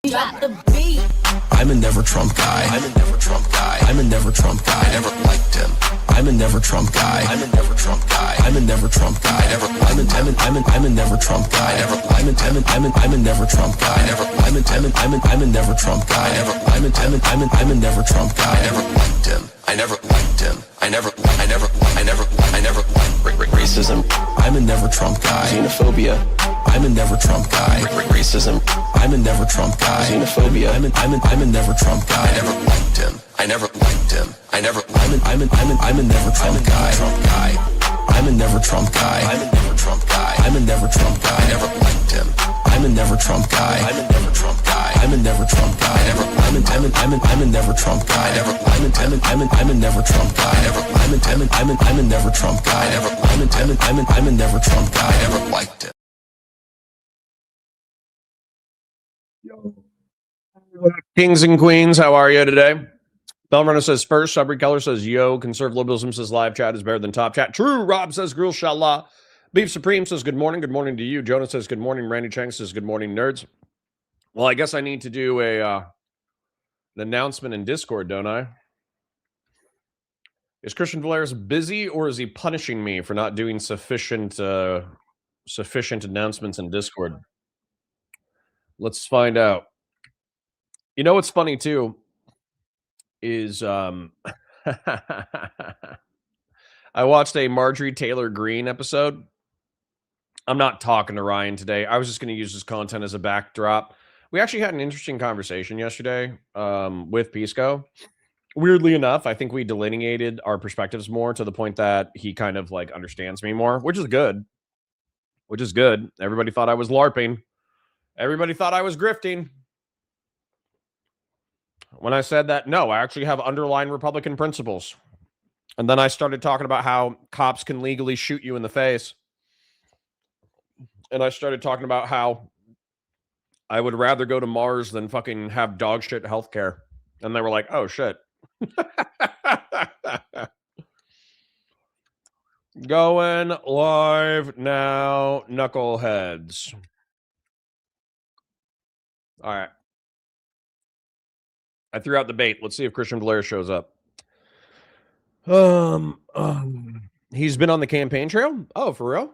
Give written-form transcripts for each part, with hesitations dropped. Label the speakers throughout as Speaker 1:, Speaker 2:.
Speaker 1: Drop the beat.
Speaker 2: I'm a never Trump guy. I'm a never Trump guy. I'm a never Trump guy. I never liked him. I'm a never Trump guy. I'm a never Trump guy. I'm a never Trump guy. I'm a never Trump guy. I'm a never Trump guy. I'm a never Trump guy. I'm a never Trump guy. I never liked him. I never liked him. I never liked racism. I'm a never Trump guy. Xenophobia. I'm a never Trump guy. Racism. I'm a never Trump guy. Xenophobia. I'm a never Trump guy. I never liked him. I never liked him. I'm a never Trump guy. I'm a never Trump guy. I'm a never Trump guy. I'm a never Trump guy. I never liked him. I'm a never Trump guy. I'm a never Trump guy. I'm a never Trump guy. I'm a never Trump guy. I'm a never Trump guy. I'm a never Trump guy. I'm a never Trump guy. I never liked him.
Speaker 3: Kings and queens, how are you today? Bellrunner says first. Sabri Keller says yo. Conservative liberalism says live chat is better than top chat. True. Rob says grill shallah. Beef Supreme says good morning. Good morning to you. Jonah says good morning. Randy Chang says good morning, nerds. Well, I guess I need to do an announcement in Discord, don't I? Is Christian Valeris busy, or is he punishing me for not doing sufficient announcements in Discord? Let's find out. You know what's funny too is I watched a Marjorie Taylor Greene episode. I'm not talking to Ryan today. I was just going to use this content as a backdrop. We actually had an interesting conversation yesterday with Pisco. Weirdly enough, I think we delineated our perspectives more to the point that he kind of like understands me more, which is good. Everybody thought I was LARPing. Everybody thought I was grifting. When I said that, no, I actually have underlying Republican principles. And then I started talking about how cops can legally shoot you in the face. And I started talking about how I would rather go to Mars than fucking have dog shit healthcare. And they were like, oh, shit. Going live now, knuckleheads. All right. I threw out the bait. Let's see if Christian Blair shows up. He's been on the campaign trail? Oh, for real?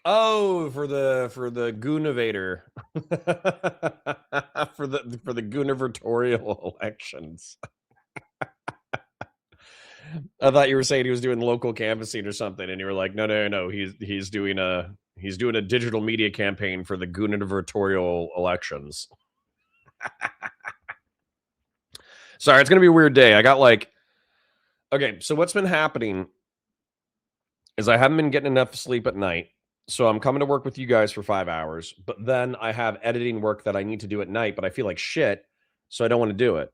Speaker 3: Oh, for the Goonivator. for the gubernatorial elections. I thought you were saying he was doing local canvassing or something, and you were like, no. He's doing a digital media campaign for the gubernatorial elections. Sorry, it's gonna be a weird day. I got okay. So what's been happening is I haven't been getting enough sleep at night. So I'm coming to work with you guys for 5 hours, but then I have editing work that I need to do at night, but I feel like shit, so I don't want to do it.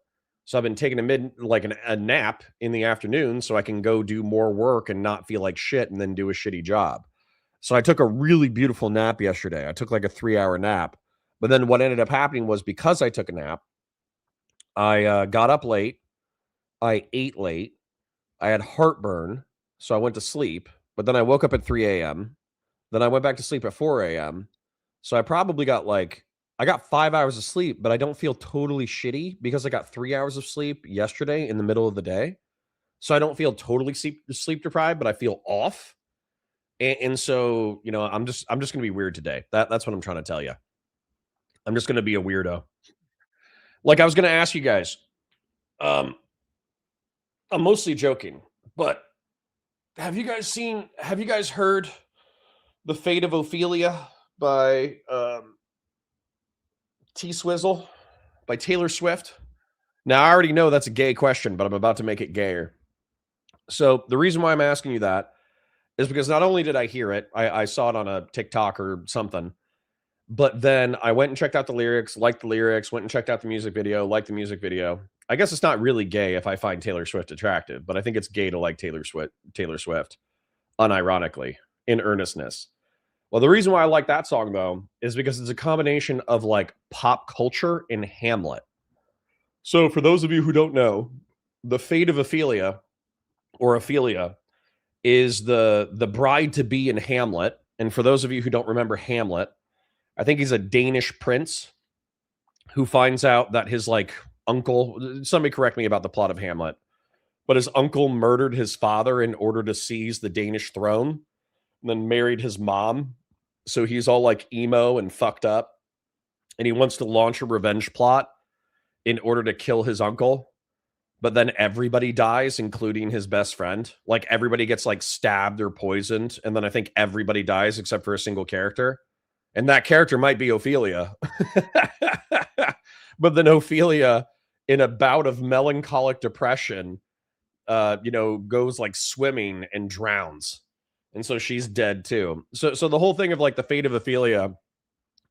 Speaker 3: So I've been taking a nap in the afternoon so I can go do more work and not feel like shit and then do a shitty job. So I took a really beautiful nap yesterday. I took like a 3-hour nap. But then what ended up happening was because I took a nap, I got up late. I ate late. I had heartburn, so I went to sleep. But then I woke up at 3 a.m. Then I went back to sleep at 4 a.m. So I probably got I got 5 hours of sleep, but I don't feel totally shitty because I got 3 hours of sleep yesterday in the middle of the day. So I don't feel totally sleep deprived, but I feel off. And so, you know, I'm just going to be weird today. That's what I'm trying to tell you. I'm just going to be a weirdo. Like I was going to ask you guys, I'm mostly joking, but have you guys heard The Fate of Ophelia by T-Swizzle by Taylor Swift? Now, I already know that's a gay question, but I'm about to make it gayer. So the reason why I'm asking you that is because not only did I hear it, I saw it on a TikTok or something, but then I went and checked out the lyrics, liked the lyrics, went and checked out the music video, liked the music video. I guess it's not really gay if I find Taylor Swift attractive, but I think it's gay to like Taylor Swift, unironically, in earnestness. Well, the reason why I like that song, though, is because it's a combination of like pop culture and Hamlet. So for those of you who don't know, The Fate of Ophelia, or Ophelia, is the bride-to-be in Hamlet. And for those of you who don't remember Hamlet, I think he's a Danish prince who finds out that his like uncle, somebody correct me about the plot of Hamlet, but his uncle murdered his father in order to seize the Danish throne and then married his mom. So he's all like emo and fucked up. And he wants to launch a revenge plot in order to kill his uncle. But then everybody dies, including his best friend. Like everybody gets like stabbed or poisoned. And then I think everybody dies except for a single character. And that character might be Ophelia. But then Ophelia, in a bout of melancholic depression, goes like swimming and drowns. And so she's dead too. So the whole thing of like the fate of Ophelia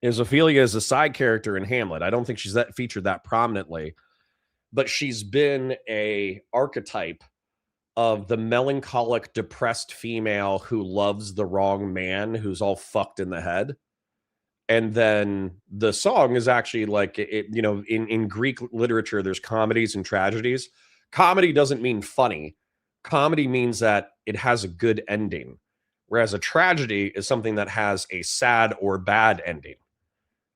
Speaker 3: is a side character in Hamlet. I don't think she's that featured that prominently, but she's been a archetype of the melancholic, depressed female who loves the wrong man, who's all fucked in the head. And then the song is actually like in Greek literature, there's comedies and tragedies. Comedy doesn't mean funny. Comedy means that it has a good ending, whereas a tragedy is something that has a sad or bad ending.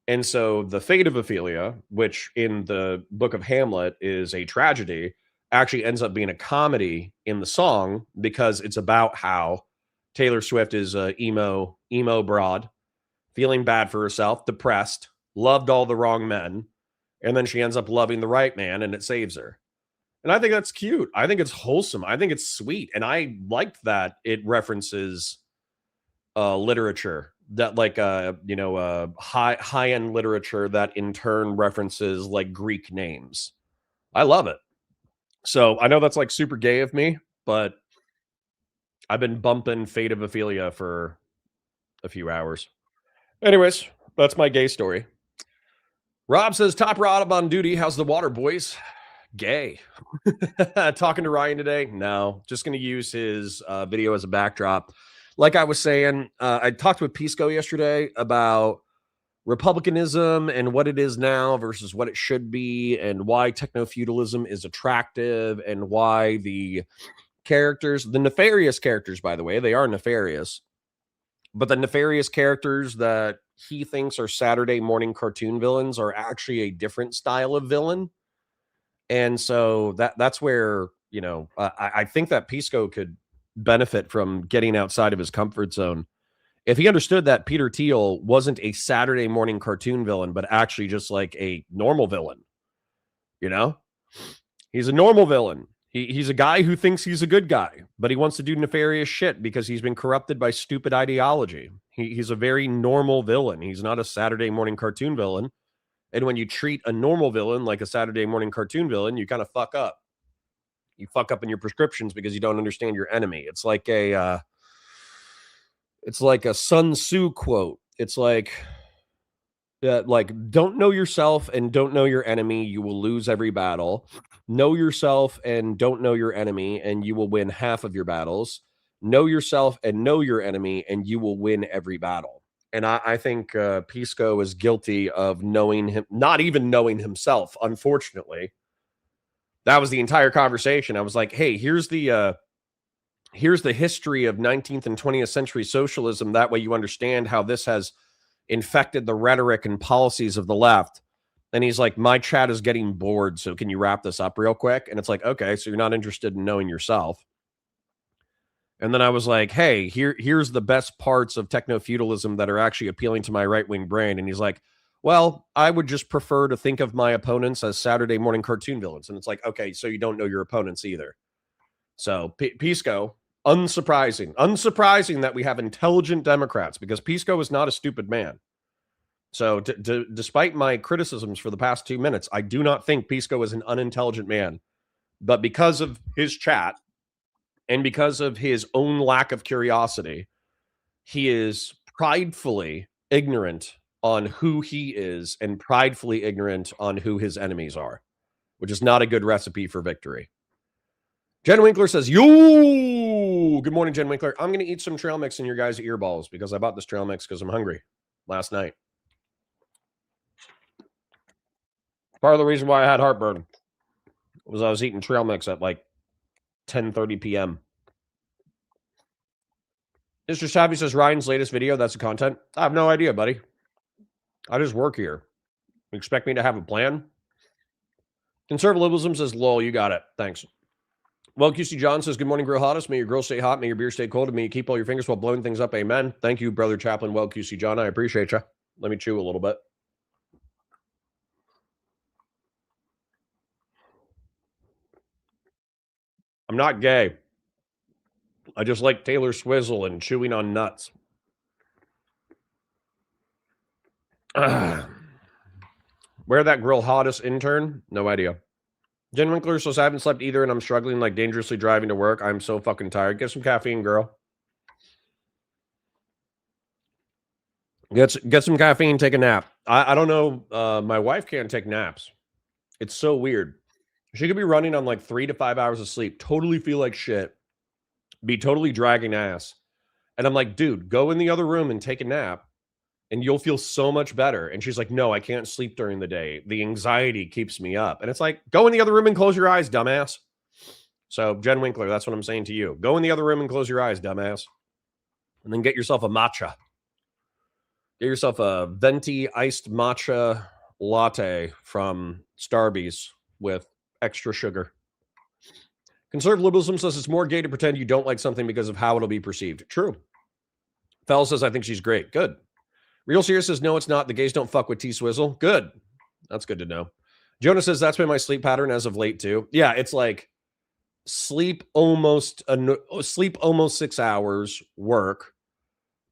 Speaker 3: And so the fate of Ophelia, which in the book of Hamlet is a tragedy, actually ends up being a comedy in the song because it's about how Taylor Swift is a emo broad, feeling bad for herself, depressed, loved all the wrong men, and then she ends up loving the right man and it saves her. And I think that's cute. I think it's wholesome. I think it's sweet. And I liked that it references literature that like high-end literature that in turn references like Greek names. I love it. So I know that's like super gay of me, but I've been bumping Fate of Ophelia for a few hours. Anyways, that's my gay story. Rob says, top Rob on duty. How's the water, boys? Gay. Talking to Ryan today? No, just going to use his video as a backdrop. Like I was saying, I talked with Pisco yesterday about republicanism and what it is now versus what it should be, and why techno-feudalism is attractive, and why the characters, the nefarious characters, by the way, they are nefarious, but the nefarious characters that he thinks are Saturday morning cartoon villains are actually a different style of villain. And so that's where, I think that Pisco could benefit from getting outside of his comfort zone. If he understood that Peter Thiel wasn't a Saturday morning cartoon villain, but actually just like a normal villain, he's a normal villain. He's a guy who thinks he's a good guy, but he wants to do nefarious shit because he's been corrupted by stupid ideology. He's a very normal villain. He's not a Saturday morning cartoon villain. And when you treat a normal villain like a Saturday morning cartoon villain, you kind of fuck up. You fuck up in your prescriptions because you don't understand your enemy. It's like a Sun Tzu quote. It's like don't know yourself and don't know your enemy. You will lose every battle. Know yourself and don't know your enemy, and you will win half of your battles. Know yourself and know your enemy, and you will win every battle. And I think Pisco is guilty of knowing him, not even knowing himself, unfortunately. That was the entire conversation. I was like, hey, here's the history of 19th and 20th century socialism. That way you understand how this has infected the rhetoric and policies of the left. And he's like, my chat is getting bored, so can you wrap this up real quick? And it's like, okay, so you're not interested in knowing yourself. And then I was like, hey, here's the best parts of techno-feudalism that are actually appealing to my right-wing brain. And he's like, well, I would just prefer to think of my opponents as Saturday morning cartoon villains. And it's like, okay, so you don't know your opponents either. So Pisco, unsurprising that we have intelligent Democrats, because Pisco is not a stupid man. So despite my criticisms for the past 2 minutes, I do not think Pisco is an unintelligent man. But because of his chat and because of his own lack of curiosity, he is pridefully ignorant on who he is and pridefully ignorant on who his enemies are, which is not a good recipe for victory. Jen Winkler says, yo, good morning, Jen Winkler. I'm going to eat some trail mix in your guys' earballs because I bought this trail mix because I'm hungry last night. Part of the reason why I had heartburn was I was eating trail mix at like 10:30 p.m. Mr. Savvy says, Ryan's latest video, that's the content. I have no idea, buddy. I just work here. Expect me to have a plan? Conservatism says, lol, you got it. Thanks. Well, QC John says, good morning, Grill Hottest. May your grill stay hot. May your beer stay cold. And may you keep all your fingers while blowing things up. Amen. Thank you, Brother Chaplain. Well, QC John, I appreciate you. Let me chew a little bit. I'm not gay. I just like Taylor Swizzle and chewing on nuts. Where that Grill Hottest intern? No idea. Jen Winkler says, I haven't slept either, and I'm struggling like dangerously driving to work. I'm so fucking tired. Get some caffeine, girl. Get some caffeine, take a nap. I don't know. My wife can't take naps. It's so weird. She could be running on like 3 to 5 hours of sleep, totally feel like shit, be totally dragging ass. And I'm like, dude, go in the other room and take a nap and you'll feel so much better. And she's like, no, I can't sleep during the day. The anxiety keeps me up. And it's like, go in the other room and close your eyes, dumbass. So Jen Winkler, that's what I'm saying to you. Go in the other room and close your eyes, dumbass. And then get yourself a matcha. Get yourself a venti iced matcha latte from Starbucks with extra sugar. Conservatism says it's more gay to pretend you don't like something because of how it'll be perceived. True. Fell says, I think she's great. Good. Real Serious says, no, it's not. The gays don't fuck with T-Swizzle. Good. That's good to know. Jonah says, that's been my sleep pattern as of late, too. Yeah, it's like sleep almost 6 hours, work,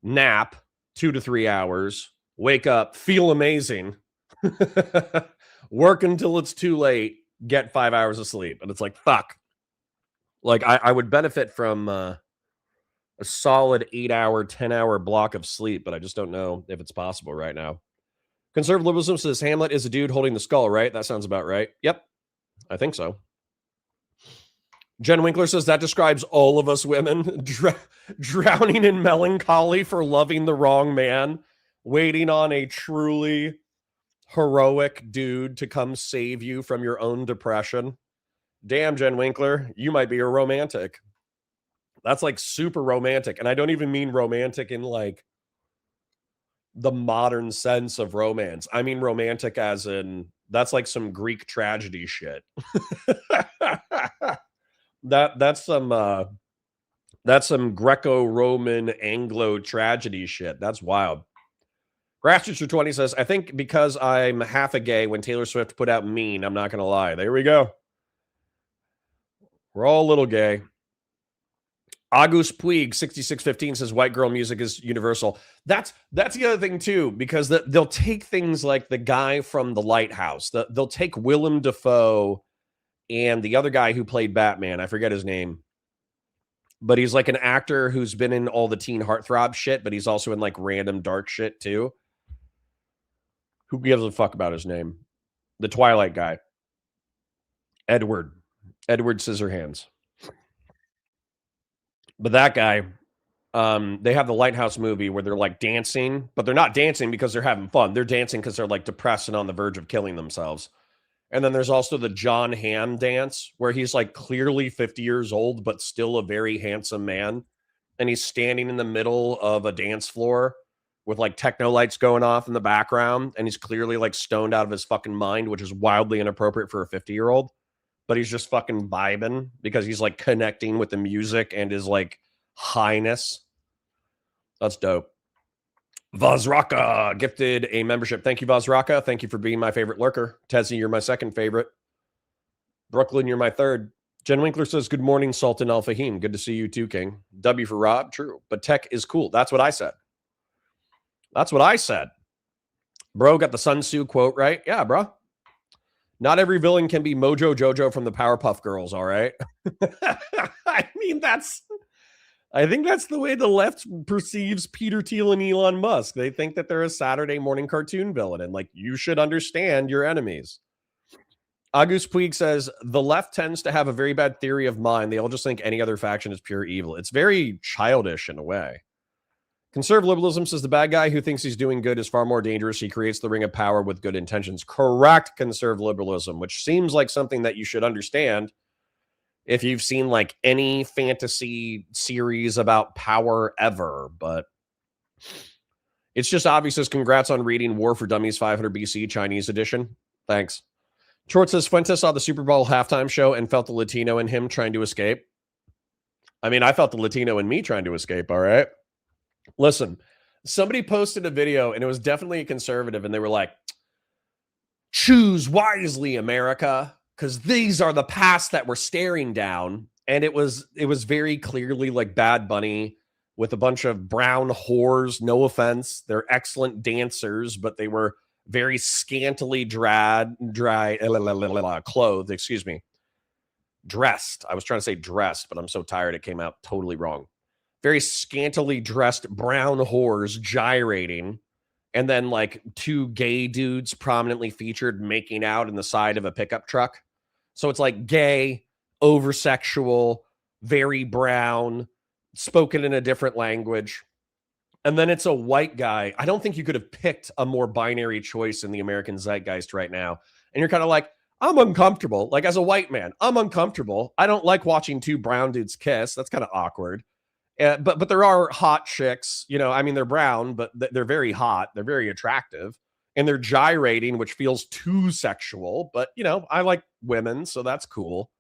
Speaker 3: nap 2 to 3 hours, wake up, feel amazing, work until it's too late, get 5 hours of sleep. And it's like, fuck. Like, I would benefit from a solid 8-hour, 10-hour block of sleep, but I just don't know if it's possible right now. Conservatism says Hamlet is a dude holding the skull, right? That sounds about right. Yep, I think so. Jen Winkler says that describes all of us women, drowning in melancholy for loving the wrong man, waiting on a truly heroic dude to come save you from your own depression. Damn, Jen Winkler, you might be a romantic. That's like super romantic. And I don't even mean romantic in like the modern sense of romance. I mean romantic as in that's like some Greek tragedy shit. That's some Greco-Roman Anglo tragedy shit. That's wild. Grassroots20 says, I think because I'm half a gay when Taylor Swift put out Mean, I'm not gonna lie. There we go. We're all a little gay. August Puig 6615 says white girl music is universal. That's the other thing too, because they'll take things like the guy from The Lighthouse. They'll take Willem Dafoe and the other guy who played Batman. I forget his name, but he's like an actor who's been in all the teen heartthrob shit, but he's also in like random dark shit too. Who gives a fuck about his name? The Twilight guy. Edward Scissorhands. But that guy, they have the Lighthouse movie where they're like dancing, but they're not dancing because they're having fun. They're dancing because they're like depressed and on the verge of killing themselves. And then there's also the John Hamm dance where he's like clearly 50 years old, but still a very handsome man. And he's standing in the middle of a dance floor with like techno lights going off in the background. And he's clearly like stoned out of his fucking mind, which is wildly inappropriate for a 50-year-old. But he's just fucking vibing because he's like connecting with the music and his like highness. That's dope. Vazraka gifted a membership. Thank you, Vazraka. Thank you for being my favorite lurker. Tessie, you're my second favorite. Brooklyn, you're my third. Jen Winkler says, good morning, Sultan Al Fahim. Good to see you too, King. W for Rob. True. But tech is cool. That's what I said. That's what I said. Bro got the Sun Tzu quote right. Yeah, bro. Not every villain can be Mojo Jojo from the Powerpuff Girls, all right? I mean, I think that's the way the left perceives Peter Thiel and Elon Musk. They think that they're a Saturday morning cartoon villain, and like, you should understand your enemies. August Puig says, the left tends to have a very bad theory of mind. They all just think any other faction is pure evil. It's very childish in a way. Conservatism says the bad guy who thinks he's doing good is far more dangerous. He creates the ring of power with good intentions. Correct, conservatism, which seems like something that you should understand if you've seen like any fantasy series about power ever. But It's just obvious as congrats on reading War for Dummies 500 BC Chinese edition. Thanks. Short says Fuentes saw the Super Bowl halftime show and felt the Latino in him trying to escape. I mean, I felt the Latino in me trying to escape, all right? Listen, somebody posted a video and it was definitely a conservative and they were like, choose wisely, America, because these are the paths that we're staring down. And it was very clearly like Bad Bunny with a bunch of brown whores. No offense. They're excellent dancers, but they were very scantily clothed, excuse me. Dressed. I was trying to say dressed, but I'm so tired it came out totally wrong. Very scantily dressed brown whores gyrating. And then like two gay dudes prominently featured making out in the side of a pickup truck. So it's like gay, over-sexual, very brown, spoken in a different language. And then it's a white guy. I don't think you could have picked a more binary choice in the American zeitgeist right now. And you're kind of like, I'm uncomfortable. Like as a white man, I'm uncomfortable. I don't like watching two brown dudes kiss. That's kind of awkward. But there are hot chicks, you know, I mean, they're brown, but they're very hot. They're very attractive and they're gyrating, which feels too sexual. But, you know, I like women, so that's cool.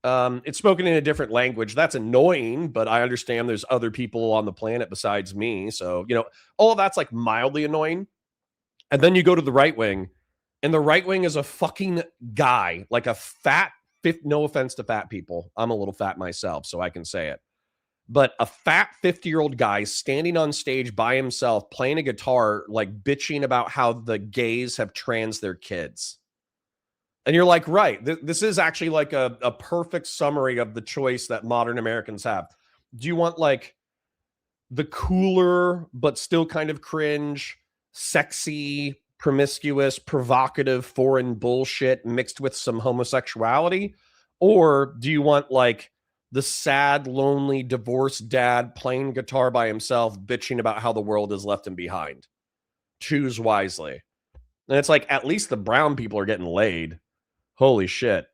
Speaker 3: It's spoken in a different language. That's annoying, but I understand there's other people on the planet besides me. So, you know, all of that's like mildly annoying. And then you go to the right wing and the right wing is a fucking guy, like a fat, no offense to fat people. I'm a little fat myself, so I can say it. But a fat 50-year-old guy standing on stage by himself, playing a guitar, like bitching about how the gays have trans their kids. And you're like, right, this is actually like a perfect summary of the choice that modern Americans have. Do you want like the cooler, but still kind of cringe, sexy, promiscuous, provocative, foreign bullshit mixed with some homosexuality? Or do you want like the sad, lonely, divorced dad playing guitar by himself, bitching about how the world has left him behind? Choose wisely. And it's like, at least the brown people are getting laid. Holy shit.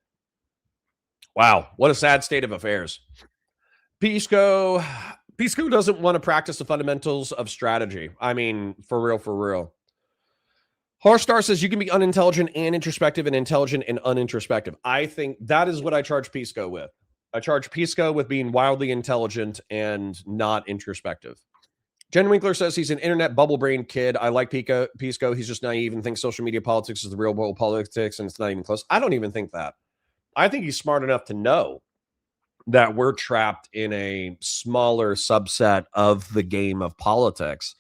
Speaker 3: Wow. What a sad state of affairs. Pisco doesn't want to practice the fundamentals of strategy. I mean, for real. Harstar says you can be unintelligent and introspective and intelligent and unintrospective. I think that is what I charge Pisco with. I charge Pisco with being wildly intelligent and not introspective. Jen Winkler says he's an internet bubble brain kid. I like Pisco. He's just naive and thinks social media politics is the real world politics and it's not even close. I don't even think that. I think he's smart enough to know that we're trapped in a smaller subset of the game of politics.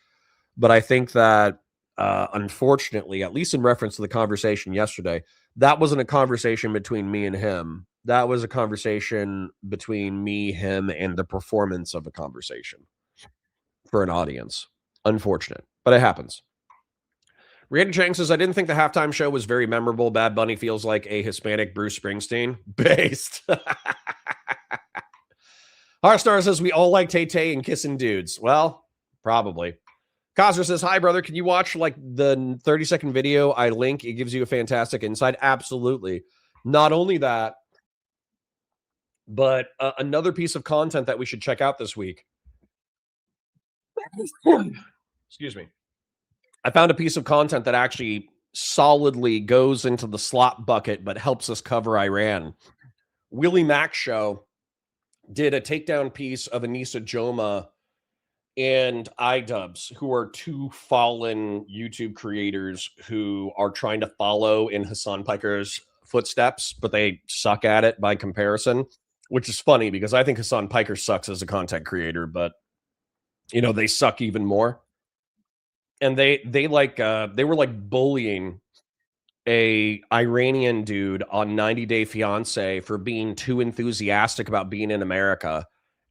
Speaker 3: But I think that, unfortunately, at least in reference to the conversation yesterday, that wasn't a conversation between me and him. That was a conversation between me, him, and the performance of a conversation for an audience. Unfortunate, but it happens. Rihanna Chang says, I didn't think the halftime show was very memorable. Bad Bunny feels like a Hispanic Bruce Springsteen. Based. Harstar says, we all like Tay-Tay and kissing dudes. Well, probably. Kazra says, hi, brother. Can you watch like the 30-second video I link? It gives you a fantastic insight. Absolutely. Not only that, but another piece of content that we should check out this week. Excuse me. I found a piece of content that actually solidly goes into the slop bucket, but helps us cover Iran. Willie Mack Show did a takedown piece of Anissa Joma and iDubbbz, who are two fallen YouTube creators who are trying to follow in Hassan Piker's footsteps, but they suck at it by comparison, which is funny because I think Hassan Piker sucks as a content creator, but you know, they suck even more. And they were like bullying a Iranian dude on 90 Day Fiance for being too enthusiastic about being in America.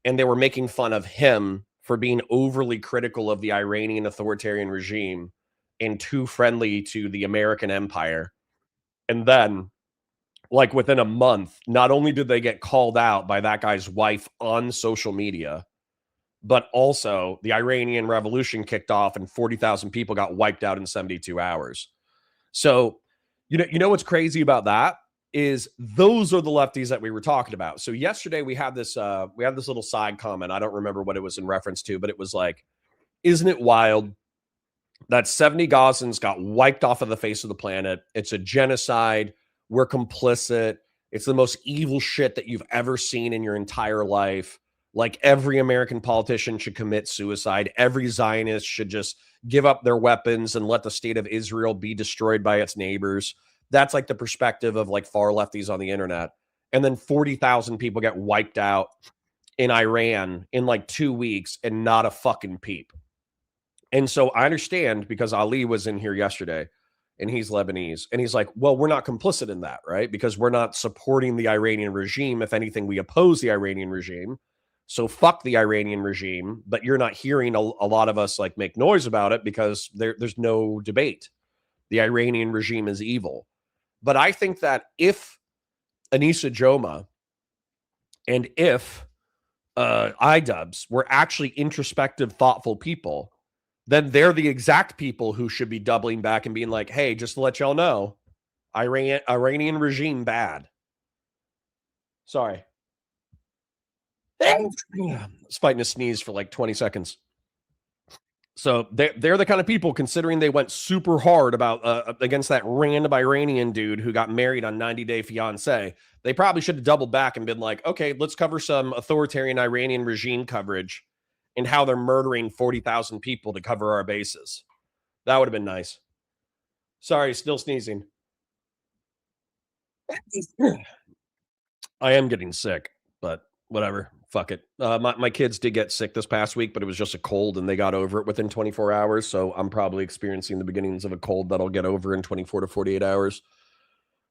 Speaker 3: And they were making fun of him for being overly critical of the Iranian authoritarian regime and too friendly to the American empire. And then, like within a month, not only did they get called out by that guy's wife on social media, but also the Iranian revolution kicked off and 40,000 people got wiped out in 72 hours. So, you know what's crazy about that is those are the lefties that we were talking about. So yesterday we had this little side comment. I don't remember what it was in reference to, but it was like, isn't it wild that 70 Gazans got wiped off of the face of the planet. It's a genocide. We're complicit. It's the most evil shit that you've ever seen in your entire life. Like every American politician should commit suicide. Every Zionist should just give up their weapons and let the state of Israel be destroyed by its neighbors. That's like the perspective of like far lefties on the internet. And then 40,000 people get wiped out in Iran in like 2 weeks and not a fucking peep. And so I understand because Ali was in here yesterday and he's Lebanese. And he's like, well, we're not complicit in that, right? Because we're not supporting the Iranian regime. If anything, we oppose the Iranian regime. So fuck the Iranian regime. But you're not hearing a lot of us like make noise about it because there's no debate. The Iranian regime is evil. But I think that if Anissa Joma and if iDubbbz were actually introspective, thoughtful people, then they're the exact people who should be doubling back and being like, hey, just to let y'all know, Iranian regime bad. Sorry. I was fighting a sneeze for like 20 seconds. So they're the kind of people, considering they went super hard about against that random Iranian dude who got married on 90 Day Fiancé. They probably should have doubled back and been like, okay, let's cover some authoritarian Iranian regime coverage and how they're murdering 40,000 people to cover our bases. That would have been nice. Sorry, still sneezing. I am getting sick, but whatever. Fuck it. My kids did get sick this past week, but it was just a cold and they got over it within 24 hours. So I'm probably experiencing the beginnings of a cold that I'll get over in 24 to 48 hours.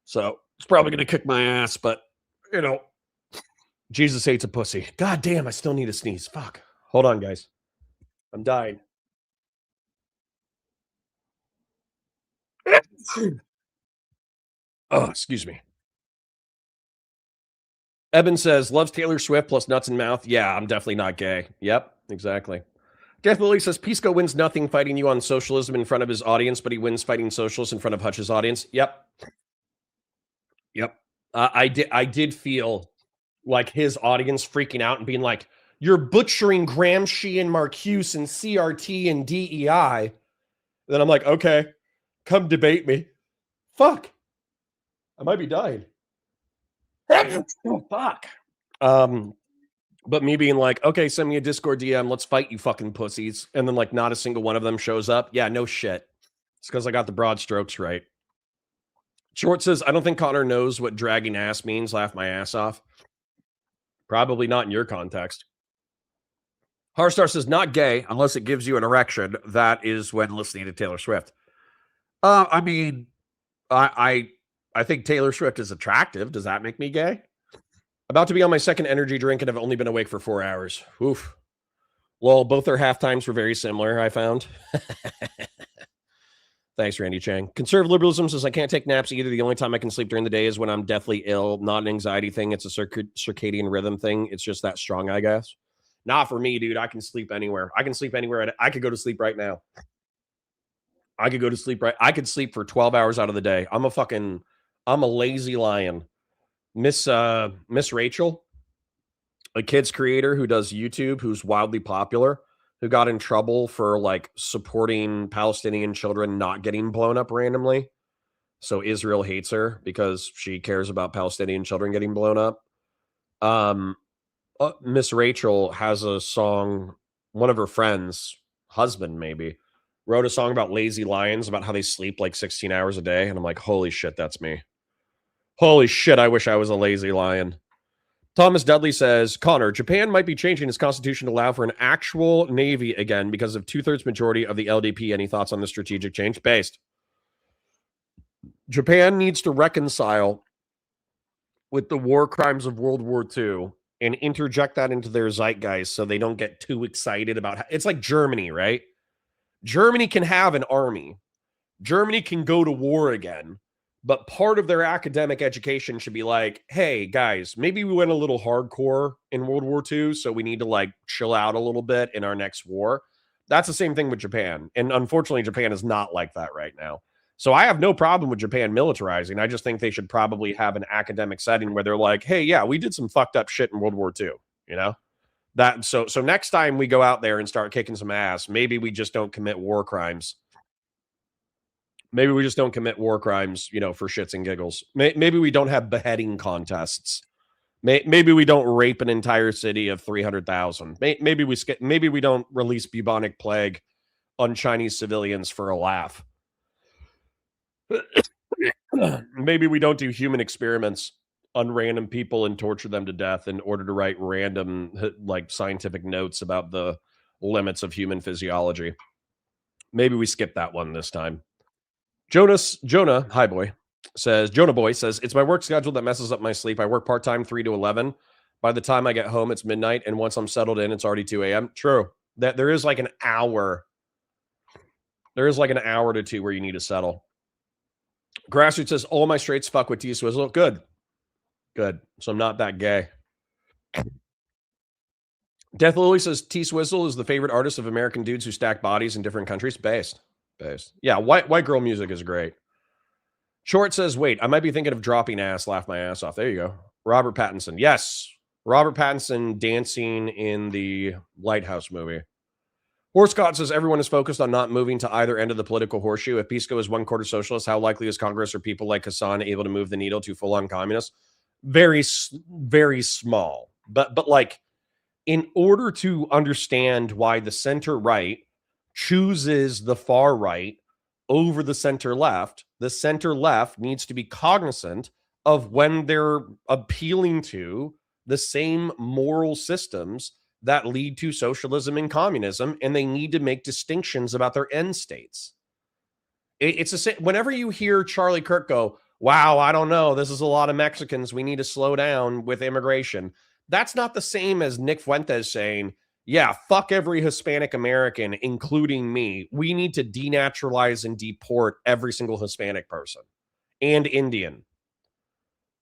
Speaker 3: So it's probably going to kick my ass, but you know, Jesus hates a pussy. God damn, I still need a sneeze. Fuck. Hold on, guys. I'm dying. Oh, excuse me. Eben says, loves Taylor Swift plus nuts and mouth. Yeah, I'm definitely not gay. Yep, exactly. Death Lily says, Pisco wins nothing fighting you on socialism in front of his audience, but he wins fighting socialists in front of Hutch's audience. Yep. Yep. I did feel like his audience freaking out and being like, you're butchering Gramsci and Marcuse and CRT and DEI. Then I'm like, okay, come debate me. Fuck. I might be dying. Oh, fuck. But me being like, okay, send me a Discord DM, let's fight, you fucking pussies. And then like not a single one of them shows up. Yeah, no shit. It's because I got the broad strokes right. Short says, I don't think Connor knows what dragging ass means. Laugh my ass off. Probably not in your context. Harstar says, not gay unless it gives you an erection. That is when listening to Taylor Swift. I mean, I think Taylor Swift is attractive. Does that make me gay? About to be on my second energy drink and have only been awake for 4 hours. Oof. Well, both their half times were very similar, I found. Thanks, Randy Chang. Conservative liberalism says I can't take naps either. The only time I can sleep during the day is when I'm deathly ill. Not an anxiety thing. It's a circadian rhythm thing. It's just that strong, I guess. Not for me, dude. I can sleep anywhere. I can sleep anywhere. I could go to sleep right now. I could go to sleep right. I could sleep for 12 hours out of the day. I'm a lazy lion. Miss Rachel, a kids creator who does YouTube, who's wildly popular, who got in trouble for like supporting Palestinian children not getting blown up randomly. So Israel hates her because she cares about Palestinian children getting blown up. Miss Rachel has a song, one of her friends, husband maybe, wrote a song about lazy lions, about how they sleep like 16 hours a day. And I'm like, holy shit, that's me. Holy shit, I wish I was a lazy lion. Thomas Dudley says, Connor, Japan might be changing its constitution to allow for an actual navy again because of 2/3 majority of the LDP. Any thoughts on the strategic change? Based. Japan needs to reconcile with the war crimes of World War II and interject that into their zeitgeist so they don't get too excited about it's like Germany, right? Germany can have an army. Germany can go to war again. But part of their academic education should be like, hey, guys, maybe we went a little hardcore in World War II, so we need to like chill out a little bit in our next war. That's the same thing with Japan. And unfortunately, Japan is not like that right now. So I have no problem with Japan militarizing. I just think they should probably have an academic setting where they're like, hey, yeah, we did some fucked up shit in World War II, you know? So next time we go out there and start kicking some ass, maybe we just don't commit war crimes Maybe we just don't commit war crimes, for shits and giggles. Maybe we don't have beheading contests. Maybe we don't rape an entire city of 300,000. Maybe we don't release bubonic plague on Chinese civilians for a laugh. Maybe we don't do human experiments on random people and torture them to death in order to write random scientific notes about the limits of human physiology. Maybe we skip that one this time. Jonah Boy says, it's my work schedule that messes up my sleep. I work part-time 3 to 11. By the time I get home, it's midnight. And once I'm settled in, it's already 2 a.m. True. That there is like an hour. There is like an hour to 2 where you need to settle. Grassroots says, all my straights fuck with T-Swizzle. Good. So I'm not that gay. Death Lily says, T-Swizzle is the favorite artist of American dudes who stack bodies in different countries. Based. Yeah, white girl music is great. Short says, wait, I might be thinking of dropping ass, laugh my ass off. There you go. Robert Pattinson. Yes. Robert Pattinson dancing in the Lighthouse movie. Horse Scott says, everyone is focused on not moving to either end of the political horseshoe. If Pisco is 1/4 socialist, how likely is Congress or people like Hassan able to move the needle to full-on communists? Very, very small. But like, in order to understand why the center right chooses the far right over the center left needs to be cognizant of when they're appealing to the same moral systems that lead to socialism and communism, and they need to make distinctions about their end states. It's whenever you hear Charlie Kirk go, wow, I don't know, this is a lot of Mexicans, we need to slow down with immigration. That's not the same as Nick Fuentes saying, yeah, fuck every Hispanic American, including me. We need to denaturalize and deport every single Hispanic person and Indian.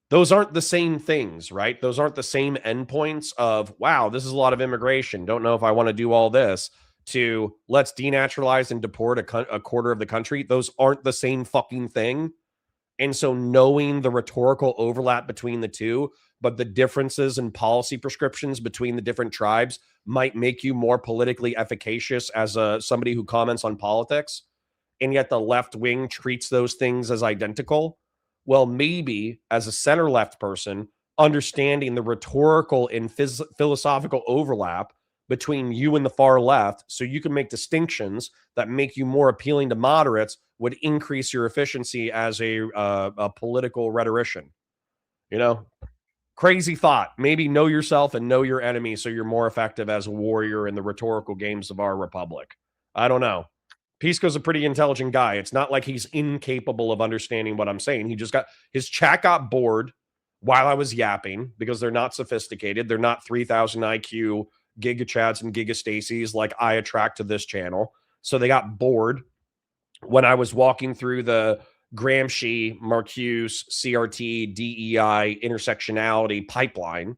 Speaker 3: Those aren't the same things, right? Those aren't the same endpoints of, wow, this is a lot of immigration. Don't know if I want to do all this, to let's denaturalize and deport a quarter of the country. Those aren't the same fucking thing. And so knowing the rhetorical overlap between the two, but the differences in policy prescriptions between the different tribes might make you more politically efficacious as somebody who comments on politics, and yet the left wing treats those things as identical. Well, maybe as a center left person, understanding the rhetorical and philosophical overlap between you and the far left, so you can make distinctions that make you more appealing to moderates, would increase your efficiency as a political rhetorician. Crazy thought. Maybe know yourself and know your enemy so you're more effective as a warrior in the rhetorical games of our republic. I don't know. Pisco's a pretty intelligent guy. It's not like he's incapable of understanding what I'm saying. His chat got bored while I was yapping because they're not sophisticated. They're not 3,000 IQ Giga Chads and Giga Stacy's like I attract to this channel. So they got bored when I was walking through the Gramsci, Marcuse, CRT, DEI, intersectionality pipeline.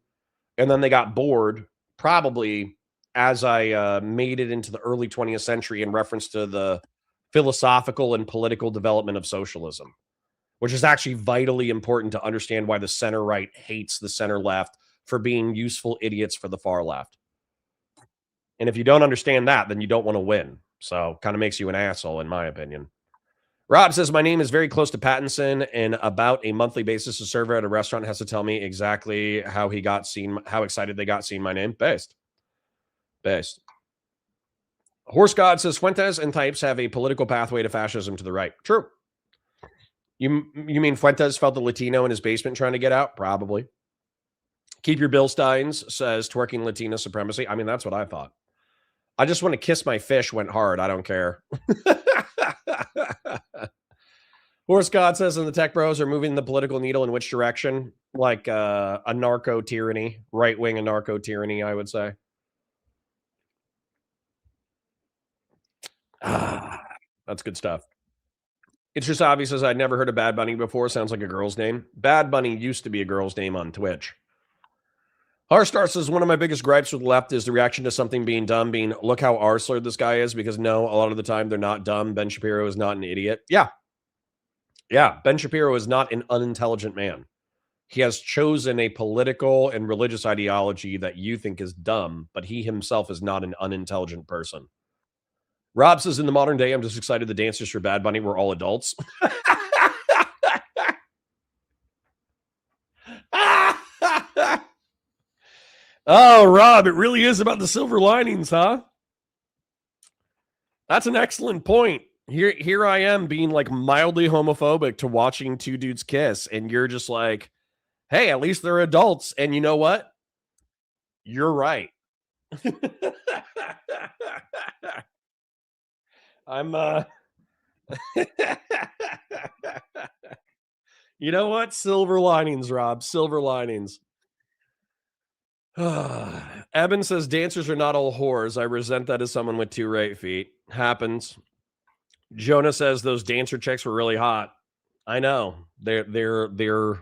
Speaker 3: And then they got bored probably as I made it into the early 20th century in reference to the philosophical and political development of socialism, which is actually vitally important to understand why the center right hates the center left for being useful idiots for the far left. And if you don't understand that, then you don't want to win. So kind of makes you an asshole, in my opinion. Rob says, my name is very close to Pattinson, and about a monthly basis, a server at a restaurant has to tell me exactly how excited they got seeing my name. Based. Horse God says, Fuentes and types have a political pathway to fascism to the right. True. You mean Fuentes felt the Latino in his basement trying to get out? Probably. Keep Your Bill Steins says, twerking Latina supremacy. I mean, that's what I thought. I just want to kiss my fish went hard. I don't care. Horse God says, and the tech bros are moving the political needle in which direction? Like a narco tyranny, right wing anarcho tyranny, I would say. That's good stuff. It's just obvious as I'd never heard of Bad Bunny before. Sounds like a girl's name. Bad Bunny used to be a girl's name on Twitch. Harstar says, one of my biggest gripes with the left is the reaction to something being dumb being, look how R-slurred this guy is, because no, a lot of the time they're not dumb. Ben Shapiro is not an idiot. Yeah, Ben Shapiro is not an unintelligent man. He has chosen a political and religious ideology that you think is dumb, but he himself is not an unintelligent person. Rob says, in the modern day, I'm just excited the dancers for Bad Bunny were all adults. Oh, Rob, it really is about the silver linings, huh? That's an excellent point. Here I am being like mildly homophobic to watching two dudes kiss, and you're just like, hey, at least they're adults. And you know what? You're right. I'm you know what? Silver linings, Rob. Silver linings. Eben says dancers are not all whores. I resent that as someone with 2 right feet. Happens. Jonah says those dancer chicks were really hot. I know. They're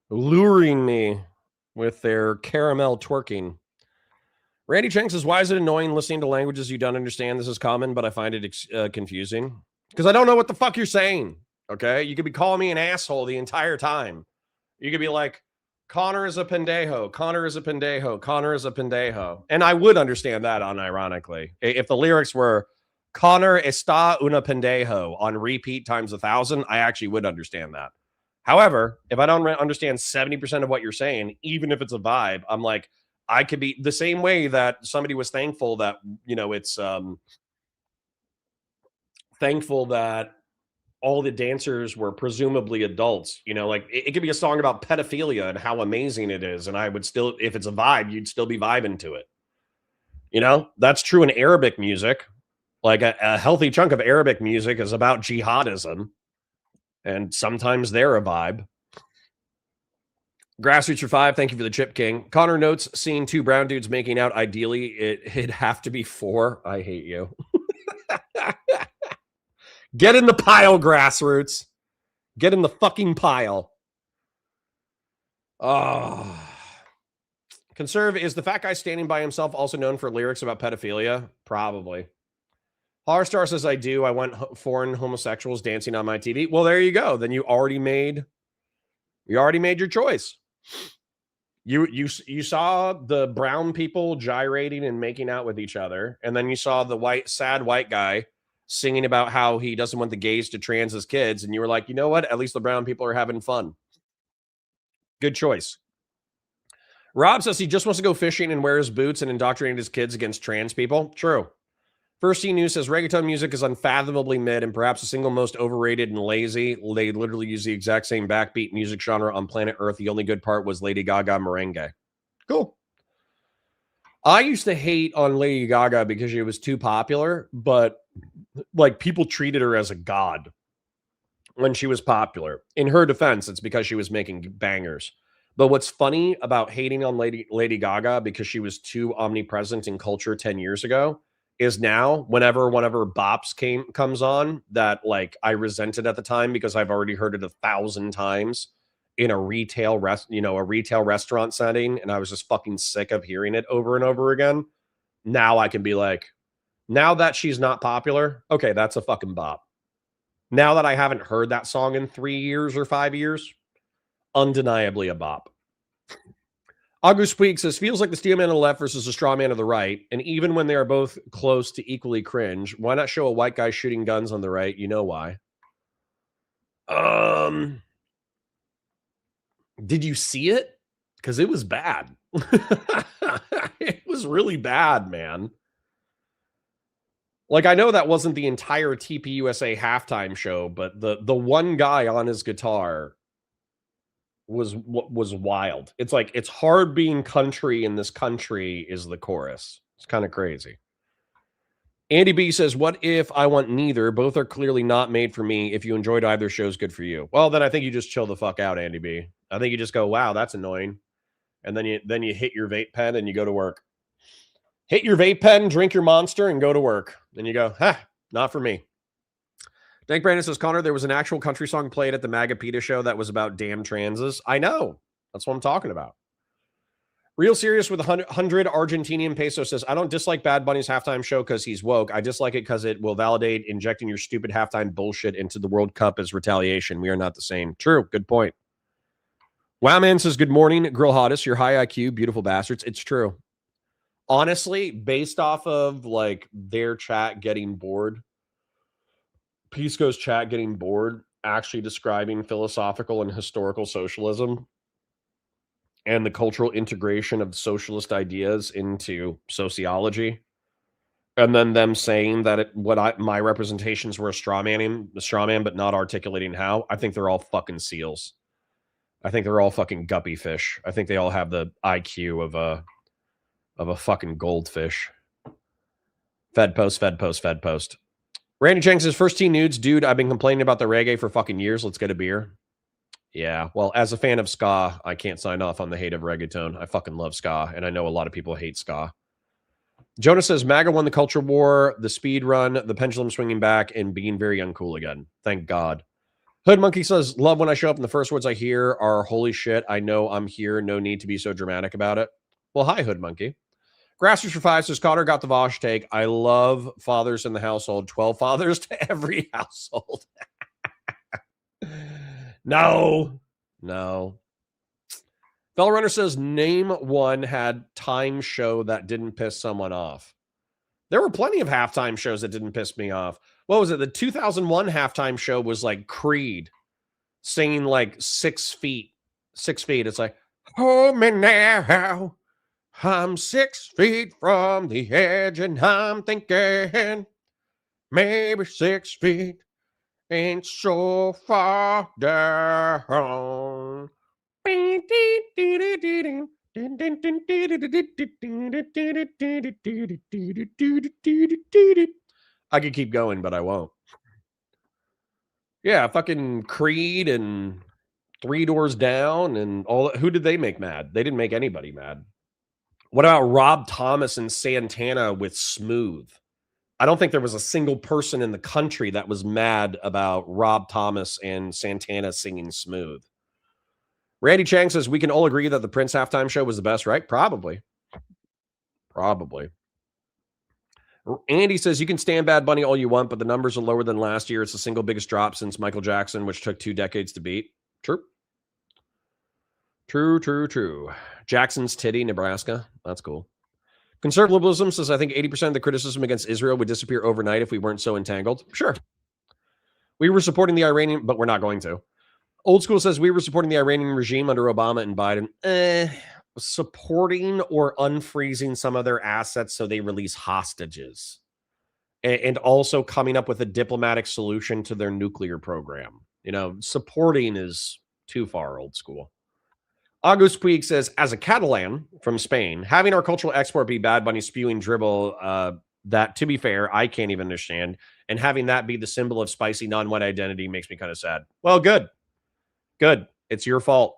Speaker 3: luring me with their caramel twerking. Randy Cheng says, why is it annoying listening to languages you don't understand? This is common, but I find it confusing. Because I don't know what the fuck you're saying. Okay? You could be calling me an asshole the entire time. You could be like, Connor is a pendejo. Connor is a pendejo. Connor is a pendejo. And I would understand that unironically. If the lyrics were, Connor está una pendejo on repeat times 1,000, I actually would understand that. However, if I don't understand 70% of what you're saying, even if it's a vibe, I'm like, I could be the same way that somebody was thankful that, it's thankful that all the dancers were presumably adults. Like it could be a song about pedophilia and how amazing it is. And I would still, if it's a vibe, you'd still be vibing to it. That's true in Arabic music. Like a healthy chunk of Arabic music is about jihadism. And sometimes they're a vibe. Grassroots for 5, thank you for the chip, King. Connor notes, seeing 2 brown dudes making out, ideally, it'd have to be 4. I hate you. Get in the pile, Grassroots. Get in the fucking pile. Oh. Conserve, is the fat guy standing by himself also known for lyrics about pedophilia? Probably. Horstar says, I do. I want foreign homosexuals dancing on my TV. Well, there you go. Then you already made your choice. You saw the brown people gyrating and making out with each other, and then you saw the sad white guy singing about how he doesn't want the gays to trans his kids, and you were like, you know what? At least the brown people are having fun. Good choice. Rob says he just wants to go fishing and wear his boots and indoctrinate his kids against trans people. True. First T News says reggaeton music is unfathomably mid and perhaps the single most overrated and lazy. They literally use the exact same backbeat music genre on planet Earth. The only good part was Lady Gaga merengue. Cool. I used to hate on Lady Gaga because she was too popular, but like people treated her as a god when she was popular. In her defense, it's because she was making bangers. But what's funny about hating on Lady Gaga because she was too omnipresent in culture 10 years ago is now whenever one of her bops comes on that like I resented at the time because I've already heard it 1,000 times in a retail restaurant setting, and I was just fucking sick of hearing it over and over again. Now I can be like, now that she's not popular, okay, that's a fucking bop. Now that I haven't heard that song in 3 years or 5 years, undeniably a bop. August Puig says, feels like the steel man on the left versus the straw man on the right. And even when they are both close to equally cringe, why not show a white guy shooting guns on the right? You know why. Did you see it? Because it was bad. It was really bad, man. Like, I know that wasn't the entire TPUSA halftime show, but the one guy on his guitar was wild. It's like, it's hard being country in this country is the chorus. It's kind of crazy. Andy B says, what if I want neither? Both are clearly not made for me. If you enjoyed either, show's good for you. Well, then I think you just chill the fuck out, Andy B. I think you just go, wow, that's annoying. And then you hit your vape pen and you go to work. Hit your vape pen, drink your Monster, and go to work. Then you go, not for me. Dank Brandon says, Connor, there was an actual country song played at the MAGA PETA show that was about damn transes. I know. That's what I'm talking about. Real Serious with 100 Argentinian peso says, I don't dislike Bad Bunny's halftime show because he's woke. I dislike it because it will validate injecting your stupid halftime bullshit into the World Cup as retaliation. We are not the same. True. Good point. Wowman says, good morning, Grill Hottest. Your high IQ, beautiful bastards. It's true. Honestly, based off of like their chat getting bored, Pisco's chat getting bored, actually describing philosophical and historical socialism and the cultural integration of socialist ideas into sociology, and then them saying that my representations were a straw man, but not articulating how. I think they're all fucking seals. I think they're all fucking guppy fish. I think they all have the IQ of a fucking goldfish. Fed post. Randy Chang says, first teen nudes, dude, I've been complaining about the reggae for fucking years. Let's get a beer. Yeah, well, as a fan of ska, I can't sign off on the hate of reggaeton. I fucking love ska, and I know a lot of people hate ska. Jonah says, MAGA won the culture war, the speed run, the pendulum swinging back, and being very uncool again. Thank God. Hood Monkey says, love when I show up and the first words I hear are, holy shit, I know I'm here. No need to be so dramatic about it. Well, hi, Hood Monkey. Grassroots for 5 says, Cotter got the Vosh take. I love fathers in the household. 12 fathers to every household. No. Fellow Runner says, name one had time show that didn't piss someone off. There were plenty of halftime shows that didn't piss me off. What was it? The 2001 halftime show was like Creed singing like 6 feet. 6 feet. It's like, hold me now. I'm 6 feet from the edge and I'm thinking maybe 6 feet ain't so far down. I could keep going, but I won't. Yeah, fucking Creed and Three Doors Down and all. Who did they make mad? They didn't make anybody mad. What about Rob Thomas and Santana with Smooth? I don't think there was a single person in the country that was mad about Rob Thomas and Santana singing Smooth. Randy Chang says, we can all agree that the Prince halftime show was the best, right? Probably. Andy says, you can stand Bad Bunny all you want, but the numbers are lower than last year. It's the single biggest drop since Michael Jackson, which took 2 decades to beat. True. Jackson's Titty, Nebraska. That's cool. Conservative liberalism says, I think 80% of the criticism against Israel would disappear overnight if we weren't so entangled. Sure. We were supporting the Iranian, but we're not going to. Old School says, we were supporting the Iranian regime under Obama and Biden. Supporting or unfreezing some of their assets so they release hostages. And also coming up with a diplomatic solution to their nuclear program. You know, supporting is too far, Old School. August Puig says, as a Catalan from Spain, having our cultural export be Bad Bunny spewing dribble, that, to be fair, I can't even understand. And having that be the symbol of spicy non-white identity makes me kind of sad. Well, good. It's your fault.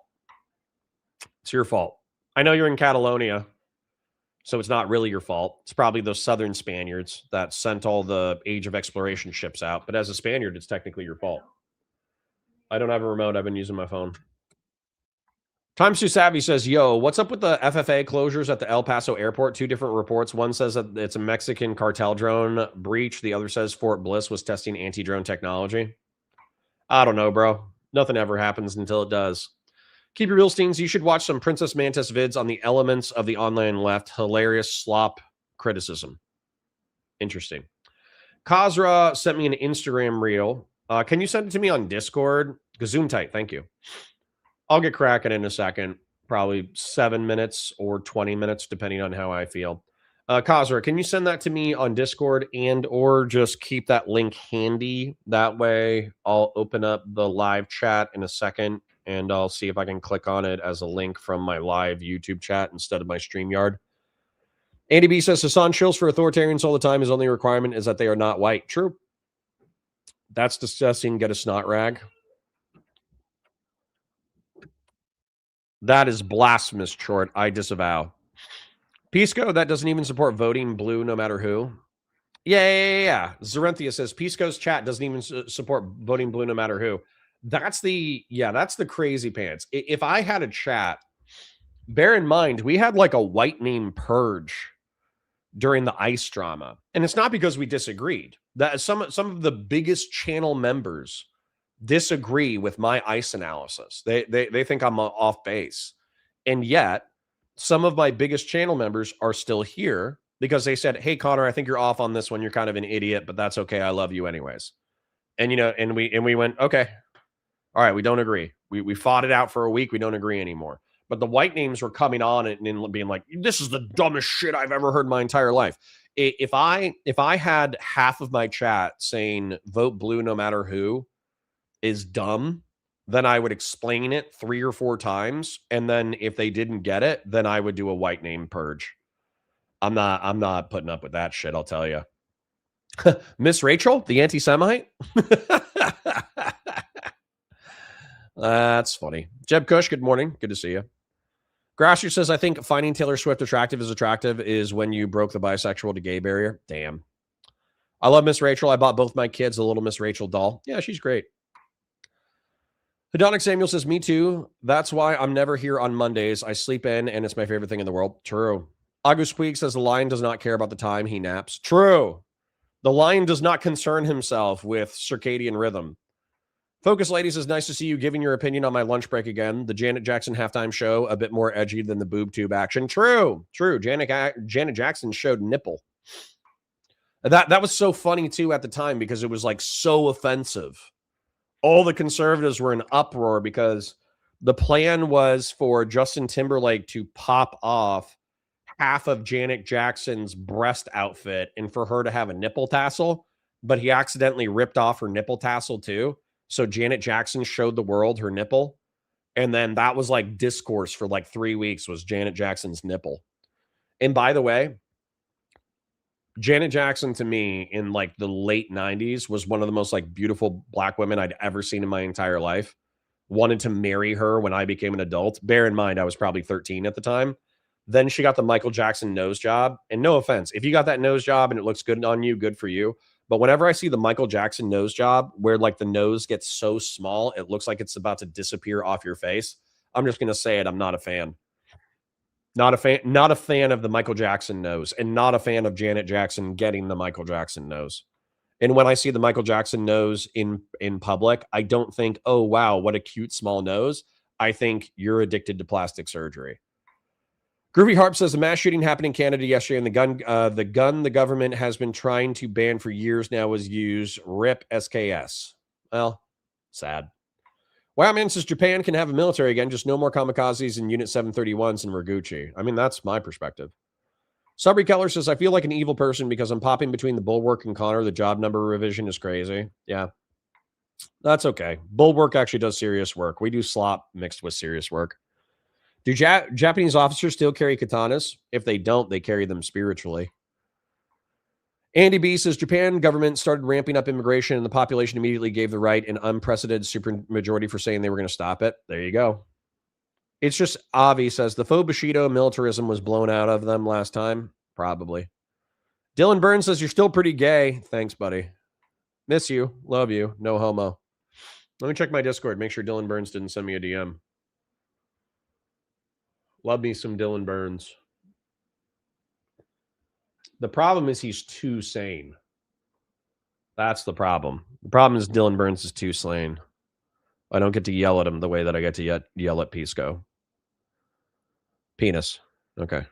Speaker 3: I know you're in Catalonia, so it's not really your fault. It's probably those southern Spaniards that sent all the Age of Exploration ships out. But as a Spaniard, it's technically your fault. I don't have a remote. I've been using my phone. Times Too Savvy says, yo, what's up with the FFA closures at the El Paso airport? 2 different reports. One says that it's a Mexican cartel drone breach. The other says Fort Bliss was testing anti-drone technology. I don't know, bro. Nothing ever happens until it does. Keep your real steams. You should watch some Princess Mantis vids on the elements of the online left. Hilarious slop criticism. Interesting. Kazra sent me an Instagram reel. Can you send it to me on Discord? Gesundheit, thank you. I'll get cracking in a second. Probably 7 minutes or 20 minutes, depending on how I feel. Kazra, can you send that to me on Discord and or just keep that link handy? That way I'll open up the live chat in a second and I'll see if I can click on it as a link from my live YouTube chat instead of my StreamYard. Andy B says, Hassan chills for authoritarians all the time. His only requirement is that they are not white. True. That's disgusting. Get a snot rag. That is blasphemous, Short. I disavow. Pisco, that doesn't even support voting blue no matter who. Yeah. Zarenthia says, Pisco's chat doesn't even support voting blue no matter who. That's the crazy pants. If I had a chat, bear in mind, we had like a white name purge during the ICE drama. And it's not because we disagreed. That some of the biggest channel members disagree with my ICE analysis. They think I'm off base. And yet, some of my biggest channel members are still here because they said, hey, Connor, I think you're off on this one. You're kind of an idiot, but that's okay. I love you anyways. And, and we went, okay, all right, we don't agree. We fought it out for a week. We don't agree anymore. But the white names were coming on and being like, this is the dumbest shit I've ever heard in my entire life. If I had half of my chat saying vote blue no matter who is dumb, then I would explain it 3 or 4 times. And then if they didn't get it, then I would do a white name purge. I'm not putting up with that shit, I'll tell you. Miss Rachel, the anti-Semite? That's funny. Jeb Kush, good morning. Good to see you. Grasher says, I think finding Taylor Swift attractive is when you broke the bisexual to gay barrier. Damn. I love Miss Rachel. I bought both my kids a little Miss Rachel doll. Yeah, she's great. Hedonic Samuel says, me too. That's why I'm never here on Mondays. I sleep in and it's my favorite thing in the world. True. August Puig says the lion does not care about the time he naps. True. The lion does not concern himself with circadian rhythm. Focus Ladies says, nice to see you giving your opinion on my lunch break again. The Janet Jackson halftime show, a bit more edgy than the boob tube action. True. Janet Jackson showed nipple. That was so funny too at the time because it was like so offensive. All the conservatives were in uproar because the plan was for Justin Timberlake to pop off half of Janet Jackson's breast outfit and for her to have a nipple tassel, but he accidentally ripped off her nipple tassel too. So Janet Jackson showed the world her nipple. And then that was like discourse for like 3 weeks was Janet Jackson's nipple. And by the way, Janet Jackson to me in like the late 90s was one of the most like beautiful black women I'd ever seen in my entire life. Wanted to marry her when I became an adult. Bear in mind, I was probably 13 at the time. Then she got the Michael Jackson nose job. And no offense, if you got that nose job and it looks good on you, good for you. But whenever I see the Michael Jackson nose job where like the nose gets so small, it looks like it's about to disappear off your face. I'm just going to say it. I'm not a fan. Not a fan of the Michael Jackson nose and not a fan of Janet Jackson getting the Michael Jackson nose. And when I see the Michael Jackson nose in public, I don't think, oh, wow, what a cute small nose. I think you're addicted to plastic surgery. Groovy Harp says the mass shooting happened in Canada yesterday, and the gun the government has been trying to ban for years now was used. RIP SKS. Well, sad. Wow, man says Japan can have a military again, just no more kamikazes and Unit 731s and Raguchi. I mean, that's my perspective. Sabri Keller says, I feel like an evil person because I'm popping between the Bulwark and Connor. The job number revision is crazy. Yeah, that's okay. Bulwark actually does serious work. We do slop mixed with serious work. Do Japanese officers still carry katanas? If they don't, they carry them spiritually. Andy B says, Japan government started ramping up immigration and the population immediately gave the right an unprecedented supermajority for saying they were going to stop it. There you go. It's just Avi says, the faux Bushido militarism was blown out of them last time. Probably. Dylan Burns says, you're still pretty gay. Thanks, buddy. Miss you. Love you. No homo. Let me check my Discord. Make sure Dylan Burns didn't send me a DM. Love me some Dylan Burns. The problem is he's too sane. That's the problem. The problem is Dylan Burns is too sane. I don't get to yell at him the way that I get to yell at Pisco. Penis. Okay.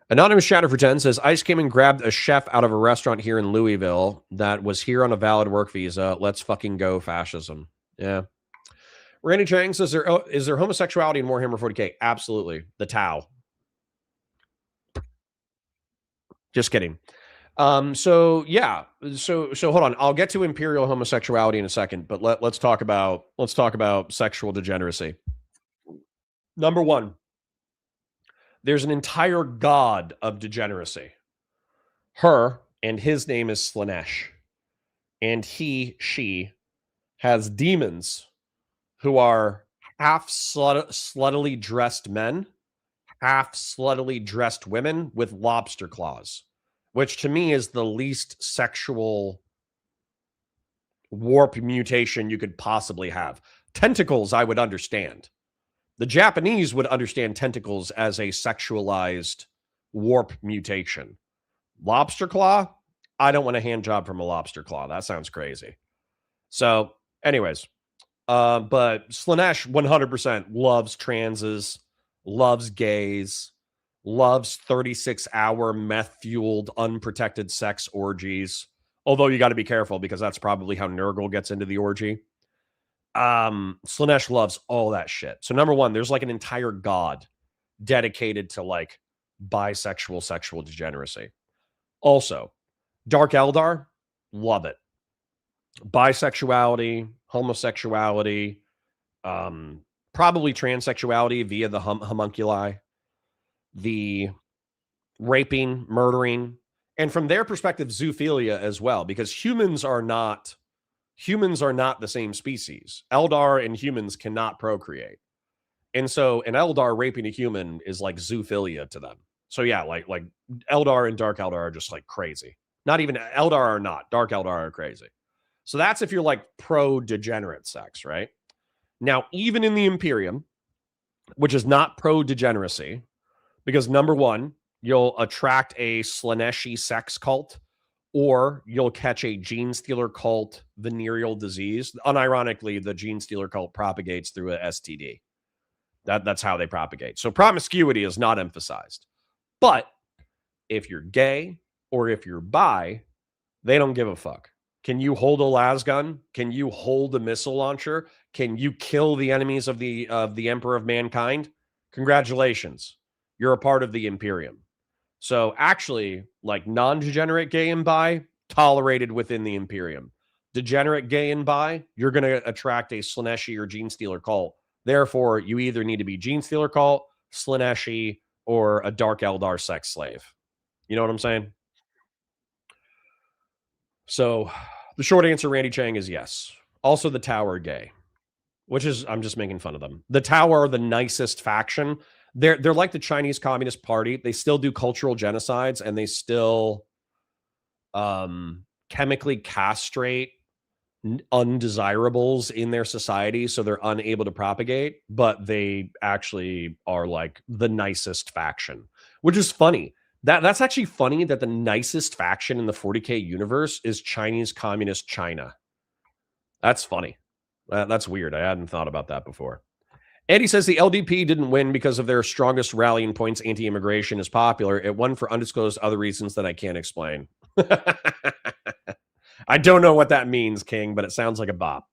Speaker 3: Anonymous Shatter for 10 says, ICE came and grabbed a chef out of a restaurant here in Louisville that was here on a valid work visa. Let's fucking go, fascism. Yeah. Randy Chang says, is there homosexuality in Warhammer 40K? Absolutely. The Tau. Just kidding. So yeah. So hold on. I'll get to imperial homosexuality in a second, but let's talk about sexual degeneracy. Number one, there's an entire god of degeneracy. Her and his name is Slanesh. And she has demons who are half sluttily dressed men, half sluttily dressed women with lobster claws, which to me is the least sexual warp mutation you could possibly have. Tentacles, I would understand. The Japanese would understand tentacles as a sexualized warp mutation. Lobster claw? I don't want a hand job from a lobster claw. That sounds crazy. So, anyways, but Slanesh 100% loves transes, loves gays, loves 36-hour meth-fueled unprotected sex orgies. Although you got to be careful because that's probably how Nurgle gets into the orgy. Slaanesh loves all that shit. So number one, there's like an entire god dedicated to like bisexual sexual degeneracy. Also, Dark Eldar, love it. Bisexuality, homosexuality, probably transsexuality via the homunculi, the raping, murdering, and from their perspective, zoophilia as well, because humans are not the same species. Eldar and humans cannot procreate. And so an Eldar raping a human is like zoophilia to them. So yeah, like Eldar and Dark Eldar are just like crazy. Not even Eldar are not. Dark Eldar are crazy. So that's if you're like pro-degenerate sex, right? Now, even in the Imperium, which is not pro-degeneracy, because number one, you'll attract a Slaaneshi sex cult, or you'll catch a gene stealer cult venereal disease. Unironically, the gene stealer cult propagates through a STD. That's how they propagate. So promiscuity is not emphasized. But if you're gay or if you're bi, they don't give a fuck. Can you hold a lasgun? Can you hold a missile launcher? Can you kill the enemies of the Emperor of Mankind? Congratulations. You're a part of the Imperium. So actually, like non-degenerate gay and bi, tolerated within the Imperium. Degenerate gay and bi, you're going to attract a Slaaneshi or gene stealer cult. Therefore, you either need to be gene stealer cult, Slaaneshi, or a Dark Eldar sex slave. You know what I'm saying? So the short answer, Randy Chang, is yes. Also, the Tau are gay, which is, I'm just making fun of them. The Tau are the nicest faction. They're like the Chinese Communist Party. They still do cultural genocides, and they still chemically castrate undesirables in their society, so they're unable to propagate, but they actually are like the nicest faction, which is funny. That's actually funny that the nicest faction in the 40K universe is Chinese Communist China. That's funny. That's weird. I hadn't thought about that before. Eddie says the LDP didn't win because of their strongest rallying points. Anti-immigration is popular. It won for undisclosed other reasons that I can't explain. I don't know what that means, King, but it sounds like a bop.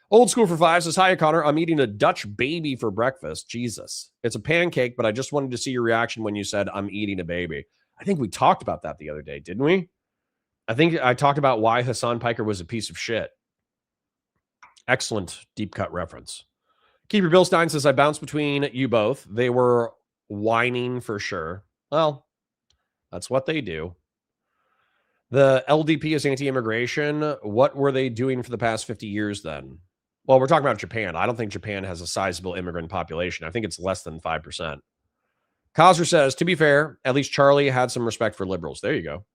Speaker 3: Old School for Five says, hi, Connor. I'm eating a Dutch baby for breakfast. Jesus. It's a pancake, but I just wanted to see your reaction when you said I'm eating a baby. I think we talked about that the other day, didn't we? I think I talked about why Hassan Piker was a piece of shit. Excellent deep cut reference. Keeper Billstein says, I bounced between you both. They were whining for sure. Well, that's what they do. The LDP is anti-immigration. What were they doing for the past 50 years then? Well, we're talking about Japan. I don't think Japan has a sizable immigrant population. I think it's less than 5%. Kazur says, to be fair, at least Charlie had some respect for liberals. There you go.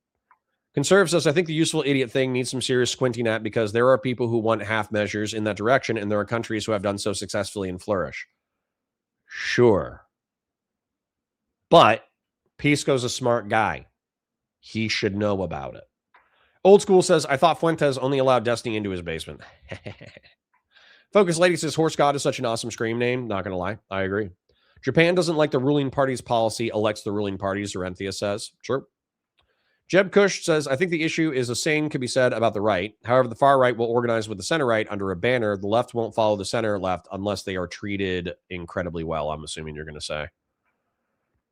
Speaker 3: Conserve says, I think the useful idiot thing needs some serious squinting at because there are people who want half measures in that direction, and there are countries who have done so successfully and flourish. Sure. But Pisco's a smart guy. He should know about it. Old School says, I thought Fuentes only allowed Destiny into his basement. Focus Lady says, Horse God is such an awesome scream name. Not going to lie. I agree. Japan doesn't like the ruling party's policy, elects the ruling parties, Orenthia says. Sure. Jeb Kush says, I think the issue is the same could be said about the right. However, the far right will organize with the center right under a banner. The left won't follow the center left unless they are treated incredibly well, I'm assuming you're going to say.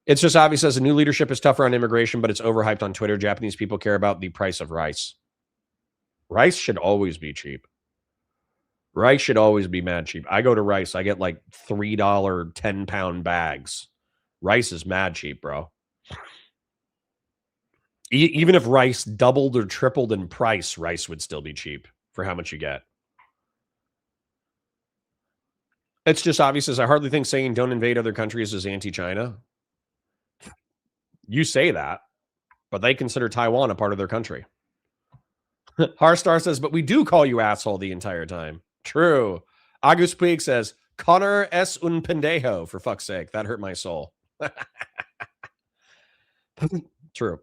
Speaker 3: It's just obvious as a new leadership is tougher on immigration, but it's overhyped on Twitter. Japanese people care about the price of rice. Rice should always be cheap. Rice should always be mad cheap. I go to Rice. I get like $3 10-pound bags. Rice is mad cheap, bro. Even if rice doubled or tripled in price, rice would still be cheap for how much you get. It's just obvious as I hardly think saying don't invade other countries is anti-China. You say that, but they consider Taiwan a part of their country. Harstar says, but we do call you asshole the entire time. True. Agus Puig says, Connor es un pendejo, for fuck's sake. That hurt my soul. True.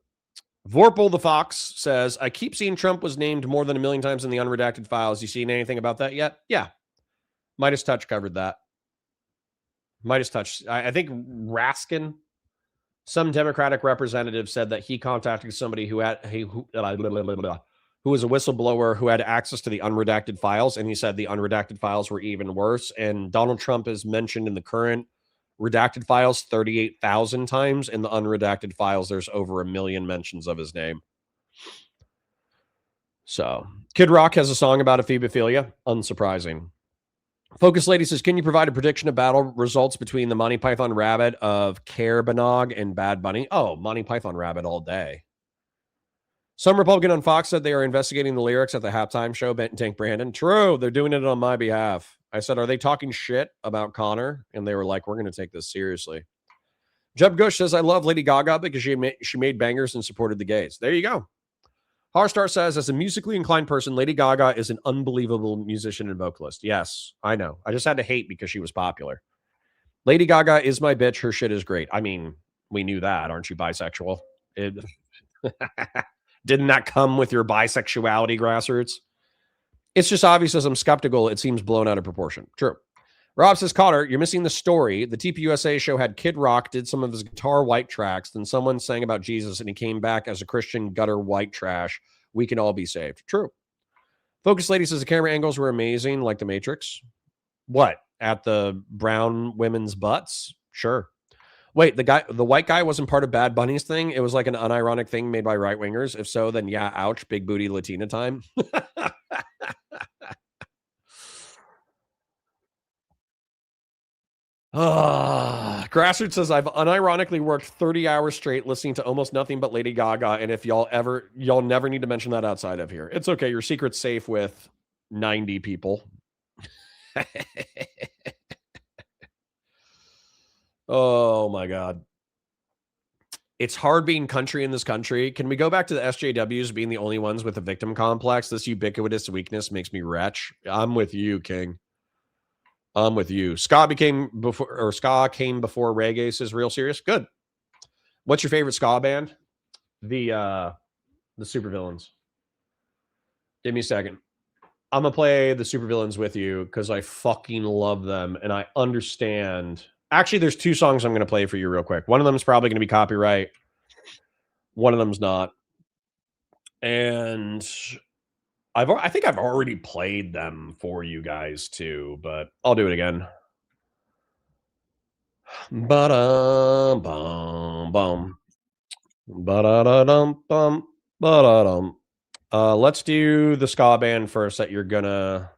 Speaker 3: Vorpal the Fox says, I keep seeing Trump was named more than 1 million times in the unredacted files. You seen anything about that yet? Yeah. Midas Touch covered that. Midas Touch. I think Raskin, some Democratic representative, said that he contacted somebody who was a whistleblower who had access to the unredacted files, and he said the unredacted files were even worse. And Donald Trump is mentioned in the current redacted files 38,000 times. In the unredacted files, there's over 1 million mentions of his name. So, Kid Rock has a song about ephebophilia. Unsurprising. Focus Lady says, can you provide a prediction of battle results between the Monty Python Rabbit of Care Banog and Bad Bunny? Oh, Monty Python Rabbit all day. Some Republican on Fox said they are investigating the lyrics at the halftime show. Tank Brandon. True. They're doing it on my behalf. I said, are they talking shit about Connor? And they were like, we're going to take this seriously. Jeb Gush says, I love Lady Gaga because she made bangers and supported the gays. There you go. Harstar says, as a musically inclined person, Lady Gaga is an unbelievable musician and vocalist. Yes, I know. I just had to hate because she was popular. Lady Gaga is my bitch. Her shit is great. I mean, we knew that. Aren't you bisexual? Didn't that come with your bisexuality, grassroots? It's just obvious as I'm skeptical. It seems blown out of proportion. True. Rob says, Cotter, you're missing the story. The TPUSA show had Kid Rock did some of his guitar white tracks. Then someone sang about Jesus and he came back as a Christian gutter white trash. We can all be saved. True. Focus Lady says the camera angles were amazing, like The Matrix. What? At the brown women's butts? Sure. Wait, the white guy wasn't part of Bad Bunny's thing? It was like an unironic thing made by right-wingers? If so, then yeah, ouch, big booty Latina time. Grassroots says, I've unironically worked 30 hours straight listening to almost nothing but Lady Gaga, and if y'all never need to mention that outside of here. It's okay. Your secret's safe with 90 people. Oh my God. It's hard being country in this country. Can we go back to the SJWs being the only ones with a victim complex? This ubiquitous weakness makes me wretch. I'm with you, King. I'm with you. Ska came before reggae, says Real Serious. Good. What's your favorite ska band? The Supervillains. Give me a second. I'm gonna play the Supervillains with you because I fucking love them and I understand. Actually, there's 2 songs I'm gonna play for you real quick. One of them is probably gonna be copyright. One of them's not. And I think I've already played them for you guys too, but I'll do it again. Ba-dum-bum-bum. Ba-da-da-dum-bum. Ba-da-dum. Let's do the ska band first that you're gonna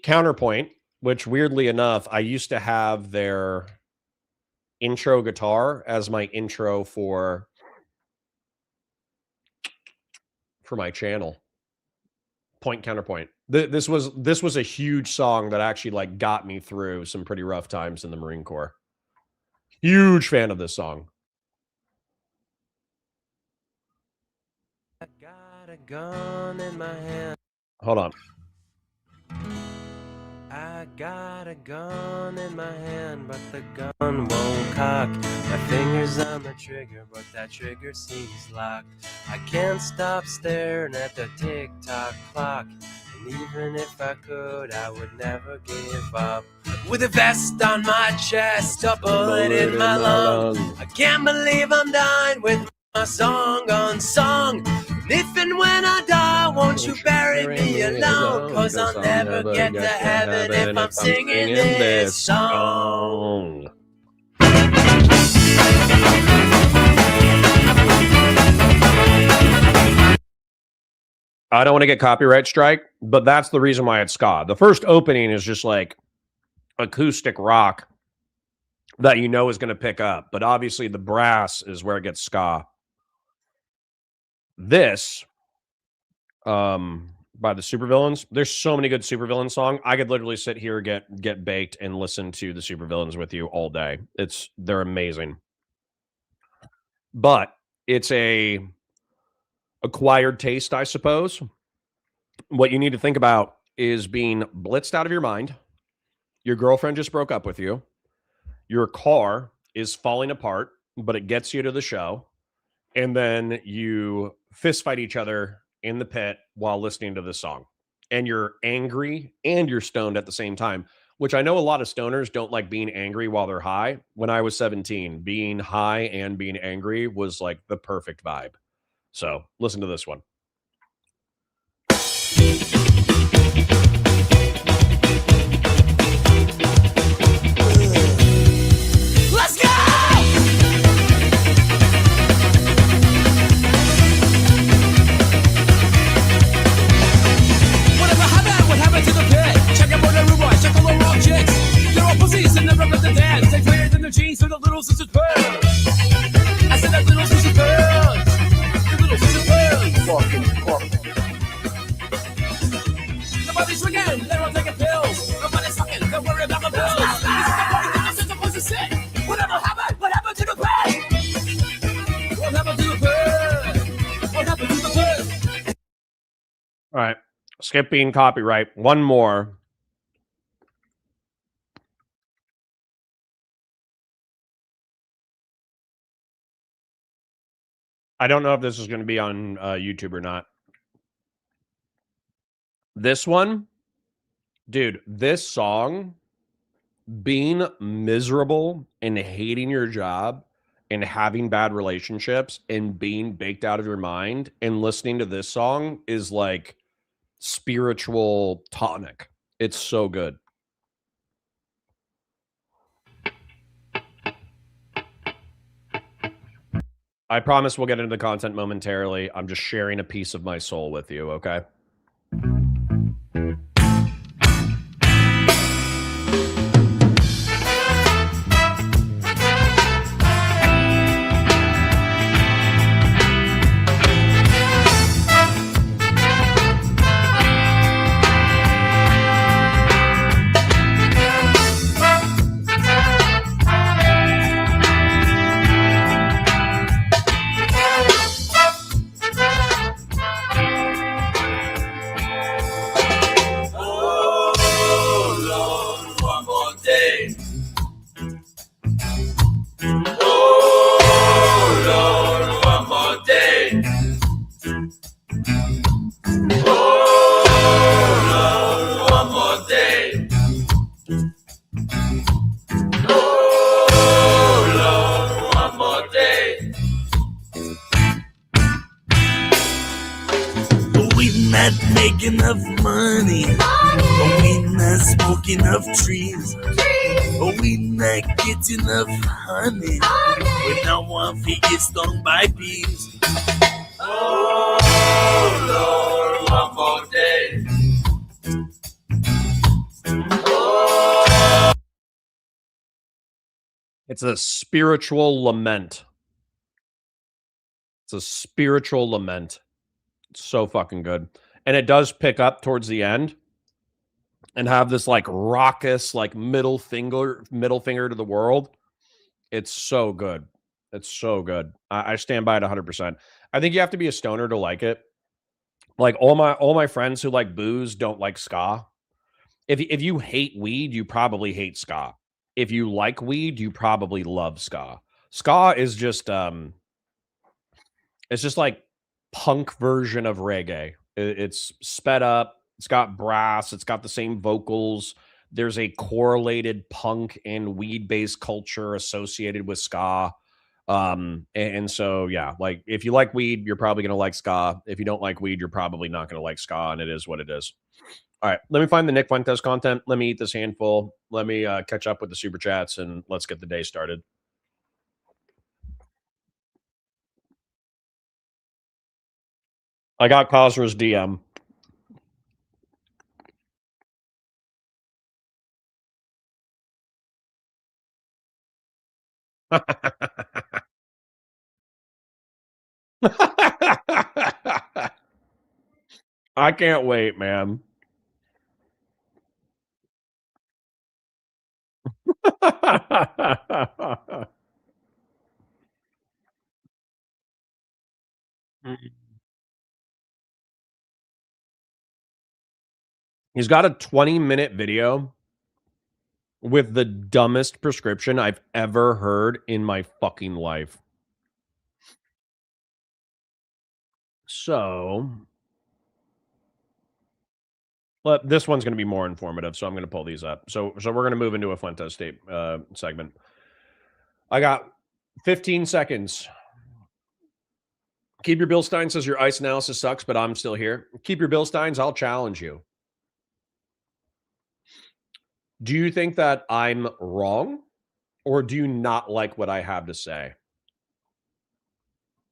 Speaker 3: counterpoint, which weirdly enough, I used to have their intro guitar as my intro for my channel. Point counterpoint. This was a huge song that actually like got me through some pretty rough times in the Marine Corps. Huge fan of this song. I got a gun in my hand. Hold on. I got a gun in my hand, but the gun won't cock. My fingers on the trigger, but that trigger seems locked. I can't stop staring at the tick-tock clock. And even if I could, I would never give up. With a vest on my chest, a bullet in my lung. I can't believe I'm dying with my song unsung. And if and when I die, won't you bury me alone? Cause I'll never get to heaven if I'm singing this song. I don't want to get copyright strike, but that's the reason why it's ska. The first opening is just like acoustic rock that you know is going to pick up, but obviously the brass is where it gets ska. This, by the Supervillains, there's so many good Supervillain songs. I could literally sit here, get baked, and listen to the Supervillains with you all day. They're amazing, but it's a acquired taste, I suppose. What you need to think about is being blitzed out of your mind. Your girlfriend just broke up with you. Your car is falling apart, but it gets you to the show. And then you fist fight each other in the pit while listening to this song. And you're angry and you're stoned at the same time. which I know a lot of stoners don't like being angry while they're high. When I was 17, being high and being angry was like the perfect vibe. So listen to this one.
Speaker 1: Let's go! What happened to the pit? Check out for the rude boys, check all the wrong chicks. They're all pussies and never let them dance. They wear in their jeans for the little sister's pearls. I said that little sister's pearls. The little sister's pearls. Nobody's drinking, they're all taking pills. Nobody's fucking, don't worry about the bills. This is the party that the sister supposed to sit. Whatever happened? What happened to the pit? What happened to the pit? What happened to the pit?
Speaker 3: All right. Skip being copyright. One more. I don't know if this is going to be on YouTube or not. This one, dude, this song, being miserable and hating your job and having bad relationships and being baked out of your mind and listening to this song is like spiritual tonic. It's so good. I promise we'll get into the content momentarily. I'm just sharing a piece of my soul with you, okay?
Speaker 1: Make enough money, but we not smoke enough trees, but we not get enough honey. We don't want to get stung by bees. Oh Lord, one more day.
Speaker 3: It's a spiritual lament. It's a spiritual lament. It's so fucking good. And it does pick up towards the end and have this like raucous, like middle finger to the world. It's so good. It's so good. I stand by it 100%. I think you have to be a stoner to like it. Like all my friends who like booze don't like ska. If you hate weed, you probably hate ska. If you like weed, you probably love ska. Ska is just it's just like punk version of reggae. It's sped up. It's got brass. It's got the same vocals. There's a correlated punk and weed-based culture associated with ska. And so, yeah, like if you like weed, you're probably going to like ska. If you don't like weed, you're probably not going to like ska, and it is what it is. All right, let me find the Nick Fuentes content. Let me eat this handful. Let me catch up with the super chats, and let's get the day started. I got Cosner's DM. I can't wait, man. He's got a 20-minute video with the dumbest prescription I've ever heard in my fucking life. So Well, this one's going to be more informative, so I'm going to pull these up. So we're going to move into a Fuentes tape segment. I got 15 seconds. Keep your Bill Stein says your ice analysis sucks, but I'm still here. Keep your Bill Steins. I'll challenge you. Do you think that I'm wrong, or do you not like what I have to say?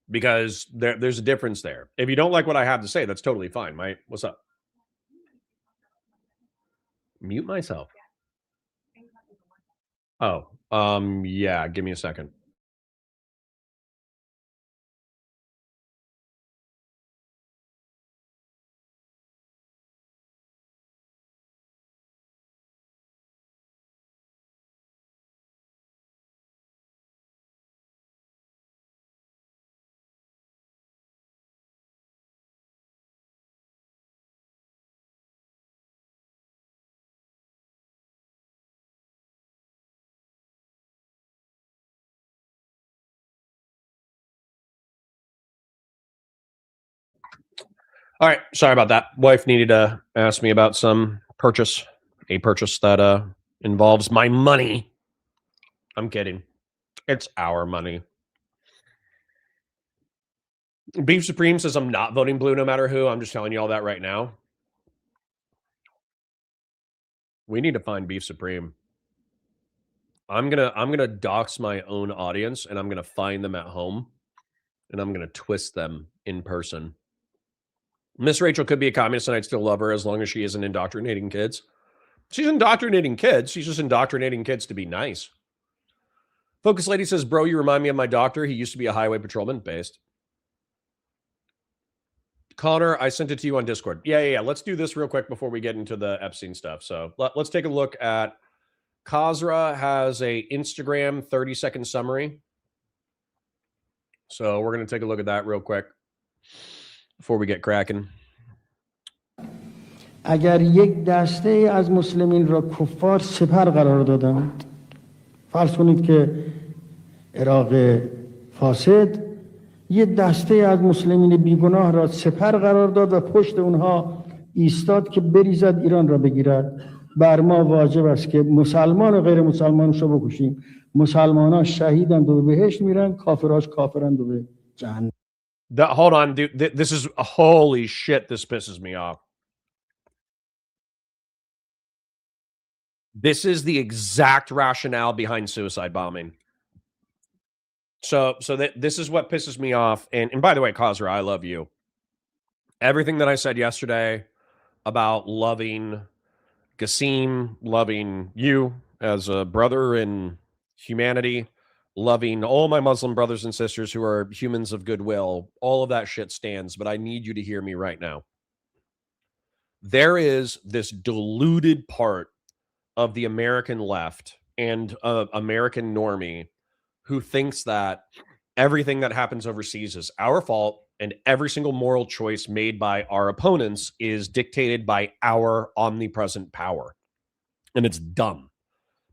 Speaker 3: Because there's a difference there. If you don't like what I have to say, that's totally fine, mate. What's up? Mute myself. Oh, yeah. Give me a second. All right. Sorry about that. Wife needed to ask me about a purchase that involves my money. I'm kidding. It's our money. Beef Supreme says I'm not voting blue no matter who. I'm just telling you all that right now. We need to find Beef Supreme. I'm gonna dox my own audience, and I'm gonna find them at home, and I'm gonna twist them in person. Miss Rachel could be a communist, and I'd still love her as long as she isn't indoctrinating kids. She's indoctrinating kids. She's just indoctrinating kids to be nice. Focus Lady says, bro, you remind me of my doctor. He used to be a highway patrolman. Based. Connor, I sent it to you on Discord. Yeah. Let's do this real quick before we get into the Epstein stuff. So let's take a look at Kazra has a Instagram 30-second summary. So we're going to take a look at that real quick before we get cracking.
Speaker 4: اگر یک دسته از مسلمین را کفار سپر قرار دادند، فرض کنید که عراق فاسد یک دسته از مسلمین بیگناه را سپر قرار داد و پشت اونها ایستاد که بریزد ایران را بگیرد. بر ما واجب است که مسلمان و غیر مسلمانش رو بکشیم. مسلمان‌ها شهیدند و به بهشت میرن، کافراش کافرند و به جهنم.
Speaker 3: Hold on, dude. This is holy shit. This pisses me off. This is the exact rationale behind suicide bombing. So this is what pisses me off. And by the way, Kazra, I love you. Everything that I said yesterday about loving Qasim, loving you as a brother in humanity, loving all my Muslim brothers and sisters who are humans of goodwill, all of that shit stands. But I need you to hear me right now. There is this deluded part of the American left and American normie who thinks that everything that happens overseas is our fault and every single moral choice made by our opponents is dictated by our omnipresent power. And it's dumb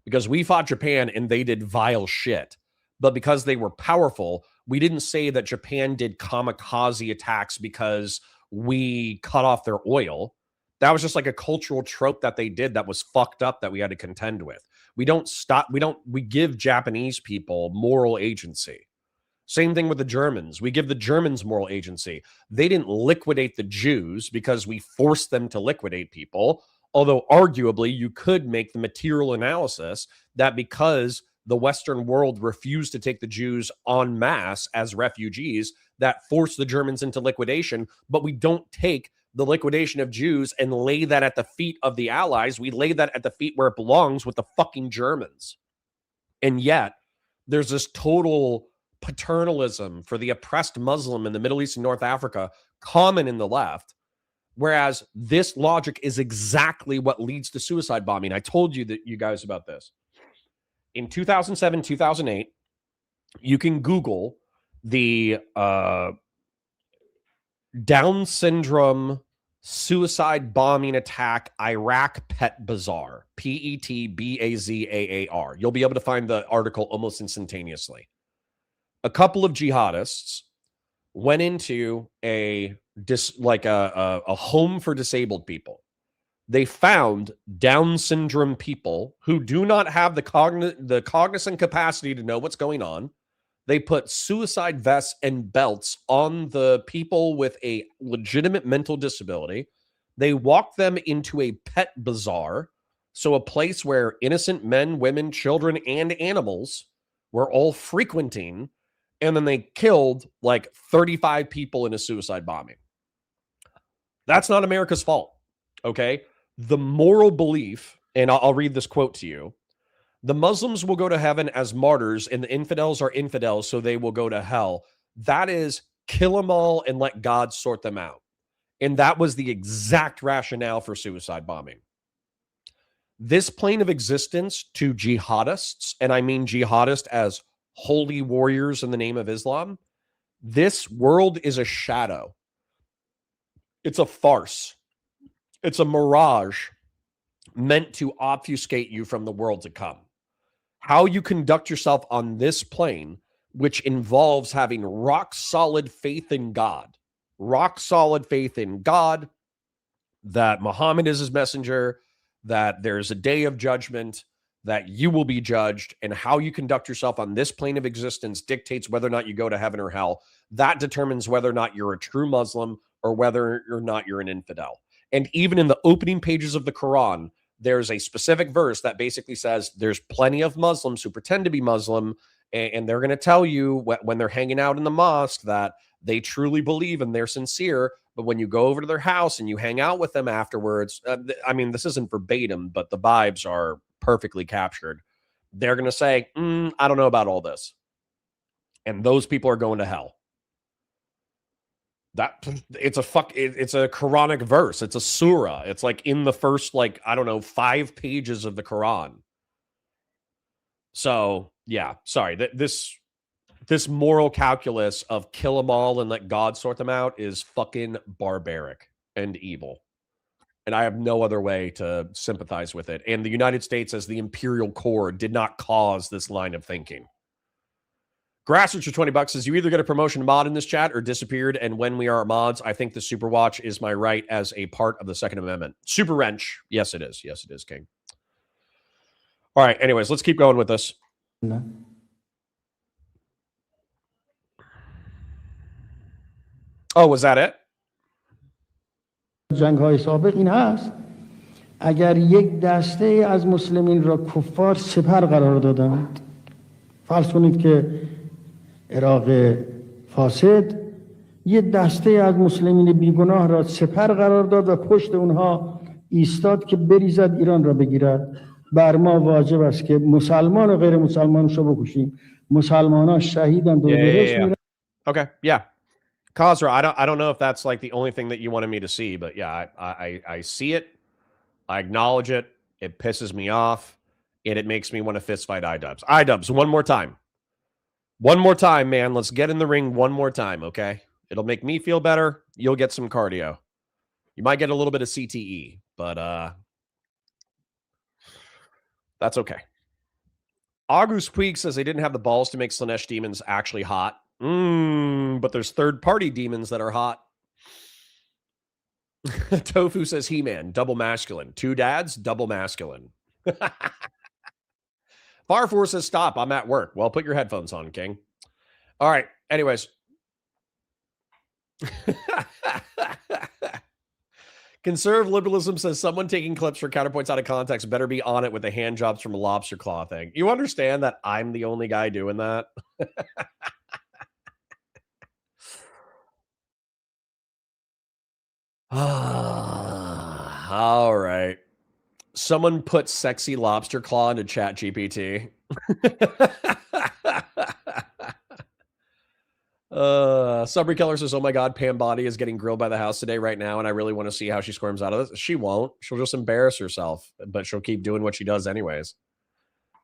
Speaker 3: because we fought Japan and they did vile shit. But because they were powerful, we didn't say that Japan did kamikaze attacks because we cut off their oil. That was just like a cultural trope that they did that was fucked up that we had to contend with. We give Japanese people moral agency. Same thing with the Germans. We give the Germans moral agency. They didn't liquidate the Jews because we forced them to liquidate people. Although arguably you could make the material analysis that because the Western world refused to take the Jews en masse as refugees, that forced the Germans into liquidation, but we don't take the liquidation of Jews and lay that at the feet of the Allies. We lay that at the feet where it belongs with the fucking Germans. And yet there's this total paternalism for the oppressed Muslim in the Middle East and North Africa common in the left. Whereas this logic is exactly what leads to suicide bombing. I told you guys about this. In 2007, 2008, you can Google the Down syndrome suicide bombing attack Iraq Pet Bazaar, PETBAZAAR. You'll be able to find the article almost instantaneously. A couple of jihadists went into a home for disabled people. They found Down syndrome people who do not have the cognizant capacity to know what's going on. They put suicide vests and belts on the people with a legitimate mental disability. They walked them into a pet bazaar, so a place where innocent men, women, children, and animals were all frequenting, and then they killed like 35 people in a suicide bombing. That's not America's fault, okay? The moral belief, and I'll read this quote to you. The Muslims will go to heaven as martyrs, and the infidels are infidels, so they will go to hell. That is, kill them all and let God sort them out. And that was the exact rationale for suicide bombing. This plane of existence to jihadists, and I mean jihadist as holy warriors in the name of Islam, this world is a shadow. It's a farce. It's a mirage meant to obfuscate you from the world to come. How you conduct yourself on this plane, which involves having rock solid faith in God, that Muhammad is his messenger, that there's a day of judgment, that you will be judged, and how you conduct yourself on this plane of existence dictates whether or not you go to heaven or hell. That determines whether or not you're a true Muslim or whether or not you're an infidel. And even in the opening pages of the Quran, there's a specific verse that basically says there's plenty of Muslims who pretend to be Muslim, and they're going to tell you when they're hanging out in the mosque that they truly believe and they're sincere. But when you go over to their house and you hang out with them afterwards, I mean, this isn't verbatim, but the vibes are perfectly captured. They're going to say, I don't know about all this. And those people are going to hell. It's a Quranic verse. It's a surah. It's like in the first, 5 pages of the Quran. So yeah, sorry. This moral calculus of kill them all and let God sort them out is fucking barbaric and evil. And I have no other way to sympathize with it. And the United States as the imperial core did not cause this line of thinking. Grassroots for $20 says you either get a promotion mod in this chat or disappeared. And when we are mods, I think the Super Watch is my right as a part of the Second Amendment. Super Wrench. Yes, it is. Yes, it is, King. All right. Anyways, let's keep going with this.
Speaker 4: No.
Speaker 3: Oh, was that it?
Speaker 4: جنگ‌های سابق این هست اگر یک دسته از مسلمین را کفار سپر قرار دادند فرض کنید که عراق فاسد یه دسته از مسلمین بیگناه را سپر قرار داد و پشت اونها ایستاد که بریزد ایران را بگیرد بر ما واجب است که مسلمان و غیر مسلمانش را بکشیم مسلمانان شهیدند و درست میرن.
Speaker 3: Okay, yeah. Khosra, I don't know if that's like the only thing that you wanted me to see, but yeah, I see it. I acknowledge it. It pisses me off. And it makes me want to fist fight iDubbbz. iDubbbz, one more time. One more time, man. Let's get in the ring one more time, okay? It'll make me feel better. You'll get some cardio. You might get a little bit of CTE, but that's okay. August Puig says they didn't have the balls to make Slanesh demons actually hot. But there's third-party demons that are hot. Tofu says He-Man, double masculine. 2 dads, double masculine. Far Force says stop. I'm at work. Well, put your headphones on, King. All right. Anyways. Conserve liberalism says someone taking clips for counterpoints out of context better be on it with the hand jobs from a lobster claw thing. You understand that I'm the only guy doing that? All right. Someone put sexy lobster claw into Chat GPT. Subry Keller says, oh my God, Pam Bondi is getting grilled by the house today right now, and I really want to see how she squirms out of this. She won't. She'll just embarrass herself, but she'll keep doing what she does anyways.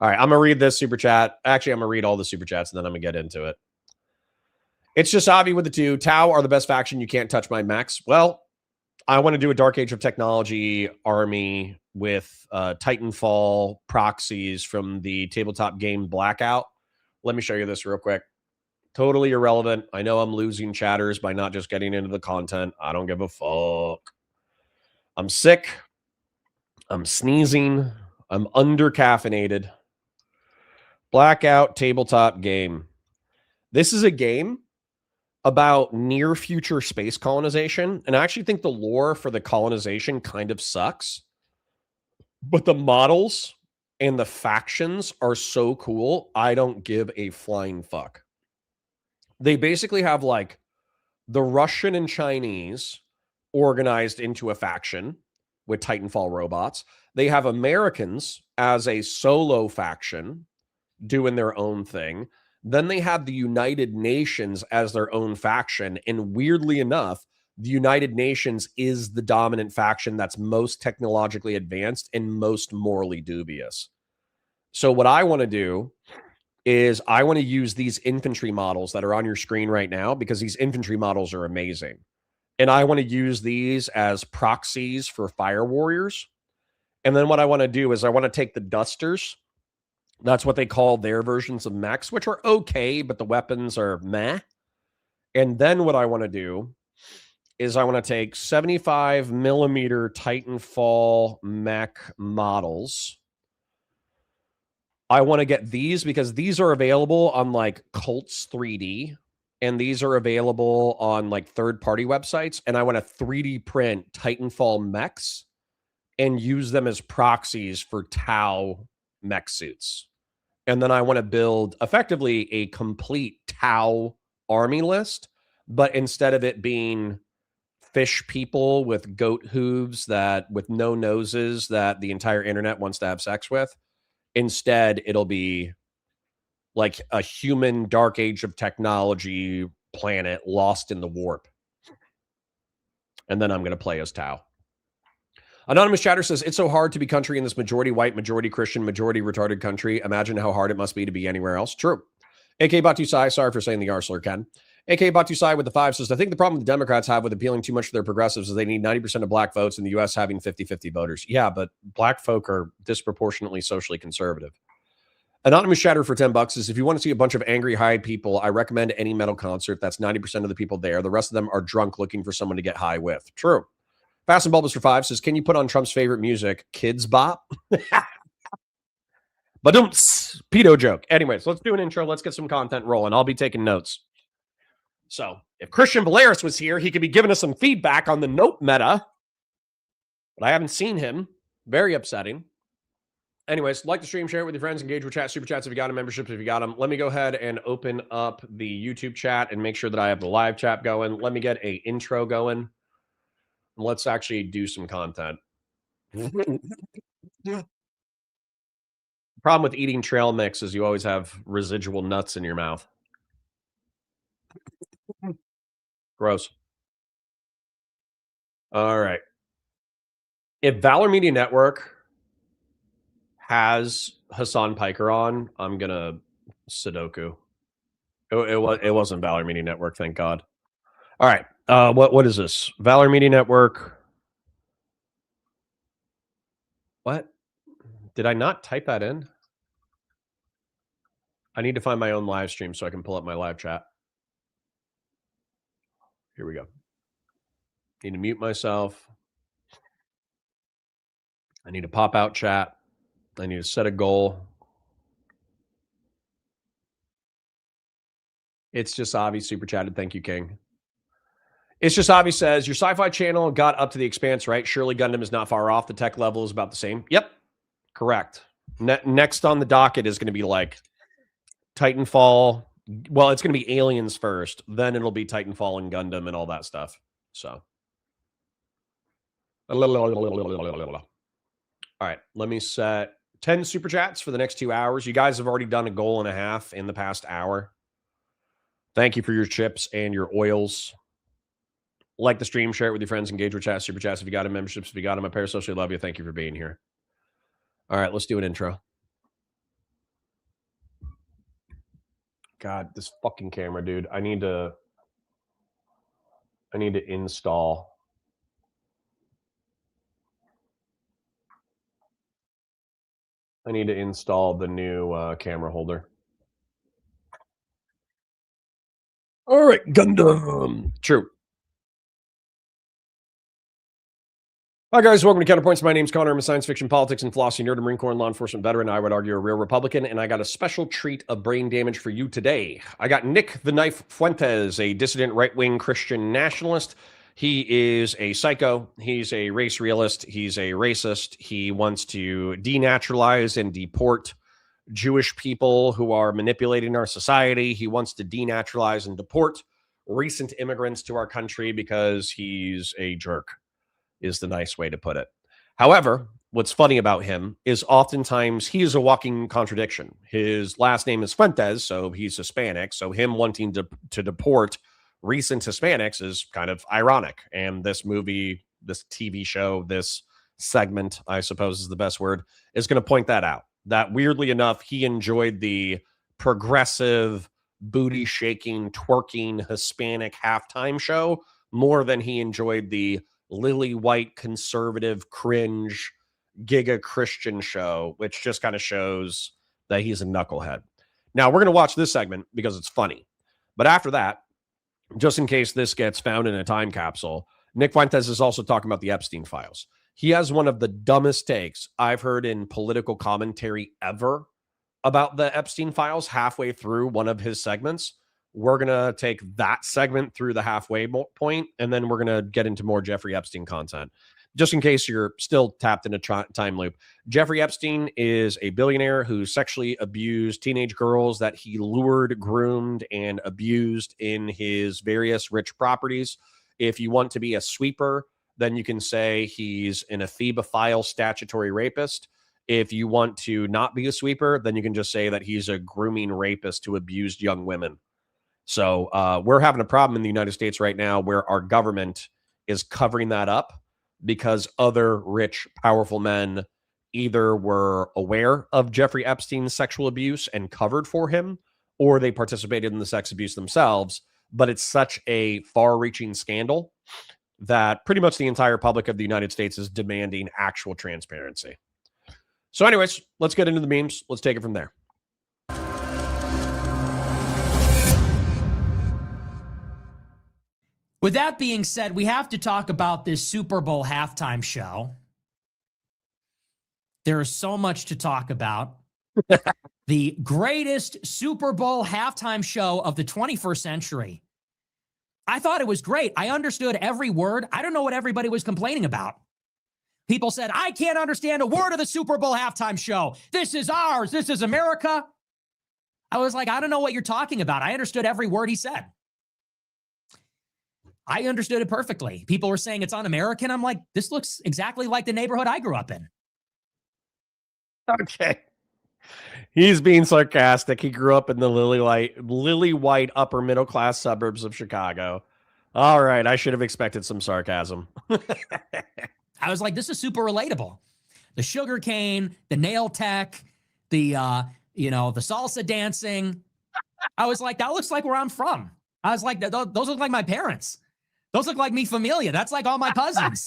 Speaker 3: All right, I'm going to read this super chat. Actually, I'm going to read all the super chats, and then I'm going to get into it. It's just Avi with the 2. Tau are the best faction. You can't touch my mechs. Well, I want to do a Dark Age of Technology army with Titanfall proxies from the tabletop game Blackout. Let me show you this real quick. Totally irrelevant. I know I'm losing chatters by not just getting into the content. I don't give a fuck. I'm sick I'm sneezing. I'm under-caffeinated. Blackout tabletop game. This is a game about near future space colonization. And I actually think the lore for the colonization kind of sucks. But the models and the factions are so cool. I don't give a flying fuck. They basically have like the Russian and Chinese organized into a faction with Titanfall robots. They have Americans as a solo faction doing their own thing. Then they have the United Nations as their own faction. And weirdly enough, the United Nations is the dominant faction that's most technologically advanced and most morally dubious. So what I want to do is I want to use these infantry models that are on your screen right now because these infantry models are amazing. And I want to use these as proxies for fire warriors. And then what I want to do is I want to take the dusters. That's what they call their versions of mechs, which are okay, but the weapons are meh. And then what I want to do is I want to take 75 millimeter Titanfall mech models. I want to get these because these are available on like Cults 3D, and these are available on like third-party websites. And I want to 3D print Titanfall mechs and use them as proxies for Tau mech suits. And then I want to build effectively a complete Tau army list, but instead of it being fish people with goat hooves that with no noses that the entire internet wants to have sex with, instead it'll be like a human dark age of technology planet lost in the warp. And then I'm going to play as Tau. Anonymous Chatter says, it's so hard to be country in this majority white, majority Christian, majority retarded country. Imagine how hard it must be to be anywhere else. True. AK Batusai, sorry for saying the Arsler, Ken. AK Batusai with the 5 says, I think the problem the Democrats have with appealing too much to their progressives is they need 90% of black votes in the U.S. having 50-50 voters. Yeah, but black folk are disproportionately socially conservative. Anonymous Chatter for $10 says, if you want to see a bunch of angry high people, I recommend any metal concert. That's 90% of the people there. The rest of them are drunk looking for someone to get high with. True. Fast and Bulbous for 5 says, can you put on Trump's favorite music, Kids Bop? Badumts, pedo joke. Anyways, let's do an intro. Let's get some content rolling. I'll be taking notes. So if Christian Valeris was here, he could be giving us some feedback on the note meta. But I haven't seen him. Very upsetting. Anyways, like the stream, share it with your friends, engage with chat, super chats if you got them, memberships if you got them. Let me go ahead and open up the YouTube chat and make sure that I have the live chat going. Let me get a intro going. Let's actually do some content. The problem with eating trail mix is you always have residual nuts in your mouth. Gross. All right. If Valor Media Network has Hassan Piker on, I'm going to Sudoku. It wasn't Valor Media Network, thank God. All right. What is this? Valor Media Network. What? Did I not type that in? I need to find my own live stream so I can pull up my live chat. Here we go. Need to mute myself. I need to pop out chat. I need to set a goal. It's just Avi super chatted. Thank you, King. It's just Avi says, your sci-fi channel got up to the Expanse, right? Surely Gundam is not far off. The tech level is about the same. Yep. Correct. Next on the docket is going to be like Titanfall. Well, it's going to be Aliens first. Then it'll be Titanfall and Gundam and all that stuff. So. All right. Let me set 10 super chats for the next 2 hours. You guys have already done a goal and a half in the past hour. Thank you for your chips and your oils. Like the stream, share it with your friends, engage with chat, super chats if you got them, memberships if you got them. I parasocially love you. Thank you for being here. All right, let's do an intro. God, this fucking camera, dude. I need to install. I need to install the new camera holder. All right, Gundam. True. Hi, guys. Welcome to Counterpoints. My name's Connor. I'm a science fiction, politics, and philosophy nerd, a Marine Corps and law enforcement veteran. I would argue a real Republican, and I got a special treat of brain damage for you today. I got Nick the Knife Fuentes, a dissident right-wing Christian nationalist. He is a psycho. He's a race realist. He's a racist. He wants to denaturalize and deport Jewish people who are manipulating our society. He wants to denaturalize and deport recent immigrants to our country because he's a jerk, is the nice way to put it. However, what's funny about him is oftentimes he is a walking contradiction. His last name is Fuentes, so he's Hispanic. So him wanting to deport recent Hispanics is kind of ironic. And this movie, this TV show, this segment, I suppose is the best word, is going to point that out. That weirdly enough, he enjoyed the progressive, booty-shaking, twerking Hispanic halftime show more than he enjoyed the lily white conservative cringe giga Christian show, which just kind of shows that he's a knucklehead. Now, we're going to watch this segment because it's funny. But after that, just in case this gets found in a time capsule, Nick Fuentes is also talking about the Epstein files. He has one of the dumbest takes I've heard in political commentary ever about the Epstein files halfway through one of his segments. We're going to take that segment through the halfway point, and then we're going to get into more Jeffrey Epstein content. Just in case you're still tapped in a time loop, Jeffrey Epstein is a billionaire who sexually abused teenage girls that he lured, groomed, and abused in his various rich properties. If you want to be a sweeper, then you can say he's an ephebophile statutory rapist. If you want to not be a sweeper, then you can just say that he's a grooming rapist who abused young women. So we're having a problem in the United States right now where our government is covering that up because other rich, powerful men either were aware of Jeffrey Epstein's sexual abuse and covered for him, or they participated in the sex abuse themselves. But it's such a far-reaching scandal that pretty much the entire public of the United States is demanding actual transparency. So anyways, let's get into the memes. Let's take it from there.
Speaker 5: With that being said, we have to talk about this Super Bowl halftime show. There is so much to talk about. The greatest Super Bowl halftime show of the 21st century. I thought it was great. I understood every word. I don't know what everybody was complaining about. People said, I can't understand a word of the Super Bowl halftime show. This is ours. This is America. I was like, I don't know what you're talking about. I understood every word he said. I understood it perfectly. People were saying it's un-American. I'm like, this looks exactly like the neighborhood I grew up in.
Speaker 3: Okay. He's being sarcastic. He grew up in the lily white upper middle class suburbs of Chicago. All right. I should have expected some sarcasm.
Speaker 5: I was like, this is super relatable. The sugar cane, the nail tech, the salsa dancing. I was like, that looks like where I'm from. I was like, those look like my parents. Those look like mi familia. That's like all my cousins.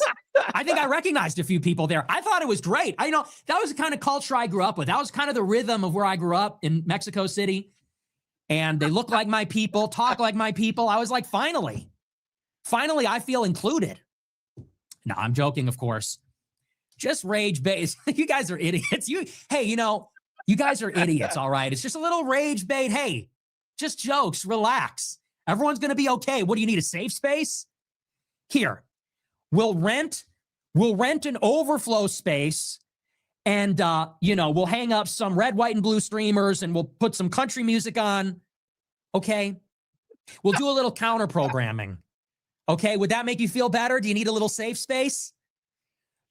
Speaker 5: I think I recognized a few people there. I thought it was great. That was the kind of culture I grew up with. That was kind of the rhythm of where I grew up in Mexico City. And they look like my people, talk like my people. I was like, finally, I feel included. No, I'm joking, of course. Just rage bait. You guys are idiots. You guys are idiots, all right? It's just a little rage bait. Hey, just jokes. Relax. Everyone's going to be okay. What do you need, a safe space? Here, we'll rent an overflow space and, we'll hang up some red, white, and blue streamers and we'll put some country music on. Okay. We'll do a little counter programming. Okay. Would that make you feel better? Do you need a little safe space?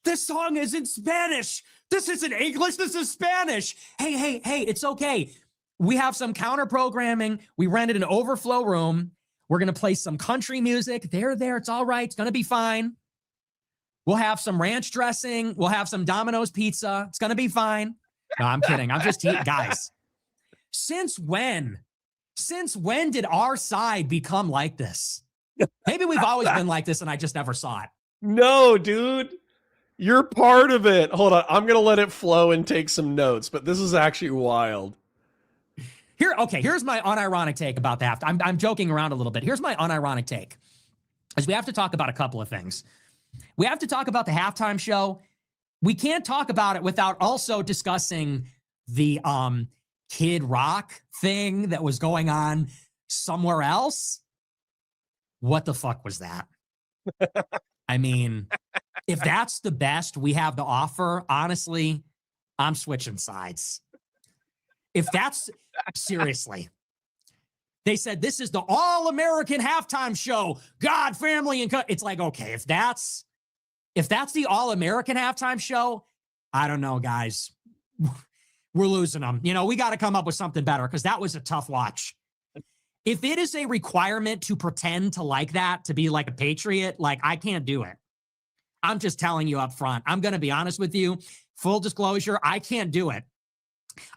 Speaker 5: This song is in Spanish. This isn't English. This is Spanish. Hey, it's okay. We have some counter programming. We rented an overflow room. We're going to play some country music. There. It's all right. It's going to be fine. We'll have some ranch dressing. We'll have some Domino's pizza. It's going to be fine. No, I'm kidding. I'm just teasing. Guys, since when did our side become like this? Maybe we've always been like this and I just never saw it.
Speaker 3: No, dude. You're part of it. Hold on. I'm going to let it flow and take some notes, but this is actually wild.
Speaker 5: Here's my unironic take about that. I'm joking around a little bit. Here's my unironic take. Is we have to talk about a couple of things. We have to talk about the halftime show. We can't talk about it without also discussing the Kid Rock thing that was going on somewhere else. What the fuck was that? I mean, if that's the best we have to offer, honestly, I'm switching sides. If that's seriously, they said this is the all-American halftime show, God, family, and it's like, okay, if that's the all-American halftime show, I don't know, guys. We're losing them. You know, we got to come up with something better because that was a tough watch. If it is a requirement to pretend to like that, to be like a patriot, like I can't do it. I'm just telling you up front. I'm going to be honest with you. Full disclosure, I can't do it.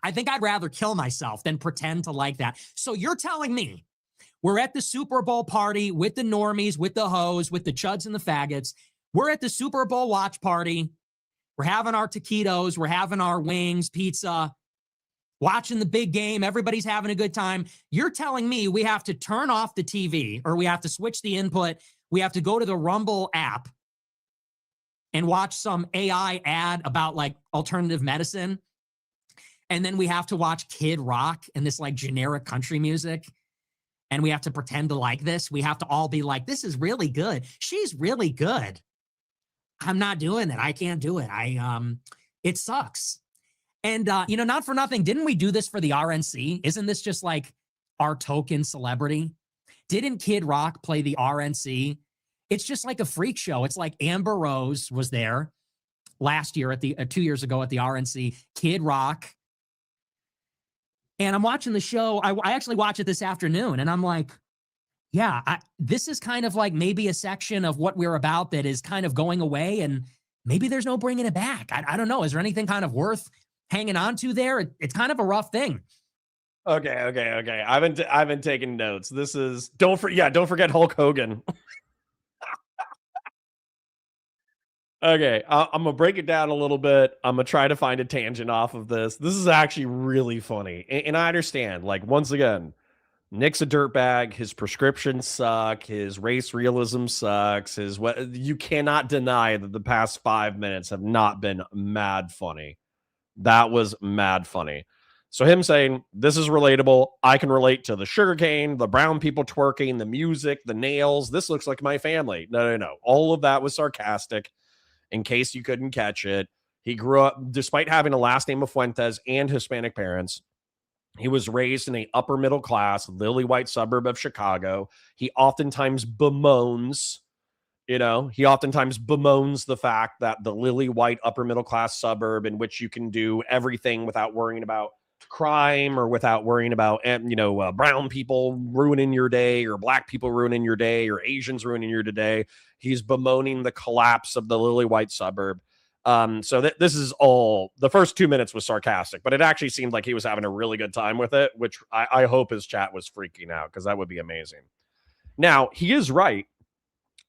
Speaker 5: I think I'd rather kill myself than pretend to like that. So you're telling me we're at the Super Bowl party with the normies, with the hoes, with the chuds and the faggots. We're at the Super Bowl watch party. We're having our taquitos. We're having our wings, pizza, watching the big game. Everybody's having a good time. You're telling me we have to turn off the TV or we have to switch the input. We have to go to the Rumble app and watch some AI ad about like alternative medicine. And then we have to watch Kid Rock and this like generic country music. And we have to pretend to like this. We have to all be like, this is really good. She's really good. I'm not doing it. I can't do it. It sucks. And, you know, not for nothing. Didn't we do this for the RNC? Isn't this just like our token celebrity? Didn't Kid Rock play the RNC? It's just like a freak show. It's like Amber Rose was there last year at the 2 years ago at the RNC. Kid Rock. And I'm watching the show. I actually watch it this afternoon, and I'm like, yeah, this is kind of like maybe a section of what we're about that is kind of going away, and maybe there's no bringing it back. I don't know. Is there anything kind of worth hanging on to there? It's kind of a rough thing.
Speaker 3: Okay. I've been taking notes. This is don't forget Hulk Hogan. Okay, I'm gonna break it down a little bit. I'm gonna try to find a tangent off of this. This is actually really funny, and I understand. Like once again, Nick's a dirtbag. His prescriptions suck. His race realism sucks. You cannot deny that the past 5 minutes have not been mad funny. That was mad funny. So him saying, this is relatable. I can relate to the sugarcane, the brown people twerking, the music, the nails. This looks like my family. No. All of that was sarcastic. In case you couldn't catch it, he grew up, despite having a last name of Fuentes and Hispanic parents, he was raised in a upper middle class, lily white suburb of Chicago. He oftentimes bemoans the fact that the lily white upper middle class suburb in which you can do everything without worrying about crime or without worrying about, brown people ruining your day or black people ruining your day or Asians ruining your day. He's bemoaning the collapse of the lily white suburb. So this is all, the first 2 minutes was sarcastic, but it actually seemed like he was having a really good time with it, which I hope his chat was freaking out because that would be amazing. Now, he is right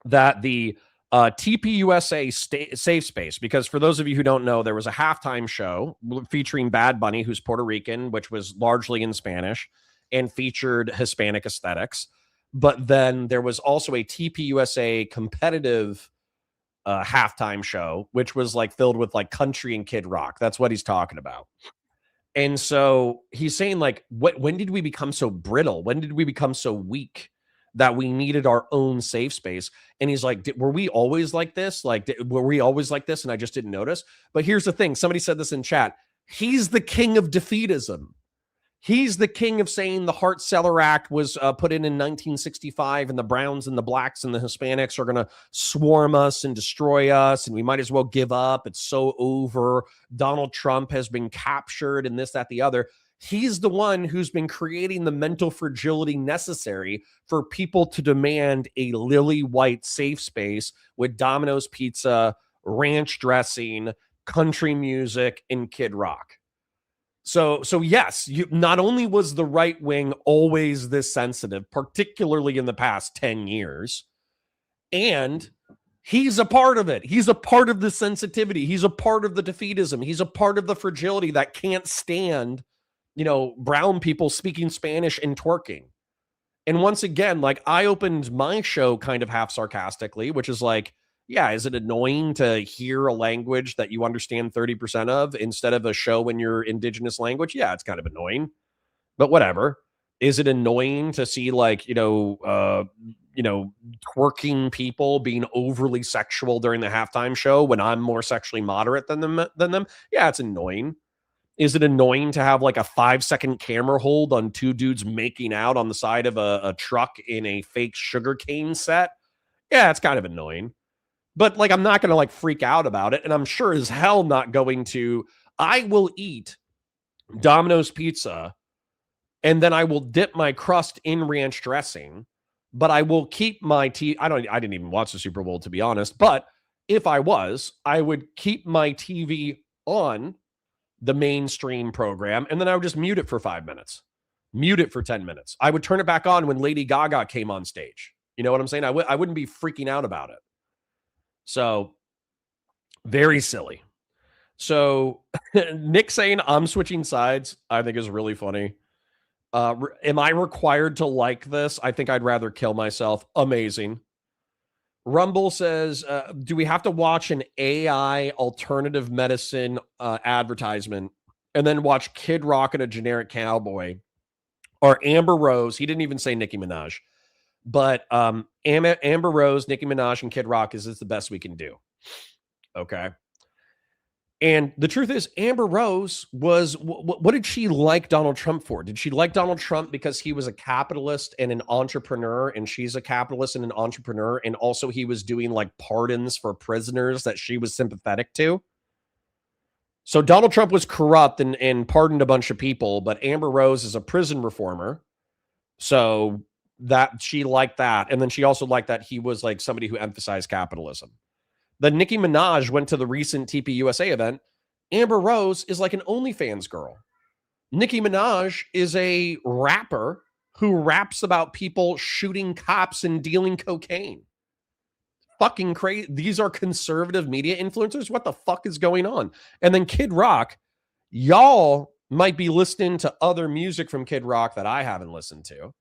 Speaker 3: that the TPUSA safe space, because for those of you who don't know, there was a halftime show featuring Bad Bunny, who's Puerto Rican, which was largely in Spanish and featured Hispanic aesthetics. But then there was also a TPUSA competitive halftime show, which was like filled with like country and Kid Rock. That's what he's talking about. And so he's saying like, when did we become so brittle? When did we become so weak that we needed our own safe space? And he's like, were we always like this? Were we always like this? And I just didn't notice. But here's the thing. Somebody said this in chat. He's the king of defeatism. He's the king of saying the Hart-Celler Act was put in 1965 and the Browns and the Blacks and the Hispanics are going to swarm us and destroy us and we might as well give up. It's so over. Donald Trump has been captured and this, that, the other. He's the one who's been creating the mental fragility necessary for people to demand a lily white safe space with Domino's pizza, ranch dressing, country music, and Kid Rock. So yes, not only was the right wing always this sensitive, particularly in the past 10 years, and he's a part of it. He's a part of the sensitivity. He's a part of the defeatism. He's a part of the fragility that can't stand, brown people speaking Spanish and twerking. And once again, like I opened my show kind of half sarcastically, which is like, Yeah, is it annoying to hear a language that you understand 30% of instead of a show in your indigenous language? Yeah, it's kind of annoying, but whatever. Is it annoying to see like, twerking people being overly sexual during the halftime show when I'm more sexually moderate than them? Yeah, it's annoying. Is it annoying to have like a 5-second camera hold on two dudes making out on the side of a truck in a fake sugarcane set? Yeah, it's kind of annoying. But like, I'm not going to like freak out about it. And I'm sure as hell not going to. I will eat Domino's pizza and then I will dip my crust in ranch dressing, but I will keep my I didn't even watch the Super Bowl, to be honest. But if I would keep my TV on the mainstream program, and then I would just mute it for 5 minutes, mute it for 10 minutes. I would turn it back on when Lady Gaga came on stage. You know what I'm saying? I wouldn't be freaking out about it. So very silly. So Nick saying I'm switching sides, I think is really funny. Am I required to like this? I think I'd rather kill myself. Amazing. Rumble says, do we have to watch an AI alternative medicine advertisement and then watch Kid Rock and a generic cowboy? Or Amber Rose, he didn't even say Nicki Minaj, but Amber Rose, Nicki Minaj, and Kid Rock is the best we can do. Okay. And the truth is, Amber Rose was, what did she like Donald Trump for? Did she like Donald Trump because he was a capitalist and an entrepreneur, and she's a capitalist and an entrepreneur, and also he was doing like pardons for prisoners that she was sympathetic to? So Donald Trump was corrupt and pardoned a bunch of people, but Amber Rose is a prison reformer. So that she liked that. And then she also liked that he was like somebody who emphasized capitalism. Then Nicki Minaj went to the recent TPUSA event. Amber Rose is like an OnlyFans girl. Nicki Minaj is a rapper who raps about people shooting cops and dealing cocaine. Fucking crazy. These are conservative media influencers. What the fuck is going on? And then Kid Rock, y'all might be listening to other music from Kid Rock that I haven't listened to.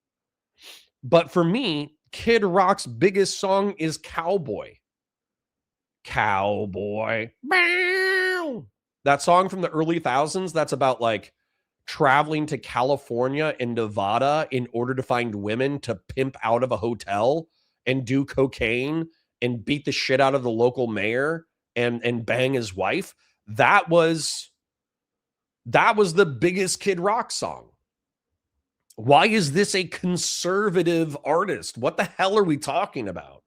Speaker 3: But for me, Kid Rock's biggest song is Cowboy. Cowboy. That song from the early thousands, that's about like traveling to California and Nevada in order to find women to pimp out of a hotel and do cocaine and beat the shit out of the local mayor and bang his wife. That was the biggest Kid Rock song. Why is this a conservative artist? What the hell are we talking about?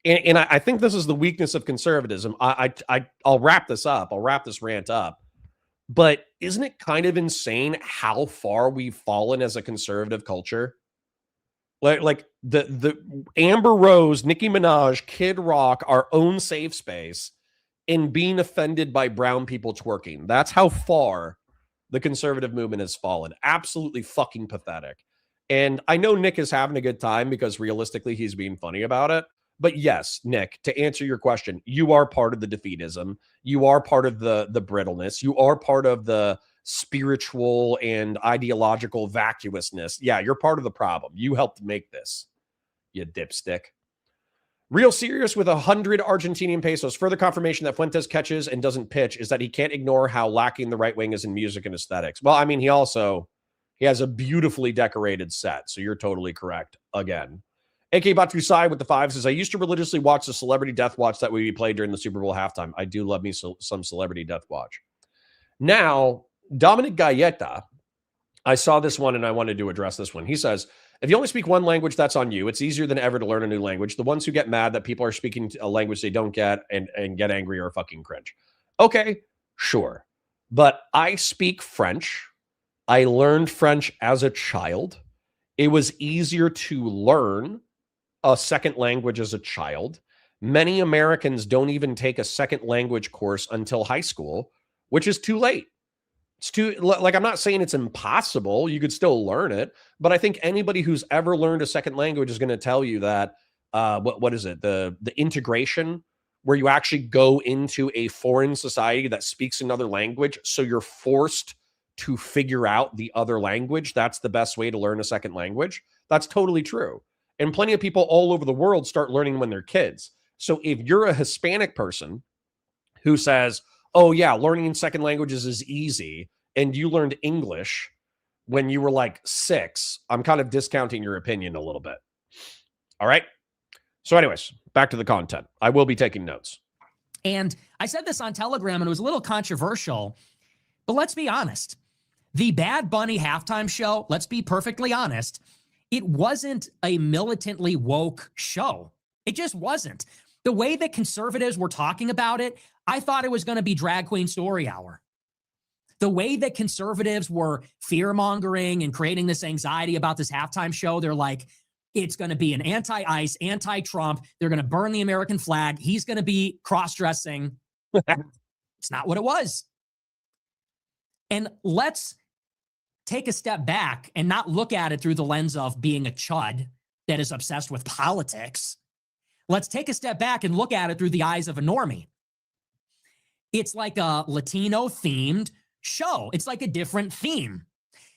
Speaker 3: And I think this is the weakness of conservatism. I'll wrap this up. I'll wrap this rant up. But isn't it kind of insane how far we've fallen as a conservative culture? Like the Amber Rose, Nicki Minaj, Kid Rock, our own safe space, in being offended by brown people twerking. That's how far the conservative movement has fallen. Absolutely fucking pathetic. And I know Nick is having a good time because realistically he's being funny about it. But yes, Nick, to answer your question, you are part of the defeatism. You are part of the brittleness. You are part of the spiritual and ideological vacuousness. Yeah, you're part of the problem. You helped make this, you dipstick. Real serious with 100 Argentinian pesos. Further confirmation that Fuentes catches and doesn't pitch is that he can't ignore how lacking the right wing is in music and aesthetics. Well, I mean, he has a beautifully decorated set. So you're totally correct again. AK Batu Sai with the 5 says, I used to religiously watch the Celebrity Death Watch that would be played during the Super Bowl halftime. I do love me some Celebrity Death Watch. Now, Dominic Galleta, I saw this one and I wanted to address this one. He says, if you only speak one language, that's on you. It's easier than ever to learn a new language. The ones who get mad that people are speaking a language they don't get and get angry are fucking cringe. Okay, sure. But I speak French. I learned French as a child. It was easier to learn a second language as a child. Many Americans don't even take a second language course until high school, which is too late. It's too, like, I'm not saying it's impossible. You could still learn it, but I think anybody who's ever learned a second language is going to tell you that, what is it? The integration where you actually go into a foreign society that speaks another language. So you're forced to figure out the other language. That's the best way to learn a second language. That's totally true. And plenty of people all over the world start learning when they're kids. So if you're a Hispanic person who says, oh, yeah, learning second languages is easy, and you learned English when you were like 6, I'm kind of discounting your opinion a little bit. All right. So, anyways, back to the content. I will be taking notes.
Speaker 5: And I said this on Telegram, and it was a little controversial, but let's be honest. The Bad Bunny halftime show, let's be perfectly honest, it wasn't a militantly woke show. It just wasn't. The way that conservatives were talking about it, I thought it was going to be Drag Queen Story Hour. The way that conservatives were fear-mongering and creating this anxiety about this halftime show, they're like, it's going to be an anti-ICE, anti-Trump. They're going to burn the American flag. He's going to be cross-dressing. It's not what it was. And let's take a step back and not look at it through the lens of being a chud that is obsessed with politics. Let's take a step back and look at it through the eyes of a normie. It's like a Latino-themed show. It's like a different theme.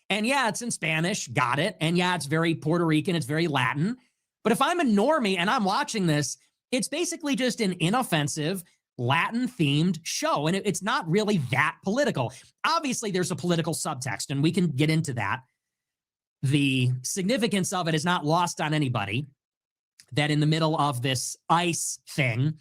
Speaker 5: And yeah, it's in Spanish, got it. And yeah, it's very Puerto Rican, it's very Latin. But if I'm a normie and I'm watching this, it's basically just an inoffensive, Latin-themed show. And it's not really that political. Obviously, there's a political subtext, and we can get into that. The significance of it is not lost on anybody, that in the middle of this ICE thing,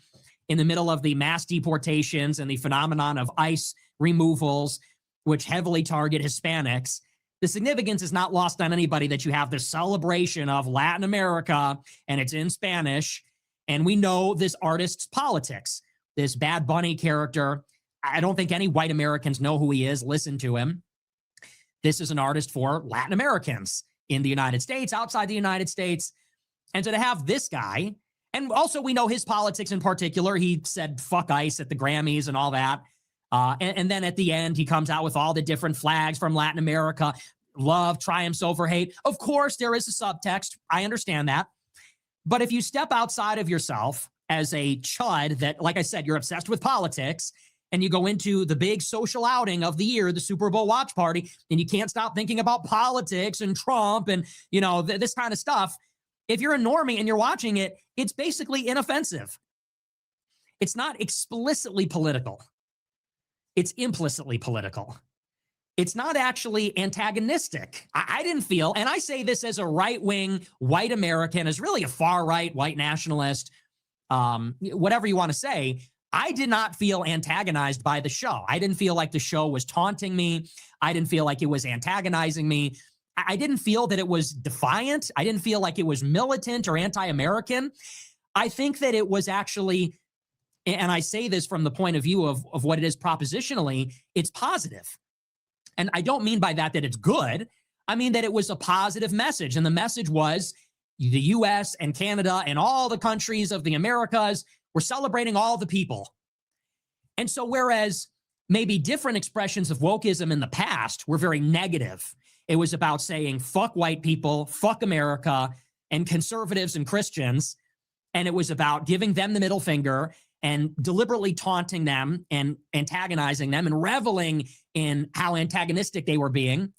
Speaker 5: in the middle of the mass deportations and the phenomenon of ICE removals, which heavily target Hispanics, the significance is not lost on anybody that you have this celebration of Latin America, and it's in Spanish, and we know this artist's politics. This Bad Bunny character, I don't think any white Americans know who he is, listen to him. This is an artist for Latin Americans in the United States, outside the United States. And so to have this guy, and also we know his politics in particular, he said fuck ICE at the Grammys and all that. And then at the end, he comes out with all the different flags from Latin America. Love triumphs over hate. Of course, there is a subtext. I understand that. But if you step outside of yourself as a chud that, like I said, you're obsessed with politics, and you go into the big social outing of the year, the Super Bowl watch party, and you can't stop thinking about politics and Trump and, you know, this kind of stuff. If you're a normie and you're watching it, it's basically inoffensive. It's not explicitly political. It's implicitly political. It's not actually antagonistic. I didn't feel, and I say this as a right-wing white American, as really a far-right white nationalist, whatever you want to say, I did not feel antagonized by the show. I didn't feel like the show was taunting me. I didn't feel like it was antagonizing me. I didn't feel that it was defiant. I didn't feel like it was militant or anti-American. I think that it was actually, and I say this from the point of view of what it is propositionally, it's positive. And I don't mean by that it's good. I mean that it was a positive message. And the message was the US and Canada and all the countries of the Americas were celebrating all the people. And so whereas maybe different expressions of wokeism in the past were very negative, it was about saying fuck white people, fuck America, and conservatives and Christians. And it was about giving them the middle finger and deliberately taunting them and antagonizing them and reveling in how antagonistic they were being.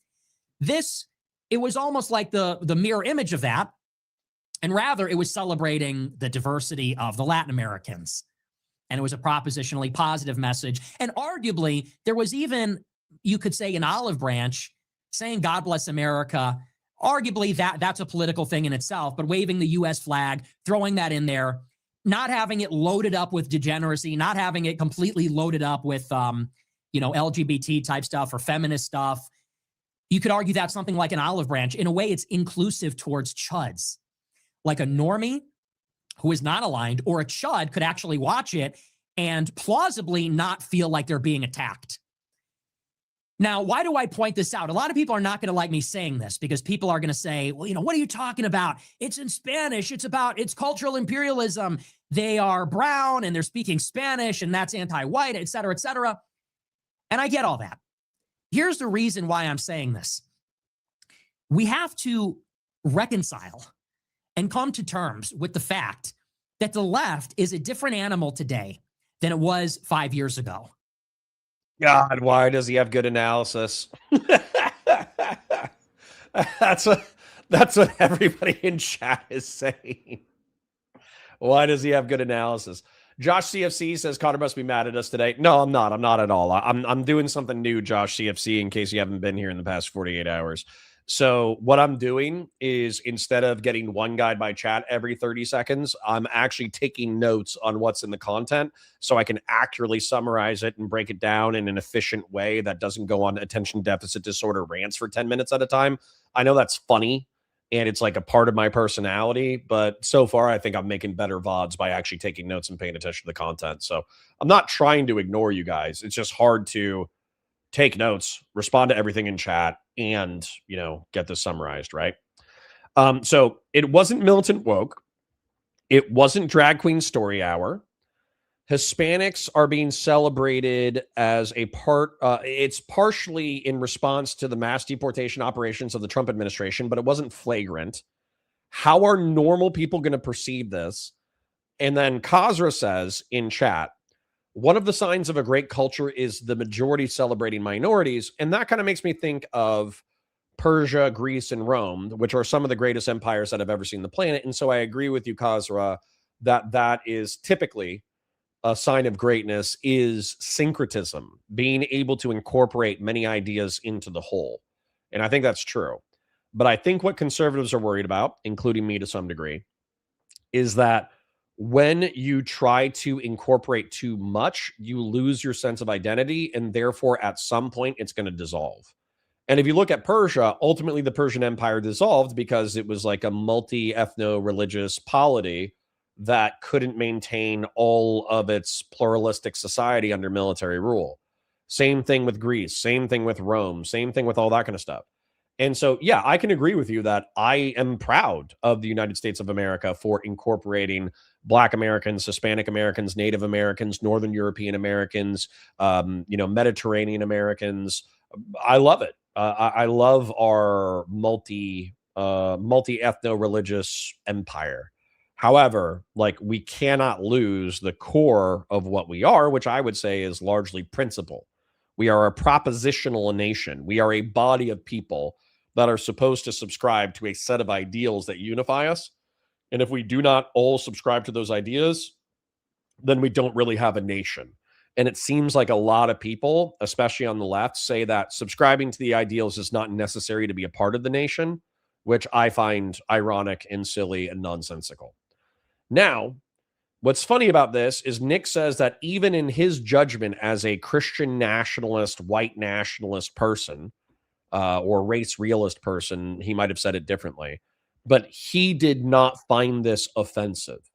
Speaker 5: It was almost like the mirror image of that. And rather, it was celebrating the diversity of the Latin Americans. And it was a propositionally positive message. And arguably, there was even, you could say, an olive branch saying God bless America. Arguably, that's a political thing in itself, but waving the US flag, throwing that in there, not having it loaded up with degeneracy, not having it completely loaded up with, LGBT type stuff or feminist stuff. You could argue that's something like an olive branch. In a way, it's inclusive towards chuds. Like a normie who is not aligned or a chud could actually watch it and plausibly not feel like they're being attacked. Now, why do I point this out? A lot of people are not going to like me saying this because people are going to say, well, what are you talking about? It's in Spanish. It's cultural imperialism. They are brown and they're speaking Spanish and that's anti-white, et cetera, et cetera. And I get all that. Here's the reason why I'm saying this. We have to reconcile and come to terms with the fact that the left is a different animal today than it was 5 years ago.
Speaker 3: God, why does he have good analysis? That's what everybody in chat is saying. Why does he have good analysis? Josh CFC says Connor must be mad at us today. No, I'm not. I'm not at all. I'm doing something new, Josh CFC, in case you haven't been here in the past 48 hours. So what I'm doing is, instead of getting one guide by chat every 30 seconds, I'm actually taking notes on what's in the content so I can accurately summarize it and break it down in an efficient way that doesn't go on attention deficit disorder rants for 10 minutes at a time. I know that's funny, and it's like a part of my personality, but so far I think I'm making better VODs by actually taking notes and paying attention to the content. So I'm not trying to ignore you guys. It's just hard to take notes, respond to everything in chat, and, you know, get this summarized, right? So it wasn't militant woke. It wasn't drag queen story hour. Hispanics are being celebrated as a part. It's partially in response to the mass deportation operations of the Trump administration, but it wasn't flagrant. How are normal people going to perceive this? And then Kazra says in chat, one of the signs of a great culture is the majority celebrating minorities. And that kind of makes me think of Persia, Greece, and Rome, which are some of the greatest empires that I've ever seen on the planet. And so I agree with you, Kazra, that that is typically a sign of greatness, is syncretism, being able to incorporate many ideas into the whole. And I think that's true. But I think what conservatives are worried about, including me to some degree, is that when you try to incorporate too much, you lose your sense of identity, and therefore at some point it's going to dissolve. And if you look at Persia, ultimately the Persian Empire dissolved because it was like a multi-ethno-religious polity that couldn't maintain all of its pluralistic society under military rule. Same thing with Greece, same thing with Rome, same thing with all that kind of stuff. And so, yeah, I can agree with you that I am proud of the United States of America for incorporating Black Americans, Hispanic Americans, Native Americans, Northern European Americans, Mediterranean Americans. I love it. I love our multi-ethno-religious empire. However, like, we cannot lose the core of what we are, which I would say is largely principle. We are a propositional nation. We are a body of people that are supposed to subscribe to a set of ideals that unify us. And if we do not all subscribe to those ideas, then we don't really have a nation. And it seems like a lot of people, especially on the left, say that subscribing to the ideals is not necessary to be a part of the nation, which I find ironic and silly and nonsensical. Now, what's funny about this is Nick says that even in his judgment as a Christian nationalist, white nationalist person, or race realist person, he might have said it differently, but he did not find this offensive.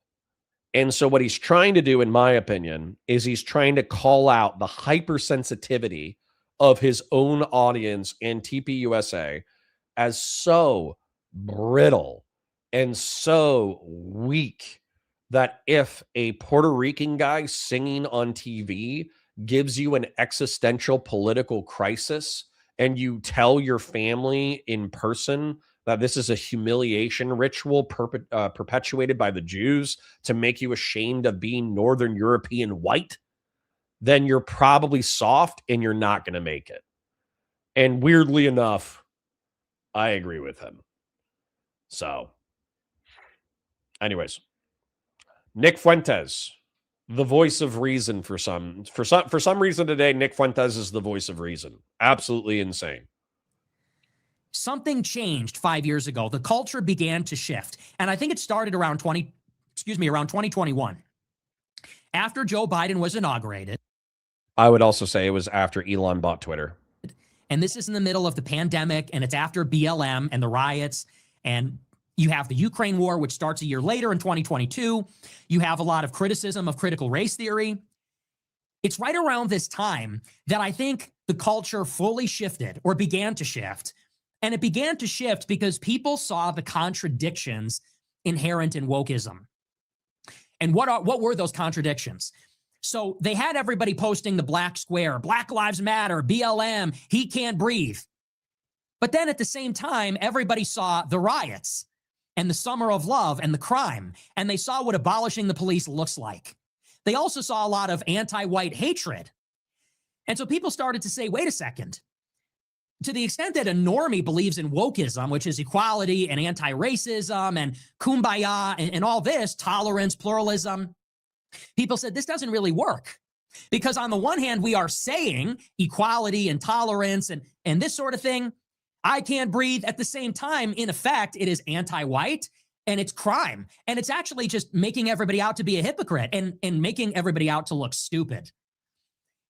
Speaker 3: And so what he's trying to do, in my opinion, is he's trying to call out the hypersensitivity of his own audience and TPUSA as so brittle and so weak that if a Puerto Rican guy singing on TV gives you an existential political crisis and you tell your family in person that this is a humiliation ritual perpetuated by the Jews to make you ashamed of being Northern European white, then you're probably soft and you're not going to make it. And weirdly enough, I agree with him. So, anyways, Nick Fuentes, the voice of reason for some reason today. Nick Fuentes is the voice of reason. Absolutely insane.
Speaker 5: Something changed 5 years ago. The culture began to shift. And I think it started around 2021. After Joe Biden was inaugurated.
Speaker 3: I would also say it was after Elon bought Twitter.
Speaker 5: And this is in the middle of the pandemic, and it's after BLM and the riots. And you have the Ukraine war, which starts a year later in 2022. You have a lot of criticism of critical race theory. It's right around this time that I think the culture fully shifted, or began to shift. And it began to shift because people saw the contradictions inherent in wokeism. And what were those contradictions? So they had everybody posting the black square, Black Lives Matter, BLM, he can't breathe. But then at the same time, everybody saw the riots and the summer of love and the crime, and they saw what abolishing the police looks like. They also saw a lot of anti-white hatred. And so people started to say, wait a second, to the extent that a normie believes in wokeism, which is equality and anti-racism and kumbaya and all this, tolerance, pluralism, people said this doesn't really work. Because on the one hand, we are saying equality and tolerance and this sort of thing. I can't breathe. At the same time, in effect, it is anti-white and it's crime. And it's actually just making everybody out to be a hypocrite and making everybody out to look stupid.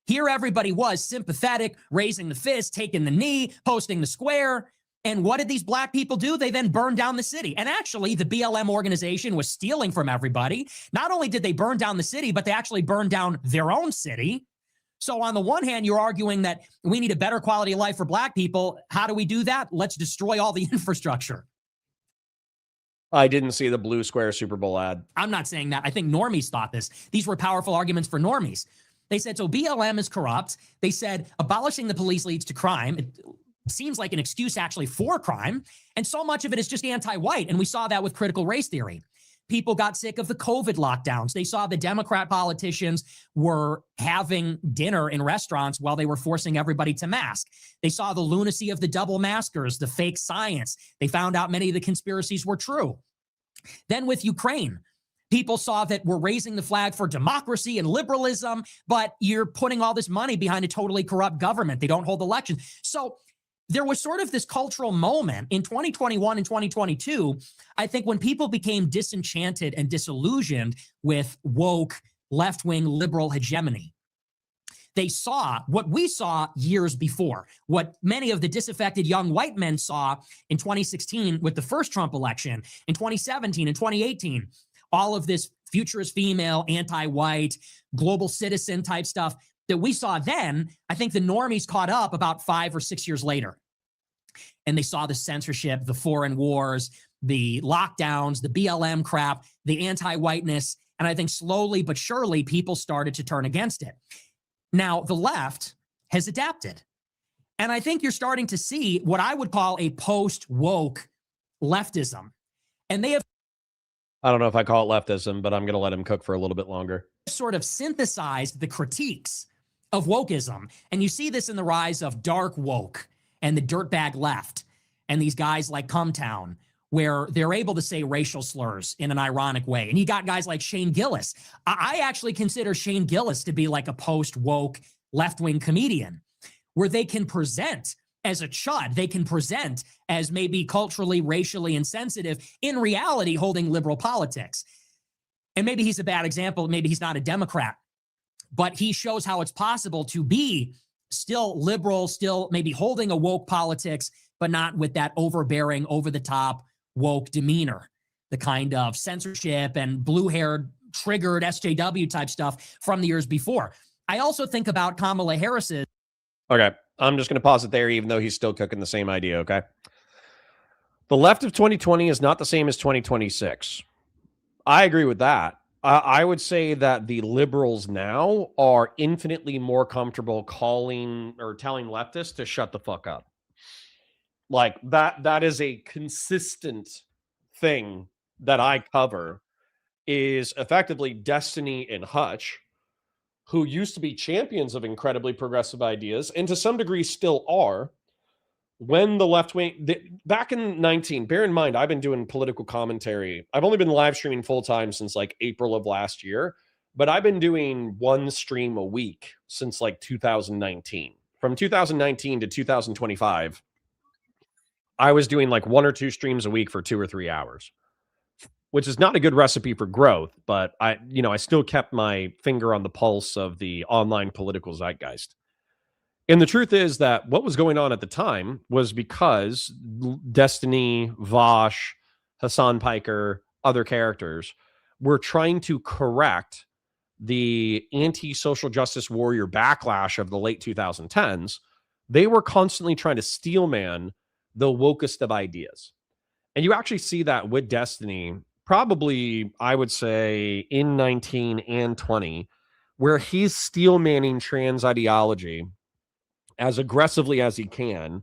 Speaker 5: Here, everybody was sympathetic, raising the fist, taking the knee, posting the square. And what did these black people do? They then burned down the city. And actually, the BLM organization was stealing from everybody. Not only did they burn down the city, but they actually burned down their own city. So on the one hand, you're arguing that we need a better quality of life for black people. How do we do that? Let's destroy all the infrastructure.
Speaker 3: I didn't see the blue square Super Bowl ad.
Speaker 5: I'm not saying that. I think normies thought this. These were powerful arguments for normies. They said, so BLM is corrupt. They said abolishing the police leads to crime. It seems like an excuse actually for crime. And so much of it is just anti-white. And we saw that with critical race theory. People got sick of the COVID lockdowns. They saw the Democrat politicians were having dinner in restaurants while they were forcing everybody to mask. They saw the lunacy of the double maskers, the fake science. They found out many of the conspiracies were true. Then with Ukraine, people saw that we're raising the flag for democracy and liberalism, but you're putting all this money behind a totally corrupt government. They don't hold elections. So there was sort of this cultural moment in 2021 and 2022, I think, when people became disenchanted and disillusioned with woke, left-wing liberal hegemony. They saw what we saw years before, what many of the disaffected young white men saw in 2016 with the first Trump election, in 2017 and 2018. All of this future is female, anti-white, global citizen type stuff that we saw then. I think the normies caught up about 5 or 6 years later. And they saw the censorship, the foreign wars, the lockdowns, the BLM crap, the anti-whiteness. And I think slowly but surely people started to turn against it. Now, the left has adapted. And I think you're starting to see what I would call a post-woke leftism. And they have
Speaker 3: I don't know if I call it leftism, but I'm going to let him cook for a little bit longer.
Speaker 5: sort of synthesized the critiques of wokeism. And you see this in the rise of dark woke and the dirtbag left and these guys like Cumtown, where they're able to say racial slurs in an ironic way. And you got guys like Shane Gillis. I actually consider Shane Gillis to be like a post-woke left-wing comedian, where they can present as a chud. They can present as maybe culturally, racially insensitive, in reality holding liberal politics. And maybe he's a bad example. Maybe he's not a Democrat, but he shows how it's possible to be still liberal, still maybe holding a woke politics, but not with that overbearing, over-the-top woke demeanor, the kind of censorship and blue-haired, triggered SJW type stuff from the years before. I also think about Kamala Harris's.
Speaker 3: Okay, I'm just going to pause it there, even though he's still cooking the same idea, okay? The left of 2020 is not the same as 2026. I agree with that. I would say that the liberals now are infinitely more comfortable calling or telling leftists to shut the fuck up. Like that is a consistent thing that I cover, is effectively Destiny and Hutch, who used to be champions of incredibly progressive ideas and to some degree still are. When the left wing, back in 19, bear in mind, I've been doing political commentary. I've only been live streaming full time since like April of last year, but I've been doing one stream a week since like 2019. From 2019 to 2025, I was doing like 1 or 2 streams a week for 2 or 3 hours, which is not a good recipe for growth, but I still kept my finger on the pulse of the online political zeitgeist. And the truth is that what was going on at the time was because Destiny, Vosh, Hassan Piker, other characters were trying to correct the anti-social justice warrior backlash of the late 2010s. They were constantly trying to steelman the wokest of ideas. And you actually see that with Destiny, probably, I would say, in 19 and 20, where he's steelmanning trans ideology as aggressively as he can,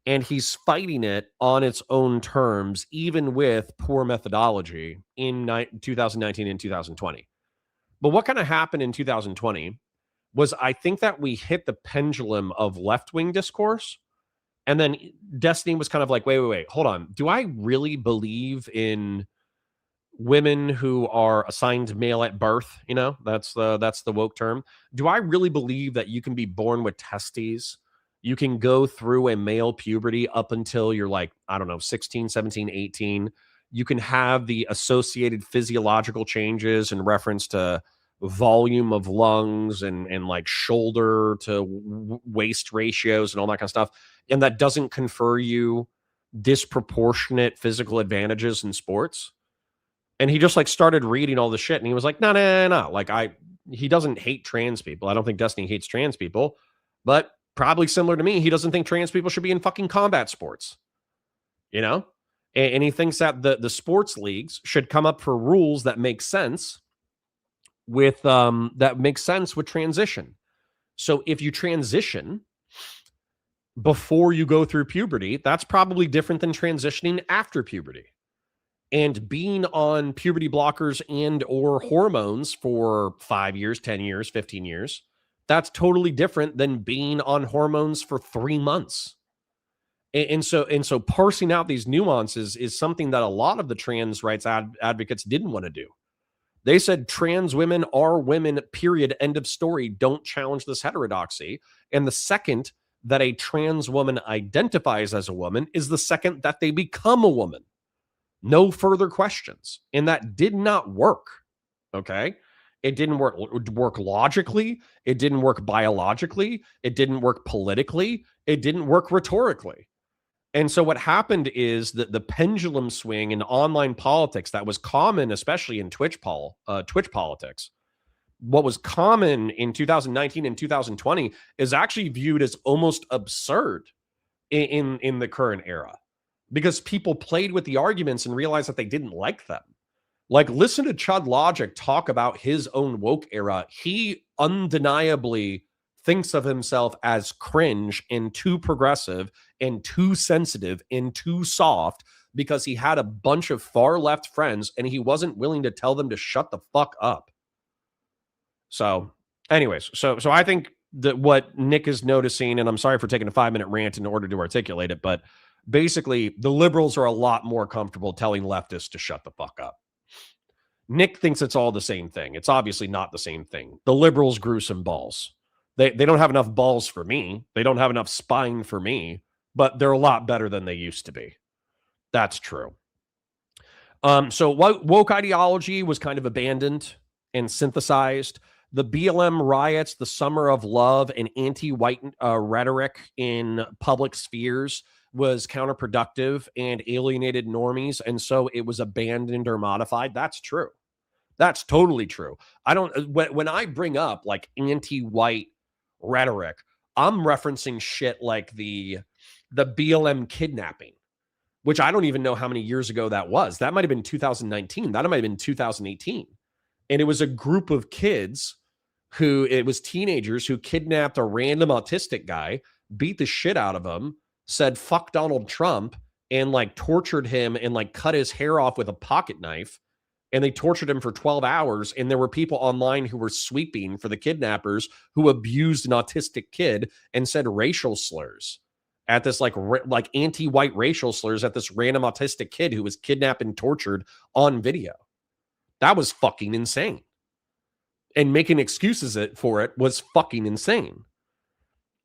Speaker 3: and he's fighting it on its own terms, even with poor methodology in 2019 and 2020. But what kind of happened in 2020 was, I think that we hit the pendulum of left-wing discourse And then Destiny was kind of like, wait, hold on. Do I really believe in women who are assigned male at birth? You know, that's the woke term. Do I really believe that you can be born with testes? You can go through a male puberty up until you're like, I don't know, 16, 17, 18. You can have the associated physiological changes in reference to volume of lungs and like shoulder to waist ratios and all that kind of stuff. And that doesn't confer you disproportionate physical advantages in sports. And he just like started reading all the shit and he was like, no. Like he doesn't hate trans people. I don't think Destiny hates trans people, but probably similar to me, he doesn't think trans people should be in fucking combat sports, you know? And he thinks that the sports leagues should come up for rules that make sense with transition. So if you transition before you go through puberty, that's probably different than transitioning after puberty. And being on puberty blockers and or hormones for 5 years, 10 years, 15 years, that's totally different than being on hormones for 3 months. And so parsing out these nuances is something that a lot of the trans rights advocates didn't want to do. They said trans women are women, period, end of story. Don't challenge this heterodoxy. And the second that a trans woman identifies as a woman is the second that they become a woman. No further questions. And that did not work. Okay? It didn't work logically. It didn't work biologically. It didn't work politically. It didn't work rhetorically. And so what happened is that the pendulum swing in online politics that was common, especially in Twitch politics, what was common in 2019 and 2020 is actually viewed as almost absurd in the current era because people played with the arguments and realized that they didn't like them. Like, listen to Chud Logic talk about his own woke era. He undeniably thinks of himself as cringe and too progressive and too sensitive and too soft because he had a bunch of far left friends and he wasn't willing to tell them to shut the fuck up. So anyways, so I think that what Nick is noticing, and I'm sorry for taking a 5-minute rant in order to articulate it, but basically the liberals are a lot more comfortable telling leftists to shut the fuck up. Nick thinks it's all the same thing. It's obviously not the same thing. The liberals grew some balls. They don't have enough balls for me. They don't have enough spine for me, but they're a lot better than they used to be. That's true. So woke ideology was kind of abandoned and synthesized. The BLM riots, the summer of love, and anti-white rhetoric in public spheres was counterproductive and alienated normies, and so it was abandoned or modified. That's true. That's totally true. When I bring up like anti-white rhetoric, I'm referencing shit like the BLM kidnapping, which I don't even know how many years ago that was. That might have been 2019. That might have been 2018. And it was a group of kids it was teenagers who kidnapped a random autistic guy, beat the shit out of him, said fuck Donald Trump, and like tortured him and like cut his hair off with a pocket knife. And they tortured him for 12 hours. And there were people online who were sweeping for the kidnappers who abused an autistic kid and said racial slurs at this like anti-white racial slurs at this random autistic kid who was kidnapped and tortured on video. That was fucking insane. And making excuses for it was fucking insane.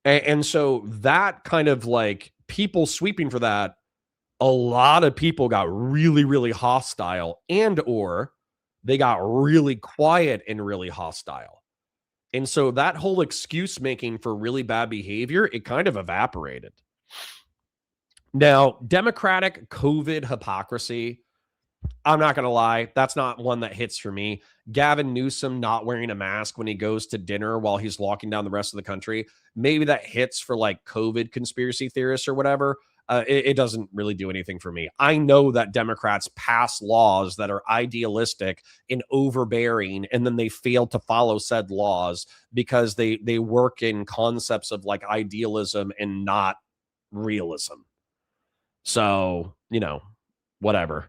Speaker 3: And so that kind of like people sweeping for that, a lot of people got really, really hostile and or they got really quiet and really hostile. And so that whole excuse making for really bad behavior, it kind of evaporated. Now, Democratic COVID hypocrisy, I'm not going to lie, that's not one that hits for me. Gavin Newsom not wearing a mask when he goes to dinner while he's locking down the rest of the country, maybe that hits for like COVID conspiracy theorists or whatever. It doesn't really do anything for me. I know that Democrats pass laws that are idealistic and overbearing, and then they fail to follow said laws because they work in concepts of like idealism and not realism. So, you know, whatever.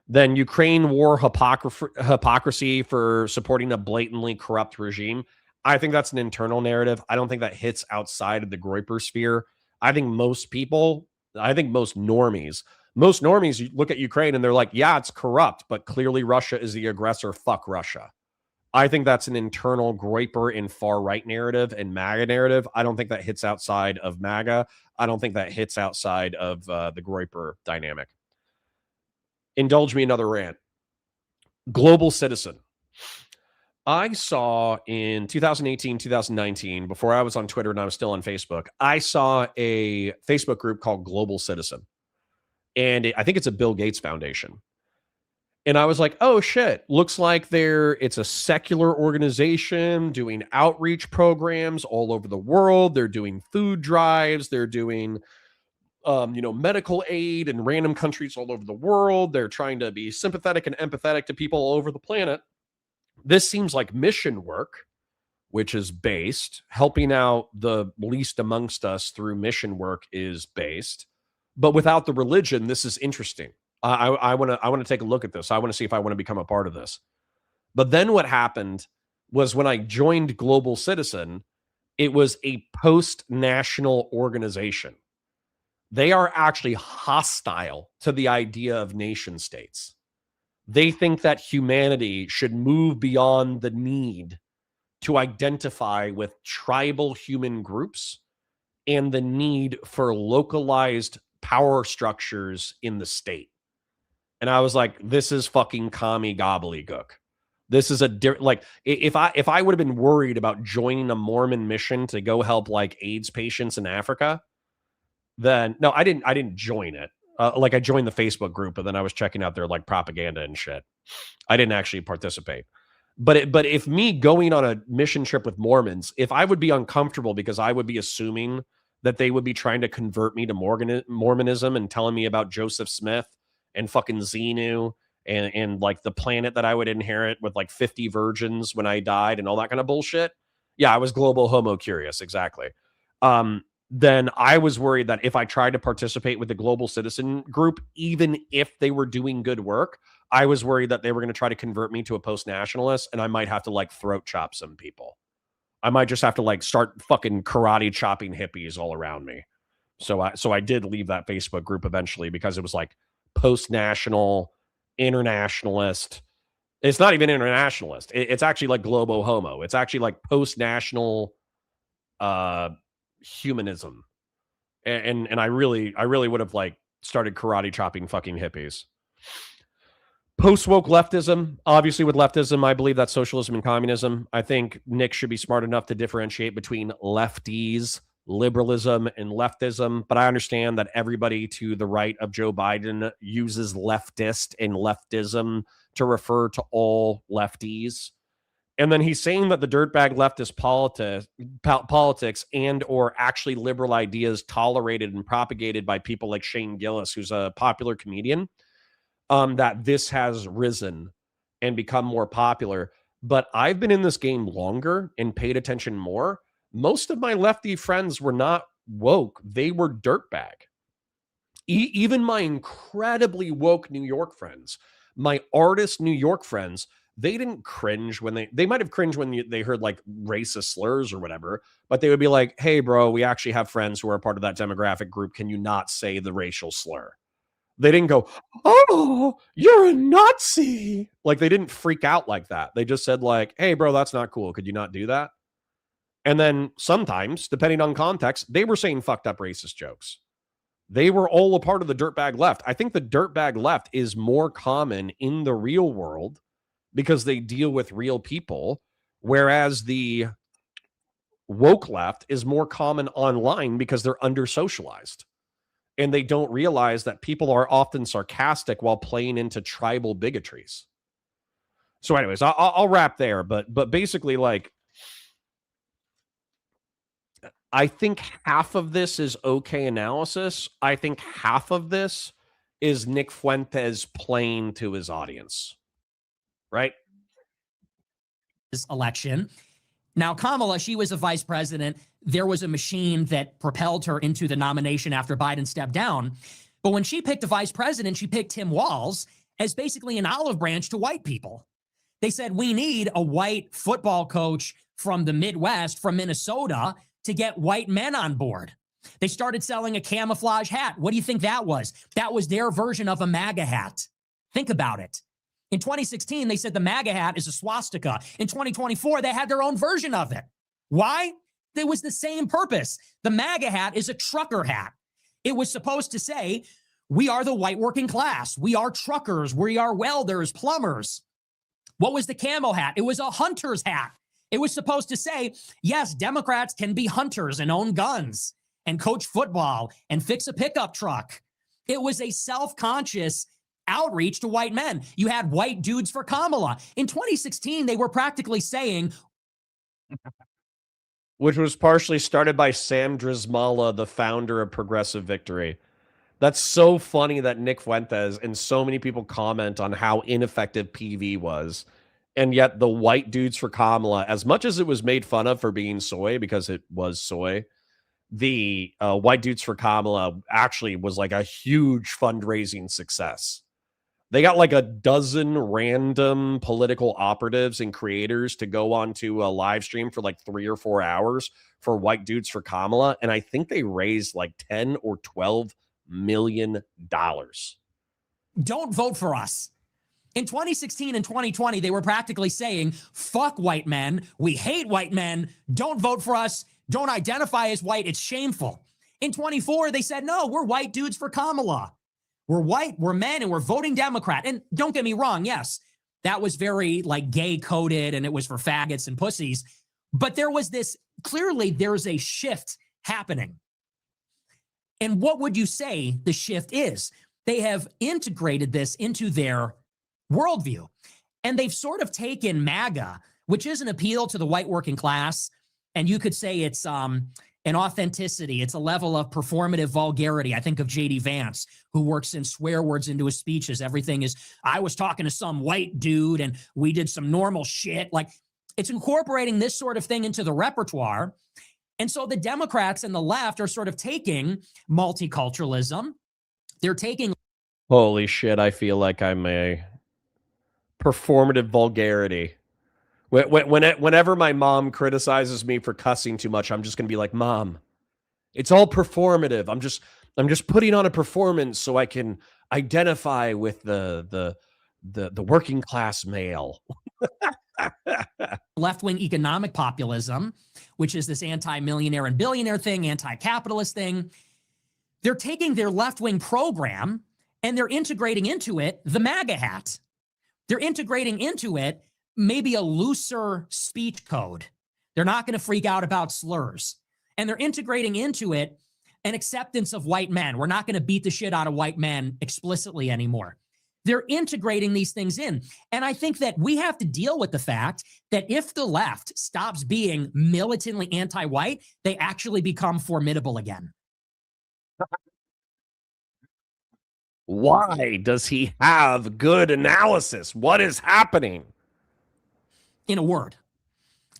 Speaker 3: Then Ukraine war hypocrisy for supporting a blatantly corrupt regime. I think that's an internal narrative. I don't think that hits outside of the Groyper sphere. I think most people, I think most normies, you look at Ukraine and they're like, yeah, it's corrupt, but clearly Russia is the aggressor. Fuck Russia. I think that's an internal Groyper and far right narrative and MAGA narrative. I don't think that hits outside of MAGA. I don't think that hits outside of the Groyper dynamic. Indulge me another rant. Global citizen. I saw in 2018, 2019, before I was on Twitter and I was still on Facebook, I saw a Facebook group called Global Citizen. And I think it's a Bill Gates Foundation. And I was like, oh shit, looks like it's a secular organization doing outreach programs all over the world. They're doing food drives. They're doing, medical aid in random countries all over the world. They're trying to be sympathetic and empathetic to people all over the planet. This seems like mission work, which is based. Helping out the least amongst us through mission work is based. But without the religion, this is interesting. I want to take a look at this. I want to see if I want to become a part of this. But then what happened was when I joined Global Citizen, it was a post-national organization. They are actually hostile to the idea of nation states. They think that humanity should move beyond the need to identify with tribal human groups and the need for localized power structures in the state. And I was like, this is fucking commie gobbledygook. This is if I would have been worried about joining a Mormon mission to go help like AIDS patients in Africa, then no, I didn't join it. I joined the Facebook group, but then I was checking out their like propaganda and shit. I didn't actually participate. But if me going on a mission trip with Mormons, if I would be uncomfortable because I would be assuming that they would be trying to convert me to Mormonism and telling me about Joseph Smith and fucking Xenu and like the planet that I would inherit with like 50 virgins when I died and all that kind of bullshit. Yeah, I was global homo curious. Exactly. Then I was worried that if I tried to participate with the Global Citizen group, even if they were doing good work, I was worried that they were going to try to convert me to a post-nationalist and I might have to like throat chop some people. I might just have to like start fucking karate chopping hippies all around me. So I did leave that Facebook group eventually because it was like post-national, internationalist. It's not even internationalist. It's actually like globo homo. It's actually like post-national humanism. And I really would have like started karate chopping fucking hippies. Post-woke leftism, obviously with leftism, I believe that's socialism and communism. I think Nick should be smart enough to differentiate between lefties, liberalism, and leftism. But I understand that everybody to the right of Joe Biden uses leftist and leftism to refer to all lefties. And then he's saying that the dirtbag leftist politics and or actually liberal ideas tolerated and propagated by people like Shane Gillis, who's a popular comedian, that this has risen and become more popular. But I've been in this game longer and paid attention more. Most of my lefty friends were not woke. They were dirtbag. Even my incredibly woke New York friends, my artist New York friends, they didn't cringe when they might have cringed when they heard like racist slurs or whatever, but they would be like, hey, bro, we actually have friends who are part of that demographic group. Can you not say the racial slur? They didn't go, oh, you're a Nazi. Like they didn't freak out like that. They just said like, hey, bro, that's not cool. Could you not do that? And then sometimes, depending on context, they were saying fucked up racist jokes. They were all a part of the dirtbag left. I think the dirtbag left is more common in the real world because they deal with real people, whereas the woke left is more common online because they're under-socialized. And they don't realize that people are often sarcastic while playing into tribal bigotries. So anyways, I'll wrap there. But basically, like, I think half of this is okay analysis. I think half of this is Nick Fuentes playing to his audience. Right?
Speaker 5: This election. Now, Kamala, she was a vice president. There was a machine that propelled her into the nomination after Biden stepped down. But when she picked a vice president, she picked Tim Walz as basically an olive branch to white people. They said, we need a white football coach from the Midwest, from Minnesota, to get white men on board. They started selling a camouflage hat. What do you think that was? That was their version of a MAGA hat. Think about it. In 2016, they said the MAGA hat is a swastika. In 2024, they had their own version of it. Why? It was the same purpose. The MAGA hat is a trucker hat. It was supposed to say, we are the white working class. We are truckers. We are welders, plumbers. What was the camo hat? It was a hunter's hat. It was supposed to say, yes, Democrats can be hunters and own guns and coach football and fix a pickup truck. It was a self-conscious outreach to white men. You had white dudes for Kamala. In 2016, they were practically saying,
Speaker 3: which was partially started by Sam Drismala, the founder of Progressive Victory. That's so funny that Nick Fuentes and so many people comment on how ineffective PV was. And yet the white dudes for Kamala, as much as it was made fun of for being soy, because it was soy, the white dudes for Kamala actually was like a huge fundraising success. They got like a dozen random political operatives and creators to go onto a live stream for like 3 or 4 hours for white dudes for Kamala. And I think they raised like 10 or 12 million dollars.
Speaker 5: don't vote for us. In 2016 and 2020, they were practically saying, fuck white men. We hate white men. Don't vote for us. Don't identify as white. It's shameful. In 24, they said, no, we're white dudes for Kamala. We're white, we're men, and we're voting Democrat. And don't get me wrong, yes, that was very like gay coded and it was for faggots and pussies. But there was this, clearly there's a shift happening. And what would you say the shift is? They have integrated this into their worldview. And they've sort of taken MAGA, which is an appeal to the white working class. And you could say it's an authenticity. It's a level of performative vulgarity. I think of J.D. Vance, who works in swear words into his speeches. Everything is, I was talking to some white dude and we did some normal shit. Like, it's incorporating this sort of thing into the repertoire. And so the Democrats and the left are sort of taking multiculturalism. They're taking...
Speaker 3: Holy shit, I feel like I'm a performative vulgarity. Whenever my mom criticizes me for cussing too much, I'm just gonna be like, Mom, it's all performative. I'm just putting on a performance so I can identify with the working class male.
Speaker 5: left-wing economic populism, which is this anti-millionaire and billionaire thing, anti-capitalist thing. They're taking their left-wing program and they're integrating into it the MAGA hat. They're integrating into it maybe a looser speech code. They're not going to freak out about slurs. And they're integrating into it an acceptance of white men. We're not going to beat the shit out of white men explicitly anymore. They're integrating these things in. And I think that we have to deal with the fact that if the left stops being militantly anti-white, they actually become formidable again.
Speaker 3: Why does he have good analysis? What is happening?
Speaker 5: In a word,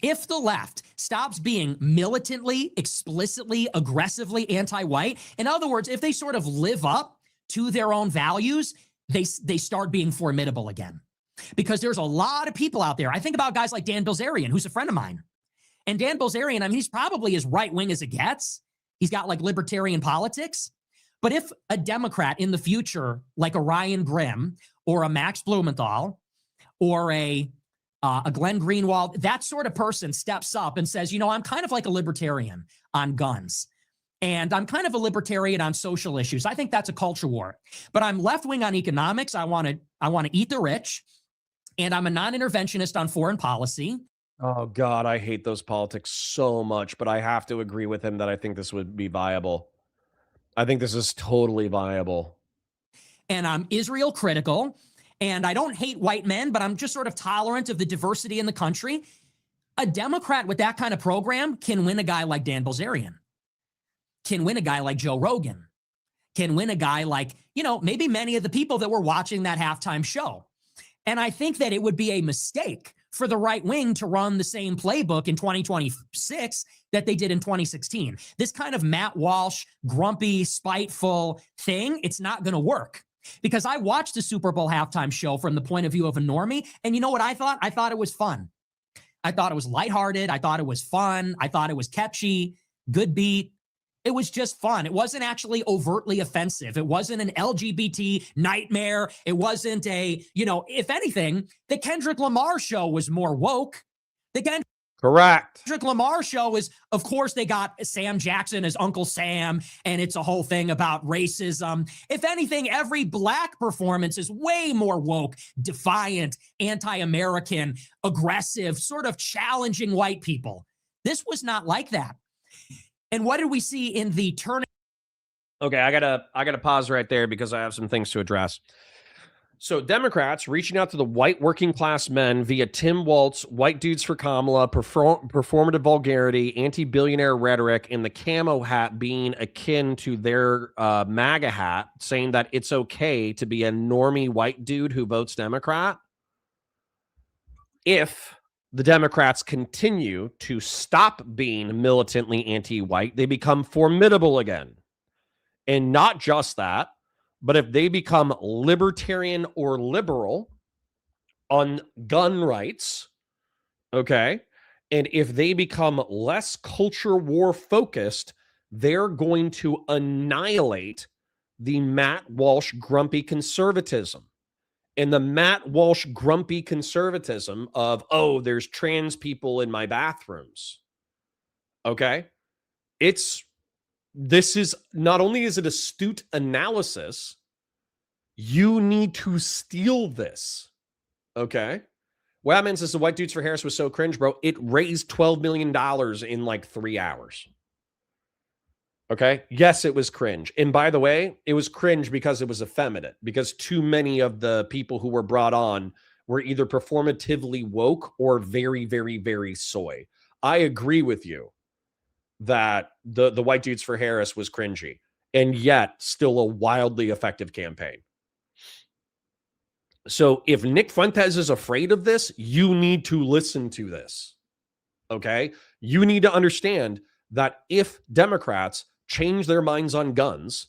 Speaker 5: if the left stops being militantly, explicitly, aggressively anti-white, in other words, if they sort of live up to their own values, they start being formidable again. Because there's a lot of people out there. I think about guys like Dan Bilzerian, who's a friend of mine. And Dan Bilzerian, I mean, he's probably as right-wing as it gets. He's got like libertarian politics. But if a Democrat in the future, like a Ryan Grimm or a Max Blumenthal or a Glenn Greenwald, that sort of person steps up and says, you know, I'm kind of like a libertarian on guns. And I'm kind of a libertarian on social issues. I think that's a culture war. But I'm left-wing on economics. I want to eat the rich. And I'm a non-interventionist on foreign policy.
Speaker 3: Oh, God, I hate those politics so much. But I have to agree with him that I think this would be viable. I think this is totally viable.
Speaker 5: And I'm Israel critical. And I don't hate white men, but I'm just sort of tolerant of the diversity in the country. A Democrat with that kind of program can win a guy like Dan Bilzerian, can win a guy like Joe Rogan, can win a guy like, you know, maybe many of the people that were watching that halftime show. And I think that it would be a mistake for the right wing to run the same playbook in 2026 that they did in 2016. This kind of Matt Walsh, grumpy, spiteful thing, it's not going to work. Because I watched the Super Bowl halftime show from the point of view of a normie, and you know what I thought? I thought it was fun. I thought it was lighthearted. I thought it was fun. I thought it was catchy, good beat. It was just fun. It wasn't actually overtly offensive. It wasn't an LGBT nightmare. It wasn't a, if anything, the Kendrick Lamar show was more woke. The
Speaker 3: Correct.
Speaker 5: Kendrick Lamar show is, of course, they got Sam Jackson as Uncle Sam, and it's a whole thing about racism. If anything, every black performance is way more woke, defiant, anti-American, aggressive, sort of challenging white people. This was not like that. And what did we see in the turn?
Speaker 3: Okay, I gotta pause right there because I have some things to address. So Democrats reaching out to the white working class men via Tim Walz, White Dudes for Kamala, performative vulgarity, anti-billionaire rhetoric, and the camo hat being akin to their MAGA hat, saying that it's okay to be a normie white dude who votes Democrat if the Democrats continue to stop being militantly anti-white, they become formidable again. And not just that, but if they become libertarian or liberal on gun rights, okay, and if they become less culture war focused, they're going to annihilate the Matt Walsh grumpy conservatism. And the Matt Walsh grumpy conservatism of, oh, there's trans people in my bathrooms. Okay? This is not only is it astute analysis, you need to steal this. Okay? Wildman says the White Dudes for Harris was so cringe, bro. It raised $12 million in like 3 hours. Okay. Yes, it was cringe. And by the way, it was cringe because it was effeminate, because too many of the people who were brought on were either performatively woke or very, very, very soy. I agree with you that the White Dudes for Harris was cringy, and yet still a wildly effective campaign. So if Nick Fuentes is afraid of this, you need to listen to this. Okay. You need to understand that if Democrats change their minds on guns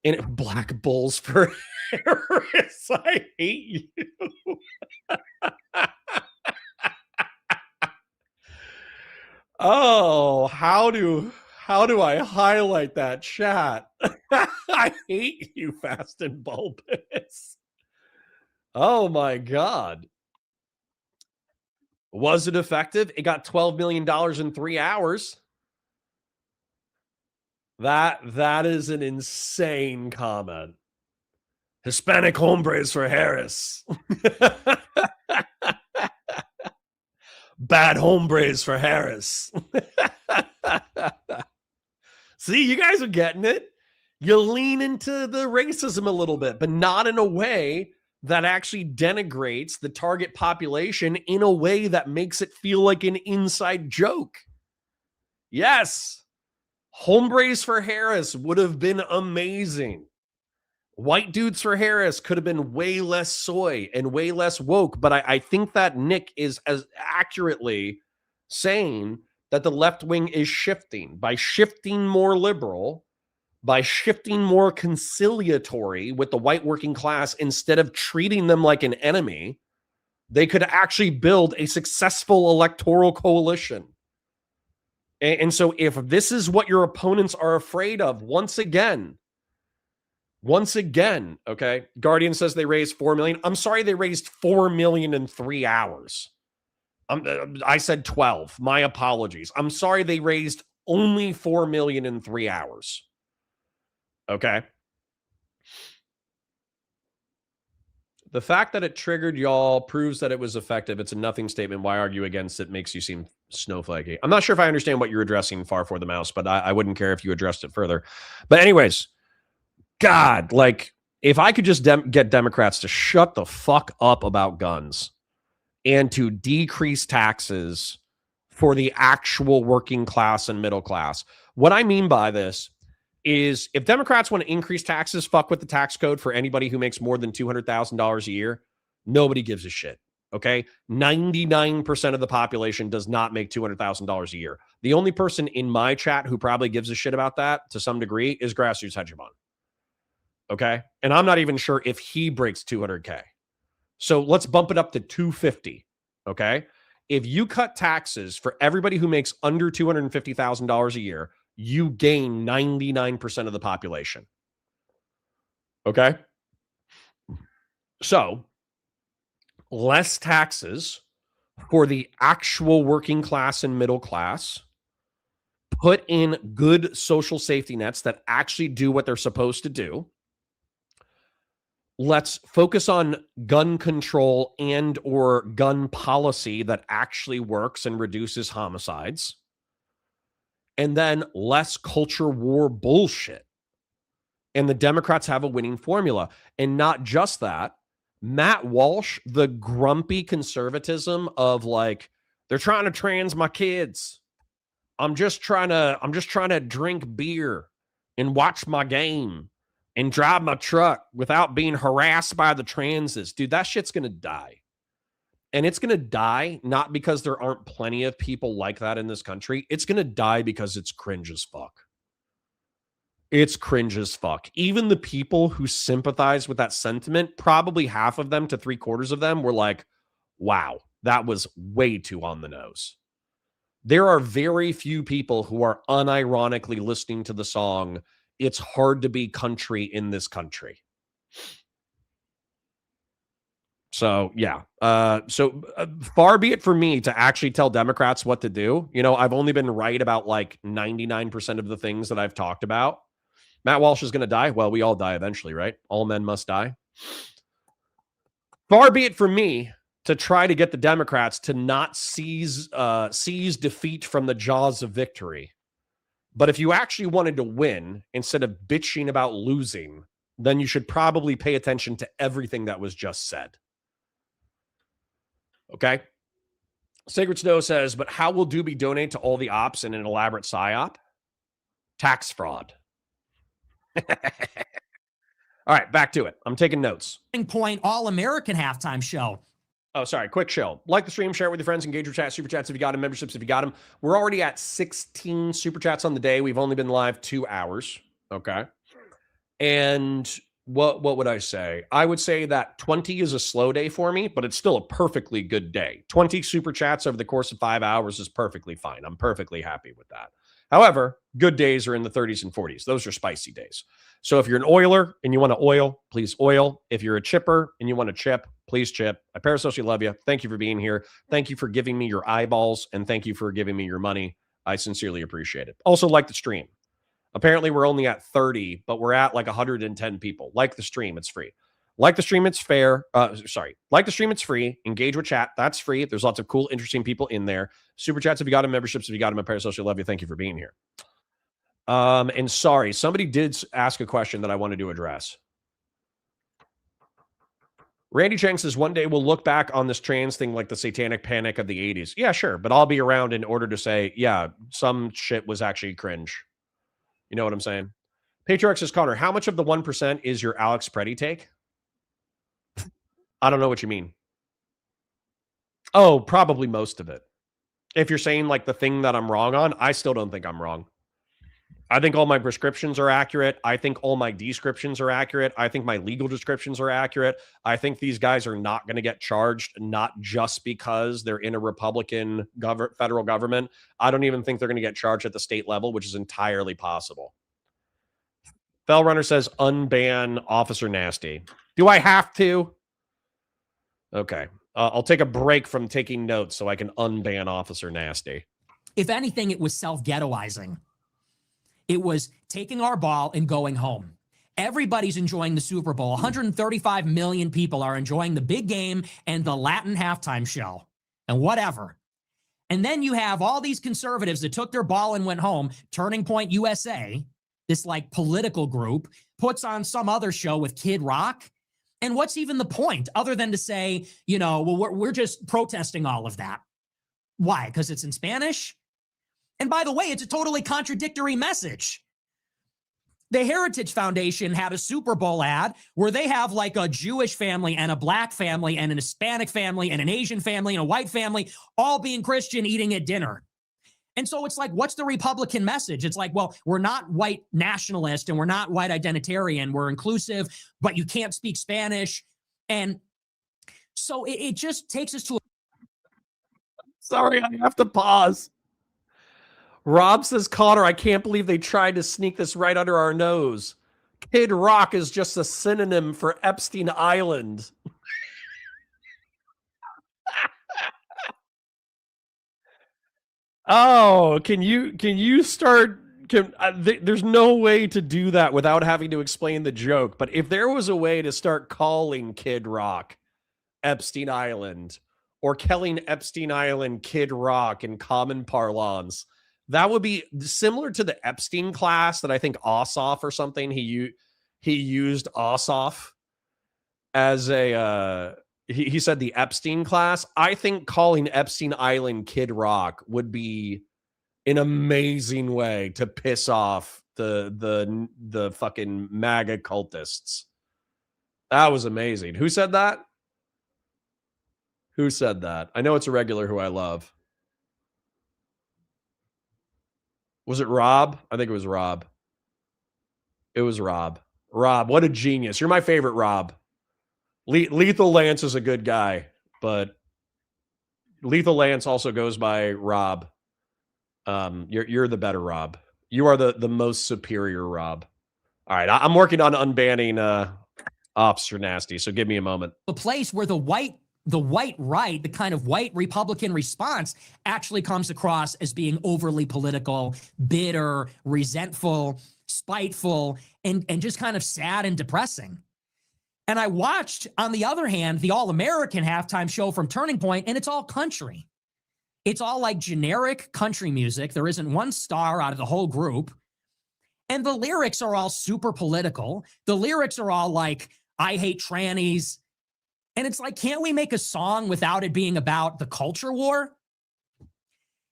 Speaker 3: and black bulls for Harris, I hate you. Oh, how do I highlight that chat? I hate you, Fast and Bulbous. Oh my God. Was it effective? It got $12 million in 3 hours. That is an insane comment. Hispanic hombres for Harris. Bad hombres for Harris. See, you guys are getting it. You lean into the racism a little bit, but not in a way that actually denigrates the target population in a way that makes it feel like an inside joke. Yes. Hombres for Harris would have been amazing. White Dudes for Harris could have been way less soy and way less woke. But I think that Nick is as accurately saying that the left wing is shifting by shifting more liberal, by shifting more conciliatory with the white working class instead of treating them like an enemy. They could actually build a successful electoral coalition. And so if this is what your opponents are afraid of, once again, okay, Guardian says they raised 4 million. I'm sorry, they raised 4 million in 3 hours. I said 12. My apologies. I'm sorry they raised only 4 million in 3 hours. Okay. The fact that it triggered y'all proves that it was effective. It's a nothing statement. Why argue against it? Makes you seem snowflakey. I'm not sure if I understand what you're addressing, Far for the Mouse, but I wouldn't care if you addressed it further. But anyways, God, like, if I could just get Democrats to shut the fuck up about guns and to decrease taxes for the actual working class and middle class. What I mean by this is if Democrats want to increase taxes, fuck with the tax code for anybody who makes more than $200,000 a year. Nobody gives a shit. Okay. 99% of the population does not make $200,000 a year. The only person in my chat who probably gives a shit about that to some degree is Grassroots Hegemon. Okay. And I'm not even sure if he breaks 200K. So let's bump it up to 250. Okay. If you cut taxes for everybody who makes under $250,000 a year, you gain 99% of the population. Okay? So, less taxes for the actual working class and middle class. Put in good social safety nets that actually do what they're supposed to do. Let's focus on gun control and or gun policy that actually works and reduces homicides. And then less culture war bullshit. And the Democrats have a winning formula. And not just that, Matt Walsh, the grumpy conservatism of like, they're trying to trans my kids. I'm just trying to drink beer and watch my game and drive my truck without being harassed by the transes. Dude, that shit's going to die. And it's going to die not because there aren't plenty of people like that in this country. It's going to die because it's cringe as fuck. It's cringe as fuck. Even the people who sympathize with that sentiment, probably half of them to 3/4 of them were like, wow, that was way too on the nose. There are very few people who are unironically listening to the song, "It's hard to be country in this country." So, yeah. Far be it for me to actually tell Democrats what to do. You know, I've only been right about like 99% of the things that I've talked about. Matt Walsh is going to die. Well, we all die eventually, right? All men must die. Far be it for me to try to get the Democrats to not seize defeat from the jaws of victory. But if you actually wanted to win instead of bitching about losing, then you should probably pay attention to everything that was just said. Okay? Sacred Snow says, but how will Doobie donate to all the ops in an elaborate psyop? Tax fraud. All right, back to it. I'm taking notes.
Speaker 5: Point All-American halftime show.
Speaker 3: Oh, sorry. Quick show. Like the stream, share it with your friends, engage with chat, super chats if you got them, memberships if you got them. We're already at 16 super chats on the day. We've only been live 2 hours. Okay. And what would I say? I would say that 20 is a slow day for me, but it's still a perfectly good day. 20 super chats over the course of 5 hours is perfectly fine. I'm perfectly happy with that. However, good days are in the 30s and 40s. Those are spicy days. So if you're an oiler and you want to oil, please oil. If you're a chipper and you want to chip, please chip. I parasocially love you. Thank you for being here. Thank you for giving me your eyeballs, and thank you for giving me your money. I sincerely appreciate it. Also, like the stream. Apparently, we're only at 30, but we're at like 110 people. Like the stream, it's free. Like the stream, it's fair. Like the stream, it's free. Engage with chat. That's free. There's lots of cool, interesting people in there. Super chats if you got them, memberships if you got them. I parasocially love you. Thank you for being here. And sorry, somebody did ask a question that I wanted to address. Randy Chang says, one day we'll look back on this trans thing like the satanic panic of the 80s. Yeah, sure. But I'll be around in order to say, yeah, some shit was actually cringe. You know what I'm saying? Patriarch says, Connor, how much of the 1% is your Alex Preddy take? I don't know what you mean. Oh, probably most of it. If you're saying like the thing that I'm wrong on, I still don't think I'm wrong. I think all my prescriptions are accurate. I think all my descriptions are accurate. I think my legal descriptions are accurate. I think these guys are not going to get charged, not just because they're in a Republican federal government. I don't even think they're going to get charged at the state level, which is entirely possible. Fellrunner says, unban Officer Nasty. Do I have to? Okay. I'll take a break from taking notes so I can unban Officer Nasty.
Speaker 5: If anything, it was self-ghettoizing. It was taking our ball and going home. Everybody's enjoying the Super Bowl. 135 million people are enjoying the big game and the Latin halftime show and whatever. And then you have all these conservatives that took their ball and went home. Turning Point USA, this like political group, puts on some other show with Kid Rock. And what's even the point other than to say, you know, well, we're just protesting all of that. Why? Because it's in Spanish? And by the way, it's a totally contradictory message. The Heritage Foundation had a Super Bowl ad where they have like a Jewish family and a black family and an Hispanic family and an Asian family and a white family all being Christian eating at dinner. And so it's like, what's the Republican message? It's like, well, we're not white nationalist and we're not white identitarian. We're inclusive, but you can't speak Spanish. And so it just takes us to...
Speaker 3: Sorry, I have to pause. Rob says, Connor, I can't believe they tried to sneak this right under our nose. Kid Rock is just a synonym for Epstein Island. Oh, can you start? There's no way to do that without having to explain the joke. But if there was a way to start calling Kid Rock Epstein Island or killing Epstein Island Kid Rock in common parlance, that would be similar to the Epstein class that I think Ossoff or something he used Ossoff as a he said the Epstein class. I think calling Epstein Island Kid Rock would be an amazing way to piss off the fucking MAGA cultists. That was amazing. Who said that? Who said that? I know it's a regular who I love. Was it Rob? I think it was Rob. It was Rob. Rob, what a genius. You're my favorite, Rob. Lethal Lance is a good guy, but Lethal Lance also goes by Rob. You're the better Rob. You are the most superior Rob. All right, I'm working on unbanning Officer Nasty, so give me a moment.
Speaker 5: The place where the white right, the kind of white Republican response actually comes across as being overly political, bitter, resentful, spiteful, and just kind of sad and depressing. And I watched, on the other hand, the All-American halftime show from Turning Point, and it's all country. It's all like generic country music. There isn't one star out of the whole group. And the lyrics are all super political. The lyrics are all like, I hate trannies. And it's like, can't we make a song without it being about the culture war?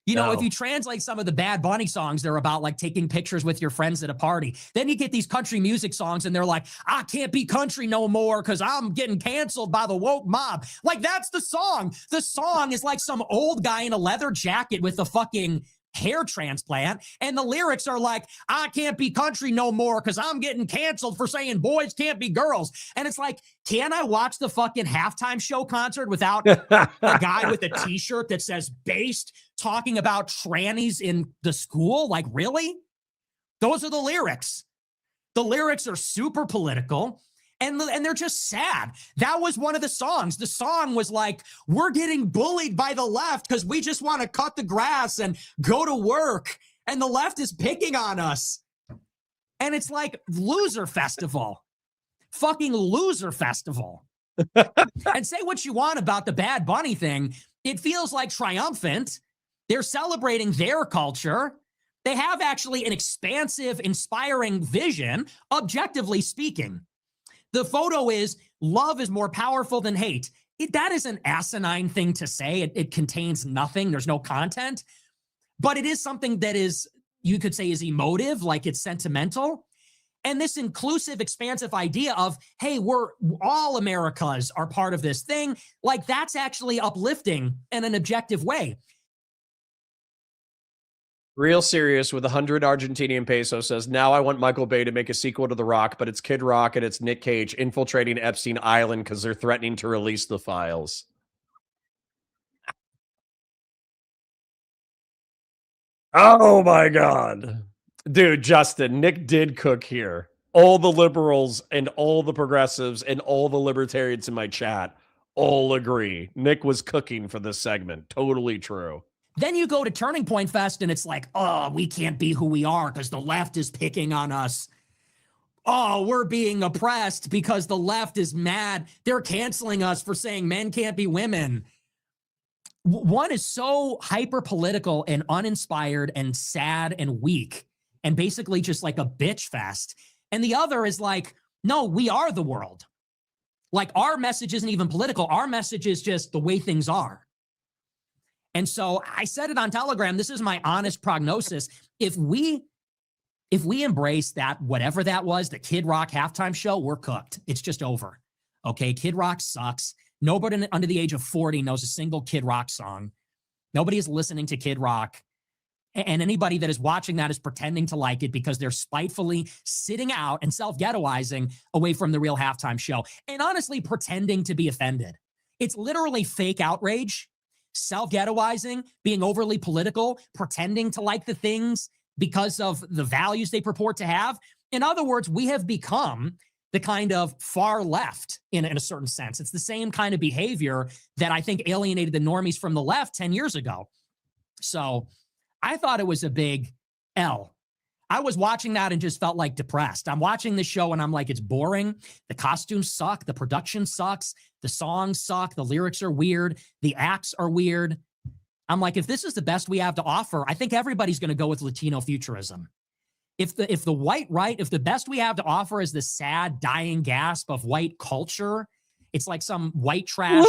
Speaker 5: You know, if you translate some of the Bad Bunny songs, they're about like taking pictures with your friends at a party. Then you get these country music songs and they're like, I can't be country no more because I'm getting canceled by the woke mob. Like, that's the song. The song is like some old guy in a leather jacket with a fucking hair transplant. And the lyrics are like, I can't be country no more because I'm getting canceled for saying boys can't be girls. And it's like, can I watch the fucking halftime show concert without a guy with a t-shirt that says based talking about trannies in the school? Like, really? Those are the lyrics. The lyrics are super political. And they're just sad. That was one of the songs. The song was like, we're getting bullied by the left because we just want to cut the grass and go to work. And the left is picking on us. And it's like loser festival. Fucking loser festival. And say what you want about the Bad Bunny thing. It feels like triumphant. They're celebrating their culture. They have actually an expansive, inspiring vision, objectively speaking. The photo is, love is more powerful than hate. That is an asinine thing to say. It contains nothing. There's no content. But it is something that is, you could say, is emotive, like it's sentimental. And this inclusive, expansive idea of, hey, we're all Americas are part of this thing. Like, that's actually uplifting in an objective way.
Speaker 3: Real Serious with 100 Argentinian peso says, now I want Michael Bay to make a sequel to The Rock, but it's Kid Rock and it's Nick Cage infiltrating Epstein Island because they're threatening to release the files. Oh my God. Dude, Justin, Nick did cook here. All the liberals and all the progressives and all the libertarians in my chat all agree. Nick was cooking for this segment. Totally true.
Speaker 5: Then you go to Turning Point Fest and it's like, oh, we can't be who we are because the left is picking on us. Oh, we're being oppressed because the left is mad. They're canceling us for saying men can't be women. One is so hyper political and uninspired and sad and weak and basically just like a bitch fest. And the other is like, no, we are the world. Like, our message isn't even political. Our message is just the way things are. And so I said it on Telegram, this is my honest prognosis. If we embrace that, whatever that was, the Kid Rock halftime show, we're cooked. It's just over. Okay, Kid Rock sucks. Nobody under the age of 40 knows a single Kid Rock song. Nobody is listening to Kid Rock. And anybody that is watching that is pretending to like it because they're spitefully sitting out and self-ghettoizing away from the real halftime show. And honestly, pretending to be offended. It's literally fake outrage. self-ghettoizing, being overly political, pretending to like the things because of the values they purport to have. In other words, we have become the kind of far left in a certain sense. It's the same kind of behavior that I think alienated the normies from the left 10 years ago. So I thought it was a big L. I was watching that and just felt like depressed. I'm watching the show and I'm like, it's boring. The costumes suck. The production sucks. The songs suck. The lyrics are weird. The acts are weird. I'm like, if this is the best we have to offer, I think everybody's going to go with Latino futurism. If the white right, if the best we have to offer is the sad dying gasp of white culture, it's like some white trash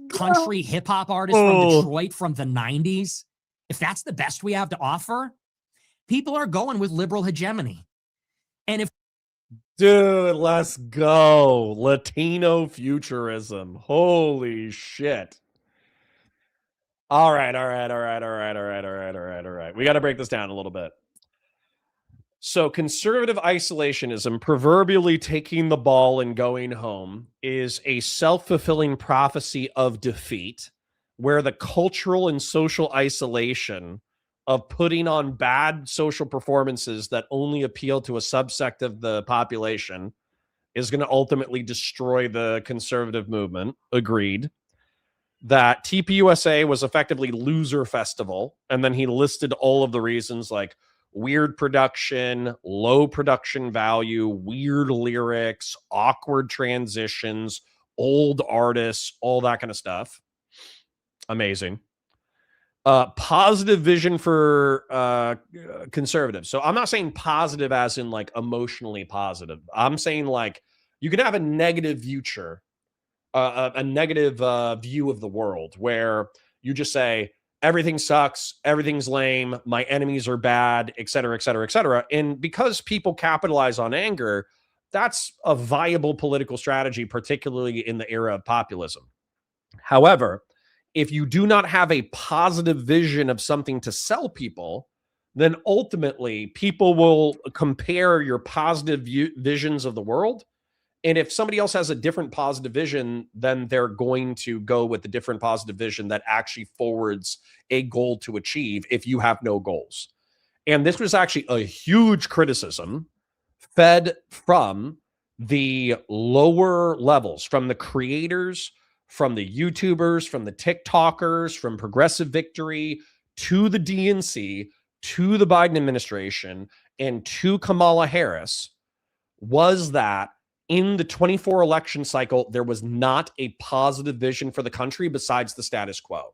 Speaker 5: country hip hop artist from Detroit from the 90s. If that's the best we have to offer, people are going with liberal hegemony. And if
Speaker 3: Dude, let's go. Latino futurism. Holy shit. All right. We got to break this down a little bit. So conservative isolationism, proverbially taking the ball and going home, is a self-fulfilling prophecy of defeat, where the cultural and social isolation of putting on bad social performances that only appeal to a subsect of the population is going to ultimately destroy the conservative movement. Agreed. That TPUSA was effectively loser festival, and then he listed all of the reasons, like weird production, low production value, weird lyrics, awkward transitions, old artists, all that kind of stuff. Amazing. Positive vision for conservatives. So I'm not saying positive as in like emotionally positive. I'm saying like you can have a negative future, a negative view of the world where you just say everything sucks, everything's lame, my enemies are bad, et cetera, et cetera, et cetera. And because people capitalize on anger, that's a viable political strategy, particularly in the era of populism. However, if you do not have a positive vision of something to sell people, then ultimately people will compare your positive visions of the world. And if somebody else has a different positive vision, then they're going to go with the different positive vision that actually forwards a goal to achieve if you have no goals. And this was actually a huge criticism fed from the lower levels, from the creators, from the YouTubers, from the TikTokers, from Progressive Victory to the DNC, to the Biden administration, and to Kamala Harris, was that in the 24 election cycle, there was not a positive vision for the country besides the status quo.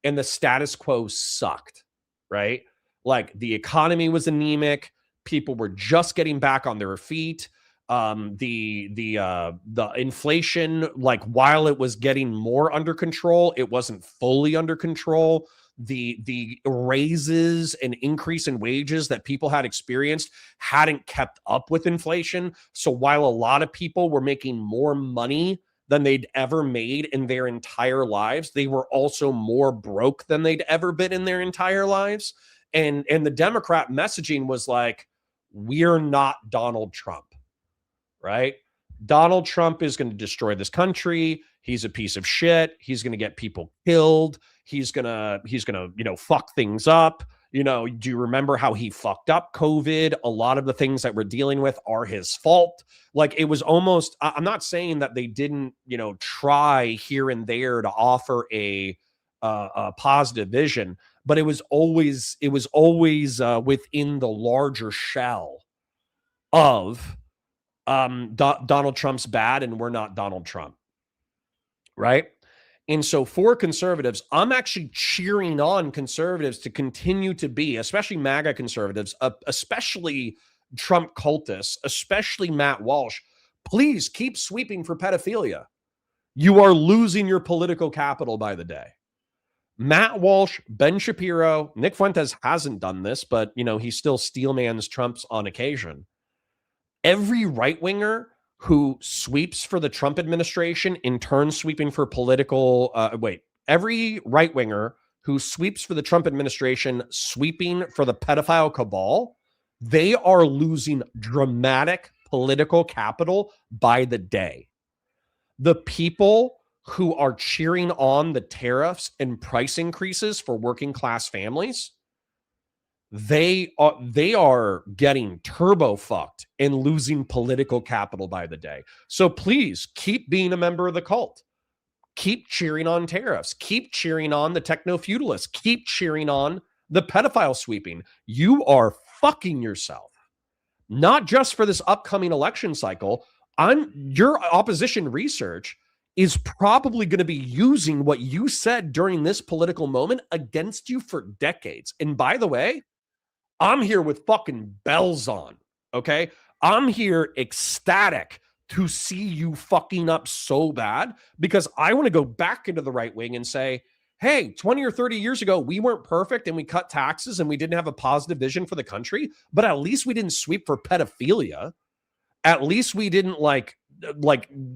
Speaker 3: And the status quo sucked, right? Like the economy was anemic. People were just getting back on their feet. The inflation, like while it was getting more under control, it wasn't fully under control. The raises and increase in wages that people had experienced hadn't kept up with inflation. So while a lot of people were making more money than they'd ever made in their entire lives, they were also more broke than they'd ever been in their entire lives. And the Democrat messaging was like, we're not Donald Trump, right? Donald Trump is going to destroy this country. He's a piece of shit. He's going to get people killed. He's gonna, fuck things up. Do you remember how he fucked up COVID? A lot of the things that we're dealing with are his fault. Like it was almost, I'm not saying that they didn't, try here and there to offer a positive vision, but it was always within the larger shell of Donald Trump's bad and we're not Donald Trump, right? And so for conservatives, I'm actually cheering on conservatives to continue to be, especially MAGA conservatives, especially Trump cultists, especially Matt Walsh. Please keep sweeping for pedophilia. You are losing your political capital by the day. Matt Walsh, Ben Shapiro, Nick Fuentes hasn't done this, but, he still steelmans Trumps on occasion. Every right-winger who sweeps for the Trump administration, in turn sweeping for political, every right-winger who sweeps for the Trump administration, sweeping for the pedophile cabal, they are losing dramatic political capital by the day. The people who are cheering on the tariffs and price increases for working class families, they are getting turbo fucked and losing political capital by the day. So please keep being a member of the cult. Keep cheering on tariffs. Keep cheering on the techno-feudalists. Keep cheering on the pedophile sweeping. You are fucking yourself. Not just for this upcoming election cycle. Your opposition research is probably going to be using what you said during this political moment against you for decades. And by the way, I'm here with fucking bells on, okay? I'm here ecstatic to see you fucking up so bad because I want to go back into the right wing and say, hey, 20 or 30 years ago, we weren't perfect and we cut taxes and we didn't have a positive vision for the country, but at least we didn't sweep for pedophilia. At least we didn't like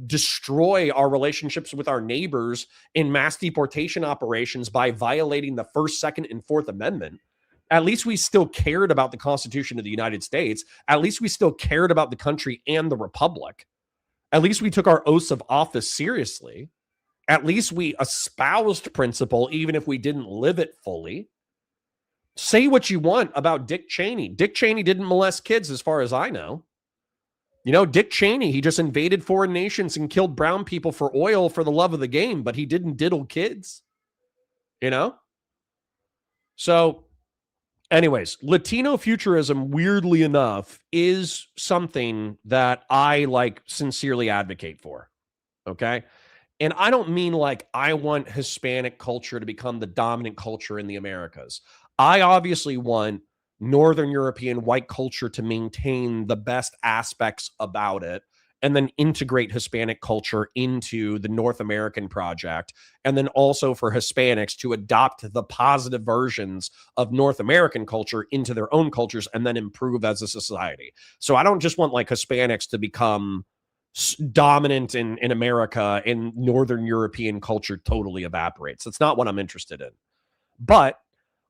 Speaker 3: destroy our relationships with our neighbors in mass deportation operations by violating the First, Second, and Fourth Amendment. At least we still cared about the Constitution of the United States. At least we still cared about the country and the republic. At least we took our oaths of office seriously. At least we espoused principle, even if we didn't live it fully. Say what you want about Dick Cheney. Dick Cheney didn't molest kids as far as I know. You know, Dick Cheney, he just invaded foreign nations and killed brown people for oil for the love of the game, but he didn't diddle kids, you know? So anyways, Latino futurism, weirdly enough, is something that I like sincerely advocate for, okay? And I don't mean like I want Hispanic culture to become the dominant culture in the Americas. I obviously want Northern European white culture to maintain the best aspects about it and then integrate Hispanic culture into the North American project. And then also for Hispanics to adopt the positive versions of North American culture into their own cultures and then improve as a society. So I don't just want like Hispanics to become dominant in America and Northern European culture totally evaporates. That's not what I'm interested in. But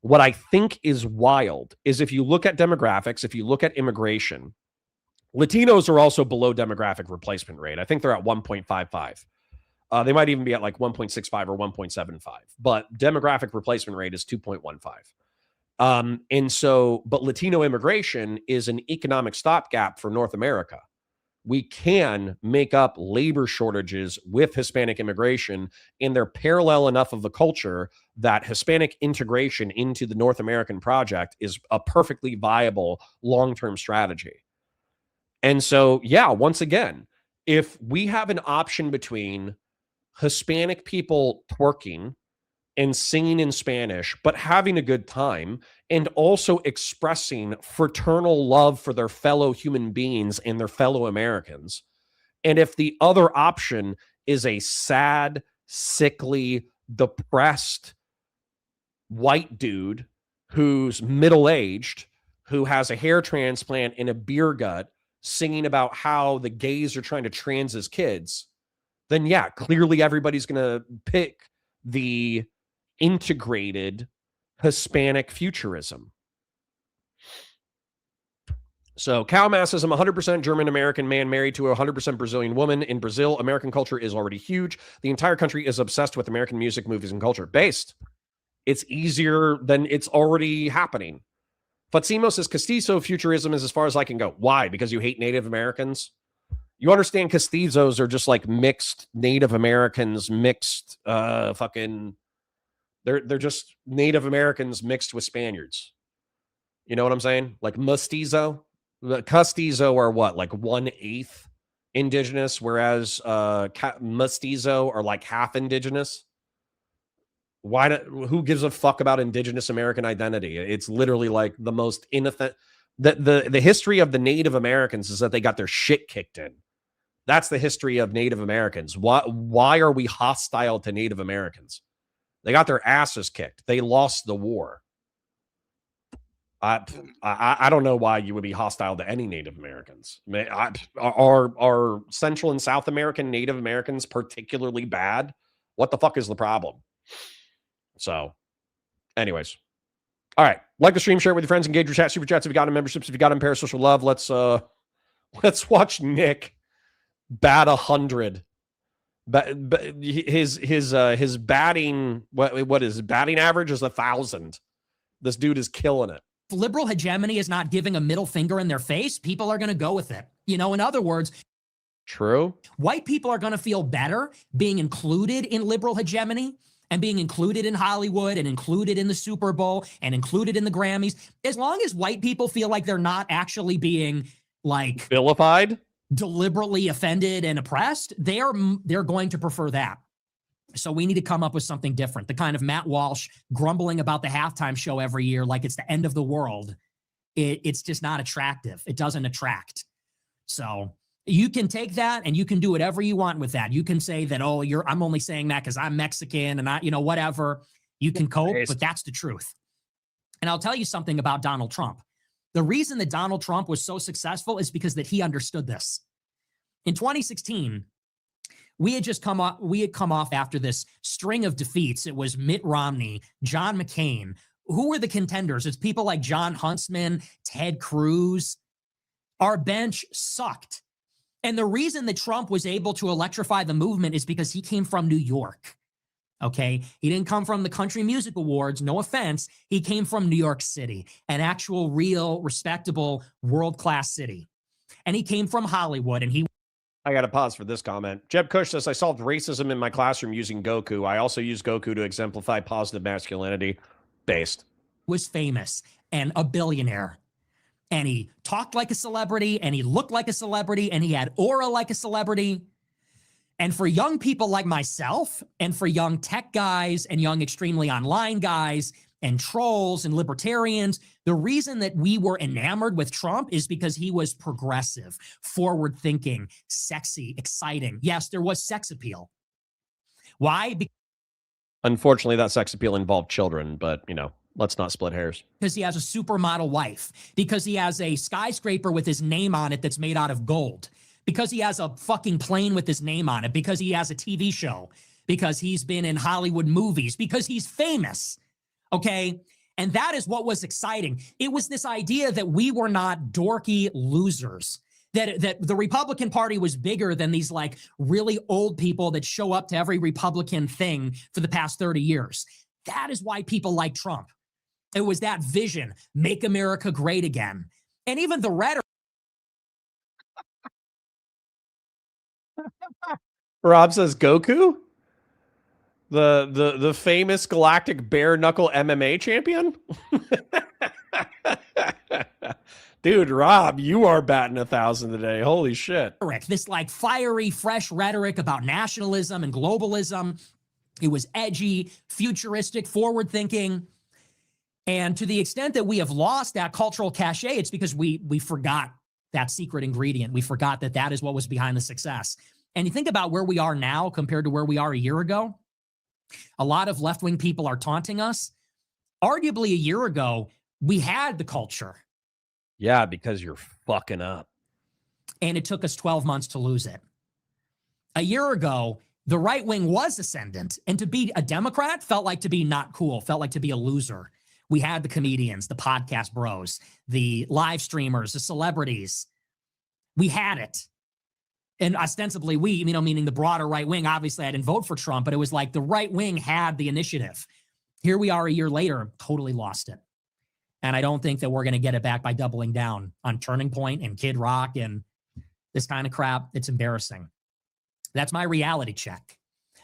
Speaker 3: what I think is wild is if you look at demographics, if you look at immigration, Latinos are also below demographic replacement rate. I think they're at 1.55. They might even be at like 1.65 or 1.75, but demographic replacement rate is 2.15. And so, but Latino immigration is an economic stopgap for North America. We can make up labor shortages with Hispanic immigration, and they're parallel enough of the culture that Hispanic integration into the North American project is a perfectly viable long-term strategy. And so, yeah, once again, if we have an option between Hispanic people twerking and singing in Spanish, but having a good time, and also expressing fraternal love for their fellow human beings and their fellow Americans. And if the other option is a sad, sickly, depressed white dude who's middle-aged, who has a hair transplant and a beer gut, singing about how the gays are trying to trans his kids, then yeah, clearly everybody's going to pick the integrated Hispanic futurism. So cow massism, 100% German-American man married to a 100% Brazilian woman. In Brazil, American culture is already huge. The entire country is obsessed with American music, movies, and culture. Based. It's easier than it's already happening. Fatsimo says Castizo futurism is as far as I can go. Why? Because you hate Native Americans? You understand Castizos are just like mixed Native Americans, mixed fucking... They're just Native Americans mixed with Spaniards. You know what I'm saying? Like mestizo. The Castizo are what? Like 1/8 indigenous, whereas mestizo are like half indigenous. Who gives a fuck about indigenous American identity? It's literally like the most innocent. The history of the Native Americans is that they got their shit kicked in. That's the history of Native Americans. Why are we hostile to Native Americans? They got their asses kicked. They lost the war. I don't know why you would be hostile to any Native Americans. Are Central and South American Native Americans particularly bad? What the fuck is the problem? So, anyways. All right. Like the stream, share it with your friends, engage your chat, super chats if you got them, memberships if you got them, parasocial love. Let's watch Nick bat 100 But his batting, what is batting average is 1,000. This dude is killing it.
Speaker 5: If liberal hegemony is not giving a middle finger in their face, people are going to go with it. You know, in other words,
Speaker 3: true.
Speaker 5: White people are going to feel better being included in liberal hegemony and being included in Hollywood and included in the Super Bowl and included in the Grammys. As long as white people feel like they're not actually being like
Speaker 3: vilified,
Speaker 5: deliberately offended and oppressed, they're going to prefer that. So we need to come up with something different. The kind of Matt Walsh grumbling about the halftime show every year like it's the end of the world. It's just not attractive. It doesn't attract. So you can take that and you can do whatever you want with that. You can say that, oh, I'm only saying that because I'm Mexican and I, whatever. You can cope, but that's the truth. And I'll tell you something about Donald Trump. The reason that Donald Trump was so successful is because that he understood this. In 2016, we had come off after this string of defeats. It was Mitt Romney, John McCain. Who were the contenders? It's people like John Huntsman, Ted Cruz. Our bench sucked. And the reason that Trump was able to electrify the movement is because he came from New York. Okay. He didn't come from the Country Music Awards. No offense. He came from New York City, an actual, real, respectable, world-class city. And he came from Hollywood, and
Speaker 3: I got to pause for this comment. Jeb Kush says, I solved racism in my classroom using Goku. I also use Goku to exemplify positive masculinity. Based.
Speaker 5: Was famous and a billionaire. And he talked like a celebrity, and he looked like a celebrity, and he had aura like a celebrity. And for young people like myself, and for young tech guys, and young extremely online guys, and trolls and libertarians, the reason that we were enamored with Trump is because he was progressive, forward-thinking, sexy, exciting. Yes, there was sex appeal. Why?
Speaker 3: Unfortunately, that sex appeal involved children, but, let's not split hairs.
Speaker 5: Because he has a supermodel wife. Because he has a skyscraper with his name on it that's made out of gold. Because he has a fucking plane with his name on it. Because he has a TV show. Because he's been in Hollywood movies. Because he's famous. Okay? And that is what was exciting. It was this idea that we were not dorky losers. That the Republican Party was bigger than these like really old people that show up to every Republican thing for the past 30 years. That is why people like Trump. It was that vision, make America great again. And even the rhetoric.
Speaker 3: Rob says Goku? The famous galactic bare knuckle MMA champion? Dude, Rob, you are batting 1,000 today. Holy shit.
Speaker 5: This like fiery, fresh rhetoric about nationalism and globalism. It was edgy, futuristic, forward-thinking. And to the extent that we have lost that cultural cachet, it's because we forgot that secret ingredient. We forgot that that is what was behind the success. And you think about where we are now compared to where we are a year ago. A lot of left-wing people are taunting us. Arguably a year ago, we had the culture.
Speaker 3: Yeah, because you're fucking up.
Speaker 5: And it took us 12 months to lose it. A year ago, the right wing was ascendant. And to be a Democrat felt like to be not cool, felt like to be a loser. We had the comedians, the podcast bros, the live streamers, the celebrities. We had it. And ostensibly we, meaning the broader right wing, obviously I didn't vote for Trump, but it was like the right wing had the initiative. Here we are a year later, totally lost it. And I don't think that we're going to get it back by doubling down on Turning Point and Kid Rock and this kind of crap. It's embarrassing. That's my reality check.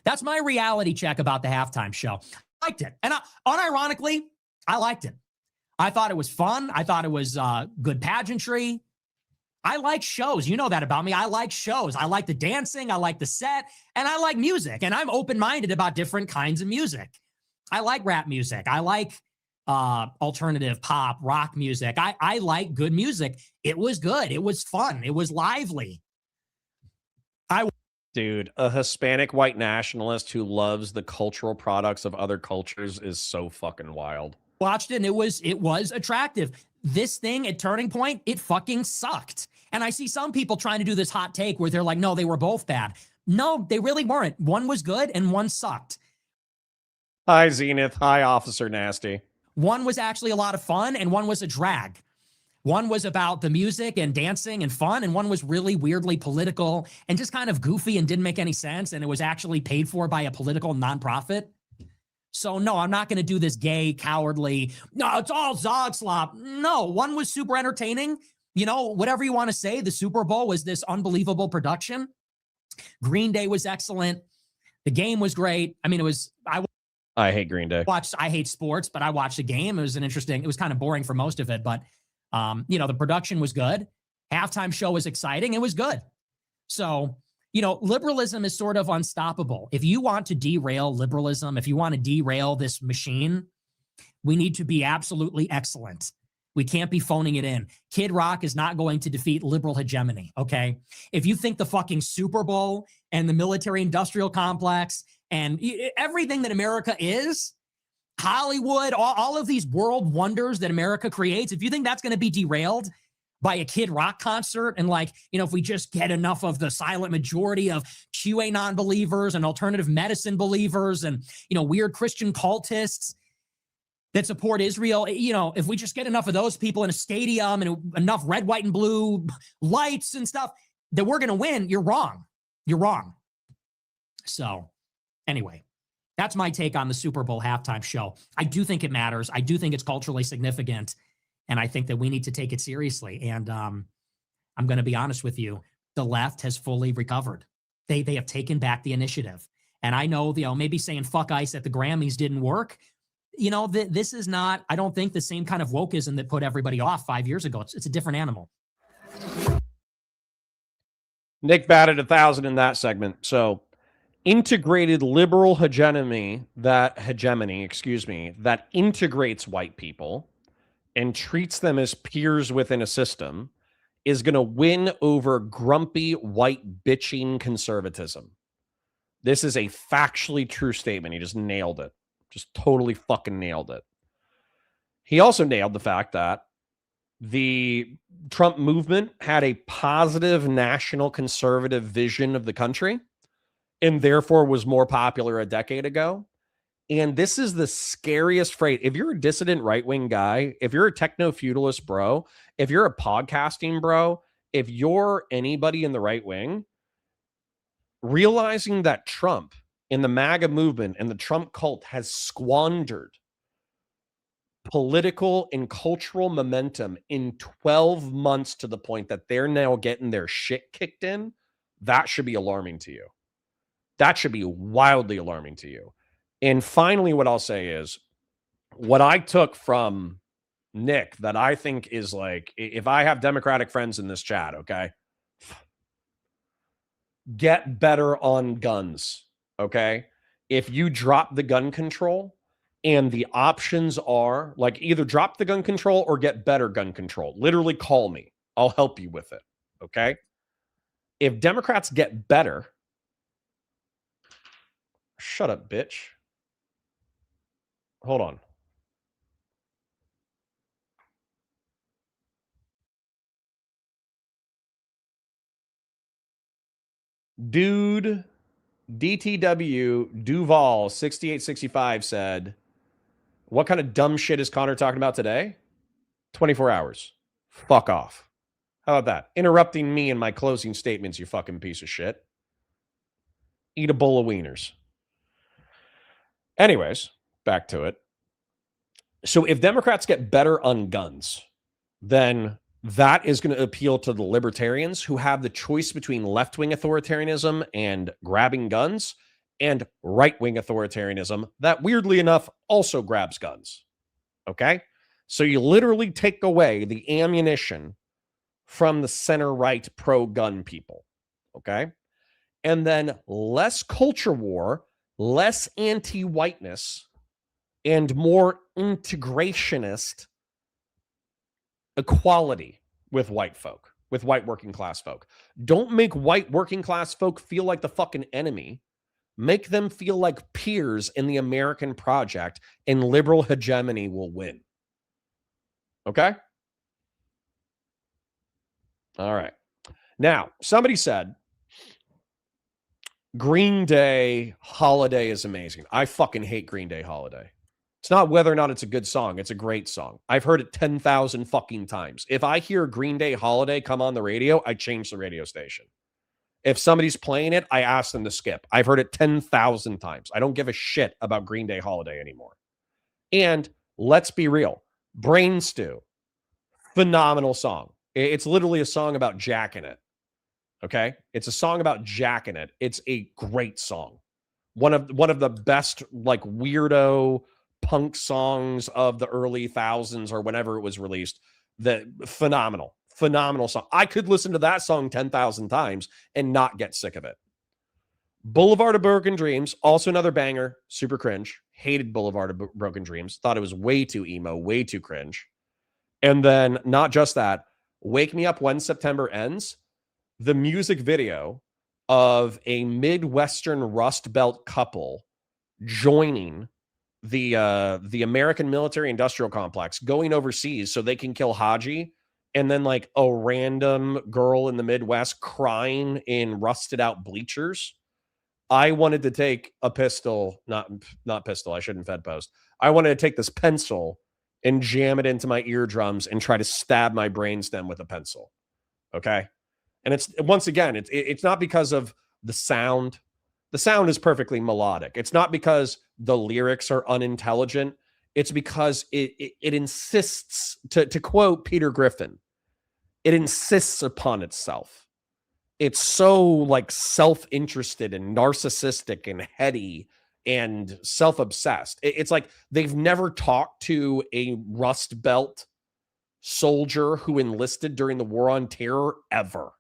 Speaker 5: That's my reality check about the halftime show. I liked it. And unironically, I liked it. I thought it was fun. I thought it was good pageantry. I like shows. You know that about me. I like shows. I like the dancing. I like the set. And I like music. And I'm open-minded about different kinds of music. I like rap music. I like alternative pop, rock music. I like good music. It was good. It was fun. It was lively.
Speaker 3: Dude, a Hispanic white nationalist who loves the cultural products of other cultures is so fucking wild.
Speaker 5: Watched it and it was attractive. This thing at Turning Point, it fucking sucked. And I see some people trying to do this hot take where they're like, no, they were both bad. No, they really weren't. One was good and one sucked.
Speaker 3: Hi, Zenith. Hi, Officer Nasty.
Speaker 5: One was actually a lot of fun and one was a drag. One was about the music and dancing and fun, and one was really weirdly political and just kind of goofy and didn't make any sense, and it was actually paid for by a political nonprofit. So no, I'm not going to do this gay, cowardly, no, it's all Zog slop. No, one was super entertaining. You know, whatever you want to say, the Super Bowl was this unbelievable production. Green Day was excellent. The game was great. I mean,
Speaker 3: I hate Green Day.
Speaker 5: I hate sports, but I watched the game. It was kind of boring for most of it, but you know, the production was good. Halftime show was exciting. It was good. So, you know, liberalism is sort of unstoppable. If you want to derail liberalism, if you want to derail this machine, we need to be absolutely excellent. We can't be phoning it in. Kid Rock is not going to defeat liberal hegemony, okay? If you think the fucking Super Bowl and the military-industrial complex and everything that America is, Hollywood, all of these world wonders that America creates, if you think that's going to be derailed by a Kid Rock concert, and like, you know, if we just get enough of the silent majority of QAnon believers and alternative medicine believers and, you know, weird Christian cultists that support Israel, you know, if we just get enough of those people in a stadium and enough red, white, and blue lights and stuff, that we're going to win, you're wrong. You're wrong. So anyway, that's my take on the Super Bowl halftime show. I do think it matters. I do think it's culturally significant. And I think that we need to take it seriously. And I'm going to be honest with you. The left has fully recovered. They have taken back the initiative. And I know, you know, maybe saying fuck ICE at the Grammys didn't work. You know, this is not, I don't think, the same kind of wokeism that put everybody off 5 years ago. It's a different animal.
Speaker 3: Nick batted 1,000 in that segment. So integrated liberal hegemony that integrates white people and treats them as peers within a system is going to win over grumpy, white, bitching conservatism. This is a factually true statement. He just nailed it. Just totally fucking nailed it. He also nailed the fact that the Trump movement had a positive national conservative vision of the country and therefore was more popular a decade ago. And this is the scariest phrase. If you're a dissident right-wing guy, if you're a techno-feudalist bro, if you're a podcasting bro, if you're anybody in the right wing, realizing that Trump in the MAGA movement and the Trump cult has squandered political and cultural momentum in 12 months to the point that they're now getting their shit kicked in, that should be alarming to you. That should be wildly alarming to you. And finally, what I'll say is what I took from Nick that I think is like, if I have Democratic friends in this chat, okay, get better on guns, okay? If you drop the gun control and the options are like either drop the gun control or get better gun control, literally call me. I'll help you with it, okay? If Democrats get better, shut up, bitch. Hold on. Dude, DTW Duval 6865 said, what kind of dumb shit is Connor talking about today? 24 hours. Fuck off. How about that? Interrupting me in my closing statements, you fucking piece of shit. Eat a bowl of wieners. Anyways, back to it. So if Democrats get better on guns, then that is going to appeal to the libertarians who have the choice between left-wing authoritarianism and grabbing guns and right-wing authoritarianism that, weirdly enough, also grabs guns. Okay? So you literally take away the ammunition from the center-right pro-gun people. Okay? And then less culture war, less anti-whiteness, and more integrationist equality with white folk, with white working class folk. Don't make white working class folk feel like the fucking enemy. Make them feel like peers in the American project, and liberal hegemony will win. Okay? All right. Now, somebody said, Green Day Holiday is amazing. I fucking hate Green Day Holiday. It's not whether or not it's a good song. It's a great song. I've heard it 10,000 fucking times. If I hear Green Day Holiday come on the radio, I change the radio station. If somebody's playing it, I ask them to skip. I've heard it 10,000 times. I don't give a shit about Green Day Holiday anymore. And let's be real. Brain Stew, phenomenal song. It's literally a song about jacking it. Okay? It's a song about jacking it. It's a great song. One of the best, like, weirdo punk songs of the early thousands or whenever it was released. Phenomenal song. I could listen to that song 10,000 times and not get sick of it. Boulevard of Broken Dreams, also another banger, super cringe. Hated Boulevard of Broken Dreams. Thought it was way too emo, way too cringe. And then, not just that, Wake Me Up When September Ends, the music video of a Midwestern Rust Belt couple joining the American military industrial complex, going overseas so they can kill Haji, and then like a random girl in the Midwest crying in rusted out bleachers. I wanted to take a pistol, not pistol, I shouldn't fed post. I wanted to take this pencil and jam it into my eardrums and try to stab my brainstem with a pencil. Okay? And it's, once again, it's not because of the sound. The sound is perfectly melodic. It's not because the lyrics are unintelligent. It's because it insists, to quote Peter Griffin, it insists upon itself. It's so like self-interested and narcissistic and heady and self-obsessed. It's like they've never talked to a Rust Belt soldier who enlisted during the War on Terror ever,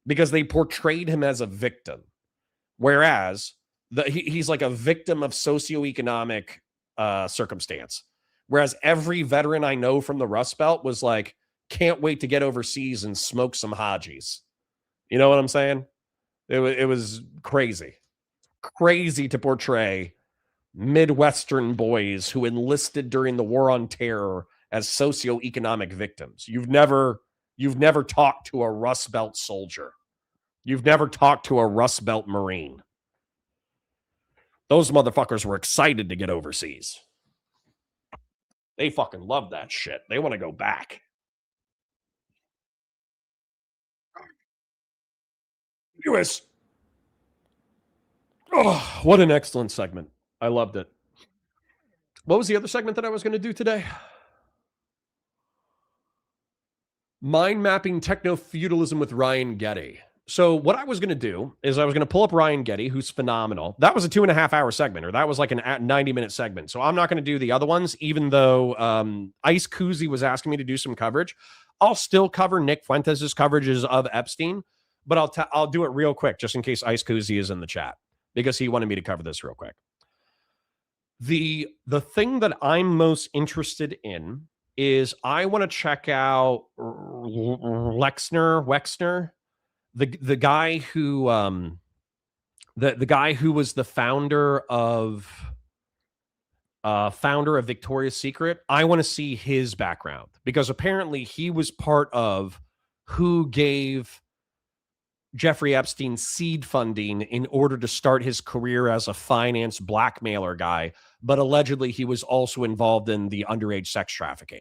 Speaker 3: because they portrayed him as a victim. Whereas he's like a victim of socioeconomic circumstance. Whereas every veteran I know from the Rust Belt was like, can't wait to get overseas and smoke some Hajis. You know what I'm saying? It was crazy. Crazy to portray Midwestern boys who enlisted during the War on Terror as socioeconomic victims. You've never talked to a Rust Belt soldier. You've never talked to a Rust Belt Marine. Those motherfuckers were excited to get overseas. They fucking love that shit. They want to go back. Anyways. Oh, what an excellent segment. I loved it. What was the other segment that I was going to do today? Mind mapping techno-feudalism with Ryan Getty. So what I was going to do is I was going to pull up Ryan Getty, who's phenomenal. That was a 2.5 hour segment, or that was like a 90-minute segment. So I'm not going to do the other ones, even though Ice Koozie was asking me to do some coverage. I'll still cover Nick Fuentes' coverages of Epstein, but I'll do it real quick, just in case Ice Koozie is in the chat, because he wanted me to cover this real quick. The thing that I'm most interested in is I want to check out Wexner, the guy who the guy who was the founder of Victoria's Secret. I want to see his background, because apparently he was part of who gave Jeffrey Epstein seed funding in order to start his career as a finance blackmailer guy, but allegedly he was also involved in the underage sex trafficking.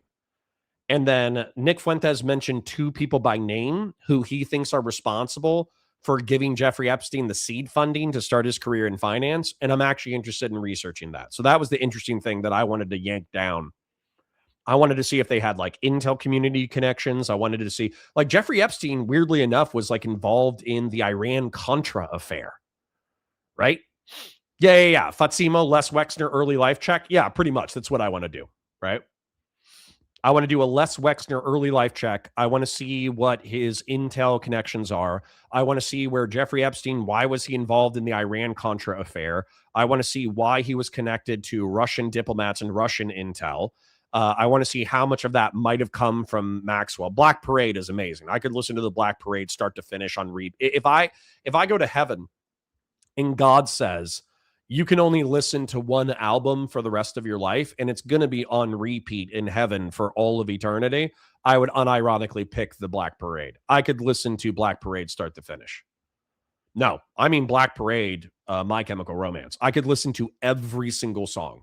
Speaker 3: And then Nick Fuentes mentioned 2 people by name who he thinks are responsible for giving Jeffrey Epstein the seed funding to start his career in finance. And I'm actually interested in researching that. So that was the interesting thing that I wanted to yank down. I wanted to see if they had like Intel community connections. I wanted to see, like, Jeffrey Epstein, weirdly enough, was like involved in the Iran-Contra affair, right? Yeah. Fatsimo, Les Wexner, early life check. Yeah, pretty much. That's what I want to do, right? I want to do a Les Wexner early life check. I want to see what his Intel connections are. I want to see where Jeffrey Epstein, why was he involved in the Iran-Contra affair? I want to see why he was connected to Russian diplomats and Russian Intel. I want to see how much of that might have come from Maxwell. Black Parade is amazing. I could listen to the Black Parade start to finish on read. If I go to heaven and God says, you can only listen to one album for the rest of your life, and it's going to be on repeat in heaven for all of eternity, I would unironically pick the Black Parade. I could listen to Black Parade start to finish. No, I mean Black Parade, My Chemical Romance. I could listen to every single song.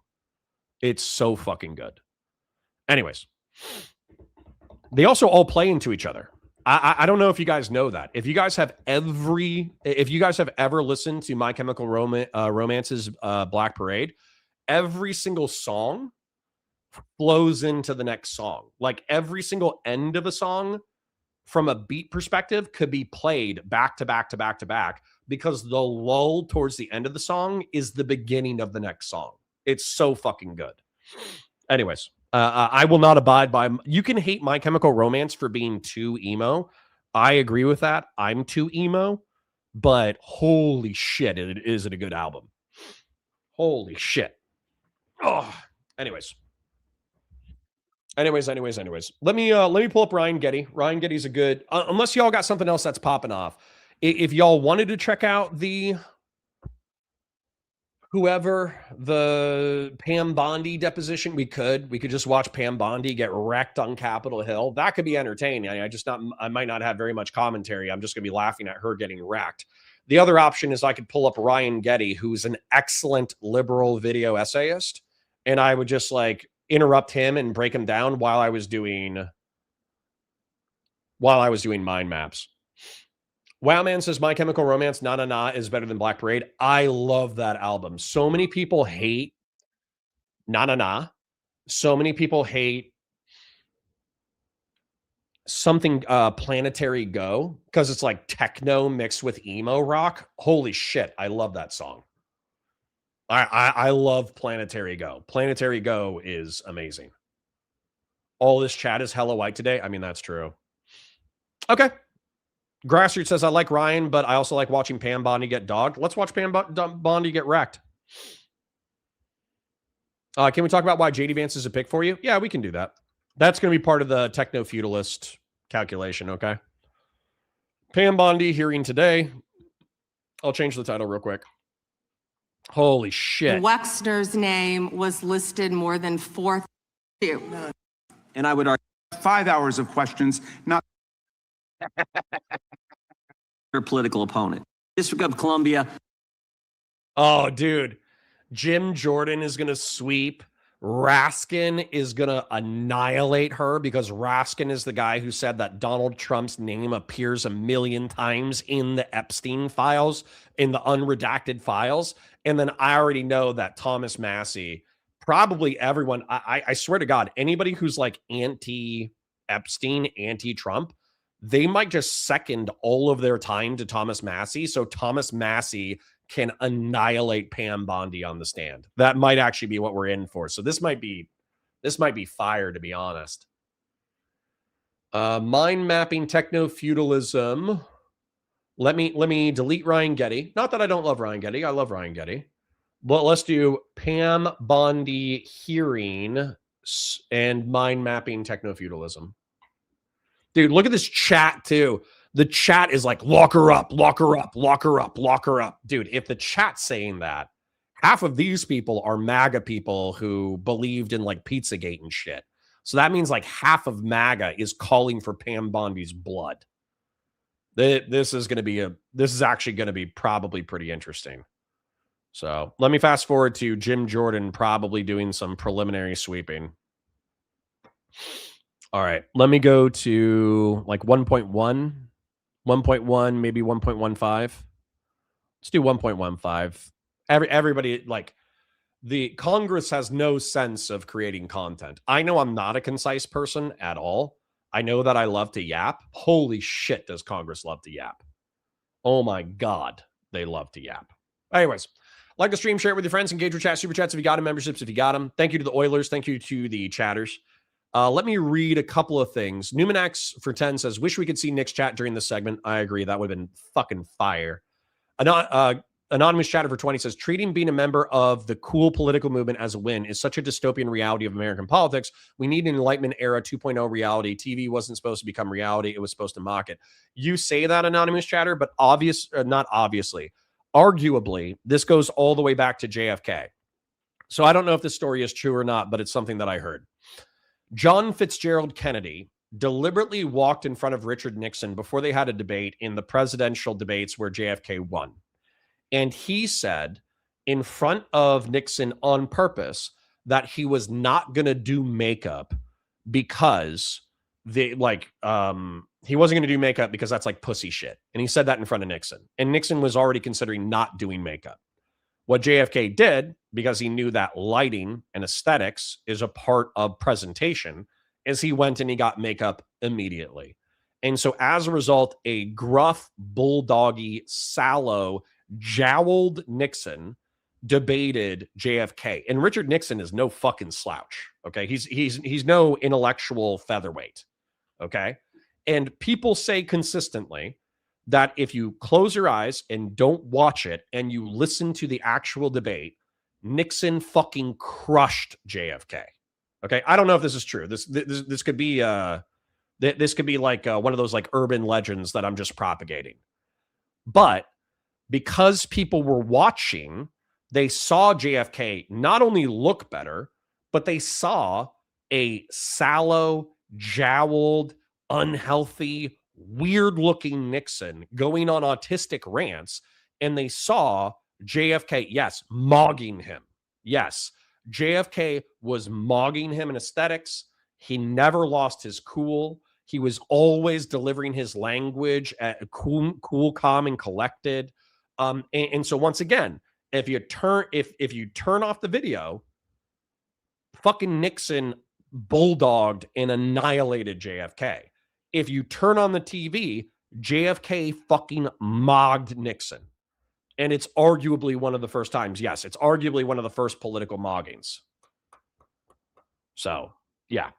Speaker 3: It's so fucking good. Anyways, they also all play into each other. I don't know if you guys know that. If you guys have ever listened to My Chemical Romance's Black Parade, every single song flows into the next song. Like every single end of a song from a beat perspective could be played back to back to back to back because the lull towards the end of the song is the beginning of the next song. It's so fucking good. Anyways, I will not abide by... You can hate My Chemical Romance for being too emo. I agree with that. I'm too emo. But holy shit, is it a good album. Holy shit. Oh, anyways. Let me pull up Ryan Getty. Ryan Getty's a good... unless y'all got something else that's popping off. If y'all wanted to check out the Pam Bondi deposition, we could just watch Pam Bondi get wrecked on Capitol Hill. That could be entertaining. I might not have very much commentary. I'm just gonna be laughing at her getting wrecked. The other option is I could pull up Ryan Getty, who's an excellent liberal video essayist, and I would just like interrupt him and break him down while I was doing mind maps. Wowman says My Chemical Romance, Na Na Na is better than Black Parade. I love that album. So many people hate Na Na Na. So many people hate something Planetary Go because it's like techno mixed with emo rock. Holy shit, I love that song. I love Planetary Go. Planetary Go is amazing. All this chat is hella white today. I mean, that's true. Okay. Grassroots says, I like Ryan, but I also like watching Pam Bondi get dogged. Let's watch Pam Bondi get wrecked. Can we talk about why JD Vance is a pick for you? Yeah, we can do that. That's going to be part of the techno-feudalist calculation, okay? Pam Bondi hearing today. I'll change the title real quick. Holy shit.
Speaker 6: Wexner's name was listed more than 4.
Speaker 7: And I would argue 5 hours of questions, not
Speaker 8: her political opponent. District of Columbia.
Speaker 3: Oh, dude. Jim Jordan is going to sweep. Raskin is going to annihilate her because Raskin is the guy who said that Donald Trump's name appears 1 million times in the Epstein files, in the unredacted files. And then I already know that Thomas Massey, probably everyone, I swear to God, anybody who's like anti-Epstein, anti-Trump, they might just second all of their time to Thomas Massey. So Thomas Massey can annihilate Pam Bondi on the stand. That might actually be what we're in for. So this might be fire, to be honest. Mind mapping techno-feudalism. Let me delete Ryan Getty. Not that I don't love Ryan Getty. I love Ryan Getty. But let's do Pam Bondi hearing and mind mapping techno-feudalism. Dude, look at this chat too. The chat is like, lock her up, lock her up, lock her up, lock her up. Dude, if the chat's saying that, half of these people are MAGA people who believed in like Pizzagate and shit. So that means like half of MAGA is calling for Pam Bondi's blood. This is actually going to be probably pretty interesting. So let me fast forward to Jim Jordan probably doing some preliminary sweeping. All right, let me go to like 1.1, 1.1, maybe 1.15. Let's do 1.15. Everybody, like, the Congress has no sense of creating content. I know I'm not a concise person at all. I know that I love to yap. Holy shit, does Congress love to yap. Oh my God, they love to yap. Anyways, like the stream, share it with your friends, engage with chat, super chats if you got them, memberships if you got them. Thank you to the Oilers. Thank you to the chatters. Let me read a couple of things. Newmax for 10 says, wish we could see Nick's chat during this segment. I agree. That would have been fucking fire. Anonymous chatter for 20 says, treating being a member of the cool political movement as a win is such a dystopian reality of American politics. We need an Enlightenment era 2.0 reality. TV wasn't supposed to become reality. It was supposed to mock it. You say that, anonymous chatter, but not obviously. Arguably, this goes all the way back to JFK. So I don't know if this story is true or not, but it's something that I heard. John Fitzgerald Kennedy deliberately walked in front of Richard Nixon before they had a debate in the presidential debates where JFK won. And he said in front of Nixon on purpose that he was not going to do makeup because he wasn't going to do makeup because that's like pussy shit. And he said that in front of Nixon. And Nixon was already considering not doing makeup. What JFK did, because he knew that lighting and aesthetics is a part of presentation, is he went and he got makeup immediately. And so as a result, a gruff, bulldoggy, sallow, jowled Nixon debated JFK. And Richard Nixon is no fucking slouch. Okay. He's no intellectual featherweight. Okay. And people say consistently that if you close your eyes and don't watch it and you listen to the actual debate, Nixon fucking crushed JFK. Okay. I don't know if this is true. This could be this could be like one of those like urban legends that I'm just propagating. But because people were watching, they saw JFK not only look better, but they saw a sallow, jowled, unhealthy, weird-looking Nixon going on autistic rants, and they saw JFK, yes, mogging him. Yes, JFK was mogging him in aesthetics. He never lost his cool. He was always delivering his language at cool, calm, and collected. And so once again, if you turn off the video, fucking Nixon bulldogged and annihilated JFK. If you turn on the TV, JFK fucking mogged Nixon. And it's arguably one of the first times. Yes, it's arguably one of the first political moggings. So, yeah.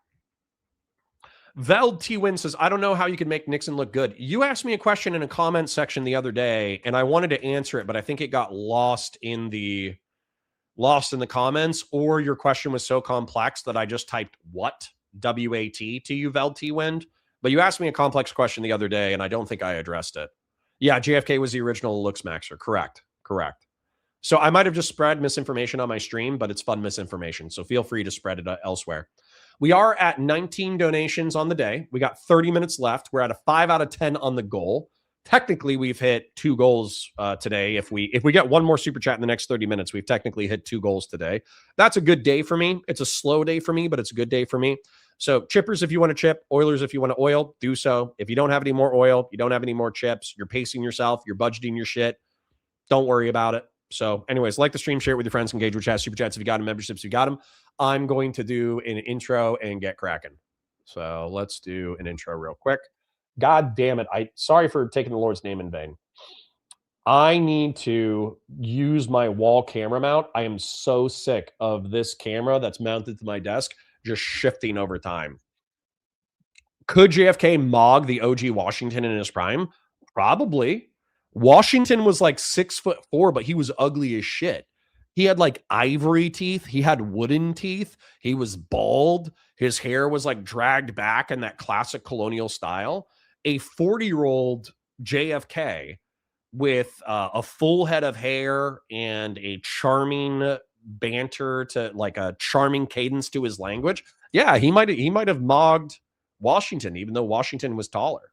Speaker 3: Veld T. Win says, I don't know how you can make Nixon look good. You asked me a question in a comment section the other day, and I wanted to answer it, but I think it got lost in the comments, or your question was so complex that I just typed what? W-A-T to you, Veld T. Wind. But you asked me a complex question the other day, and I don't think I addressed it. Yeah, JFK was the original looks maxer. Correct. So I might have just spread misinformation on my stream, but it's fun misinformation. So feel free to spread it elsewhere. We are at 19 donations on the day. We got 30 minutes left. We're at a 5 out of 10 on the goal. Technically, we've hit 2 goals today. If we get one more super chat in the next 30 minutes, we've technically hit 2 goals today. That's a good day for me. It's a slow day for me, but it's a good day for me. So chippers, if you want to chip, oilers, if you want to oil, do so. If you don't have any more oil, you don't have any more chips, you're pacing yourself, you're budgeting your shit, don't worry about it. So anyways, like the stream, share it with your friends, engage with chat, super chats if you got them, memberships if you got them. I'm going to do an intro and get cracking. So let's do an intro real quick. God damn it. Sorry for taking the Lord's name in vain. I need to use my wall camera mount. I am so sick of this camera that's mounted to my desk just shifting over time. Could JFK mog the OG Washington in his prime? Probably. Washington was like 6'4", but he was ugly as shit. He had like ivory teeth. He had wooden teeth. He was bald. His hair was like dragged back in that classic colonial style. A 40-year-old JFK with a full head of hair and a charming banter to like a charming cadence to his language. Yeah, he might have mogged Washington, even though Washington was taller.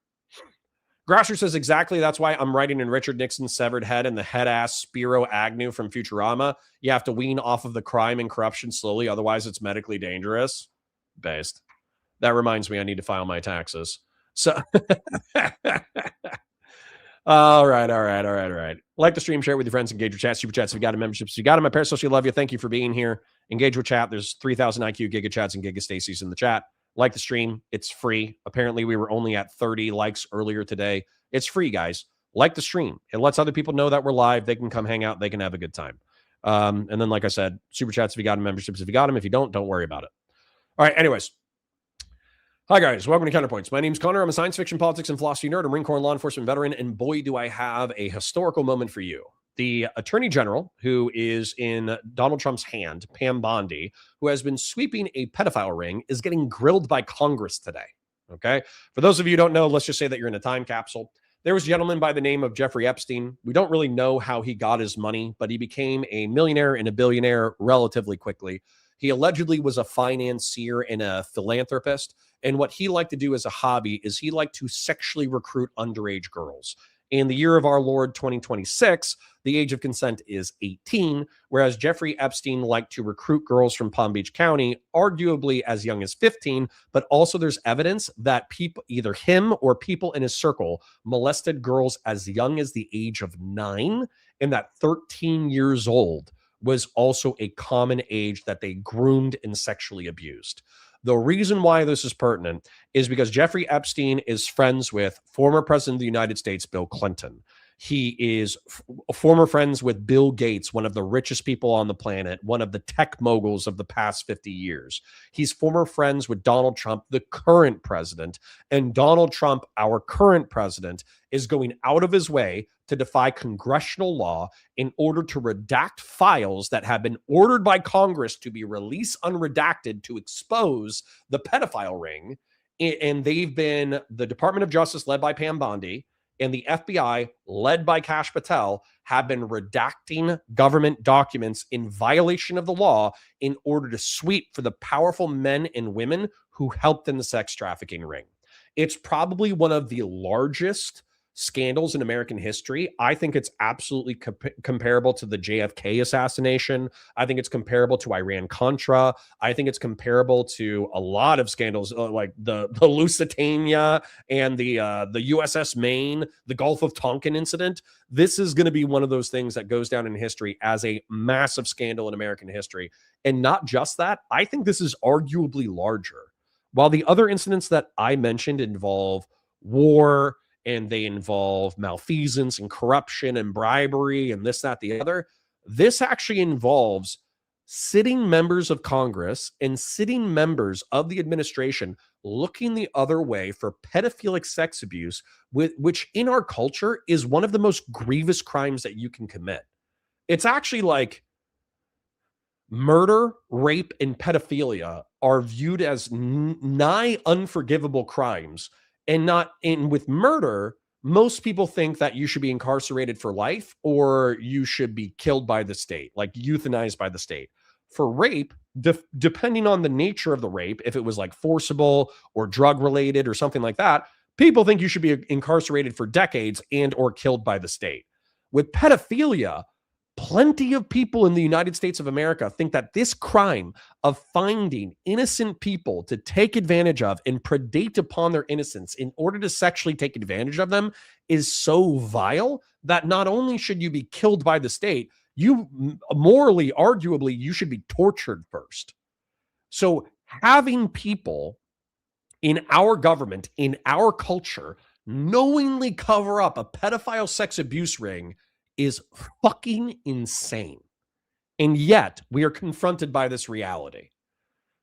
Speaker 3: Grasser says exactly. That's why I'm writing in Richard Nixon's severed head and the head ass Spiro Agnew from Futurama. You have to wean off of the crime and corruption slowly, otherwise it's medically dangerous. Based. That reminds me, I need to file my taxes. So, all right. Like the stream, share it with your friends, engage with chat, super chats. If you got a membership, if you got them, my parasocial love you. Thank you for being here. Engage with chat. There's 3,000 IQ Giga Chats and Giga Stacy's in the chat. Like the stream. It's free. Apparently, we were only at 30 likes earlier today. It's free, guys. Like the stream. It lets other people know that we're live. They can come hang out. They can have a good time. And then, like I said, super chats if you got them, memberships if you got them. If you don't worry about it. All right. Anyways. Hi, guys. Welcome to Counterpoints. My name's Connor. I'm a science fiction, politics, and philosophy nerd, a Marine Corps law enforcement veteran, and boy, do I have a historical moment for you. The Attorney General, who is in Donald Trump's hand, Pam Bondi, who has been sweeping a pedophile ring, is getting grilled by Congress today. Okay? For those of you who don't know, let's just say that you're in a time capsule. There was a gentleman by the name of Jeffrey Epstein. We don't really know how he got his money, but he became a millionaire and a billionaire relatively quickly. He allegedly was a financier and a philanthropist. And what he liked to do as a hobby is he liked to sexually recruit underage girls. In the year of our Lord 2026, the age of consent is 18, whereas Jeffrey Epstein liked to recruit girls from Palm Beach County, arguably as young as 15, but also there's evidence that people, either him or people in his circle, molested girls as young as the age of 9, and that 13 years old was also a common age that they groomed and sexually abused. The reason why this is pertinent is because Jeffrey Epstein is friends with former President of the United States, Bill Clinton. He is former friends with Bill Gates, one of the richest people on the planet, one of the tech moguls of the past 50 years. He's former friends with Donald Trump, the current president. And Donald Trump, our current president, is going out of his way to defy congressional law in order to redact files that have been ordered by Congress to be released unredacted to expose the pedophile ring. And they've been the Department of Justice, led by Pam Bondi, and the FBI, led by Kash Patel, have been redacting government documents in violation of the law in order to sweep for the powerful men and women who helped in the sex trafficking ring. It's probably one of the largest scandals in American history. I think it's absolutely comparable to the JFK assassination. I think it's comparable to Iran-Contra. I think it's comparable to a lot of scandals like the Lusitania and the USS Maine, the Gulf of Tonkin incident. This is going to be one of those things that goes down in history as a massive scandal in American history. And not just that, I think this is arguably larger. While the other incidents that I mentioned involve war, and they involve malfeasance and corruption and bribery and this, that, the other, this actually involves sitting members of Congress and sitting members of the administration looking the other way for pedophilic sex abuse, which in our culture is one of the most grievous crimes that you can commit. It's actually like murder, rape, and pedophilia are viewed as nigh unforgivable crimes. And with murder, most people think that you should be incarcerated for life or you should be killed by the state, like euthanized by the state. For rape, depending on the nature of the rape, if it was like forcible or drug related or something like that, people think you should be incarcerated for decades and or killed by the state. With pedophilia, plenty of people in the United States of America think that this crime of finding innocent people to take advantage of and predate upon their innocence in order to sexually take advantage of them is so vile that not only should you be killed by the state, you morally, arguably, you should be tortured first. So having people in our government, in our culture, knowingly cover up a pedophile sex abuse ring is fucking insane. And yet we are confronted by this reality.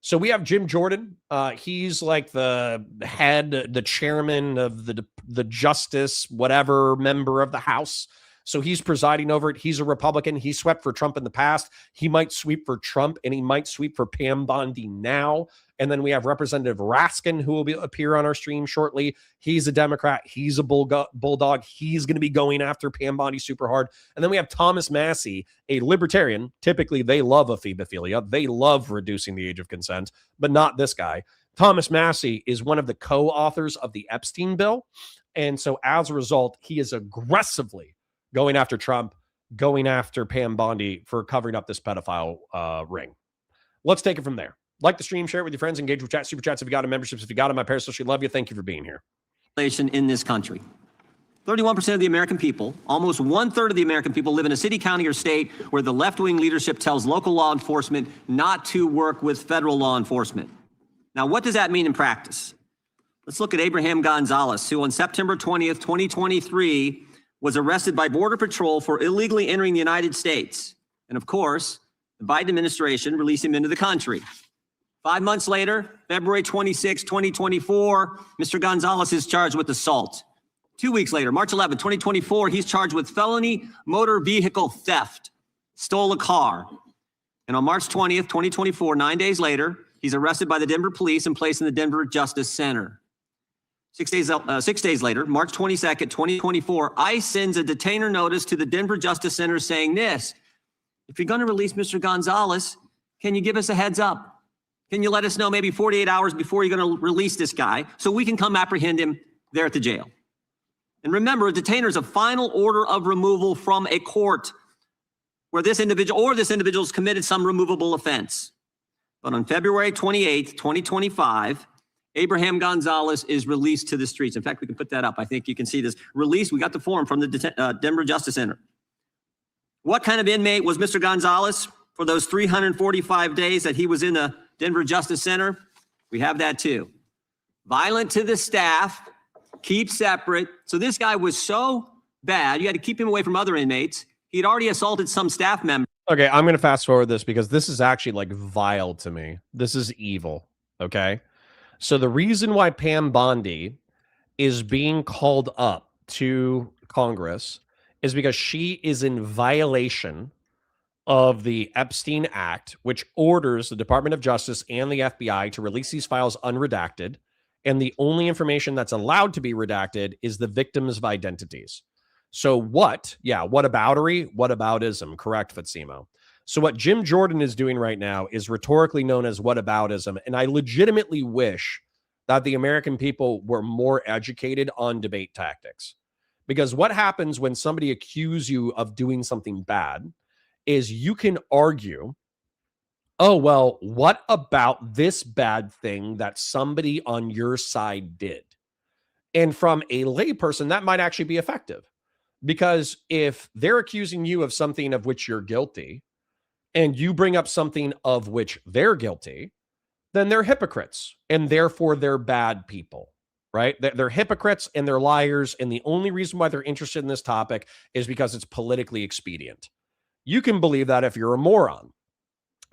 Speaker 3: So we have Jim Jordan. He's like the head, the chairman of the justice, whatever member of the House. So he's presiding over it. He's a Republican. He swept for Trump in the past. He might sweep for Trump, and he might sweep for Pam Bondi now. And then we have Representative Raskin, who will appear on our stream shortly. He's a Democrat. He's a bulldog. He's going to be going after Pam Bondi super hard. And then we have Thomas Massie, a libertarian. Typically, they love ephebophilia. They love reducing the age of consent, but not this guy. Thomas Massie is one of the co-authors of the Epstein bill. And so as a result, he is aggressively going after Trump, going after Pam Bondi for covering up this pedophile ring. Let's take it from there. Like the stream, share it with your friends, engage with chat, super chats if you got it, memberships if you got it. My parasocial love you. Thank you for being here.
Speaker 8: In this country. 31% of the American people, almost 1/3 of the American people live in a city, county, or state where the left-wing leadership tells local law enforcement not to work with federal law enforcement. Now, what does that mean in practice? Let's look at Abraham Gonzalez, who on September 20th, 2023, was arrested by Border Patrol for illegally entering the United States. And of course, the Biden administration released him into the country. 5 months later, February 26, 2024, Mr. Gonzalez is charged with assault. 2 weeks later, March 11, 2024, he's charged with felony motor vehicle theft, stole a car. And on March 20th, 2024, 9 days later, he's arrested by the Denver police and placed in the Denver Justice Center. 6 days later, March 22nd, 2024, ICE sends a detainer notice to the Denver Justice Center saying this: if you're going to release Mr. Gonzalez, can you give us a heads up? Can you let us know maybe 48 hours before you're going to release this guy so we can come apprehend him there at the jail? And remember, a detainer is a final order of removal from a court where this individual or this individual has committed some removable offense. But on February 28th, 2025, Abraham Gonzalez is released to the streets. In fact, we can put that up. I think you can see this. Release, we got the form from the Denver Justice Center. What kind of inmate was Mr. Gonzalez for those 345 days that he was in the Denver Justice Center? We have that too. Violent to the staff, keep separate. So this guy was so bad, you had to keep him away from other inmates. He'd already assaulted some staff members.
Speaker 3: Okay, I'm going to fast forward this because this is actually like vile to me. This is evil. Okay. So the reason why Pam Bondi is being called up to Congress is because she is in violation of the Epstein Act, which orders the Department of Justice and the FBI to release these files unredacted. And the only information that's allowed to be redacted is the victims' identities. So what? Yeah, whataboutery, whataboutism. Correct, Fatsimo. So what Jim Jordan is doing right now is rhetorically known as whataboutism. And I legitimately wish that the American people were more educated on debate tactics. Because what happens when somebody accuses you of doing something bad is you can argue, oh, well, what about this bad thing that somebody on your side did? And from a layperson, that might actually be effective. Because if they're accusing you of something of which you're guilty, and you bring up something of which they're guilty, then they're hypocrites, and therefore they're bad people, right? They're hypocrites and they're liars, and the only reason why they're interested in this topic is because it's politically expedient. You can believe that if you're a moron.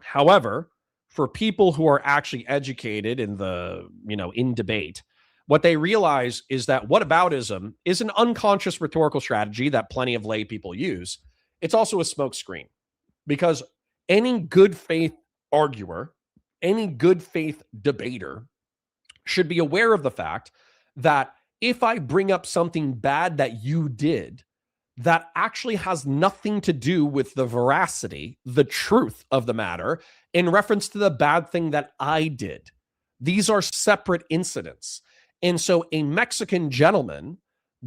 Speaker 3: However, for people who are actually educated in in debate, what they realize is that whataboutism is an unconscious rhetorical strategy that plenty of lay people use. It's also a smokescreen, because any good faith arguer, any good faith debater should be aware of the fact that if I bring up something bad that you did, that actually has nothing to do with the veracity, the truth of the matter, in reference to the bad thing that I did. These are separate incidents. And so a Mexican gentleman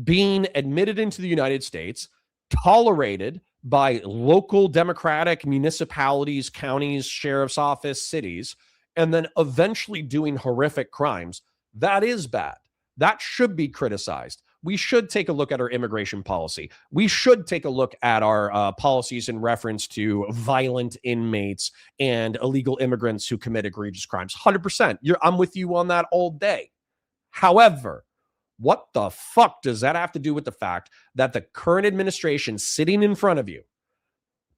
Speaker 3: being admitted into the United States, tolerated by local democratic municipalities, counties, sheriff's office, cities, and then eventually doing horrific crimes, that is bad. That should be criticized. We should take a look at our immigration policy. We should take a look at our policies in reference to violent inmates and illegal immigrants who commit egregious crimes. 100%. I'm with you on that all day. However, what the fuck does that have to do with the fact that the current administration sitting in front of you,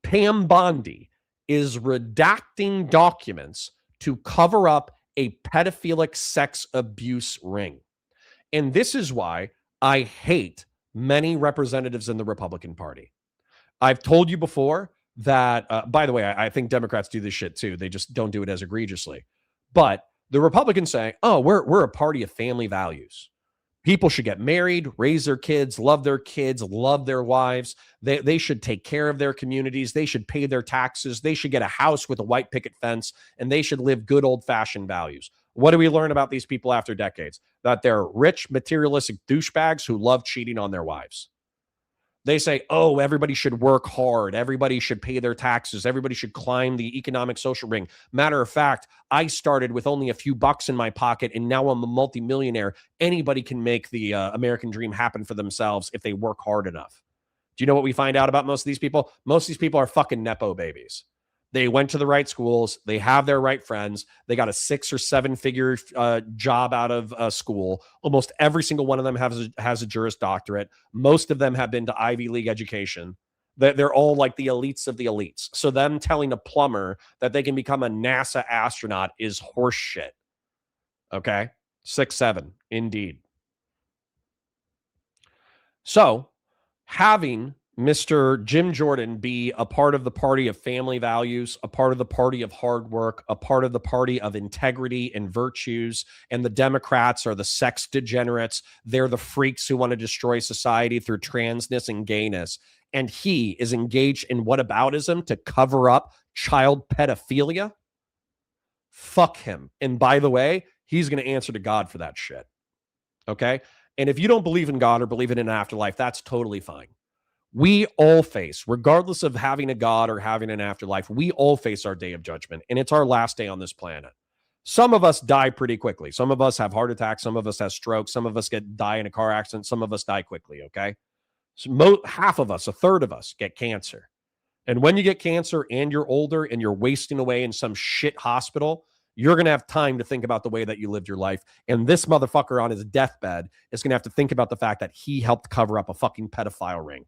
Speaker 3: Pam Bondi, is redacting documents to cover up a pedophilic sex abuse ring? And this is why I hate many representatives in the Republican Party. I've told you before that, by the way, I think Democrats do this shit too. They just don't do it as egregiously. But the Republicans say, oh, we're a party of family values. People should get married, raise their kids, love their wives. They should take care of their communities. They should pay their taxes. They should get a house with a white picket fence, and they should live good old-fashioned values. What do we learn about these people after decades? That they're rich, materialistic douchebags who love cheating on their wives. They say, oh, everybody should work hard. Everybody should pay their taxes. Everybody should climb the economic social ring. Matter of fact, I started with only a few bucks in my pocket, and now I'm a multimillionaire. Anybody can make the American dream happen for themselves if they work hard enough. Do you know what we find out about most of these people? Most of these people are fucking Nepo babies. They went to the right schools. They have their right friends. They got a 6 or 7 figure job out of school. Almost every single one of them has a Juris Doctorate. Most of them have been to Ivy League education. They're all like the elites of the elites. So them telling a plumber that they can become a NASA astronaut is horse shit. Okay? 6, 7, indeed. So having Mr. Jim Jordan be a part of the party of family values, a part of the party of hard work, a part of the party of integrity and virtues, and the Democrats are the sex degenerates. They're the freaks who want to destroy society through transness and gayness. And he is engaged in whataboutism to cover up child pedophilia. Fuck him. And by the way, he's going to answer to God for that shit. Okay? And if you don't believe in God or believe in an afterlife, that's totally fine. We all face, regardless of having a God or having an afterlife, we all face our day of judgment, and it's our last day on this planet. Some of us die pretty quickly. Some of us have heart attacks. Some of us have strokes. Some of us die in a car accident. Some of us die quickly, okay? So half of us, a third of us, get cancer. And when you get cancer and you're older and you're wasting away in some shit hospital, you're going to have time to think about the way that you lived your life. And this motherfucker on his deathbed is going to have to think about the fact that he helped cover up a fucking pedophile ring.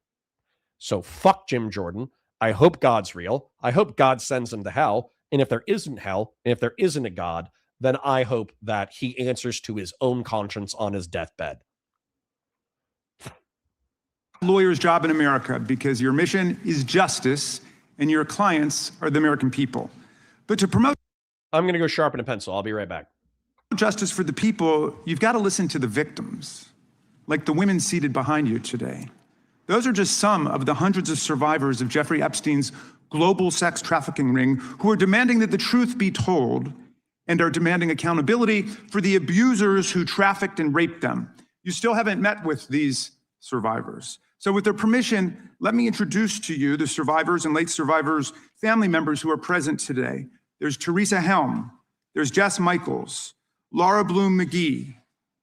Speaker 3: So fuck Jim Jordan. I hope God's real. I hope God sends him to hell. And if there isn't hell, and if there isn't a God, then I hope that he answers to his own conscience on his deathbed.
Speaker 7: Lawyer's job in America, because your mission is justice and your clients are the American people. But to promote
Speaker 3: I'm going to go sharpen a pencil. I'll be right back.
Speaker 7: justice for the people, you've got to listen to the victims, like the women seated behind you today. Those are just some of the hundreds of survivors of Jeffrey Epstein's global sex trafficking ring who are demanding that the truth be told and are demanding accountability for the abusers who trafficked and raped them. You still haven't met with these survivors. So with their permission, let me introduce to you the survivors and late survivors' family members who are present today. There's Teresa Helm, there's Jess Michaels, Laura Bloom McGee,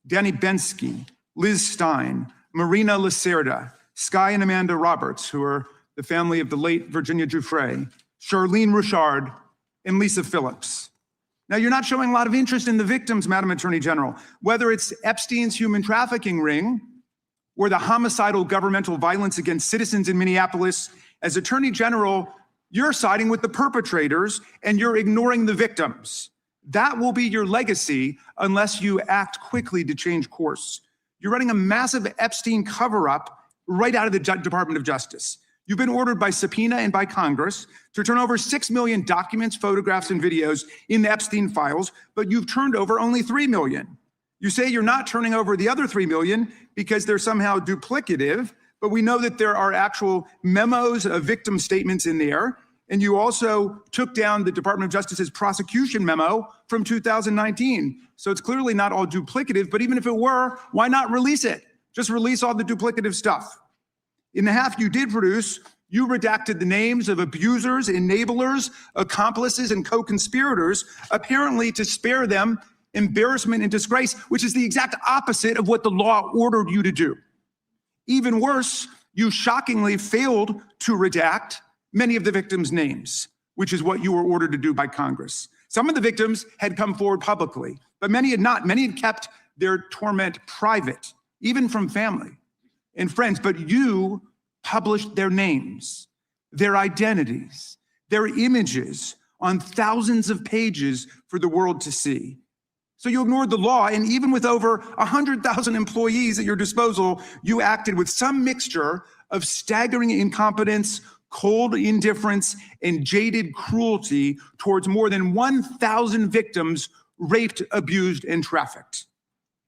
Speaker 7: Danny Bensky, Liz Stein, Marina Lacerda, Sky and Amanda Roberts, who are the family of the late Virginia Giuffre, Charlene Richard, and Lisa Phillips. Now, you're not showing a lot of interest in the victims, Madam Attorney General, whether it's Epstein's human trafficking ring or the homicidal governmental violence against citizens in Minneapolis. As Attorney General, you're siding with the perpetrators and you're ignoring the victims. That will be your legacy unless you act quickly to change course. You're running a massive Epstein cover-up right out of the Department of Justice. You've been ordered by subpoena and by Congress to turn over 6 million documents, photographs, and videos in the Epstein files, but you've turned over only 3 million. You say you're not turning over the other 3 million because they're somehow duplicative, but we know that there are actual memos of victim statements in there. And you also took down the Department of Justice's prosecution memo from 2019. So it's clearly not all duplicative, but even if it were, why not release it? Just release all the duplicative stuff. In the half you did produce, you redacted the names of abusers, enablers, accomplices, and co-conspirators, apparently to spare them embarrassment and disgrace, which is the exact opposite of what the law ordered you to do. Even worse, you shockingly failed to redact many of the victims' names, which is what you were ordered to do by Congress. Some of the victims had come forward publicly, but many had not. Many had kept their torment private, even from family and friends, but you published their names, their identities, their images on thousands of pages for the world to see. So you ignored the law, and even with over 100,000 employees at your disposal, you acted with some mixture of staggering incompetence, cold indifference, and jaded cruelty towards more than 1,000 victims raped, abused, and trafficked.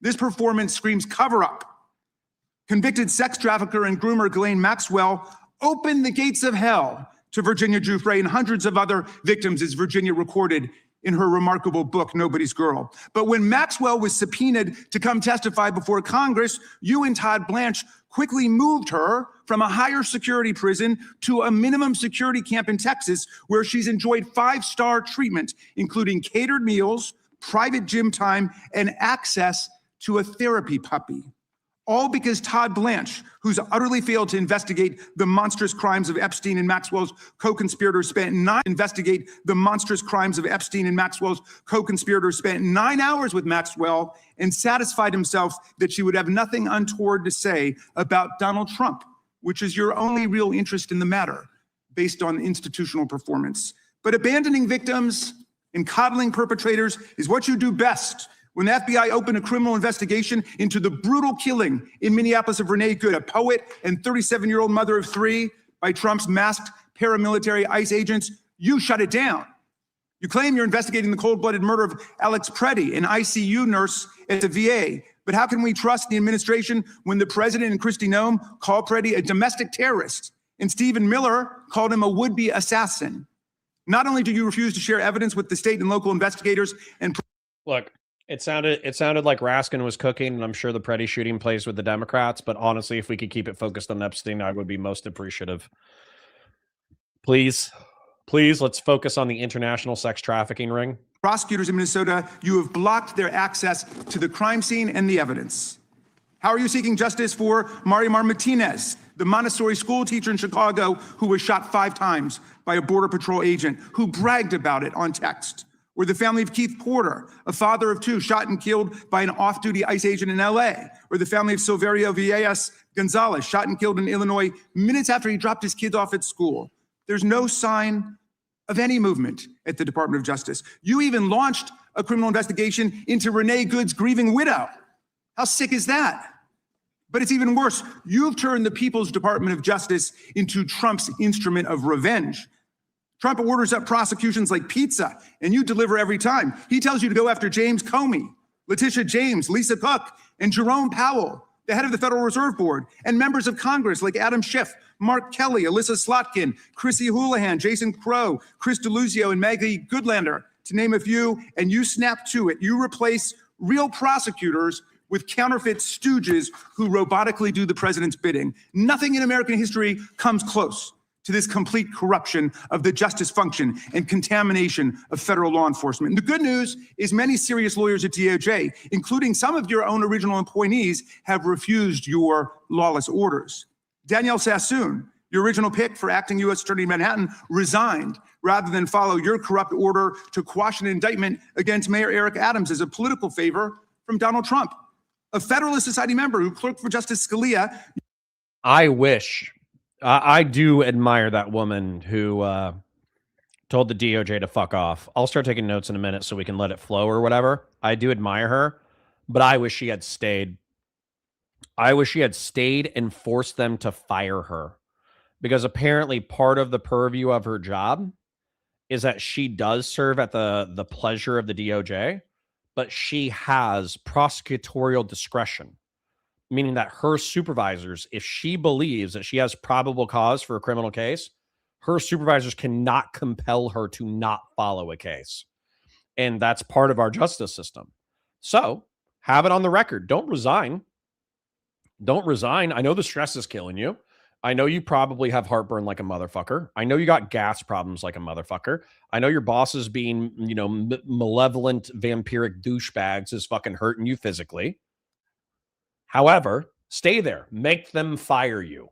Speaker 7: This performance screams cover-up. Convicted sex trafficker and groomer Ghislaine Maxwell opened the gates of hell to Virginia Giuffre and hundreds of other victims, as Virginia recorded in her remarkable book, Nobody's Girl. But when Maxwell was subpoenaed to come testify before Congress, you and Todd Blanche quickly moved her from a higher security prison to a minimum security camp in Texas, where she's enjoyed 5-star treatment, including catered meals, private gym time, and access to a therapy puppy. All because Todd Blanche, who's utterly failed to investigate the monstrous crimes of Epstein and Maxwell's co-conspirators, spent 9 hours with Maxwell and satisfied himself that she would have nothing untoward to say about Donald Trump, which is your only real interest in the matter, based on institutional performance. But abandoning victims and coddling perpetrators is what you do best. When the FBI opened a criminal investigation into the brutal killing in Minneapolis of Renee Good, a poet and 37-year-old mother of 3, by Trump's masked paramilitary ICE agents, you shut it down. You claim you're investigating the cold-blooded murder of Alex Preddy, an ICU nurse at the VA. But how can we trust the administration when the president and Kristi Noem call Preddy a domestic terrorist and Stephen Miller called him a would-be assassin? Not only do you refuse to share evidence with the state and local investigators and...
Speaker 3: Look, It sounded like Raskin was cooking, and I'm sure the Preddy shooting plays with the Democrats. But honestly, if we could keep it focused on Epstein, I would be most appreciative. Please, let's focus on the international sex trafficking ring.
Speaker 7: Prosecutors in Minnesota, you have blocked their access to the crime scene and the evidence. How are you seeking justice for Marimar Martinez, the Montessori school teacher in Chicago who was shot 5 times by a Border Patrol agent who bragged about it on text? Or the family of Keith Porter, a father of 2 shot and killed by an off-duty ICE agent in LA? Or the family of Silverio Villegas Gonzalez, shot and killed in Illinois minutes after he dropped his kids off at school? There's no sign of any movement at the Department of Justice. You even launched a criminal investigation into Renee Good's grieving widow. How sick is that? But it's even worse. You've turned the People's Department of Justice into Trump's instrument of revenge. Trump orders up prosecutions like pizza, and you deliver every time. He tells you to go after James Comey, Letitia James, Lisa Cook, and Jerome Powell, the head of the Federal Reserve Board, and members of Congress like Adam Schiff, Mark Kelly, Alyssa Slotkin, Chrissy Houlihan, Jason Crow, Chris Deluzio, and Maggie Goodlander, to name a few, and you snap to it. You replace real prosecutors with counterfeit stooges who robotically do the president's bidding. Nothing in American history comes close to this complete corruption of the justice function and contamination of federal law enforcement. And the good news is many serious lawyers at DOJ, including some of your own original employees, have refused your lawless orders. Danielle Sassoon, your original pick for acting U.S. Attorney in Manhattan, resigned rather than follow your corrupt order to quash an indictment against Mayor Eric Adams as a political favor from Donald Trump. A Federalist Society member who clerked for Justice Scalia.
Speaker 3: I wish. I do admire that woman who told the DOJ to fuck off. I'll start taking notes in a minute so we can let it flow or whatever. I do admire her, but I wish she had stayed. I wish she had stayed and forced them to fire her, because apparently part of the purview of her job is that she does serve at the pleasure of the DOJ, but she has prosecutorial discretion, meaning that her supervisors, if she believes that she has probable cause for a criminal case, her supervisors cannot compel her to not follow a case. And that's part of our justice system. So have it on the record. Don't resign. Don't resign. I know the stress is killing you. I know you probably have heartburn like a motherfucker. I know you got gas problems like a motherfucker. I know your boss is being, malevolent, vampiric douchebags is fucking hurting you physically. However, stay there. Make them fire you.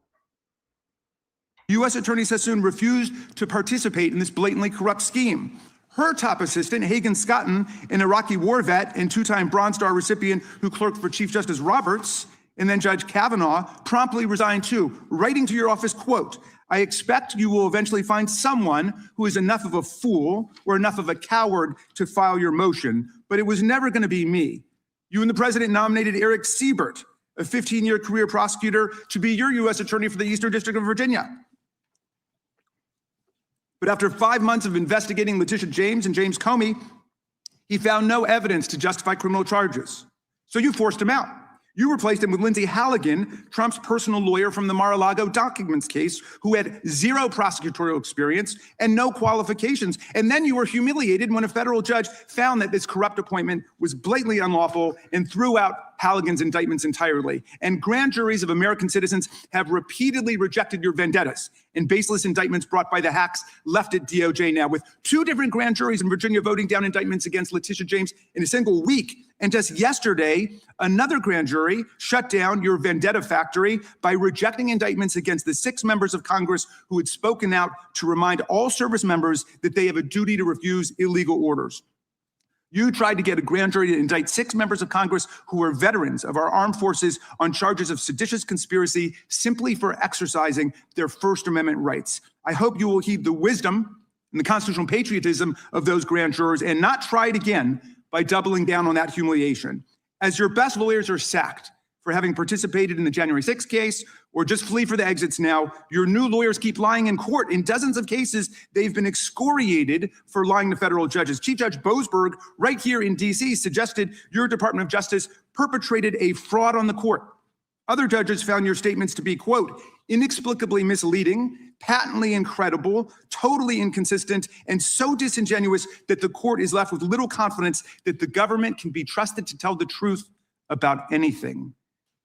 Speaker 7: U.S. Attorney Sassoon refused to participate in this blatantly corrupt scheme. Her top assistant, Hagan Scotton, an Iraqi war vet and 2-time Bronze Star recipient who clerked for Chief Justice Roberts, and then Judge Kavanaugh, promptly resigned too, writing to your office, quote, "I expect you will eventually find someone who is enough of a fool or enough of a coward to file your motion, but it was never going to be me. You and the president nominated Eric Siebert, a 15-year career prosecutor, to be your U.S. attorney for the Eastern District of Virginia. But after 5 months of investigating Letitia James and James Comey, he found no evidence to justify criminal charges. So you forced him out. You replaced him with Lindsay Halligan, Trump's personal lawyer from the Mar-a-Lago documents case, who had 0 prosecutorial experience and no qualifications. And then you were humiliated when a federal judge found that this corrupt appointment was blatantly unlawful and threw out Halligan's indictments entirely. And grand juries of American citizens have repeatedly rejected your vendettas and baseless indictments brought by the hacks left at DOJ now, with 2 different grand juries in Virginia voting down indictments against Letitia James in a single week. And just yesterday, another grand jury shut down your vendetta factory by rejecting indictments against the 6 members of Congress who had spoken out to remind all service members that they have a duty to refuse illegal orders. You tried to get a grand jury to indict 6 members of Congress who are veterans of our armed forces on charges of seditious conspiracy simply for exercising their First Amendment rights. I hope you will heed the wisdom and the constitutional patriotism of those grand jurors and not try it again by doubling down on that humiliation. As your best lawyers are sacked for having participated in the January 6th case or just flee for the exits now, your new lawyers keep lying in court. In dozens of cases, they've been excoriated for lying to federal judges. Chief Judge Boasberg, right here in D.C., suggested your Department of Justice perpetrated a fraud on the court. Other judges found your statements to be, quote, inexplicably misleading, patently incredible, totally inconsistent, and so disingenuous that the court is left with little confidence that the government can be trusted to tell the truth about anything.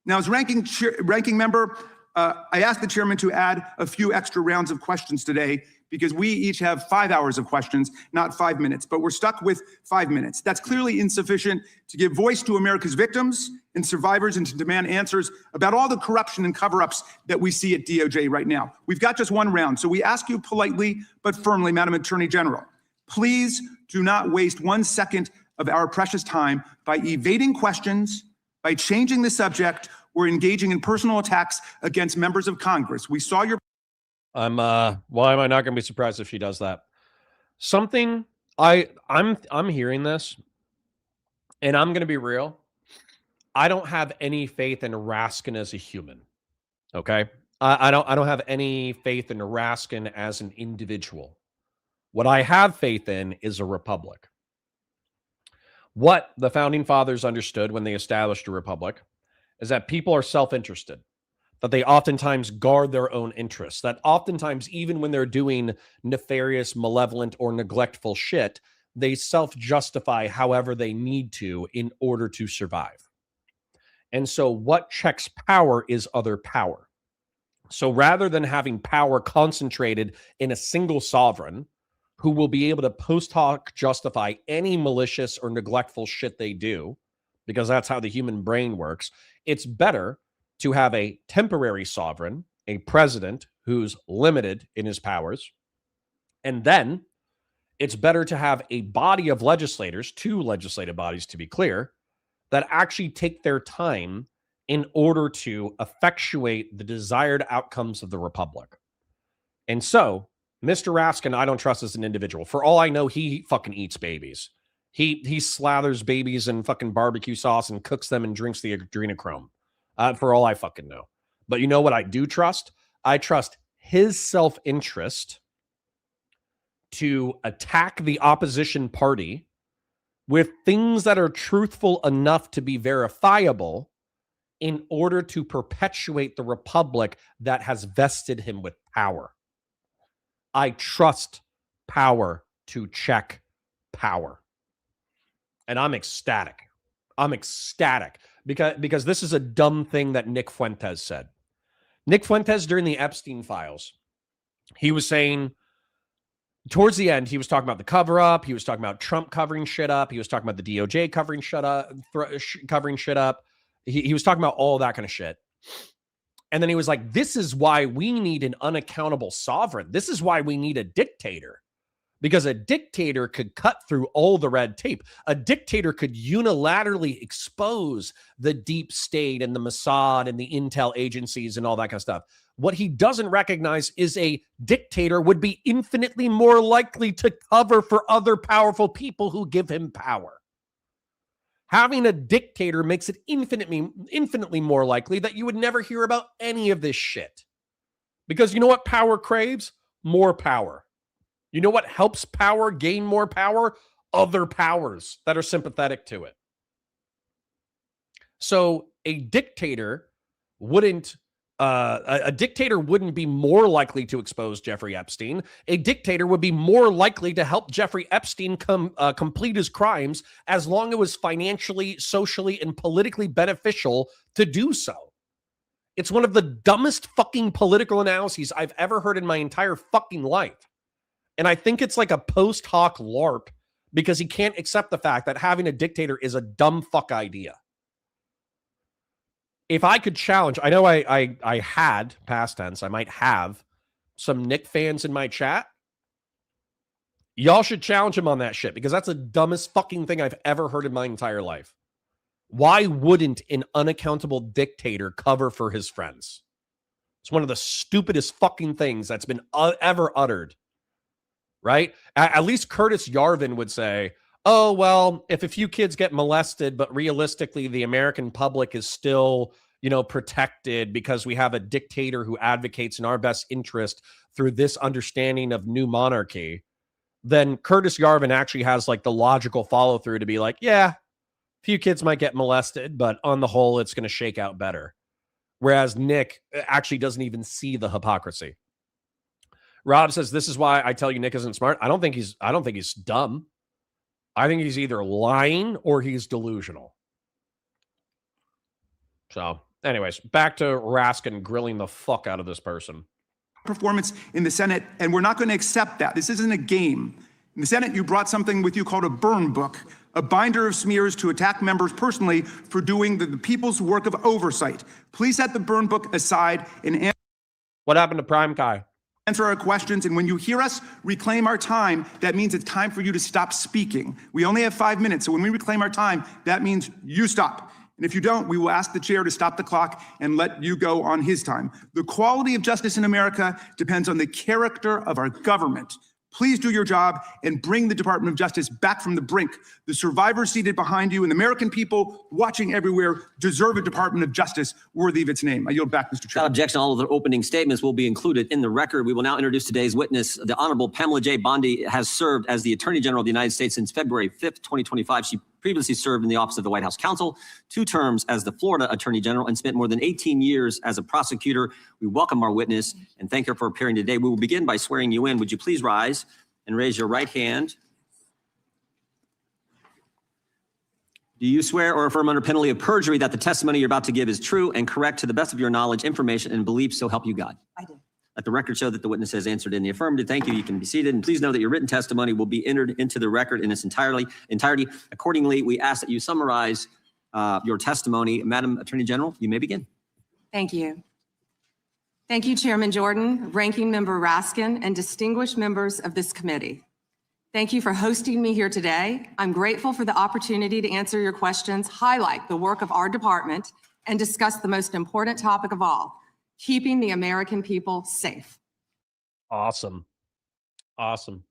Speaker 7: Now, as ranking member, I asked the chairman to add a few extra rounds of questions today because we each have 5 hours of questions, not 5 minutes, but we're stuck with 5 minutes. That's clearly insufficient to give voice to America's victims and survivors and to demand answers about all the corruption and cover-ups that we see at DOJ right now. We've got just one round, so we ask you politely but firmly, Madam Attorney General, please do not waste 1 second of our precious time by evading questions, by changing the subject, or engaging in personal attacks against members of Congress. We saw your...
Speaker 3: Why am I not going to be surprised if she does that? I'm hearing this, and I'm going to be real. I don't have any faith in Raskin as a human. Okay? I don't have any faith in Raskin as an individual. What I have faith in is a republic. What the founding fathers understood when they established a republic is that people are self-interested, that they oftentimes guard their own interests, that oftentimes, even when they're doing nefarious, malevolent, or neglectful shit, they self-justify however they need to in order to survive. And so what checks power is other power. So rather than having power concentrated in a single sovereign who will be able to post hoc justify any malicious or neglectful shit they do, because that's how the human brain works, it's better to have a temporary sovereign, a president who's limited in his powers. And then it's better to have a body of legislators, 2 legislative bodies to be clear, that actually take their time in order to effectuate the desired outcomes of the republic. And so, Mr. Raskin, I don't trust as an individual. For all I know, he fucking eats babies. He slathers babies in fucking barbecue sauce and cooks them and drinks the adrenochrome. For all I fucking know. But you know what I do trust? I trust his self-interest to attack the opposition party with things that are truthful enough to be verifiable in order to perpetuate the republic that has vested him with power. I trust power to check power. And I'm ecstatic. I'm ecstatic because this is a dumb thing that Nick Fuentes said. Nick Fuentes, during the Epstein files, he was saying, towards the end, he was talking about the cover-up. He was talking about Trump covering shit up. He was talking about the DOJ covering shit up. He was talking about all that kind of shit. And then he was like, this is why we need an unaccountable sovereign. This is why we need a dictator. Because a dictator could cut through all the red tape. A dictator could unilaterally expose the deep state and the Mossad and the intel agencies and all that kind of stuff. What he doesn't recognize is a dictator would be infinitely more likely to cover for other powerful people who give him power. Having a dictator makes it infinitely more likely that you would never hear about any of this shit. Because you know what power craves? More power. You know what helps power gain more power? Other powers that are sympathetic to it. So a dictator wouldn't be more likely to expose Jeffrey Epstein. A dictator would be more likely to help Jeffrey Epstein complete his crimes as long as it was financially, socially, and politically beneficial to do so. It's one of the dumbest fucking political analyses I've ever heard in my entire fucking life. And I think it's like a post hoc LARP because he can't accept the fact that having a dictator is a dumb fuck idea. If I could challenge, I know I had, past tense, I might have some Nick fans in my chat. Y'all should challenge him on that shit because that's the dumbest fucking thing I've ever heard in my entire life. Why wouldn't an unaccountable dictator cover for his friends? It's one of the stupidest fucking things that's been ever uttered. Right? At least Curtis Yarvin would say, oh, well, if a few kids get molested, but realistically, the American public is still, protected because we have a dictator who advocates in our best interest through this understanding of new monarchy, then Curtis Yarvin actually has like the logical follow through to be like, yeah, a few kids might get molested, but on the whole, it's going to shake out better. Whereas Nick actually doesn't even see the hypocrisy. Rob says, this is why I tell you Nick isn't smart. I don't think he's dumb. I think he's either lying or he's delusional. So, anyways, back to Raskin grilling the fuck out of this person.
Speaker 7: Performance in the Senate, and we're not going to accept that. This isn't a game. In the Senate, you brought something with you called a burn book, a binder of smears to attack members personally for doing the people's work of oversight. Please set the burn book aside and
Speaker 3: What happened to Prime Kai?
Speaker 7: answer our questions, and when you hear us reclaim our time, that means it's time for you to stop speaking. We only have 5 minutes, so when we reclaim our time, that means you stop. And if you don't, we will ask the chair to stop the clock and let you go on his time. The quality of justice in America depends on the character of our government. Please do your job and bring the Department of Justice back from the brink. The survivors seated behind you and the American people watching everywhere deserve a Department of Justice worthy of its name. I yield back, Mr. Chair.
Speaker 8: Without objection, all of the opening statements will be included in the record. We will now introduce today's witness. The Honorable Pamela J. Bondi has served as the Attorney General of the United States since February 5th, 2025. She previously served in the Office of the White House Counsel, 2 terms as the Florida Attorney General, and spent more than 18 years as a prosecutor. We welcome our witness and thank her for appearing today. We will begin by swearing you in. Would you please rise and raise your right hand? Do you swear or affirm under penalty of perjury that the testimony you're about to give is true and correct to the best of your knowledge, information, and beliefs, so help you God?
Speaker 6: I do.
Speaker 8: Let the record show that the witness has answered in the affirmative. Thank you. You can be seated. And please know that your written testimony will be entered into the record in its entirety. Accordingly, we ask that you summarize your testimony. Madam Attorney General, you may begin.
Speaker 6: Thank you. Thank you, Chairman Jordan, Ranking Member Raskin, and distinguished members of this committee. Thank you for hosting me here today. I'm grateful for the opportunity to answer your questions, highlight the work of our department, and discuss the most important topic of all, keeping the American people safe.
Speaker 3: Awesome. Awesome.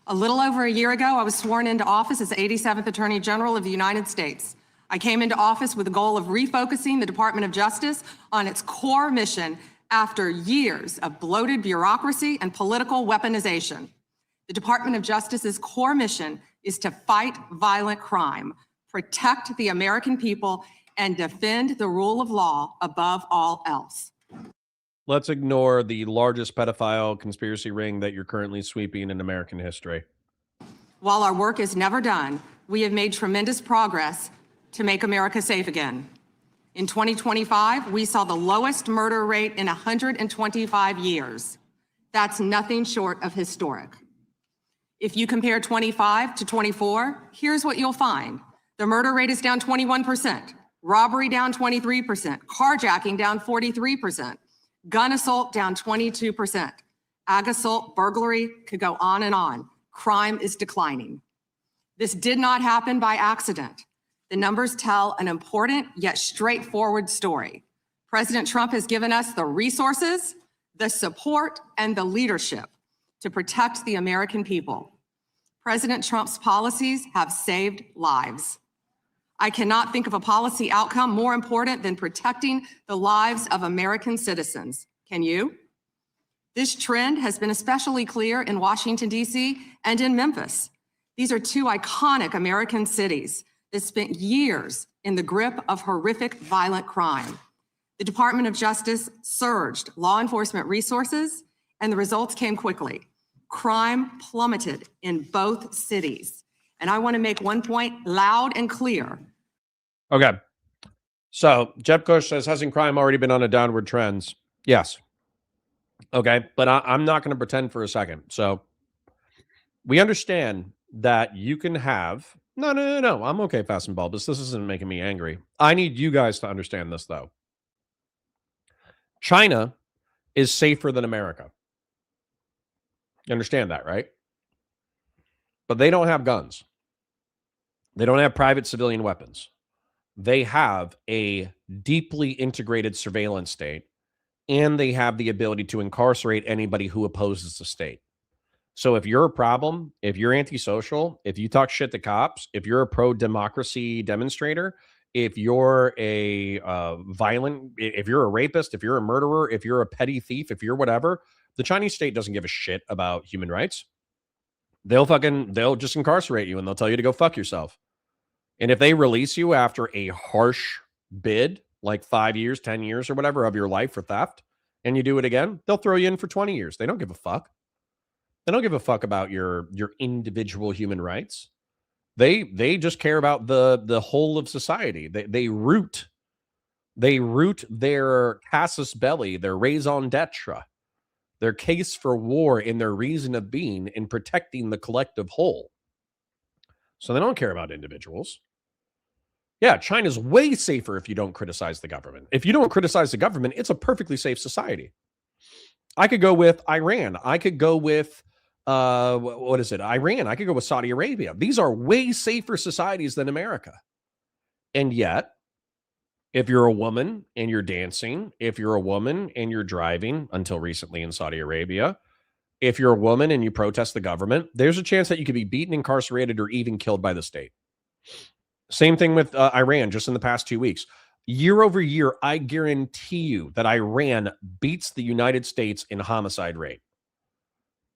Speaker 6: A little over a year ago, I was sworn into office as the 87th Attorney General of the United States. I came into office with the goal of refocusing the Department of Justice on its core mission after years of bloated bureaucracy and political weaponization. The Department of Justice's core mission is to fight violent crime, protect the American people, and defend the rule of law above all else.
Speaker 3: Let's ignore the largest pedophile conspiracy ring that you're currently sweeping in American history.
Speaker 6: While our work is never done, we have made tremendous progress to make America safe again. In 2025, we saw the lowest murder rate in 125 years. That's nothing short of historic. If you compare 25 to 24, here's what you'll find. The murder rate is down 21%, robbery down 23%, carjacking down 43%, gun assault down 22%, ag assault, burglary, could go on and on. Crime is declining. This did not happen by accident. The numbers tell an important yet straightforward story. President Trump has given us the resources, the support, and the leadership to protect the American people. President Trump's policies have saved lives. I cannot think of a policy outcome more important than protecting the lives of American citizens. Can you? This trend has been especially clear in Washington, D.C. and in Memphis. These are 2 iconic American cities that spent years in the grip of horrific violent crime. The Department of Justice surged law enforcement resources, and the results came quickly. Crime plummeted in both cities. And I want to make one point loud and clear.
Speaker 3: Okay. So Jeb Kush says, hasn't crime already been on a downward trend? Yes. Okay. But I'm not going to pretend for a second. So we understand that you can have, no. I'm okay, Fast and Bulbous. This isn't making me angry. I need you guys to understand this, though. China is safer than America. You understand that, right? But they don't have guns. They don't have private civilian weapons. They have a deeply integrated surveillance state, and they have the ability to incarcerate anybody who opposes the state. So if you're a problem, if you're antisocial, if you talk shit to cops, if you're a pro-democracy demonstrator, if you're a violent, if you're a rapist, if you're a murderer, if you're a petty thief, if you're whatever, the Chinese state doesn't give a shit about human rights. They'll just incarcerate you and they'll tell you to go fuck yourself. And if they release you after a harsh bid like 5 years, 10 years or whatever of your life for theft, and you do it again, they'll throw you in for 20 years. They don't give a fuck. They don't give a fuck about your individual human rights. They just care about the whole of society. They root their casus belli, their raison d'etre, their case for war in their reason of being in protecting the collective whole. So they don't care about individuals. Yeah, China's way safer if you don't criticize the government. If you don't criticize the government, it's a perfectly safe society. I could go with Iran. I could go with what is it? Iran. I could go with Saudi Arabia. These are way safer societies than America. And yet, if you're a woman and you're dancing, if you're a woman and you're driving, until recently in Saudi Arabia, if you're a woman and you protest the government, there's a chance that you could be beaten, incarcerated, or even killed by the state. Same thing with Iran just in the past 2 weeks. Year over year, I guarantee you that Iran beats the United States in homicide rate.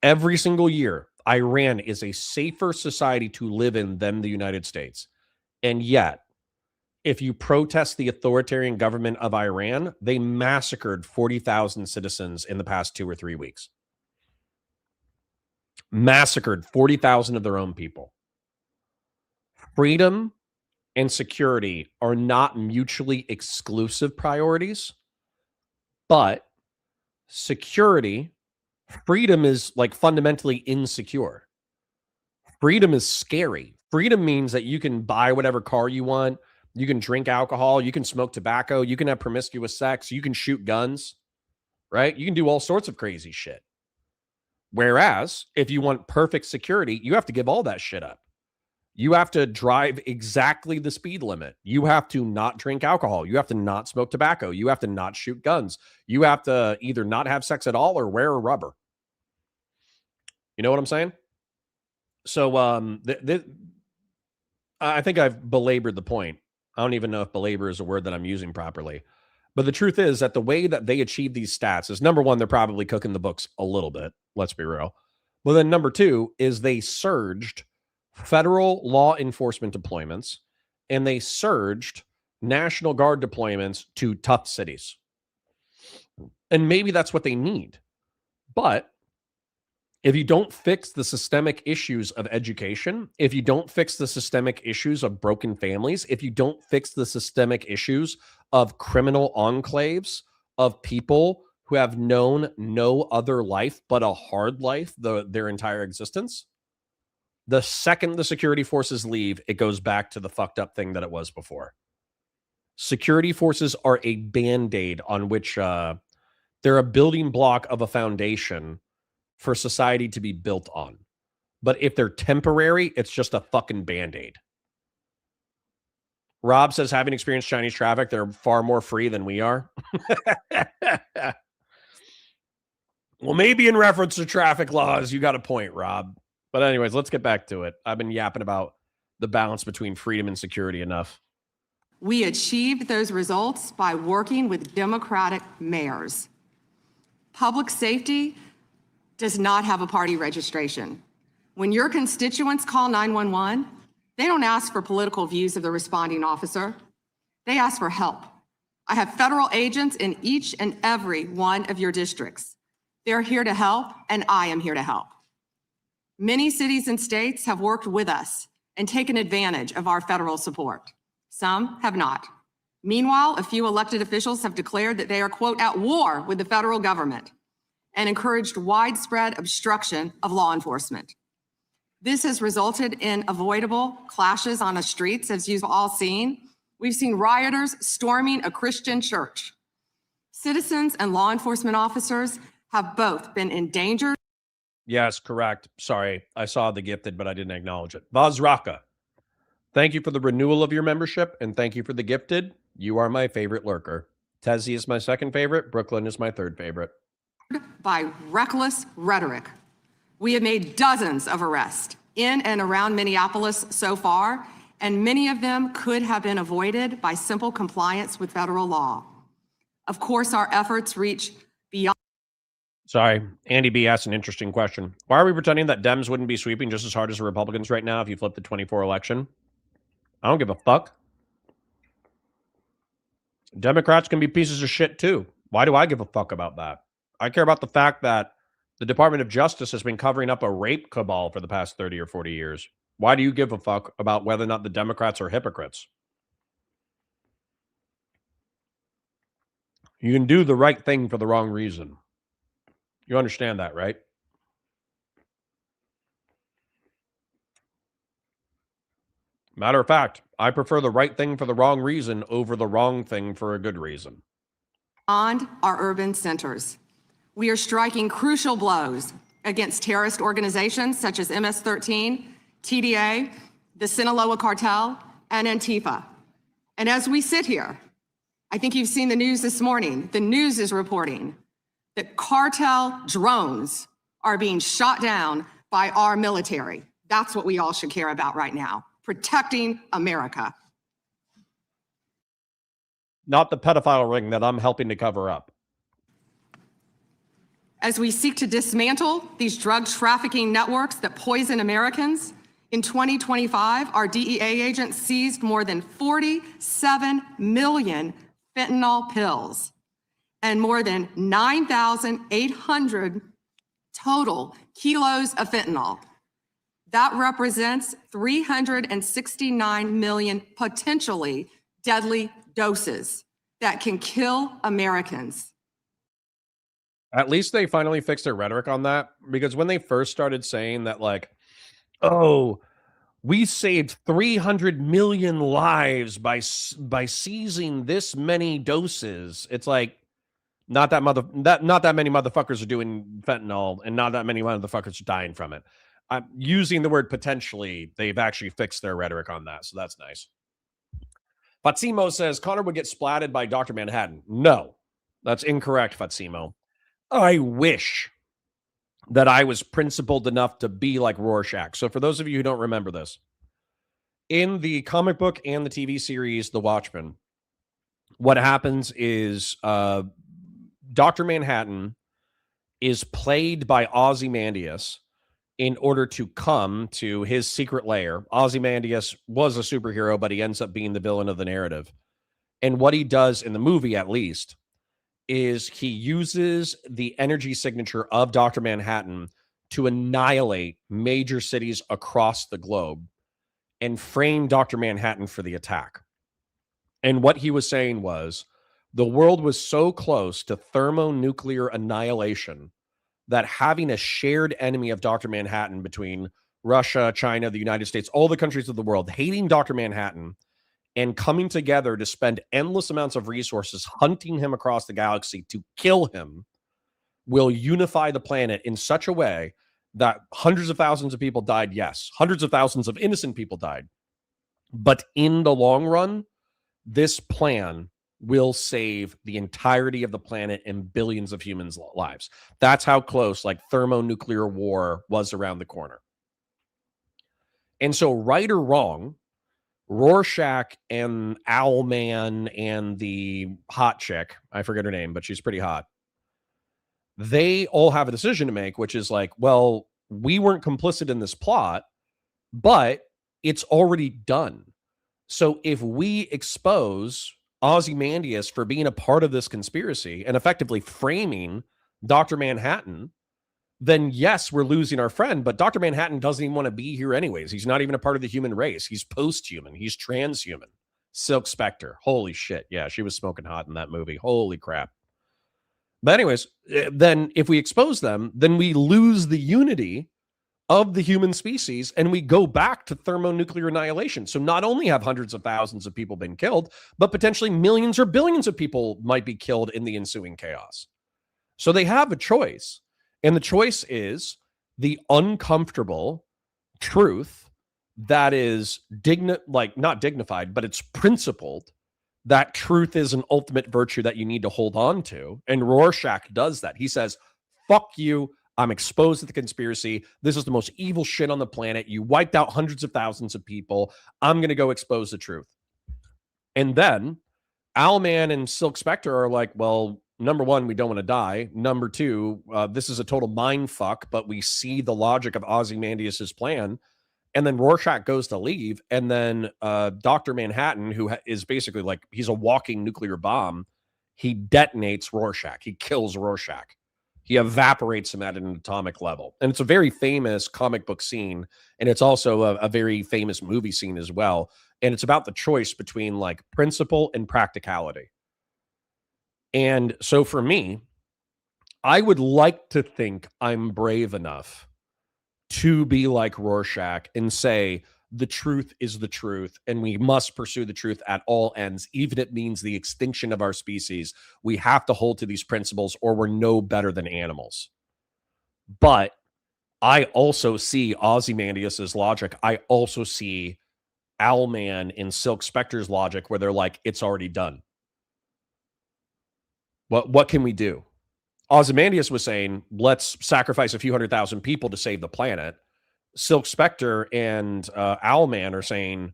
Speaker 3: Every single year, Iran is a safer society to live in than the United States. And yet, if you protest the authoritarian government of Iran, they massacred 40,000 citizens in the past 2 or 3 weeks. Massacred 40,000 of their own people. Freedom and security are not mutually exclusive priorities, but freedom is like fundamentally insecure. Freedom is scary. Freedom means that you can buy whatever car you want. You can drink alcohol. You can smoke tobacco. You can have promiscuous sex. You can shoot guns, right? You can do all sorts of crazy shit. Whereas if you want perfect security, you have to give all that shit up. You have to drive exactly the speed limit. You have to not drink alcohol. You have to not smoke tobacco. You have to not shoot guns. You have to either not have sex at all or wear a rubber. You know what I'm saying? So I think I've belabored the point. I don't even know if belabor is a word that I'm using properly. But the truth is that the way that they achieve these stats is, number one, they're probably cooking the books a little bit. Let's be real. But then number two is they surged federal law enforcement deployments and they surged National Guard deployments to tough cities. And maybe that's what they need. But if you don't fix the systemic issues of education, if you don't fix the systemic issues of broken families, if you don't fix the systemic issues of criminal enclaves, of people who have known no other life but a hard life their entire existence, the second the security forces leave, it goes back to the fucked up thing that it was before. Security forces are a band-aid on which they're a building block of a foundation for society to be built on. But if they're temporary, it's just a fucking band-aid. Rob says, having experienced Chinese traffic, they're far more free than we are. Well, maybe in reference to traffic laws, you got a point, Rob. But anyways, let's get back to it. I've been yapping about the balance between freedom and security enough.
Speaker 6: We achieved those results by working with Democratic mayors. Public safety does not have a party registration. When your constituents call 911, they don't ask for political views of the responding officer. They ask for help. I have federal agents in each and every one of your districts. They're here to help, and I am here to help. Many cities and states have worked with us and taken advantage of our federal support. Some have not. Meanwhile, a few elected officials have declared that they are, quote, at war with the federal government and encouraged widespread obstruction of law enforcement. This has resulted in avoidable clashes on the streets, as you've all seen. We've seen rioters storming a Christian church. Citizens and law enforcement officers have both been endangered.
Speaker 3: Yes, correct. Sorry, I saw the gifted, but I didn't acknowledge it. Vazraka, thank you for the renewal of your membership, and thank you for the gifted. You are my favorite lurker. Tezzy is my second favorite. Brooklyn is my third favorite.
Speaker 6: By reckless rhetoric. We have made dozens of arrests in and around Minneapolis so far, and many of them could have been avoided by simple compliance with federal law. Of course, our efforts reach beyond.
Speaker 3: Sorry, Andy B asked an interesting question. Why are we pretending that Dems wouldn't be sweeping just as hard as the Republicans right now if you flip the 24 election? I don't give a fuck. Democrats can be pieces of shit too. Why do I give a fuck about that? I care about the fact that the Department of Justice has been covering up a rape cabal for the past 30 or 40 years. Why do you give a fuck about whether or not the Democrats are hypocrites? You can do the right thing for the wrong reason. You understand that, right? Matter of fact, I prefer the right thing for the wrong reason over the wrong thing for a good reason.
Speaker 6: Beyond our urban centers. We are striking crucial blows against terrorist organizations such as MS-13, TDA, the Sinaloa Cartel, and Antifa. And as we sit here, I think you've seen the news this morning. The news is reporting that cartel drones are being shot down by our military. That's what we all should care about right now, protecting America.
Speaker 3: Not the pedophile ring that I'm helping to cover up.
Speaker 6: As we seek to dismantle these drug trafficking networks that poison Americans, in 2025, our DEA agents seized more than 47 million fentanyl pills and more than 9,800 total kilos of fentanyl. That represents 369 million potentially deadly doses that can kill Americans.
Speaker 3: At least they finally fixed their rhetoric on that, because when they first started saying that, like, oh, we saved 300 million lives by seizing this many doses, it's like not that many motherfuckers are doing fentanyl, and not that many motherfuckers are dying from it. I'm using the word potentially. They've actually fixed their rhetoric on that, so that's nice. Fatsimo says Connor would get splatted by Dr. Manhattan. No, that's incorrect, Fatsimo. I wish that I was principled enough to be like Rorschach. So for those of you who don't remember this, in the comic book and the TV series The Watchmen, what happens is Dr. Manhattan is played by Ozymandias in order to come to his secret lair. Ozymandias was a superhero, but he ends up being the villain of the narrative. And what he does in the movie, at least, is he uses the energy signature of Dr. Manhattan to annihilate major cities across the globe and frame Dr. Manhattan for the attack. And what he was saying was the world was so close to thermonuclear annihilation that having a shared enemy of Dr. Manhattan between Russia, China, the United States, all the countries of the world, hating Dr. Manhattan and coming together to spend endless amounts of resources hunting him across the galaxy to kill him will unify the planet in such a way that hundreds of thousands of people died, yes. Hundreds of thousands of innocent people died. But in the long run, this plan will save the entirety of the planet and billions of humans' lives. That's how close, like, thermonuclear war was around the corner. And so, right or wrong, Rorschach and Owlman and the hot chick, I forget her name, but she's pretty hot, they all have a decision to make, which is like, well, we weren't complicit in this plot, but it's already done. So if we expose Ozymandias for being a part of this conspiracy and effectively framing Dr. Manhattan, then yes, we're losing our friend, but Dr. Manhattan doesn't even want to be here anyways. He's not even a part of the human race. He's post-human. He's transhuman. Silk Spectre. Holy shit. Yeah, she was smoking hot in that movie. Holy crap. But anyways, then if we expose them, then we lose the unity of the human species and we go back to thermonuclear annihilation. So not only have hundreds of thousands of people been killed, but potentially millions or billions of people might be killed in the ensuing chaos. So they have a choice. And the choice is the uncomfortable truth that is not dignified, but it's principled. That truth is an ultimate virtue that you need to hold on to. And Rorschach does that. He says, fuck you. I'm exposed to the conspiracy. This is the most evil shit on the planet. You wiped out hundreds of thousands of people. I'm going to go expose the truth. And then Owlman and Silk Spectre are like, well, number one, we don't want to die. Number two, this is a total mind fuck, but we see the logic of Ozymandias' plan. And then Rorschach goes to leave, and then Dr. Manhattan, who is basically like, he's a walking nuclear bomb, he detonates Rorschach. He kills Rorschach. He evaporates him at an atomic level. And it's a very famous comic book scene, and it's also a very famous movie scene as well. And it's about the choice between like principle and practicality. And so for me, I would like to think I'm brave enough to be like Rorschach and say the truth is the truth, and we must pursue the truth at all ends, even if it means the extinction of our species. We have to hold to these principles, or we're no better than animals. But I also see Ozymandias's logic. I also see Owlman in Silk Spectre's logic, where they're like, it's already done. What can we do? Ozymandias was saying, let's sacrifice a few 100,000 people to save the planet. Silk Spectre and Owlman are saying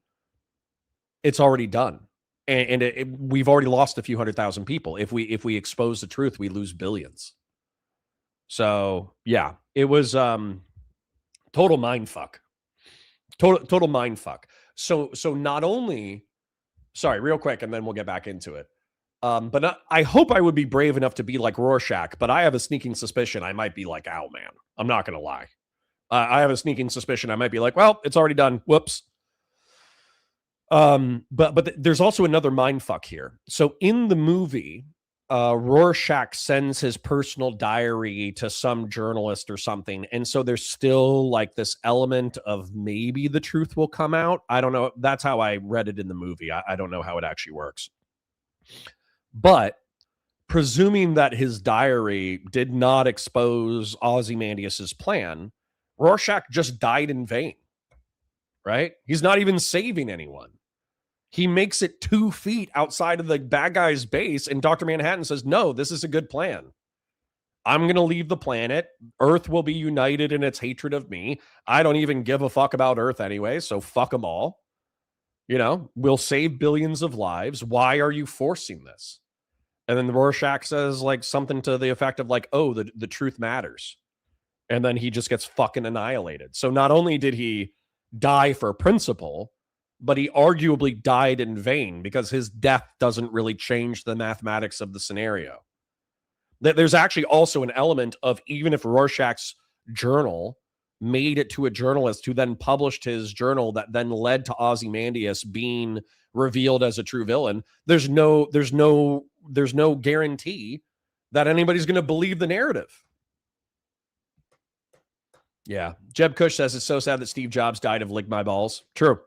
Speaker 3: it's already done, and we've already lost a few 100,000 people. If we expose the truth, we lose billions. So yeah, it was total mindfuck, total mindfuck. So not only, sorry, real quick, and then we'll get back into it. But I hope I would be brave enough to be like Rorschach, but I have a sneaking suspicion I might be like Owlman. I'm not going to lie. I have a sneaking suspicion I might be like, well, it's already done. Whoops. But there's also another mindfuck here. So in the movie, Rorschach sends his personal diary to some journalist or something. And so there's still like this element of maybe the truth will come out. I don't know. That's how I read it in the movie. I don't know how it actually works. But presuming that his diary did not expose Ozymandias's plan, Rorschach just died in vain, right? He's not even saving anyone. He makes it 2 feet outside of the bad guy's base, and Dr. Manhattan says, no, this is a good plan. I'm going to leave the planet. Earth will be united in its hatred of me. I don't even give a fuck about Earth anyway, so fuck them all. You know, we'll save billions of lives. Why are you forcing this? And then the Rorschach says like something to the effect of like, oh, the truth matters. And then he just gets fucking annihilated. So not only did he die for principle, but he arguably died in vain because his death doesn't really change the mathematics of the scenario. There's actually also an element of, even if Rorschach's journal made it to a journalist who then published his journal that then led to Ozymandias being revealed as a true villain, there's no guarantee that anybody's going to believe the narrative. Yeah. Jeb Kush says it's so sad that Steve Jobs died of lick my balls. True.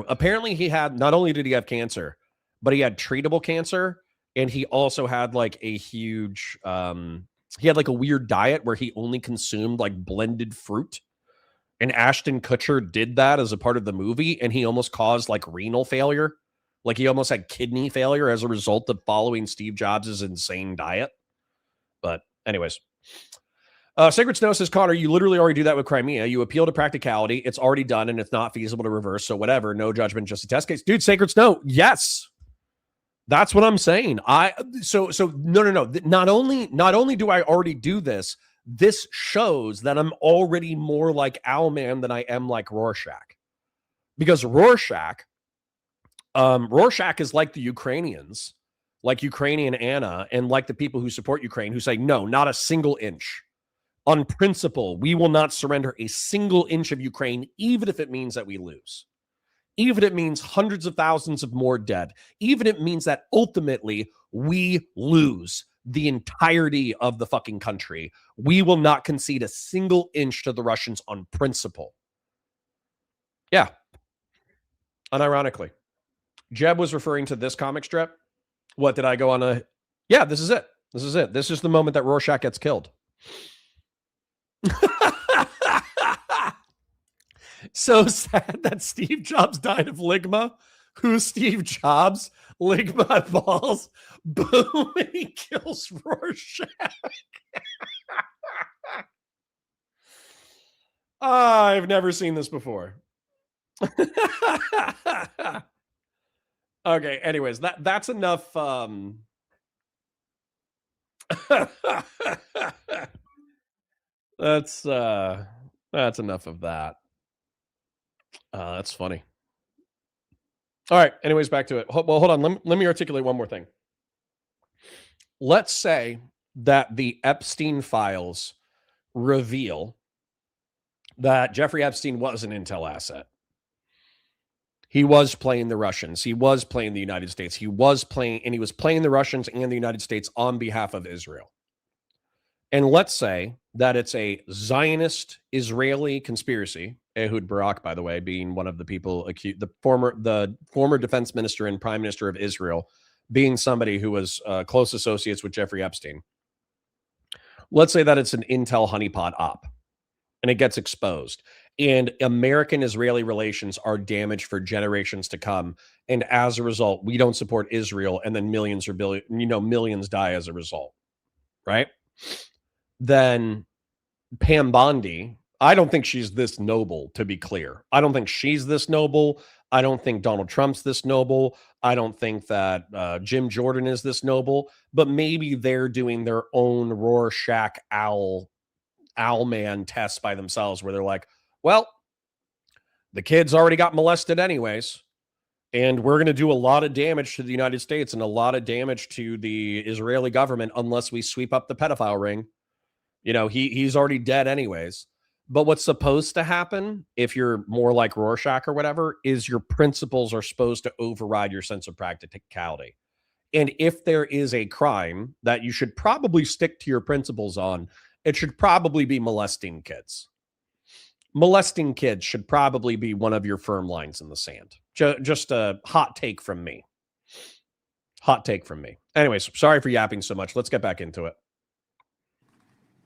Speaker 3: Apparently he had, not only did he have cancer, but he had treatable cancer, and he also had like a huge he had like a weird diet where he only consumed like blended fruit. And Ashton Kutcher did that as a part of the movie, and he almost caused like renal failure. Like he almost had kidney failure as a result of following Steve Jobs' insane diet. But anyways, Sacred Snow says, Connor, you literally already do that with Crimea. You appeal to practicality. It's already done, and it's not feasible to reverse. So whatever, no judgment, just a test case. Dude, Sacred Snow, yes. That's what I'm saying. So no. Not only do I already do this, this shows that I'm already more like Owlman than I am like Rorschach. Because Rorschach is like the Ukrainians, like Ukrainian Anna, and like the people who support Ukraine, who say, no, not a single inch. On principle, we will not surrender a single inch of Ukraine, even if it means that we lose. Even if it means hundreds of thousands of more dead. Even if it means that ultimately we lose the entirety of the fucking country. We will not concede a single inch to the Russians on principle. Yeah. Unironically. Jeb was referring to this comic strip. What did I go on a... Yeah, this is it. This is the moment that Rorschach gets killed. So sad that Steve Jobs died of ligma. Who's Steve Jobs? Ligma balls. Boom, and he kills Rorschach. I've never seen this before. Okay, anyways, that's enough. That's enough of that. That's funny. All right. Anyways, back to it. Well, hold on. Let me articulate one more thing. Let's say that the Epstein files reveal that Jeffrey Epstein was an intel asset. He was playing the Russians. He was playing the United States. He was playing the Russians and the United States on behalf of Israel. And let's say that it's a Zionist Israeli conspiracy. Ehud Barak, by the way, being one of the people accused, the former defense minister and prime minister of Israel, being somebody who was close associates with Jeffrey Epstein. Let's say that it's an intel honeypot op and it gets exposed. And American-Israeli relations are damaged for generations to come. And as a result, we don't support Israel, and then millions die as a result, right? Then Pam Bondi, I don't think she's this noble, to be clear. I don't think she's this noble. I don't think Donald Trump's this noble. I don't think that Jim Jordan is this noble. But maybe they're doing their own Rorschach Owlman test by themselves, where they're like, well, the kids already got molested anyways, and we're going to do a lot of damage to the United States and a lot of damage to the Israeli government unless we sweep up the pedophile ring. You know, he's already dead anyways. But what's supposed to happen, if you're more like Rorschach or whatever, is your principles are supposed to override your sense of practicality. And if there is a crime that you should probably stick to your principles on, it should probably be molesting kids. Molesting kids should probably be one of your firm lines in the sand. Just a hot take from me. Hot take from me. Anyways, sorry for yapping so much. Let's get back into it.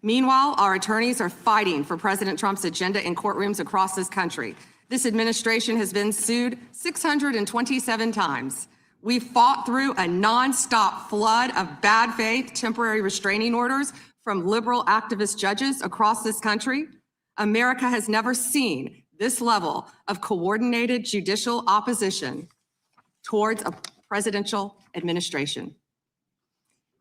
Speaker 6: Meanwhile, our attorneys are fighting for President Trump's agenda in courtrooms across this country. This administration has been sued 627 times. We've fought through a nonstop flood of bad faith temporary restraining orders from liberal activist judges across this country. America has never seen this level of coordinated judicial opposition towards a presidential administration.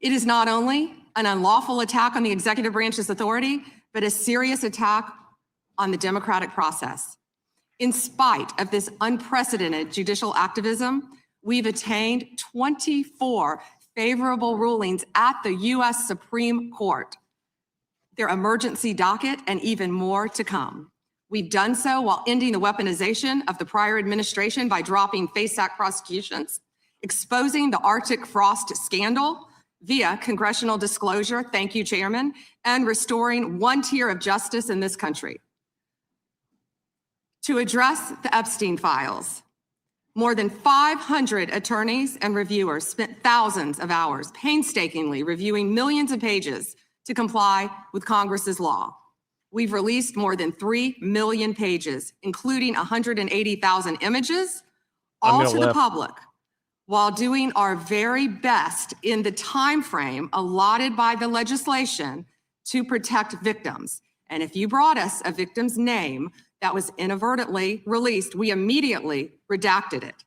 Speaker 6: It is not only an unlawful attack on the executive branch's authority, but a serious attack on the democratic process. In spite of this unprecedented judicial activism, we've attained 24 favorable rulings at the U.S. Supreme Court, their emergency docket, and even more to come. We've done so while ending the weaponization of the prior administration by dropping FASAC prosecutions, exposing the Arctic frost scandal via congressional disclosure, thank you, Chairman, and restoring one tier of justice in this country. To address the Epstein files, more than 500 attorneys and reviewers spent thousands of hours painstakingly reviewing millions of pages to comply with Congress's law. We've released more than 3 million pages, including 180,000 images, all to the public, while doing our very best in the time frame allotted by the legislation to protect victims. And if you brought us a victim's name that was inadvertently released, we immediately redacted it.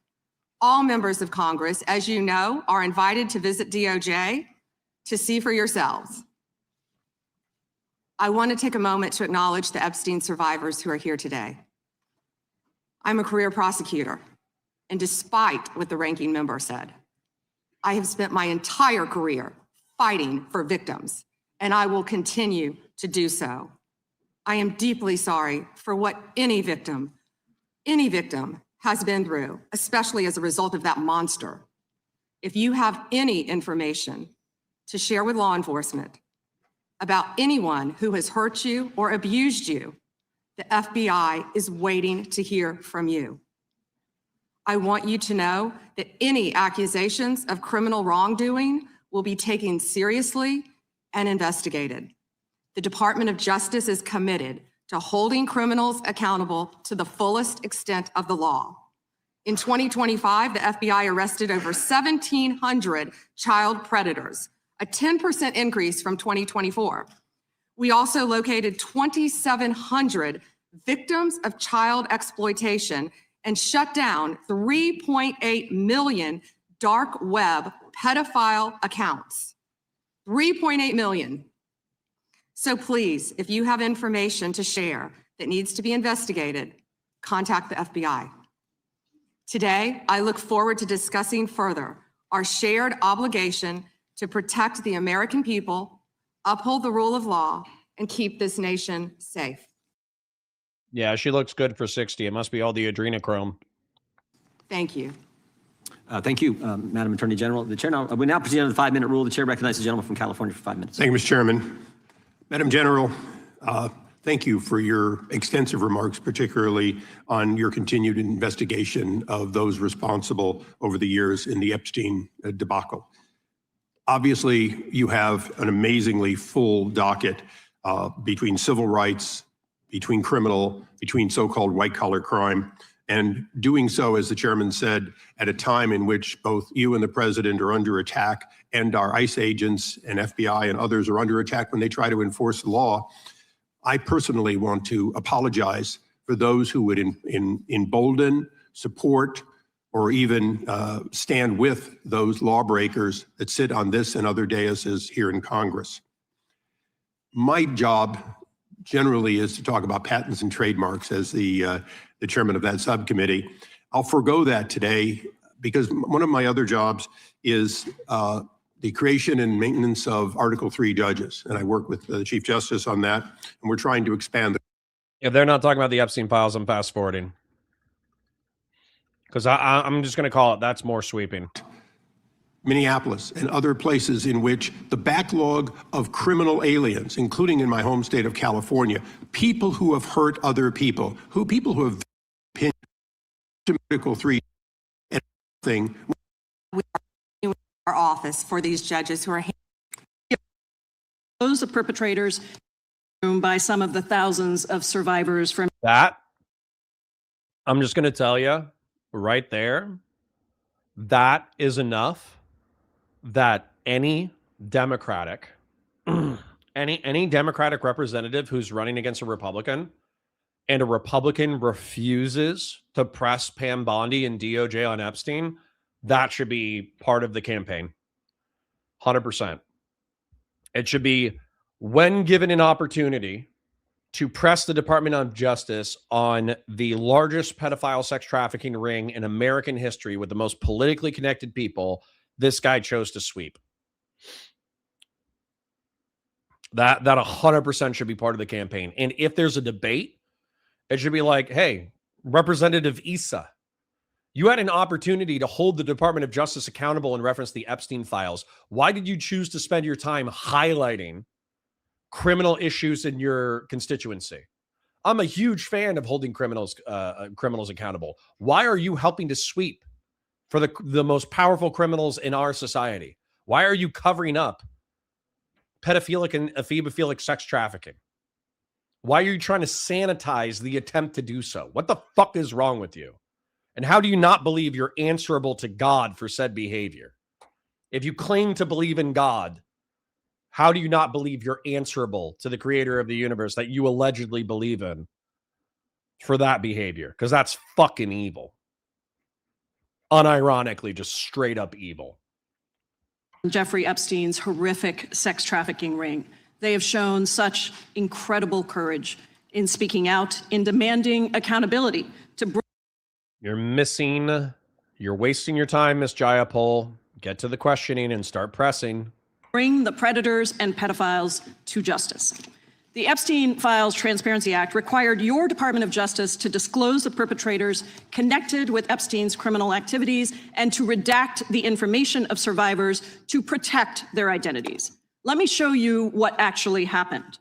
Speaker 6: All members of Congress, as you know, are invited to visit DOJ to see for yourselves. I want to take a moment to acknowledge the Epstein survivors who are here today. I'm a career prosecutor, and despite what the ranking member said, I have spent my entire career fighting for victims, and I will continue to do so. I am deeply sorry for what any victim has been through, especially as a result of that monster. If you have any information to share with law enforcement about anyone who has hurt you or abused you, the FBI is waiting to hear from you. I want you to know that any accusations of criminal wrongdoing will be taken seriously and investigated. The Department of Justice is committed to holding criminals accountable to the fullest extent of the law. In 2025, the FBI arrested over 1,700 child predators, a 10% increase from 2024. We also located 2,700 victims of child exploitation and shut down 3.8 million dark web pedophile accounts. 3.8 million. So please, if you have information to share that needs to be investigated, contact the FBI. Today, I look forward to discussing further our shared obligation to protect the American people, uphold the rule of law, and keep this nation safe.
Speaker 3: Yeah, she looks good for 60. It must be all the adrenochrome.
Speaker 6: Thank you.
Speaker 8: Thank you, Madam Attorney General. The chair we now proceed under the 5-minute rule. The chair recognizes the gentleman from California for 5 minutes.
Speaker 9: Thank you, Mr. Chairman. Madam General, thank you for your extensive remarks, particularly on your continued investigation of those responsible over the years in the Epstein debacle. Obviously, you have an amazingly full docket between civil rights, between criminal, between so-called white-collar crime, and doing so, as the chairman said, at a time in which both you and the president are under attack, and our ICE agents and FBI and others are under attack when they try to enforce the law. I personally want to apologize for those who would embolden, support, or even stand with those lawbreakers that sit on this and other daises here in Congress. My job generally is to talk about patents and trademarks as the chairman of that subcommittee. I'll forego that today because one of my other jobs is the creation and maintenance of Article 3 judges. And I work with the Chief Justice on that. And we're trying to expand.
Speaker 3: If they're not talking about the Epstein files, I'm fast forwarding. Because I'm just going to call it, that's more sweeping.
Speaker 9: Minneapolis and other places in which the backlog of criminal aliens, including in my home state of California, people who have hurt other people, people who have opinion to Article 3 and everything.
Speaker 6: We are in our office for these judges who are
Speaker 10: those of perpetrators by some of the thousands of survivors from
Speaker 3: that. I'm just going to tell you right there, that is enough that any Democratic, any Democratic representative who's running against a Republican and a Republican refuses to press Pam Bondi and DOJ on Epstein, that should be part of the campaign. 100%. It should be, when given an opportunity to press the Department of Justice on the largest pedophile sex trafficking ring in American history with the most politically connected people, this guy chose to sweep. That 100% should be part of the campaign. And if there's a debate, it should be like, hey, Representative Issa, you had an opportunity to hold the Department of Justice accountable in reference to the Epstein files. Why did you choose to spend your time highlighting criminal issues in your constituency? I'm a huge fan of holding criminals accountable. Why are you helping to sweep for the most powerful criminals in our society? Why are you covering up pedophilic and ephebophilic sex trafficking? Why are you trying to sanitize the attempt to do so? What the fuck is wrong with you? And how do you not believe you're answerable to God for said behavior? If you claim to believe in God, how do you not believe you're answerable to the creator of the universe that you allegedly believe in for that behavior? Because that's fucking evil. Unironically, just straight up evil.
Speaker 10: Jeffrey Epstein's horrific sex trafficking ring. They have shown such incredible courage in speaking out, in demanding accountability to bring.
Speaker 3: You're wasting your time, Ms. Jayapal. Get to the questioning and start pressing.
Speaker 10: Bring the predators and pedophiles to justice. The Epstein Files Transparency Act required your Department of Justice to disclose the perpetrators connected with Epstein's criminal activities and to redact the information of survivors to protect their identities. Let me show you what actually happened.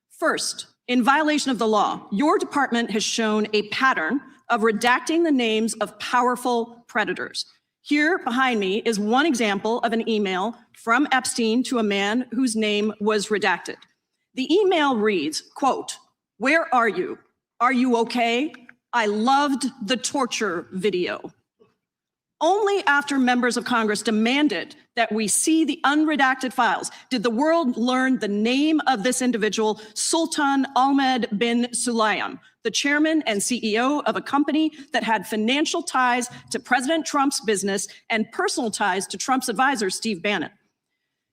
Speaker 10: First, in violation of the law, your department has shown a pattern of redacting the names of powerful predators. Here behind me is one example of an email from Epstein to a man whose name was redacted. The email reads, quote, "Where are you? Are you okay? I loved the torture video." Only after members of Congress demanded that we see the unredacted files did the world learn the name of this individual, Sultan Ahmed bin Sulayem, the chairman and CEO of a company that had financial ties to President Trump's business and personal ties to Trump's advisor, Steve Bannon.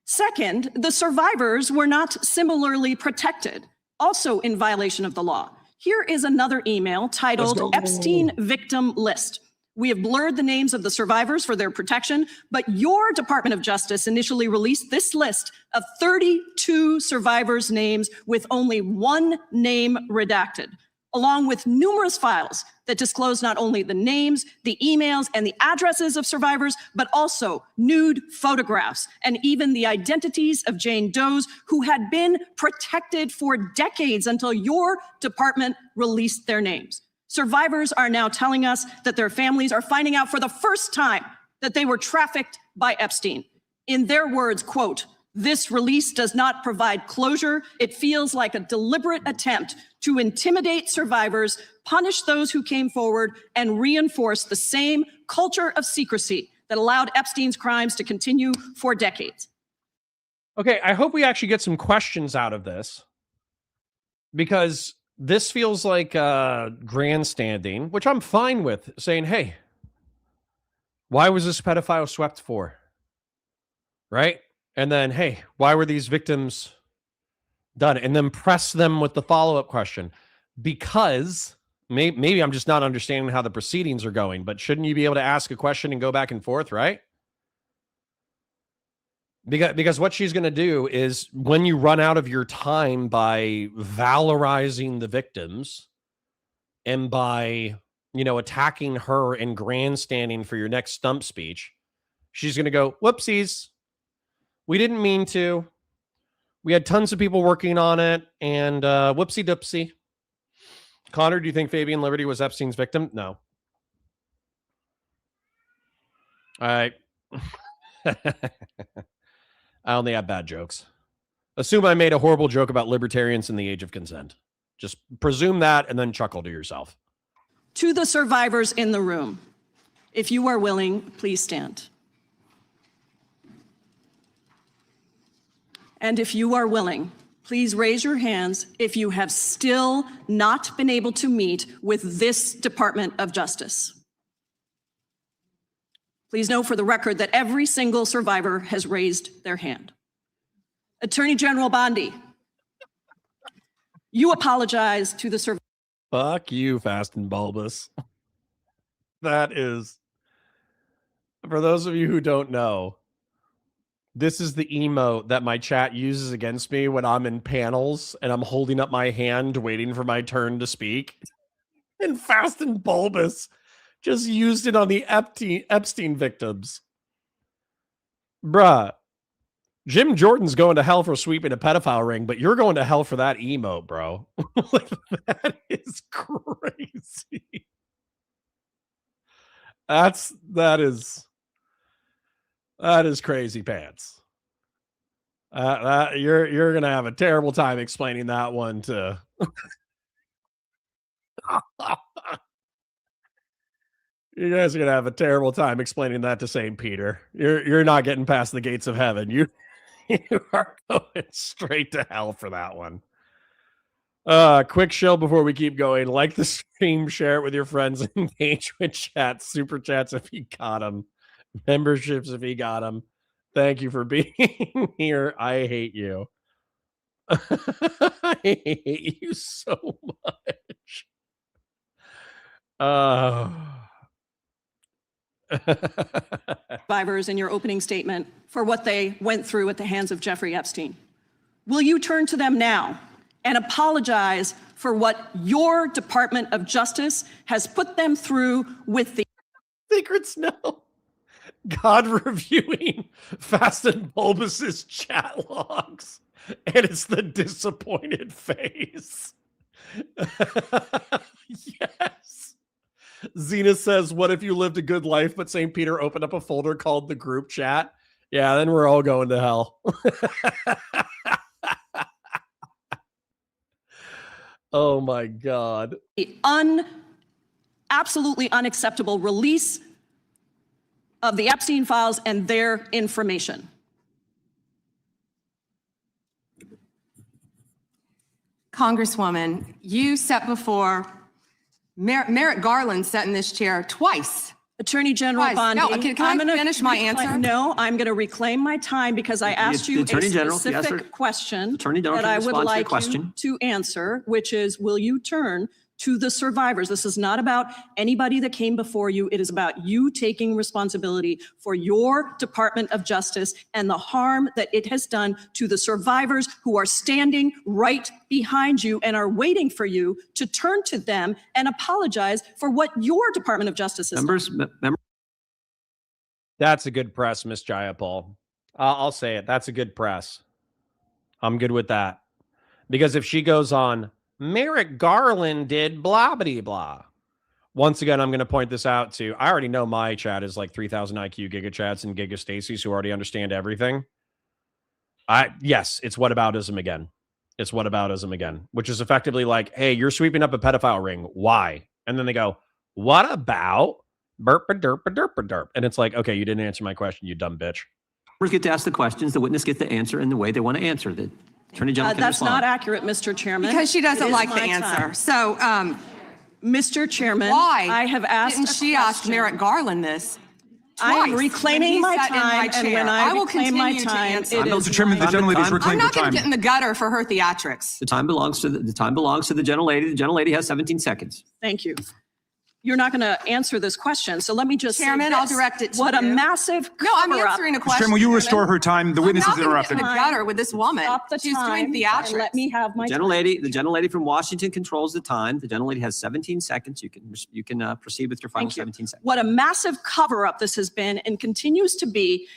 Speaker 10: Second, the survivors were not similarly protected, also in violation of the law. Here is another email titled Epstein Victim List. We have blurred the names of the survivors for their protection, but your Department of Justice initially released this list of 32 survivors' names with only one name redacted, along with numerous files that disclose not only the names, the emails, and the addresses of survivors, but also nude photographs and even the identities of Jane Does who had been protected for decades until your department released their names. Survivors are now telling us that their families are finding out for the first time that they were trafficked by Epstein. In their words, quote, "This release does not provide closure. It feels like a deliberate attempt to intimidate survivors, punish those who came forward, and reinforce the same culture of secrecy that allowed Epstein's crimes to continue for decades."
Speaker 3: Okay, I hope we actually get some questions out of this, because this feels like grandstanding, which I'm fine with, saying, hey, why was this pedophile swept for? Right? And then, hey, why were these victims done? And then press them with the follow-up question. Because maybe I'm just not understanding how the proceedings are going, but shouldn't you be able to ask a question and go back and forth, right? Because what she's going to do is, when you run out of your time by valorizing the victims and by, attacking her and grandstanding for your next stump speech, she's going to go, whoopsies. We didn't mean to. We had tons of people working on it, and whoopsie doopsie. Connor, do you think Fabian Liberty was Epstein's victim? No. All right. I only have bad jokes. Assume I made a horrible joke about libertarians in the age of consent. Just presume that and then chuckle to yourself.
Speaker 10: To the survivors in the room, if you are willing, please stand. And if you are willing, please raise your hands if you have still not been able to meet with this Department of Justice. Please note for the record that every single survivor has raised their hand. Attorney General Bondi, you apologize to the survivors.
Speaker 3: Fuck you, Fast and Bulbous. That is, for those of you who don't know, this is the emote that my chat uses against me when I'm in panels and I'm holding up my hand waiting for my turn to speak. And Fast and Bulbous just used it on the Epstein victims. Bruh. Jim Jordan's going to hell for sweeping a pedophile ring, but you're going to hell for that emote, bro. Like, that is crazy. That is crazy pants. You're gonna have a terrible time explaining that one to. You guys are gonna have a terrible time explaining that to St. Peter. You're not getting past the gates of heaven. You are going straight to hell for that one. Quick shill before we keep going. Like the stream, share it with your friends, engage with chats, super chats if you got them, memberships if you got them. Thank you for being here. I hate you. I hate you so much.
Speaker 10: Survivors in your opening statement for what they went through at the hands of Jeffrey Epstein. Will you turn to them now and apologize for what your Department of Justice has put them through with the
Speaker 3: secrets? No. God reviewing Fast and Bulbous's chat logs, and it's the disappointed face. Yes. Zena says, what if you lived a good life, but St. Peter opened up a folder called the group chat? Yeah, then we're all going to hell. Oh my God.
Speaker 10: Absolutely unacceptable release of the Epstein files and their information.
Speaker 6: Congresswoman, you sat before Merrick Garland sat in this chair twice
Speaker 10: Attorney General
Speaker 6: Guys,
Speaker 10: Bondi.
Speaker 6: no, can I finish my answer?
Speaker 10: No, I'm going to reclaim my time because I asked you a specific question
Speaker 8: Attorney General
Speaker 10: that I
Speaker 8: can
Speaker 10: would
Speaker 8: respond to your
Speaker 10: like you
Speaker 8: question.
Speaker 10: to answer, which is, will you turn to the survivors? This is not about anybody that came before you. It is about you taking responsibility for your Department of Justice and the harm that it has done to the survivors who are standing right behind you and are waiting for you to turn to them and apologize for what your Department of Justice has done.
Speaker 3: That's a good press, Miss Jayapal. I'll say it. That's a good press. I'm good with that. Because if she goes on, Merrick Garland did blah, blah, blah. Once again, I'm going to point this out to, I already know my chat is like 3,000 IQ Giga Chats and Giga Stacy's who already understand everything. Yes, it's whataboutism again. It's whataboutism again, which is effectively like, hey, you're sweeping up a pedophile ring. Why? And then they go, what about burp a derp a derp a derp? And it's like, okay, you didn't answer my question, you dumb bitch.
Speaker 8: We get to ask the questions. The witness gets to answer in the way they want to answer. The Attorney General can
Speaker 10: That's
Speaker 8: respond.
Speaker 10: not accurate, Mr. Chairman.
Speaker 6: Because she doesn't
Speaker 10: It is
Speaker 6: like the
Speaker 10: my
Speaker 6: answer.
Speaker 10: time.
Speaker 6: So,
Speaker 10: Mr. Chairman,
Speaker 6: why
Speaker 10: I have asked
Speaker 6: didn't
Speaker 10: a
Speaker 6: she ask
Speaker 10: question.
Speaker 6: Merrick Garland this?
Speaker 10: I am
Speaker 6: twice
Speaker 10: reclaiming
Speaker 6: when he
Speaker 10: my
Speaker 6: sat in my
Speaker 10: time, and
Speaker 6: chair?
Speaker 10: when I
Speaker 6: will
Speaker 10: reclaim my
Speaker 6: continue to
Speaker 10: time,
Speaker 6: answer.
Speaker 10: it is
Speaker 7: Mr. Chairman, the
Speaker 10: my
Speaker 7: gentlelady's
Speaker 10: time.
Speaker 6: I'm
Speaker 7: reclaimed her
Speaker 6: not going
Speaker 7: time.
Speaker 6: to get in the gutter for her theatrics.
Speaker 8: The time belongs to the time belongs to the gentlelady. The gentlelady has 17 seconds.
Speaker 10: Thank you. You're not going to answer this question, so let me just say
Speaker 6: Chairman, I'll
Speaker 10: this.
Speaker 6: direct it to
Speaker 10: What a
Speaker 6: you.
Speaker 10: massive
Speaker 6: No, I'm
Speaker 10: cover-up.
Speaker 6: answering a
Speaker 7: Mr.
Speaker 6: question.
Speaker 7: Chairman, will you restore her time? The witness is
Speaker 6: I'm not
Speaker 7: interrupted.
Speaker 6: going to get in the gutter with this woman.
Speaker 10: Stop the
Speaker 6: She's
Speaker 10: time
Speaker 6: doing
Speaker 10: and
Speaker 6: theatrics.
Speaker 10: let me have my time.
Speaker 8: The gentlelady from Washington controls the time. The gentlelady has 17 seconds. You can proceed with your final
Speaker 10: Thank you.
Speaker 8: 17 seconds.
Speaker 10: What a massive cover-up this has been and continues to be.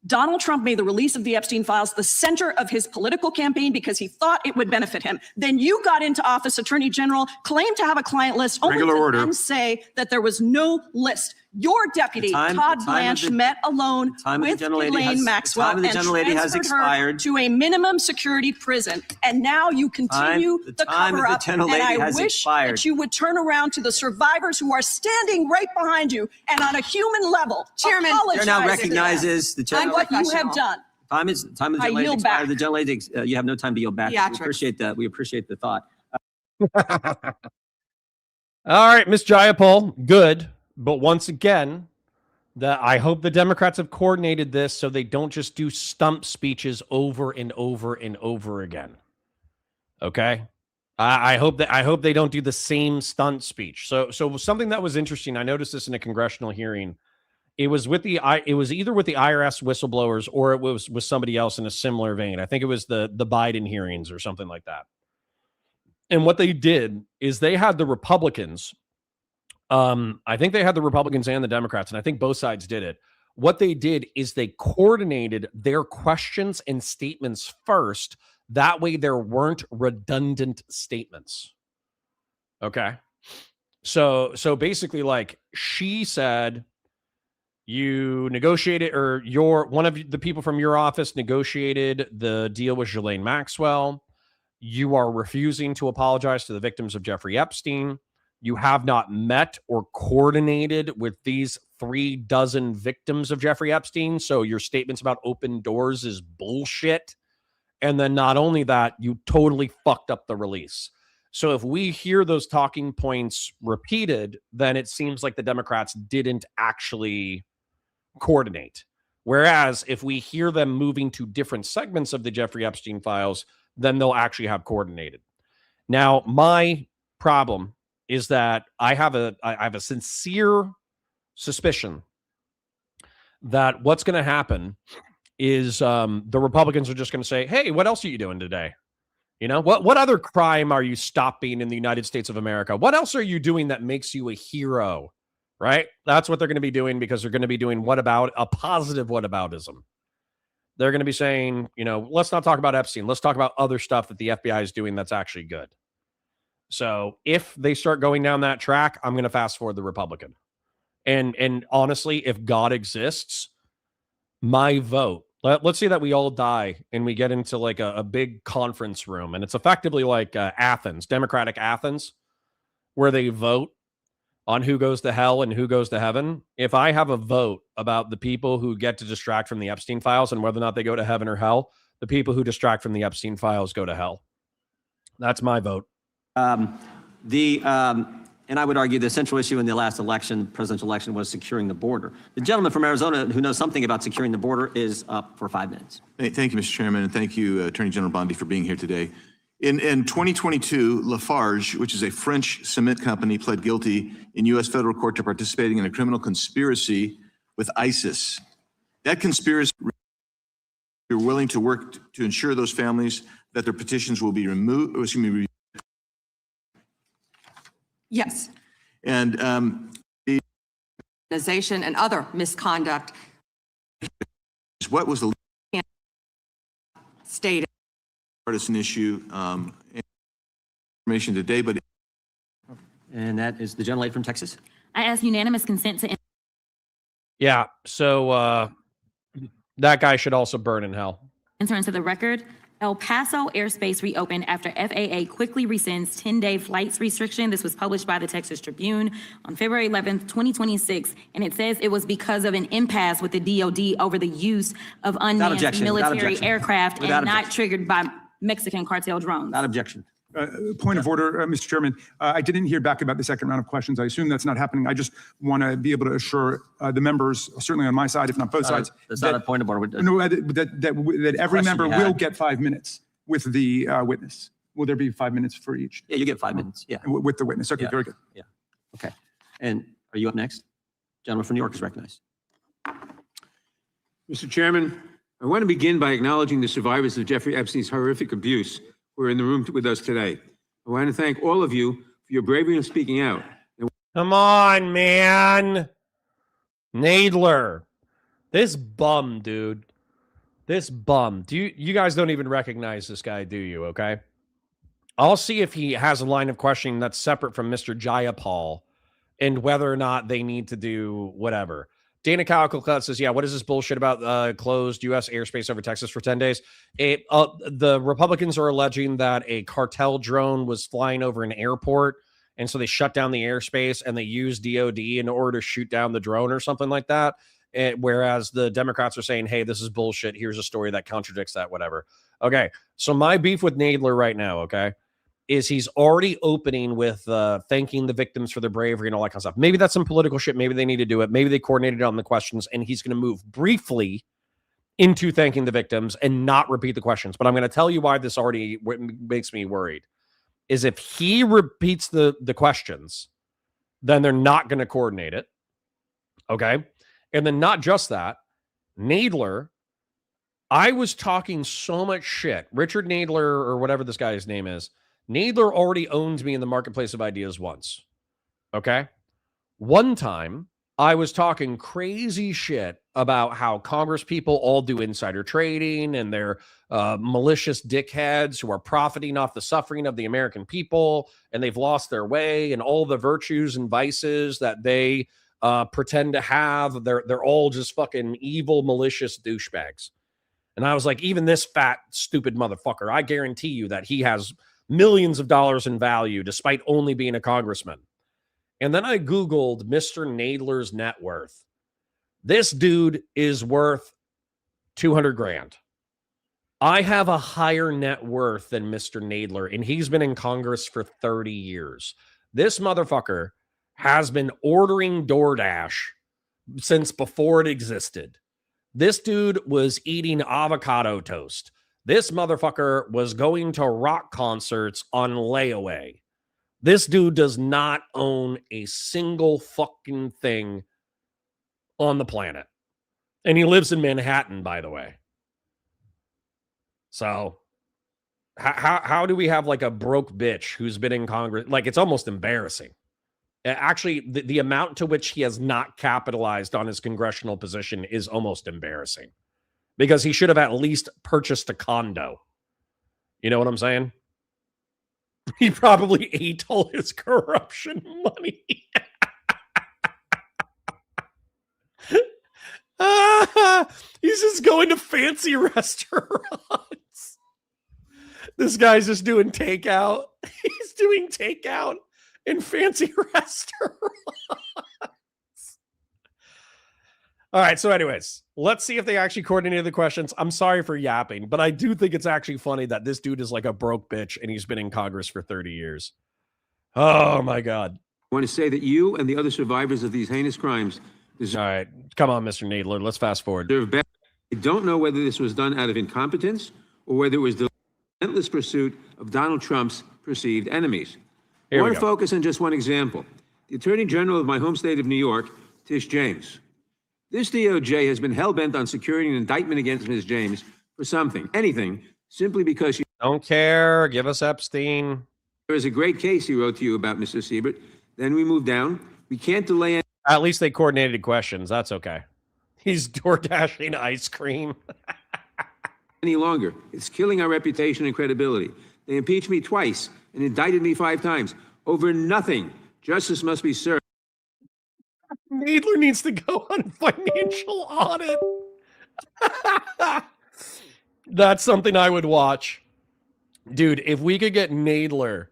Speaker 10: Donald Trump made the release of the Epstein files the center of his political campaign because he thought it would benefit him. Then you got into office, Attorney General, claimed to have a client list, only
Speaker 7: Regular
Speaker 10: to
Speaker 7: order.
Speaker 10: then say that there was no list. Your deputy, Todd
Speaker 8: the time of
Speaker 10: Blanche,
Speaker 8: the-
Speaker 10: met alone
Speaker 8: time of the
Speaker 10: with
Speaker 8: gentlelady
Speaker 10: Elaine
Speaker 8: has-
Speaker 10: Maxwell
Speaker 8: the time of the
Speaker 10: and
Speaker 8: gentlelady has
Speaker 10: transferred her
Speaker 8: expired.
Speaker 10: to a minimum security prison. And now you continue
Speaker 8: The
Speaker 10: the
Speaker 8: time of the
Speaker 10: cover-up. And
Speaker 8: gentlelady
Speaker 10: I
Speaker 8: has
Speaker 10: wish
Speaker 8: expired.
Speaker 10: that you would turn around to the survivors who are standing right behind you and on a human level,
Speaker 6: Chairman,
Speaker 8: Chair now
Speaker 10: apologize to them
Speaker 8: recognizes the chair.
Speaker 10: and what you have
Speaker 6: Unprofessional.
Speaker 10: done.
Speaker 8: Time of the
Speaker 10: I
Speaker 8: gentlelady
Speaker 10: yield
Speaker 8: expired.
Speaker 10: back.
Speaker 8: The gentlelady, you have no time to yield back.
Speaker 6: Theatrics.
Speaker 8: We appreciate that. We appreciate the thought.
Speaker 3: All right, Miss Jayapal, good. But once again, I hope the Democrats have coordinated this so they don't just do stump speeches over and over and over again. Okay? I hope they don't do the same stunt speech. So something that was interesting, I noticed this in a congressional hearing. It was either with the IRS whistleblowers or it was with somebody else in a similar vein. I think it was the Biden hearings or something like that. And what they did is they had the Republicans. I think they had the Republicans and the Democrats, and I think both sides did it. What they did is they coordinated their questions and statements first. That way there weren't redundant statements. Okay. So basically, like, she said, you negotiated, or one of the people from your office negotiated the deal with Ghislaine Maxwell. You are refusing to apologize to the victims of Jeffrey Epstein. You have not met or coordinated with these 36 victims of Jeffrey Epstein. So your statements about open doors is bullshit. And then not only that, you totally fucked up the release. So if we hear those talking points repeated, then it seems like the Democrats didn't actually coordinate. Whereas if we hear them moving to different segments of the Jeffrey Epstein files, then they'll actually have coordinated. Now, my problem is that I have a sincere suspicion that what's going to happen is the Republicans are just going to say, hey, what else are you doing today? You know, what other crime are you stopping in the United States of America? What else are you doing that makes you a hero? Right? That's what they're going to be doing, because they're going to be doing a positive whataboutism. They're going to be saying, you know, let's not talk about Epstein. Let's talk about other stuff that the FBI is doing that's actually good. So if they start going down that track, I'm going to fast forward the Republican. And honestly, if God exists, my vote, let's say that we all die and we get into like a big conference room, and it's effectively like Athens, democratic Athens, where they vote on who goes to hell and who goes to heaven. If I have a vote about the people who get to distract from the Epstein files and whether or not they go to heaven or hell, the people who distract from the Epstein files go to hell. That's my vote.
Speaker 8: And I would argue the central issue in the last election, presidential election, was securing the border. The gentleman from Arizona who knows something about securing the border is up for 5 minutes.
Speaker 11: Thank you, Mr. Chairman, and thank you, Attorney General Bondi, for being here today. In 2022, Lafarge, which is a French cement company, pled guilty in U.S. federal court to participating in a criminal conspiracy with ISIS. That conspiracy, you're willing to work to ensure those families that their petitions will be removed, or excuse me,
Speaker 6: Yes.
Speaker 11: and the
Speaker 6: Organization and other misconduct
Speaker 11: what was the
Speaker 6: stated.
Speaker 11: partisan issue information today, but
Speaker 8: And that is the gentlelady from Texas.
Speaker 12: I ask unanimous consent to
Speaker 3: Yeah. So that guy should also burn in hell.
Speaker 12: enter into the record. El Paso airspace reopened after FAA quickly rescinds 10-day flights restriction. This was published by the Texas Tribune on February 11th, 2026. And it says it was because of an impasse with the DOD over the use of unmanned military aircraft and not triggered by Mexican cartel drones.
Speaker 8: Without objection.
Speaker 7: Point of order, Mr. Chairman. I didn't hear back about the second round of questions. I assume that's not happening. I just want to be able to assure the members, certainly on my side, if not both sides.
Speaker 8: That's not a point of order.
Speaker 7: No, that every member will get 5 minutes with the witness. Will there be 5 minutes for each?
Speaker 8: Yeah, you get 5 minutes. Yeah.
Speaker 7: With the witness. Okay,
Speaker 8: Yeah.
Speaker 7: very good.
Speaker 8: Yeah. Okay. And are you up next? Gentleman from New York is recognized.
Speaker 13: Mr. Chairman, I want to begin by acknowledging the survivors of Jeffrey Epstein's horrific abuse who are in the room with us today. I want to thank all of you for your bravery in speaking out.
Speaker 3: Come on, man. Nadler. This bum, dude. This bum. You guys don't even recognize this guy, do you? Okay. I'll see if he has a line of questioning that's separate from Mr. Jayapal and whether or not they need to do whatever. Dana Calcutta says, yeah, what is this bullshit about closed U.S. airspace over Texas for 10 days? The Republicans are alleging that a cartel drone was flying over an airport, and so they shut down the airspace and they used DOD in order to shoot down the drone or something like that. Whereas the Democrats are saying, hey, this is bullshit. Here's a story that contradicts that, whatever. Okay, so my beef with Nadler right now, okay, is he's already opening with thanking the victims for their bravery and all that kind of stuff. Maybe that's some political shit. Maybe they need to do it. Maybe they coordinated on the questions, and he's going to move briefly into thanking the victims and not repeat the questions. But I'm going to tell you why this already makes me worried, is if he repeats the questions, then they're not going to coordinate it. Okay? And then not just that, Nadler, I was talking so much shit. Richard Nadler, or whatever this guy's name is, Nadler already owns me in the marketplace of ideas once. Okay? One time, I was talking crazy shit about how Congress people all do insider trading and they're malicious dickheads who are profiting off the suffering of the American people, and they've lost their way, and all the virtues and vices that they pretend to have, they're all just fucking evil, malicious douchebags. And I was like, even this fat, stupid motherfucker, I guarantee you that he has millions of dollars in value despite only being a congressman. And then I Googled Mr. Nadler's net worth. This dude is worth 200 grand. I have a higher net worth than Mr. Nadler, and he's been in Congress for 30 years. This motherfucker has been ordering DoorDash since before it existed. This dude was eating avocado toast. This motherfucker was going to rock concerts on layaway. This dude does not own a single fucking thing on the planet. And he lives in Manhattan, by the way. So how do we have like a broke bitch who's been in Congress? Like, it's almost embarrassing. Actually, the amount to which he has not capitalized on his congressional position is almost embarrassing. Because he should have at least purchased a condo. You know what I'm saying? He probably ate all his corruption money. He's just going to fancy restaurants. This guy's just doing takeout. He's doing takeout in fancy restaurants. All right, so anyways, let's see if they actually coordinated the questions. I'm sorry for yapping, but I do think it's actually funny that this dude is like a broke bitch and he's been in Congress for 30 years. Oh my God.
Speaker 13: I want to say that you and the other survivors of these heinous crimes
Speaker 3: All right, come on, Mr. Nadler. Let's fast forward.
Speaker 13: deserve better. I don't know whether this was done out of incompetence or whether it was the relentless pursuit of Donald Trump's perceived enemies. I
Speaker 3: Here we
Speaker 13: want to
Speaker 3: go.
Speaker 13: focus on just one example. The Attorney General of my home state of New York, Tish James. This DOJ has been hell-bent on securing an indictment against Ms. James for something, anything, simply because she...
Speaker 3: Don't care. Give us Epstein.
Speaker 13: There is a great case he wrote to you about, Mr. Siebert. Then we moved down. We can't delay
Speaker 3: At least they coordinated questions. That's okay. He's door dashing ice cream.
Speaker 13: any longer. It's killing our reputation and credibility. They impeached me twice and indicted me 5 times over nothing. Justice must be served.
Speaker 3: Nadler needs to go on financial audit. That's something I would watch. Dude, if we could get Nadler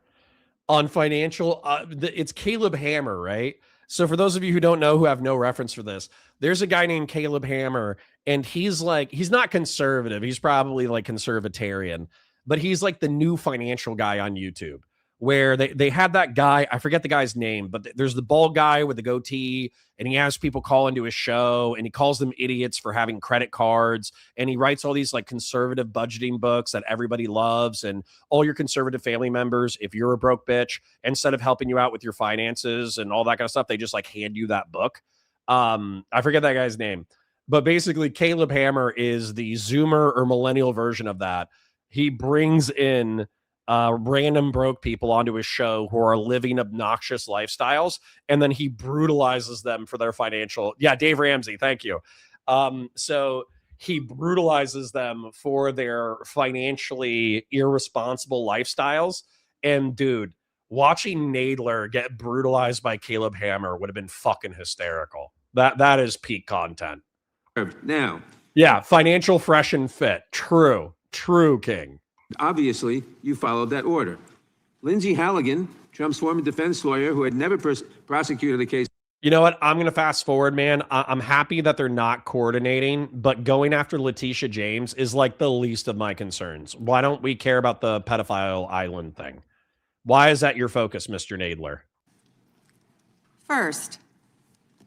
Speaker 3: on financial, it's Caleb Hammer, right? So for those of you who don't know, who have no reference for this, there's a guy named Caleb Hammer, and he's not conservative. He's probably like conservatarian, but he's like the new financial guy on YouTube, where they had that guy, I forget the guy's name, but there's the bald guy with the goatee, and he has people call into his show, and he calls them idiots for having credit cards, and he writes all these like conservative budgeting books that everybody loves, and all your conservative family members, if you're a broke bitch, instead of helping you out with your finances and all that kind of stuff, they just like hand you that book. I forget that guy's name, but basically Caleb Hammer is the Zoomer or millennial version of that. He brings in random broke people onto his show who are living obnoxious lifestyles, and then he brutalizes them for their financial. Yeah, Dave Ramsey, thank you. So he brutalizes them for their financially irresponsible lifestyles. And dude, watching Nadler get brutalized by Caleb Hammer would have been fucking hysterical. That is peak content.
Speaker 13: Now,
Speaker 3: yeah, financial fresh and fit. True, King.
Speaker 13: obviously, you followed that order. Lindsay Halligan, Trump's former defense lawyer who had never prosecuted the case.
Speaker 3: You know what? I'm going to fast forward, man. I'm happy that they're not coordinating, but going after Letitia James is like the least of my concerns. Why don't we care about the pedophile island thing? Why is that your focus, Mr. Nadler?
Speaker 6: First,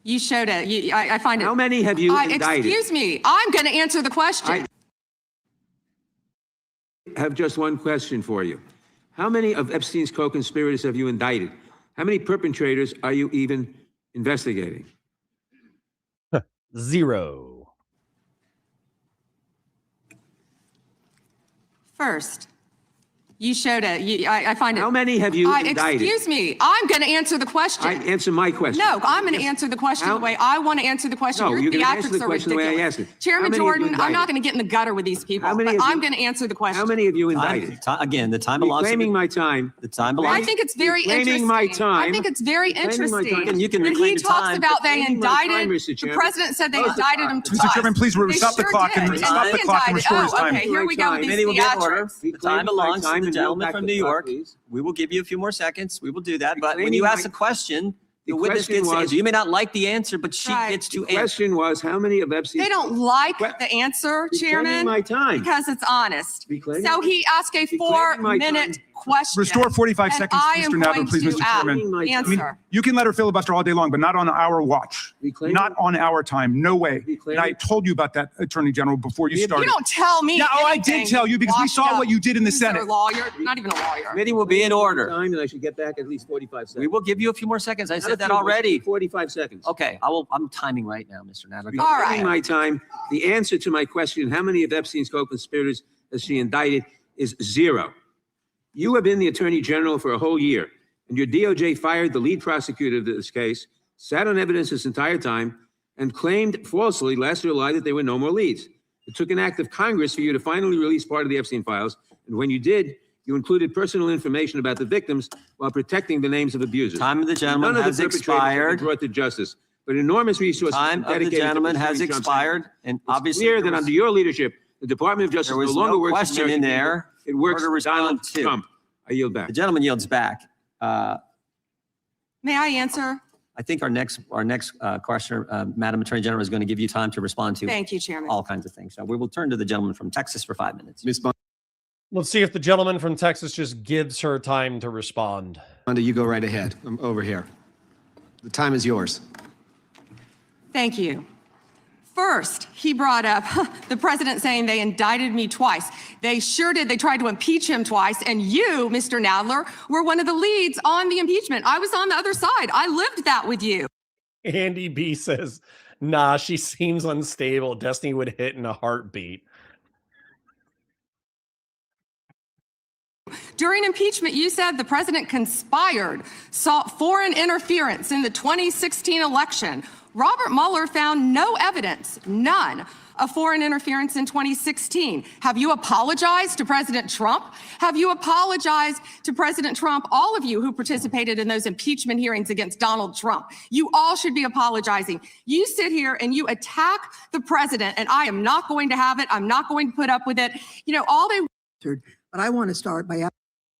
Speaker 6: you showed it. I find it.
Speaker 13: How many have you indicted?
Speaker 6: Excuse me. I'm going to answer the question.
Speaker 13: I have just one question for you. How many of Epstein's co-conspirators have you indicted? How many perpetrators are you even investigating?
Speaker 3: 0.
Speaker 6: First, you showed it. I find it.
Speaker 13: How many have you indicted?
Speaker 6: Excuse me. I'm going to answer the question.
Speaker 13: Answer my question.
Speaker 6: No, I'm going to answer the question the way I want to answer the question.
Speaker 13: No,
Speaker 6: Your
Speaker 13: you're going to answer
Speaker 6: theatrics
Speaker 13: the
Speaker 6: are
Speaker 13: question the way I
Speaker 6: ridiculous.
Speaker 13: asked it.
Speaker 6: Chairman Jordan, I'm not going to get in the gutter with these people, but I'm going to answer the question.
Speaker 13: How many have you indicted?
Speaker 8: Again, the time
Speaker 13: You're
Speaker 8: belongs to
Speaker 13: claiming my time.
Speaker 8: the time belongs.
Speaker 6: I think it's very
Speaker 13: Reclaiming
Speaker 6: interesting.
Speaker 13: my time.
Speaker 6: I think it's very
Speaker 13: Reclaiming my
Speaker 6: interesting.
Speaker 13: time.
Speaker 8: And you can
Speaker 6: When
Speaker 8: reclaim
Speaker 6: he
Speaker 8: your
Speaker 6: talks
Speaker 8: time.
Speaker 6: about they
Speaker 13: Reclaiming my time,
Speaker 6: indicted,
Speaker 13: Mr.
Speaker 6: the
Speaker 13: Chairman.
Speaker 6: president said they
Speaker 13: Close the
Speaker 6: indicted
Speaker 13: clock.
Speaker 6: him
Speaker 7: Mr.
Speaker 6: twice.
Speaker 7: Chairman, please
Speaker 6: They
Speaker 7: stop the
Speaker 6: sure
Speaker 7: clock
Speaker 6: did.
Speaker 7: and stop the
Speaker 6: He
Speaker 7: clock and
Speaker 6: indicted-
Speaker 7: restore his time.
Speaker 6: Okay, here we go with these
Speaker 8: Committee will get order.
Speaker 6: theatrics.
Speaker 8: The time belongs to the gentleman from New York. We will give you a few more seconds. We will do that. But when you ask a question, the witness
Speaker 13: question
Speaker 8: gets to
Speaker 13: was-
Speaker 8: answer. You may not like the answer, but she
Speaker 6: Right.
Speaker 8: gets to
Speaker 13: The
Speaker 8: answer.
Speaker 13: question was, how many of Epstein's...
Speaker 6: They don't like the answer, Chairman,
Speaker 13: my time.
Speaker 6: because it's honest.
Speaker 13: Reclaiming
Speaker 6: So
Speaker 13: my-
Speaker 6: he asked a
Speaker 13: reclaiming my
Speaker 6: 4-minute
Speaker 13: time.
Speaker 6: question.
Speaker 7: Restore 45
Speaker 6: and
Speaker 7: seconds,
Speaker 6: I
Speaker 7: Mr.
Speaker 6: am
Speaker 7: Nadler,
Speaker 6: going
Speaker 7: please,
Speaker 6: to
Speaker 7: Mr. Chairman.
Speaker 13: I mean,
Speaker 6: answer.
Speaker 7: You can let her filibuster all day long, but not on our watch.
Speaker 13: Reclaiming-
Speaker 7: Not on our time. No way.
Speaker 13: Reclaiming-
Speaker 7: And I told you about that, Attorney General, before you
Speaker 6: You
Speaker 7: started.
Speaker 6: don't tell me.
Speaker 7: Yeah, oh, I
Speaker 6: anything,
Speaker 7: did tell you because we
Speaker 6: washed
Speaker 7: saw
Speaker 6: up
Speaker 7: what you did in the
Speaker 6: loser
Speaker 7: Senate.
Speaker 6: Lawyer, not even a lawyer.
Speaker 8: Committee will be in order.
Speaker 13: Time, and I should get back at least 45 seconds.
Speaker 8: We will give you a few more seconds. I
Speaker 13: Not a
Speaker 8: said that
Speaker 13: few,
Speaker 8: already.
Speaker 13: 45 seconds.
Speaker 8: Okay, I'm timing right now, Mr. Nadler. Go
Speaker 6: All
Speaker 8: ahead.
Speaker 6: right.
Speaker 13: Reclaiming my time. The answer to my question, how many of Epstein's co-conspirators has she indicted, is 0. You have been the Attorney General for a whole year, and your DOJ fired the lead prosecutor of this case, sat on evidence this entire time, and claimed falsely last July that there were no more leads. It took an act of Congress for you to finally release part of the Epstein files, and when you did, you included personal information about the victims while protecting the names of abusers.
Speaker 8: Time of the gentleman
Speaker 13: None of
Speaker 8: has
Speaker 13: the perpetrators have been
Speaker 8: expired.
Speaker 13: brought to justice, but enormous resources
Speaker 8: Time
Speaker 13: were
Speaker 8: of the
Speaker 13: dedicated to
Speaker 8: gentleman has
Speaker 13: pursuing Trump's
Speaker 8: expired, and
Speaker 13: It's
Speaker 8: obviously
Speaker 13: clear
Speaker 8: there
Speaker 13: that
Speaker 8: was-
Speaker 13: under your leadership, the Department of Justice
Speaker 8: there
Speaker 13: no
Speaker 8: was
Speaker 13: longer
Speaker 8: no
Speaker 13: works for
Speaker 8: question in
Speaker 13: American
Speaker 8: there
Speaker 13: people. It works
Speaker 8: for her to
Speaker 13: for
Speaker 8: respond
Speaker 13: Donald
Speaker 8: to.
Speaker 13: Trump. I yield back.
Speaker 8: The gentleman yields back.
Speaker 6: May I answer?
Speaker 8: I think our next questioner, Madam Attorney General, is going to give you time to respond to
Speaker 6: Thank you, Chairman.
Speaker 8: all kinds of things. So we will turn to the gentleman from Texas for 5 minutes.
Speaker 14: Ms.
Speaker 3: Let's see if the gentleman from Texas just gives her time to respond.
Speaker 14: Bondi, you go right ahead. I'm over here. The time is yours.
Speaker 6: Thank you. First, he brought up the president saying they indicted me twice. They sure did. They tried to impeach him twice. And you, Mr. Nadler, were one of the leads on the impeachment. I was on the other side. I lived that with you.
Speaker 3: Andy B says, nah, she seems unstable. Destiny would hit in a heartbeat.
Speaker 6: During impeachment, you said the president conspired, sought foreign interference in the 2016 election. Robert Mueller found no evidence, none, of foreign interference in 2016. Have you apologized to President Trump? Have you apologized to President Trump, all of you who participated in those impeachment hearings against Donald Trump? You all should be apologizing. You sit here and you attack the president, and I am not going to have it. I'm not going to put up with it. You know, all they...
Speaker 15: But I want to start by...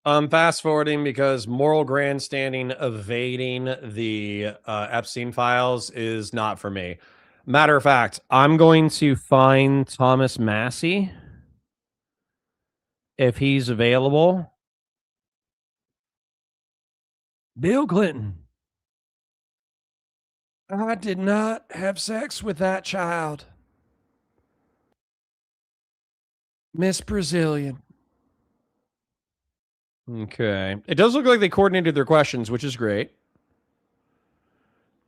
Speaker 3: Fast forwarding because moral grandstanding evading the Epstein files is not for me. Matter of fact, I'm going to find Thomas Massey if he's available. Bill Clinton. I did not have sex with that child. Miss Brazilian. Okay. It does look like they coordinated their questions, which is great.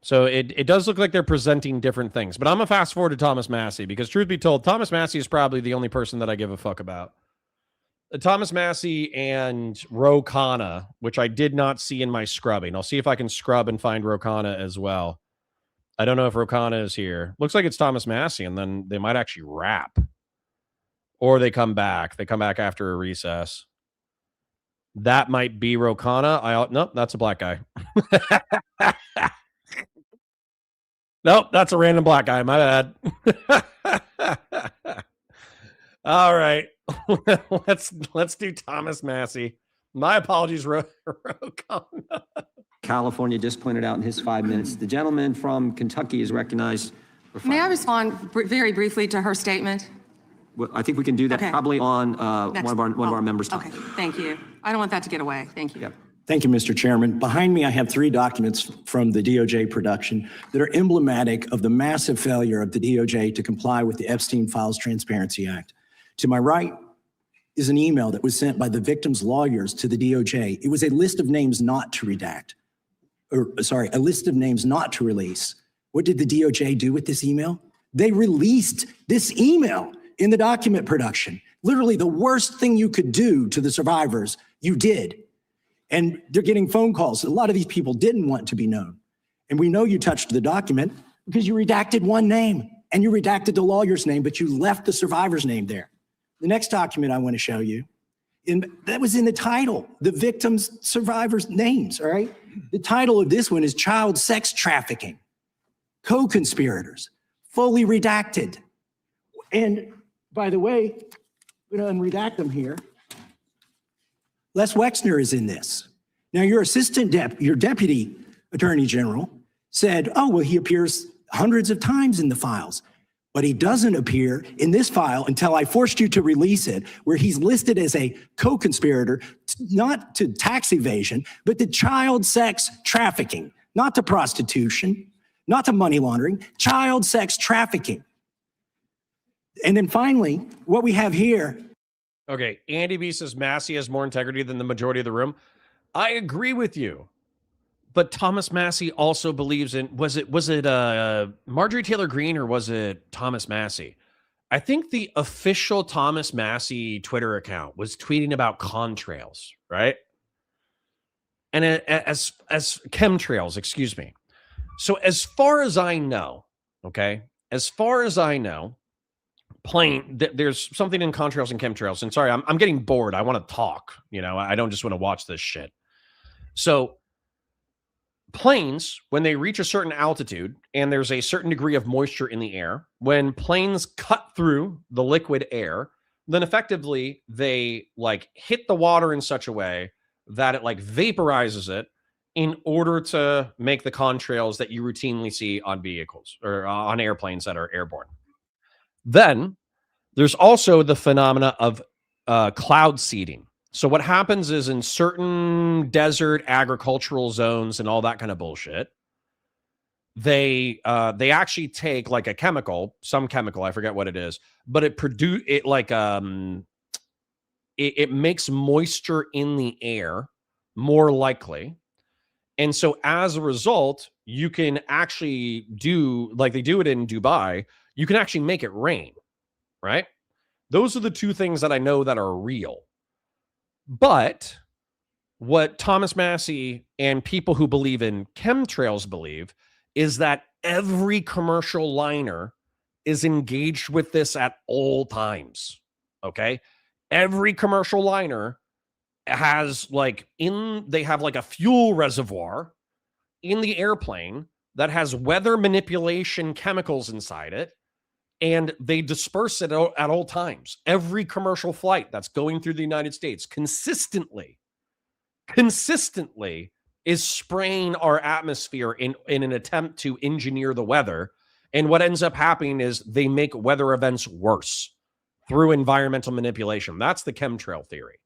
Speaker 3: So it does look like they're presenting different things. But I'm going to fast forward to Thomas Massey because truth be told, Thomas Massey is probably the only person that I give a fuck about. Thomas Massey and Ro Khanna, which I did not see in my scrubbing. I'll see if I can scrub and find Ro Khanna as well. I don't know if Ro Khanna is here. Looks like it's Thomas Massey, and then they might actually rap. Or they come back. They come back after a recess. That might be Ro Khanna. Nope, that's a black guy. Nope, that's a random black guy. My bad. All right. let's do Thomas Massey. My apologies, Ro Khanna.
Speaker 8: California just pointed out in his 5 minutes. The gentleman from Kentucky is recognized.
Speaker 6: May I respond very briefly to her statement?
Speaker 8: Well, I think we can do that probably on one of our members' time.
Speaker 6: Okay, thank you. I don't want that to get away. Thank you.
Speaker 8: Yep.
Speaker 15: Thank you, Mr. Chairman. Behind me, I have 3 documents from the DOJ production that are emblematic of the massive failure of the DOJ to comply with the Epstein Files Transparency Act. To my right is an email that was sent by the victim's lawyers to the DOJ. It was a list of names not to redact, a list of names not to release. What did the DOJ do with this email? They released this email in the document production. Literally the worst thing you could do to the survivors, you did. And they're getting phone calls. A lot of these people didn't want to be known. And we know you touched the document because you redacted one name and you redacted the lawyer's name, but you left the survivor's name there. The next document I want to show you, that was in the title, the victims' survivors' names, all right? The title of this one is Child Sex Trafficking, Co-Conspirators, fully redacted. And by the way, I'm going to unredact them here. Les Wexner is in this. Now, your your deputy attorney general said, oh, well, he appears hundreds of times in the files, but he doesn't appear in this file until I forced you to release it, where he's listed as a co-conspirator, not to tax evasion, but to child sex trafficking, not to prostitution, not to money laundering, child sex trafficking. And then finally, what we have here.
Speaker 3: Okay, Andy B says Massey has more integrity than the majority of the room. I agree with you. But Thomas Massey also believes in, was it Marjorie Taylor Greene or was it Thomas Massey? I think the official Thomas Massey Twitter account was tweeting about contrails, right? And as chemtrails, excuse me. So as far as I know, okay, as far as I know, there's something in contrails and chemtrails. And sorry, I'm getting bored. I want to talk. You know, I don't just want to watch this shit. So planes, when they reach a certain altitude and there's a certain degree of moisture in the air, when planes cut through the liquid air, then effectively they like hit the water in such a way that it like vaporizes it in order to make the contrails that you routinely see on vehicles or on airplanes that are airborne. Then there's also the phenomena of cloud seeding. So what happens is in certain desert agricultural zones and all that kind of bullshit, they actually take like a chemical, some chemical, I forget what it is, but it makes moisture in the air more likely. And so as a result, you can actually do, like they do it in Dubai, you can actually make it rain, right? Those are the two things that I know that are real. But what Thomas Massey and people who believe in chemtrails believe is that every commercial liner is engaged with this at all times, okay? Every commercial liner has they have like a fuel reservoir in the airplane that has weather manipulation chemicals inside it, and they disperse it at all times. Every commercial flight that's going through the United States consistently is spraying our atmosphere in an attempt to engineer the weather. And what ends up happening is they make weather events worse through environmental manipulation. That's the chemtrail theory.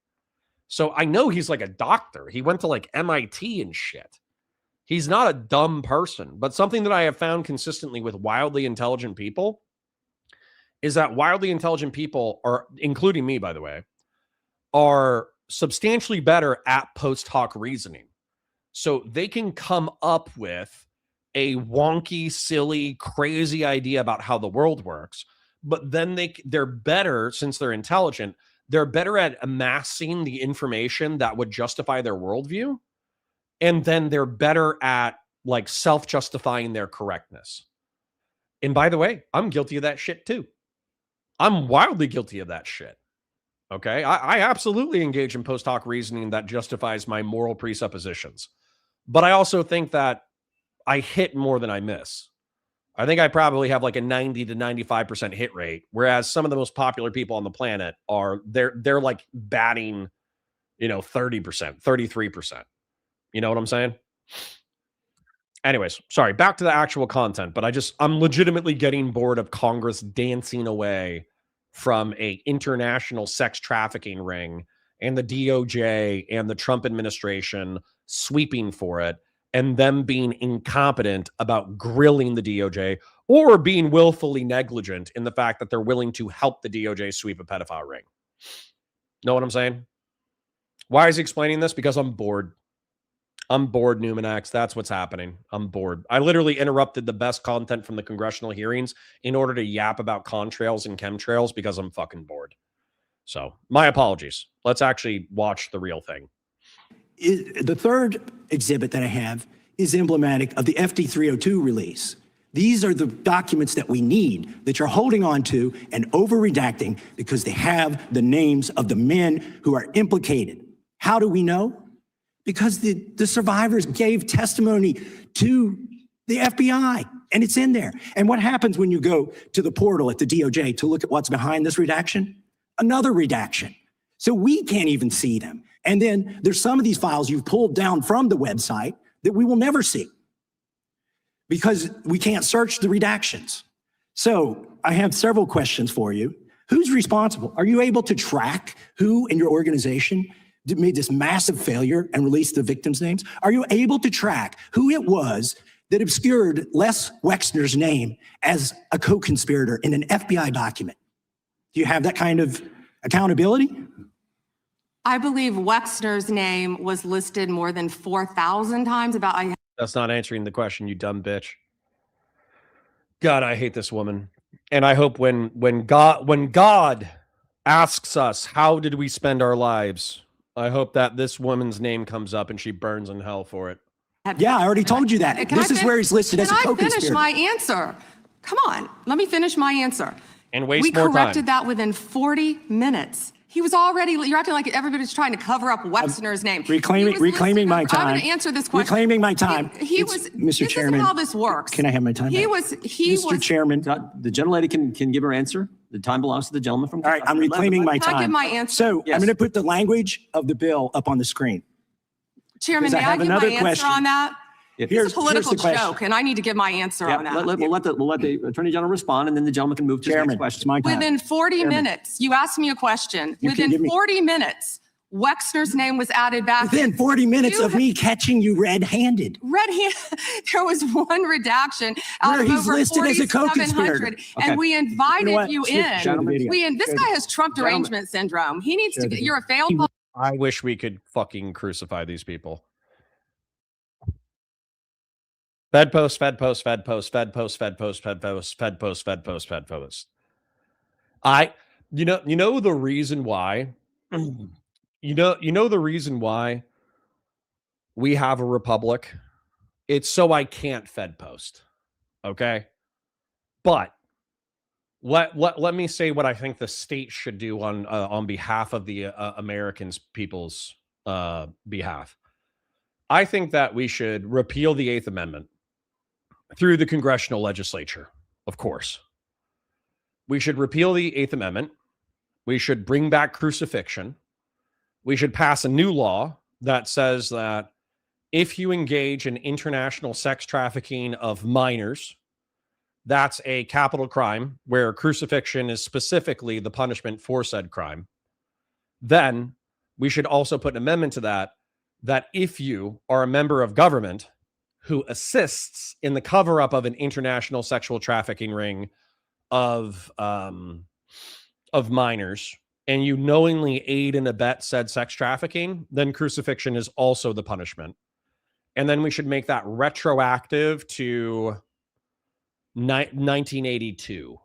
Speaker 3: So I know he's like a doctor. He went to like MIT and shit. He's not a dumb person. But something that I have found consistently with wildly intelligent people is that wildly intelligent people are, including me, by the way, are substantially better at post hoc reasoning. So they can come up with a wonky, silly, crazy idea about how the world works, but then they're better, since they're intelligent, they're better at amassing the information that would justify their worldview. And then they're better at like self-justifying their correctness. And by the way, I'm guilty of that shit too. I'm wildly guilty of that shit. Okay. I absolutely engage in post hoc reasoning that justifies my moral presuppositions. But I also think that I hit more than I miss. I think I probably have like a 90 to 95% hit rate, whereas some of the most popular people on the planet are they're like batting, 30%, 33%. You know what I'm saying? Anyways, sorry, back to the actual content, but I'm legitimately getting bored of Congress dancing away from a international sex trafficking ring and the DOJ and the Trump administration sweeping for it, and them being incompetent about grilling the DOJ or being willfully negligent in the fact that they're willing to help the DOJ sweep a pedophile ring. Know what I'm saying? Why is he explaining this? Because I'm bored. I'm bored, Numinax. That's what's happening. I'm bored. I literally interrupted the best content from the congressional hearings in order to yap about contrails and chemtrails because I'm fucking bored. So my apologies. Let's actually watch the real thing.
Speaker 15: The third exhibit that I have is emblematic of the FD 302 release. These are the documents that we need, that you're holding on to and over-redacting because they have the names of the men who are implicated. How do we know? Because the survivors gave testimony to the FBI, and it's in there. And what happens when you go to the portal at the DOJ to look at what's behind this redaction? Another redaction. So we can't even see them. And then there's some of these files you've pulled down from the website that we will never see because we can't search the redactions. So I have several questions for you. Who's responsible? Are you able to track who in your organization made this massive failure and released the victims' names? Are you able to track who it was that obscured Les Wexner's name as a co-conspirator in an FBI document? Do you have that kind of accountability?
Speaker 6: I believe Wexner's name was listed more than 4,000 times.
Speaker 3: That's not answering the question, you dumb bitch. God, I hate this woman. And I hope when God asks us, how did we spend our lives? I hope that this woman's name comes up and she burns in hell for it.
Speaker 15: Yeah, I already told you that. This is where he's listed as a co-conspirator.
Speaker 6: Can I finish my answer? Come on, let me finish my answer.
Speaker 3: And waste more time.
Speaker 6: We corrected that within 40 minutes. He was already, you're acting like everybody's trying to cover up Wexner's name.
Speaker 15: Reclaiming my time.
Speaker 6: I'm going to answer this question.
Speaker 15: Reclaiming my time.
Speaker 6: Mr.
Speaker 15: Chairman.
Speaker 6: This is how this works.
Speaker 15: Can I have my time back? Mr. Chairman.
Speaker 8: The gentlelady can give her answer. The time belongs to the gentleman from.
Speaker 15: All right, I'm reclaiming my
Speaker 6: Can I give
Speaker 15: time.
Speaker 6: my answer?
Speaker 15: So I'm going to put the language of the bill up on the screen.
Speaker 6: Chairman, may I give my answer on that?
Speaker 8: Here's
Speaker 6: a political joke, and I need to give my answer on that.
Speaker 8: We'll let the Attorney General respond, and then the gentleman can move to the next question.
Speaker 15: My time.
Speaker 6: Within 40 minutes, you asked me a question. Within 40 minutes, Wexner's name was added back.
Speaker 15: Within 40 minutes
Speaker 6: You
Speaker 15: of me catching you red-handed.
Speaker 6: There was one redaction out
Speaker 15: Where
Speaker 6: of
Speaker 15: he's
Speaker 6: over
Speaker 15: listed as a co-conspirator.
Speaker 6: 4,700, and we invited you in.
Speaker 15: Show the video.
Speaker 6: This guy has Trump derangement syndrome. He needs to. You're a failed.
Speaker 3: I wish we could fucking crucify these people. Fed post, Fed post, Fed post, Fed post, Fed post, Fed post, Fed post, Fed post, Fed post. You know the reason why. You know the reason why we have a republic. It's so I can't Fed post. Okay, but let me say what I think the state should do on behalf of the Americans people's behalf. I think that we should repeal the 8th Amendment through the congressional legislature, of course. We should repeal the 8th Amendment. We should bring back crucifixion. We should pass a new law that says that if you engage in international sex trafficking of minors, that's a capital crime where crucifixion is specifically the punishment for said crime. Then we should also put an amendment to that if you are a member of government who assists in the cover-up of an international sexual trafficking ring of minors, and you knowingly aid and abet said sex trafficking, then crucifixion is also the punishment. And then we should make that retroactive to 1982.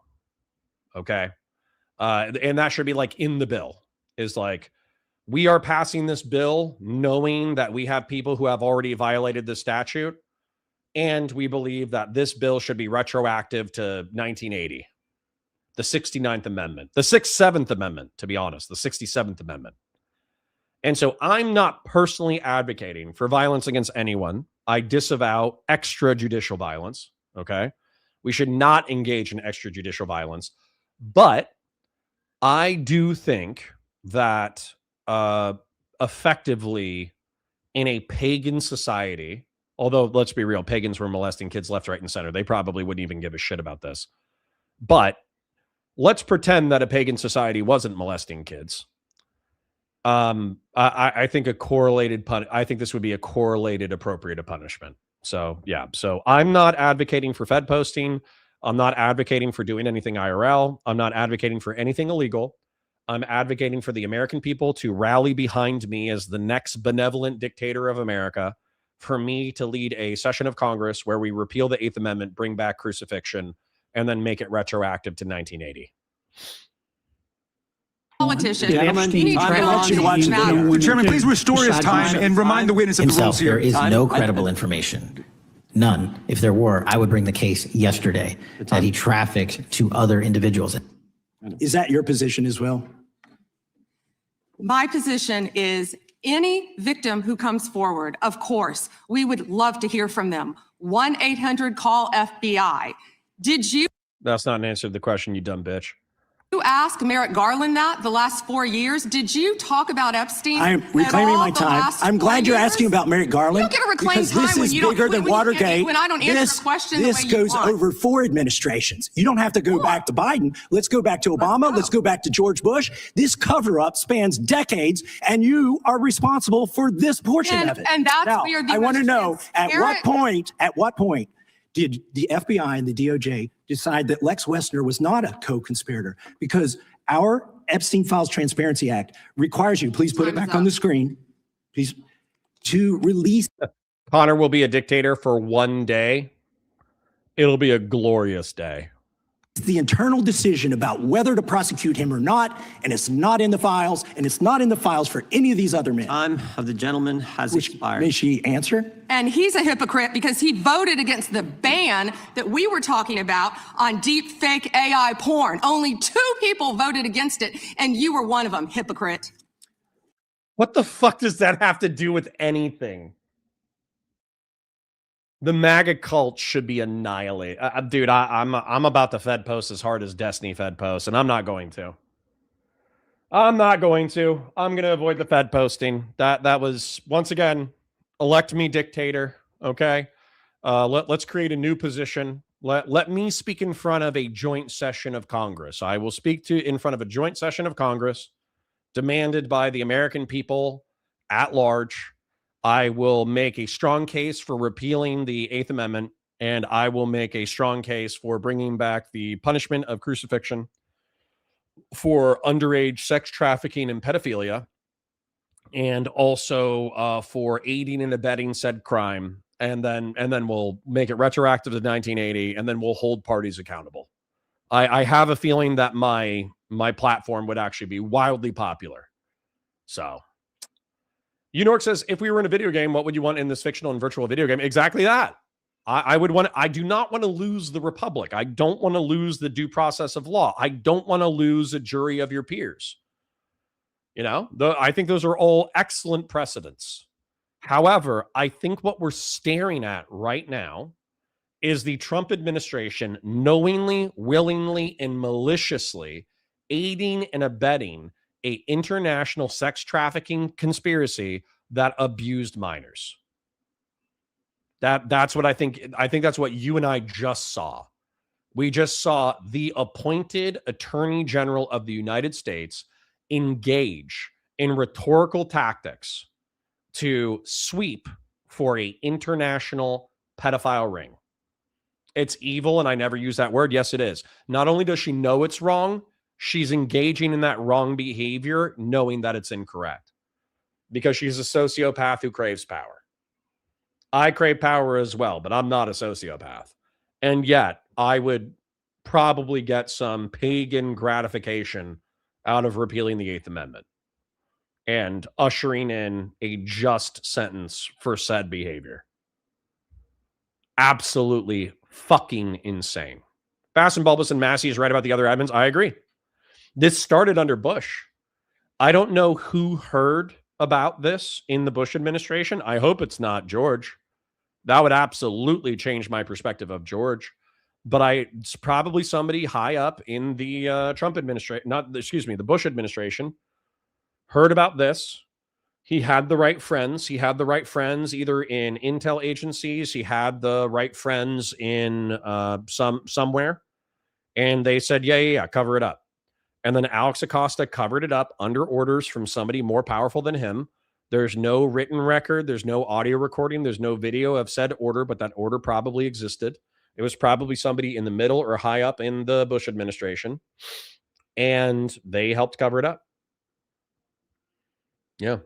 Speaker 3: Okay. And that should be like in the bill, is like, we are passing this bill knowing that we have people who have already violated the statute. And we believe that this bill should be retroactive to 1980. The 69th Amendment, the 7th Amendment, to be honest, the 67th Amendment. And so I'm not personally advocating for violence against anyone. I disavow extrajudicial violence. Okay. We should not engage in extrajudicial violence. But I do think that effectively in a pagan society, although let's be real, pagans were molesting kids left, right, and center. They probably wouldn't even give a shit about this. But let's pretend that a pagan society wasn't molesting kids. I think I think this would be a correlated appropriate punishment. So yeah. So I'm not advocating for Fed posting. I'm not advocating for doing anything IRL. I'm not advocating for anything illegal. I'm advocating for the American people to rally behind me as the next benevolent dictator of America, for me to lead a session of Congress where we repeal the 8th Amendment, bring back crucifixion, and then make it retroactive to 1980.
Speaker 6: Politician.
Speaker 7: Chairman, please restore his time and remind the witness of the rules here.
Speaker 14: There is no credible information. None. If there were, I would bring the case yesterday that he trafficked to other individuals.
Speaker 15: Is that your position as well?
Speaker 6: My position is any victim who comes forward, of course, we would love to hear from them. 1-800-CALL-FBI. Did you
Speaker 3: That's not an answer to the question, you dumb bitch.
Speaker 6: ask Merrick Garland that the last 4 years? Did you talk about Epstein?
Speaker 15: I am reclaiming my time. I'm glad you're asking about Merrick Garland.
Speaker 6: You don't get to reclaim
Speaker 15: because
Speaker 6: time
Speaker 15: this
Speaker 6: when
Speaker 15: is
Speaker 6: you don't-
Speaker 15: bigger than
Speaker 6: when you can't-
Speaker 15: Watergate.
Speaker 6: when I don't answer your question the
Speaker 15: This
Speaker 6: way you
Speaker 15: goes
Speaker 6: want.
Speaker 15: over 4 administrations. You don't have to go back to Biden. Let's go back to Obama. Let's go back to George Bush. This cover-up spans decades, and you are responsible for this portion of it.
Speaker 6: And that's
Speaker 15: now,
Speaker 6: where the
Speaker 15: I want to know, at
Speaker 6: Merrick-
Speaker 15: what point did the FBI and the DOJ decide that Lex Wessner was not a co-conspirator? Because our Epstein Files Transparency Act requires you, please put it back on the screen, please, to release.
Speaker 3: Connor will be a dictator for 1 day. It'll be a glorious day.
Speaker 15: The internal decision about whether to prosecute him or not, and it's not in the files, and it's not in the files for any of these other men.
Speaker 8: Time of the gentleman has expired.
Speaker 15: May she answer?
Speaker 6: And he's a hypocrite because he voted against the ban that we were talking about on deep fake AI porn. Only 2 people voted against it, and you were one of them, hypocrite.
Speaker 3: What the fuck does that have to do with anything? The MAGA cult should be annihilated. Dude, I'm about to Fed post as hard as Destiny Fed posts, and I'm not going to. I'm going to avoid the Fed posting. That was, once again, elect me dictator, okay? Let's create a new position. Let me speak in front of a joint session of Congress. I will speak in front of a joint session of Congress demanded by the American people at large. I will make a strong case for repealing the 8th Amendment, and I will make a strong case for bringing back the punishment of crucifixion for underage sex trafficking and pedophilia, and also for aiding and abetting said crime. And then we'll make it retroactive to 1980, and then we'll hold parties accountable. I have a feeling that my platform would actually be wildly popular. So, Unork says, if we were in a video game, what would you want in this fictional and virtual video game? Exactly that. I do not want to lose the Republic. I don't want to lose the due process of law. I don't want to lose a jury of your peers. I think those are all excellent precedents. However, I think what we're staring at right now is the Trump administration knowingly, willingly, and maliciously aiding and abetting an international sex trafficking conspiracy that abused minors. That's what I think. I think that's what you and I just saw. We just saw the appointed Attorney General of the United States engage in rhetorical tactics to sweep for an international pedophile ring. It's evil, and I never use that word. Yes, it is. Not only does she know it's wrong, she's engaging in that wrong behavior, knowing that it's incorrect, because she's a sociopath who craves power. I crave power as well, but I'm not a sociopath. And yet, I would probably get some pagan gratification out of repealing the 8th Amendment and ushering in a just sentence for said behavior. Absolutely fucking insane. Bass and Bulbous and Massey is right about the other admins. I agree. This started under Bush. I don't know who heard about this in the Bush administration. I hope it's not George. That would absolutely change my perspective of George. But it's probably somebody high up in the Trump administration, the Bush administration, heard about this. He had the right friends. He had the right friends either in intel agencies. He had the right friends in somewhere. And they said, yeah, cover it up. And then Alex Acosta covered it up under orders from somebody more powerful than him. There's no written record. There's no audio recording. There's no video of said order, but that order probably existed. It was probably somebody in the middle or high up in the Bush administration. And they helped cover it up. Yeah.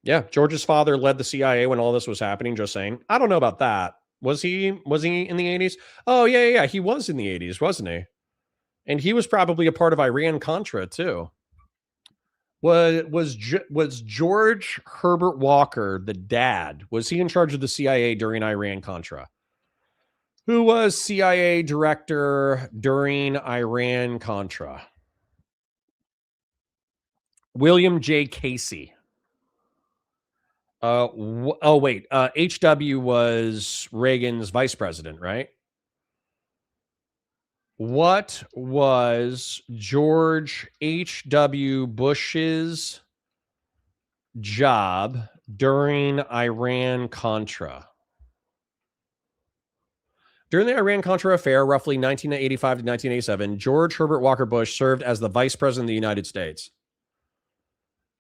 Speaker 3: Yeah, George's father led the CIA when all this was happening, just saying. I don't know about that. Was he in the 80s? Oh, yeah. He was in the 80s, wasn't he? And he was probably a part of Iran-Contra, too. Was George Herbert Walker, the dad, was he in charge of the CIA during Iran-Contra? Who was CIA director during Iran-Contra? William J. Casey. HW was Reagan's vice president, right? What was George H.W. Bush's job during Iran-Contra? During the Iran-Contra affair, roughly 1985 to 1987, George Herbert Walker Bush served as the vice president of the United States.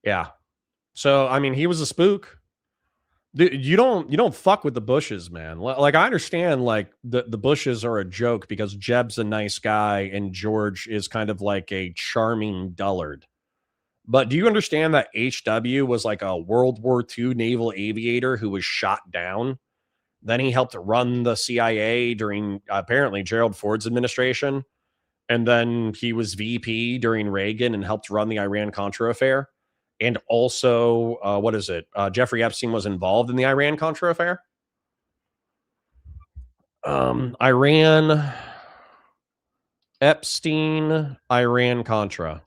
Speaker 3: Yeah. So, I mean, he was a spook. You don't fuck with the Bushes, man. Like, I understand, like, the Bushes are a joke because Jeb's a nice guy and George is kind of like a charming dullard. But do you understand that HW was like a World War II naval aviator who was shot down? Then he helped run the CIA during apparently Gerald Ford's administration. And then he was VP during Reagan and helped run the Iran-Contra affair. And also, Jeffrey Epstein was involved in the Iran-Contra affair. Iran-Contra.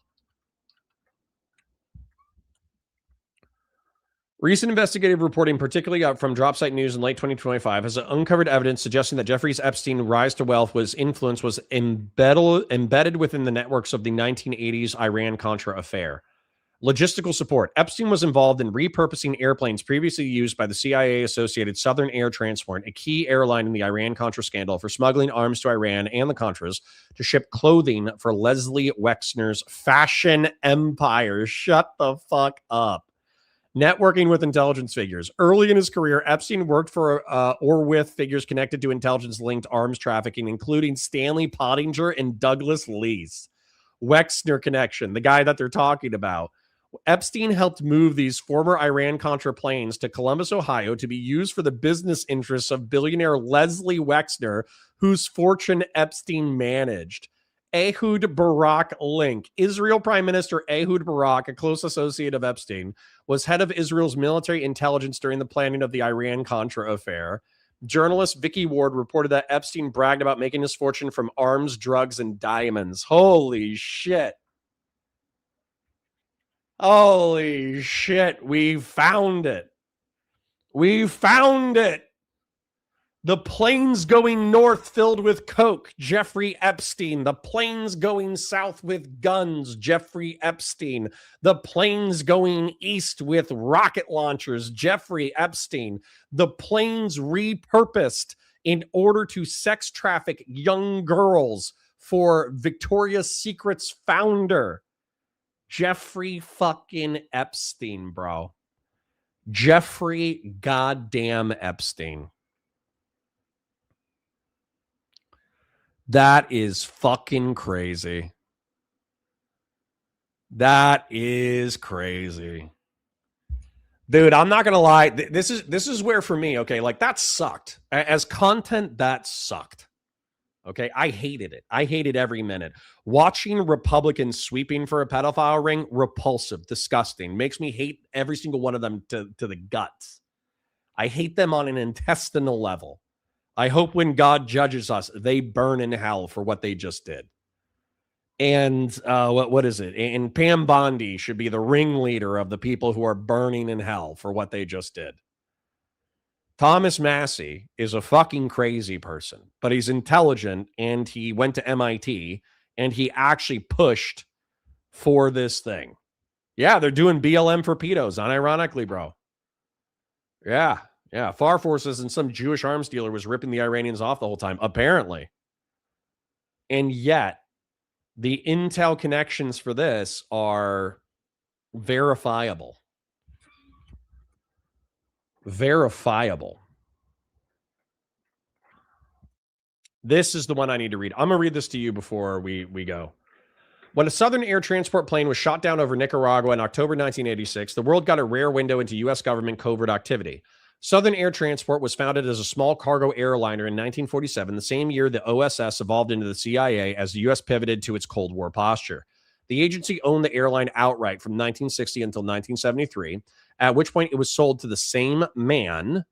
Speaker 3: Recent investigative reporting, particularly out from Dropsite News in late 2025, has uncovered evidence suggesting that Jeffrey Epstein's rise to wealth was embedded within the networks of the 1980s Iran-Contra affair. Logistical support. Epstein was involved in repurposing airplanes previously used by the CIA-associated Southern Air Transport, a key airline in the Iran-Contra scandal, for smuggling arms to Iran and the Contras to ship clothing for Leslie Wexner's fashion empire. Shut the fuck up. Networking with intelligence figures. Early in his career, Epstein worked for or with figures connected to intelligence-linked arms trafficking, including Stanley Pottinger and Douglas Lease. Wexner connection, the guy that they're talking about. Epstein helped move these former Iran-Contra planes to Columbus, Ohio, to be used for the business interests of billionaire Leslie Wexner, whose fortune Epstein managed. Ehud Barak link. Israel Prime Minister Ehud Barak, a close associate of Epstein, was head of Israel's military intelligence during the planning of the Iran-Contra affair. Journalist Vicky Ward reported that Epstein bragged about making his fortune from arms, drugs, and diamonds. Holy shit. Holy shit. We found it. We found it. The planes going north filled with coke, Jeffrey Epstein. The planes going south with guns, Jeffrey Epstein. The planes going east with rocket launchers, Jeffrey Epstein. The planes repurposed in order to sex traffic young girls for Victoria's Secret's founder, Jeffrey fucking Epstein, bro. Jeffrey goddamn Epstein. That is fucking crazy. That is crazy. Dude, I'm not going to lie. This is where for me, okay, like that sucked. As content, that sucked. Okay, I hated it. I hated every minute. Watching Republicans sweeping for a pedophile ring, repulsive, disgusting. Makes me hate every single one of them to the guts. I hate them on an intestinal level. I hope when God judges us, they burn in hell for what they just did. And what is it? And Pam Bondi should be the ringleader of the people who are burning in hell for what they just did. Thomas Massey is a fucking crazy person, but he's intelligent and he went to MIT and he actually pushed for this thing. Yeah, they're doing BLM for pedos, unironically, bro. Yeah. Yeah, FAR forces and some Jewish arms dealer was ripping the Iranians off the whole time, apparently. And yet, the intel connections for this are verifiable. Verifiable. This is the one I need to read. I'm going to read this to you before we go. When a Southern Air Transport plane was shot down over Nicaragua in October 1986, the world got a rare window into U.S. government covert activity. Southern Air Transport was founded as a small cargo airliner in 1947, the same year the OSS evolved into the CIA as the U.S. pivoted to its Cold War posture. The agency owned the airline outright from 1960 until 1973, at which point it was sold to the same man,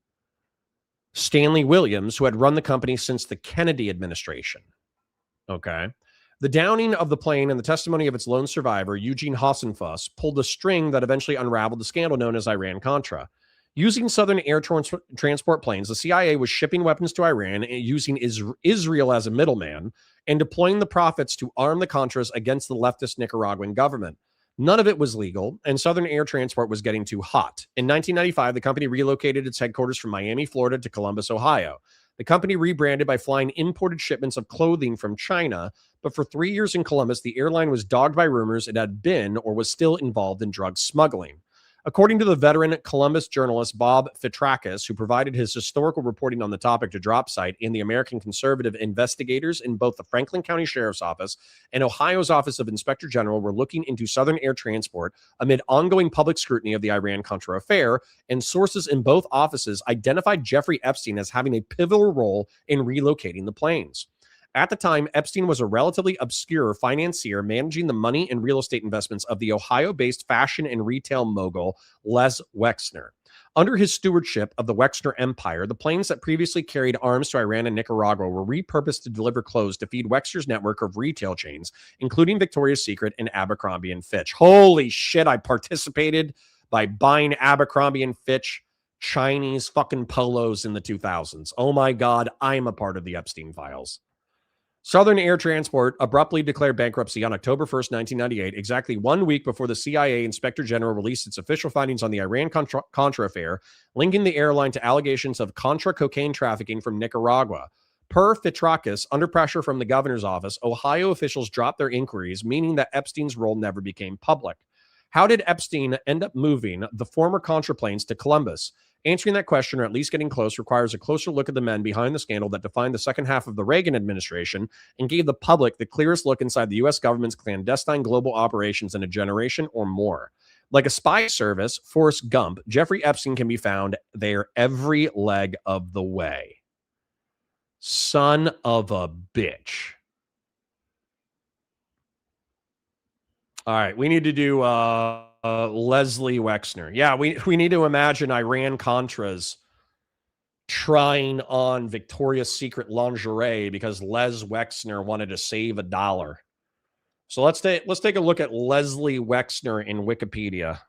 Speaker 3: Stanley Williams, who had run the company since the Kennedy administration. Okay. The downing of the plane and the testimony of its lone survivor, Eugene Hassenfuss, pulled the string that eventually unraveled the scandal known as Iran-Contra. Using Southern Air Transport planes, the CIA was shipping weapons to Iran, using Israel as a middleman, and deploying the profits to arm the Contras against the leftist Nicaraguan government. None of it was legal, and Southern Air Transport was getting too hot. In 1995, the company relocated its headquarters from Miami, Florida to Columbus, Ohio. The company rebranded by flying imported shipments of clothing from China, but for 3 years in Columbus, the airline was dogged by rumors it had been or was still involved in drug smuggling. According to the veteran Columbus journalist Bob Fitrakis, who provided his historical reporting on the topic to DropSite and the American conservative investigators in both the Franklin County Sheriff's Office and Ohio's Office of Inspector General were looking into Southern Air Transport amid ongoing public scrutiny of the Iran-Contra affair, and sources in both offices identified Jeffrey Epstein as having a pivotal role in relocating the planes. At the time, Epstein was a relatively obscure financier managing the money and real estate investments of the Ohio-based fashion and retail mogul Les Wexner. Under his stewardship of the Wexner Empire, the planes that previously carried arms to Iran and Nicaragua were repurposed to deliver clothes to feed Wexner's network of retail chains, including Victoria's Secret and Abercrombie & Fitch. Holy shit, I participated by buying Abercrombie & Fitch Chinese fucking polos in the 2000s. Oh my God, I'm a part of the Epstein files. Southern Air Transport abruptly declared bankruptcy on October 1st, 1998, exactly 1 week before the CIA Inspector General released its official findings on the Iran-Contra affair, linking the airline to allegations of Contra cocaine trafficking from Nicaragua. Per Fitrakis, under pressure from the governor's office, Ohio officials dropped their inquiries, meaning that Epstein's role never became public. How did Epstein end up moving the former Contra planes to Columbus? Answering that question, or at least getting close, requires a closer look at the men behind the scandal that defined the second half of the Reagan administration and gave the public the clearest look inside the U.S. government's clandestine global operations in a generation or more. Like a spy service, Forrest Gump, Jeffrey Epstein can be found there every leg of the way. Son of a bitch. All right, we need to do Leslie Wexner. Yeah, we need to imagine Iran-Contras trying on Victoria's Secret lingerie because Les Wexner wanted to save $1. So let's take a look at Leslie Wexner in Wikipedia.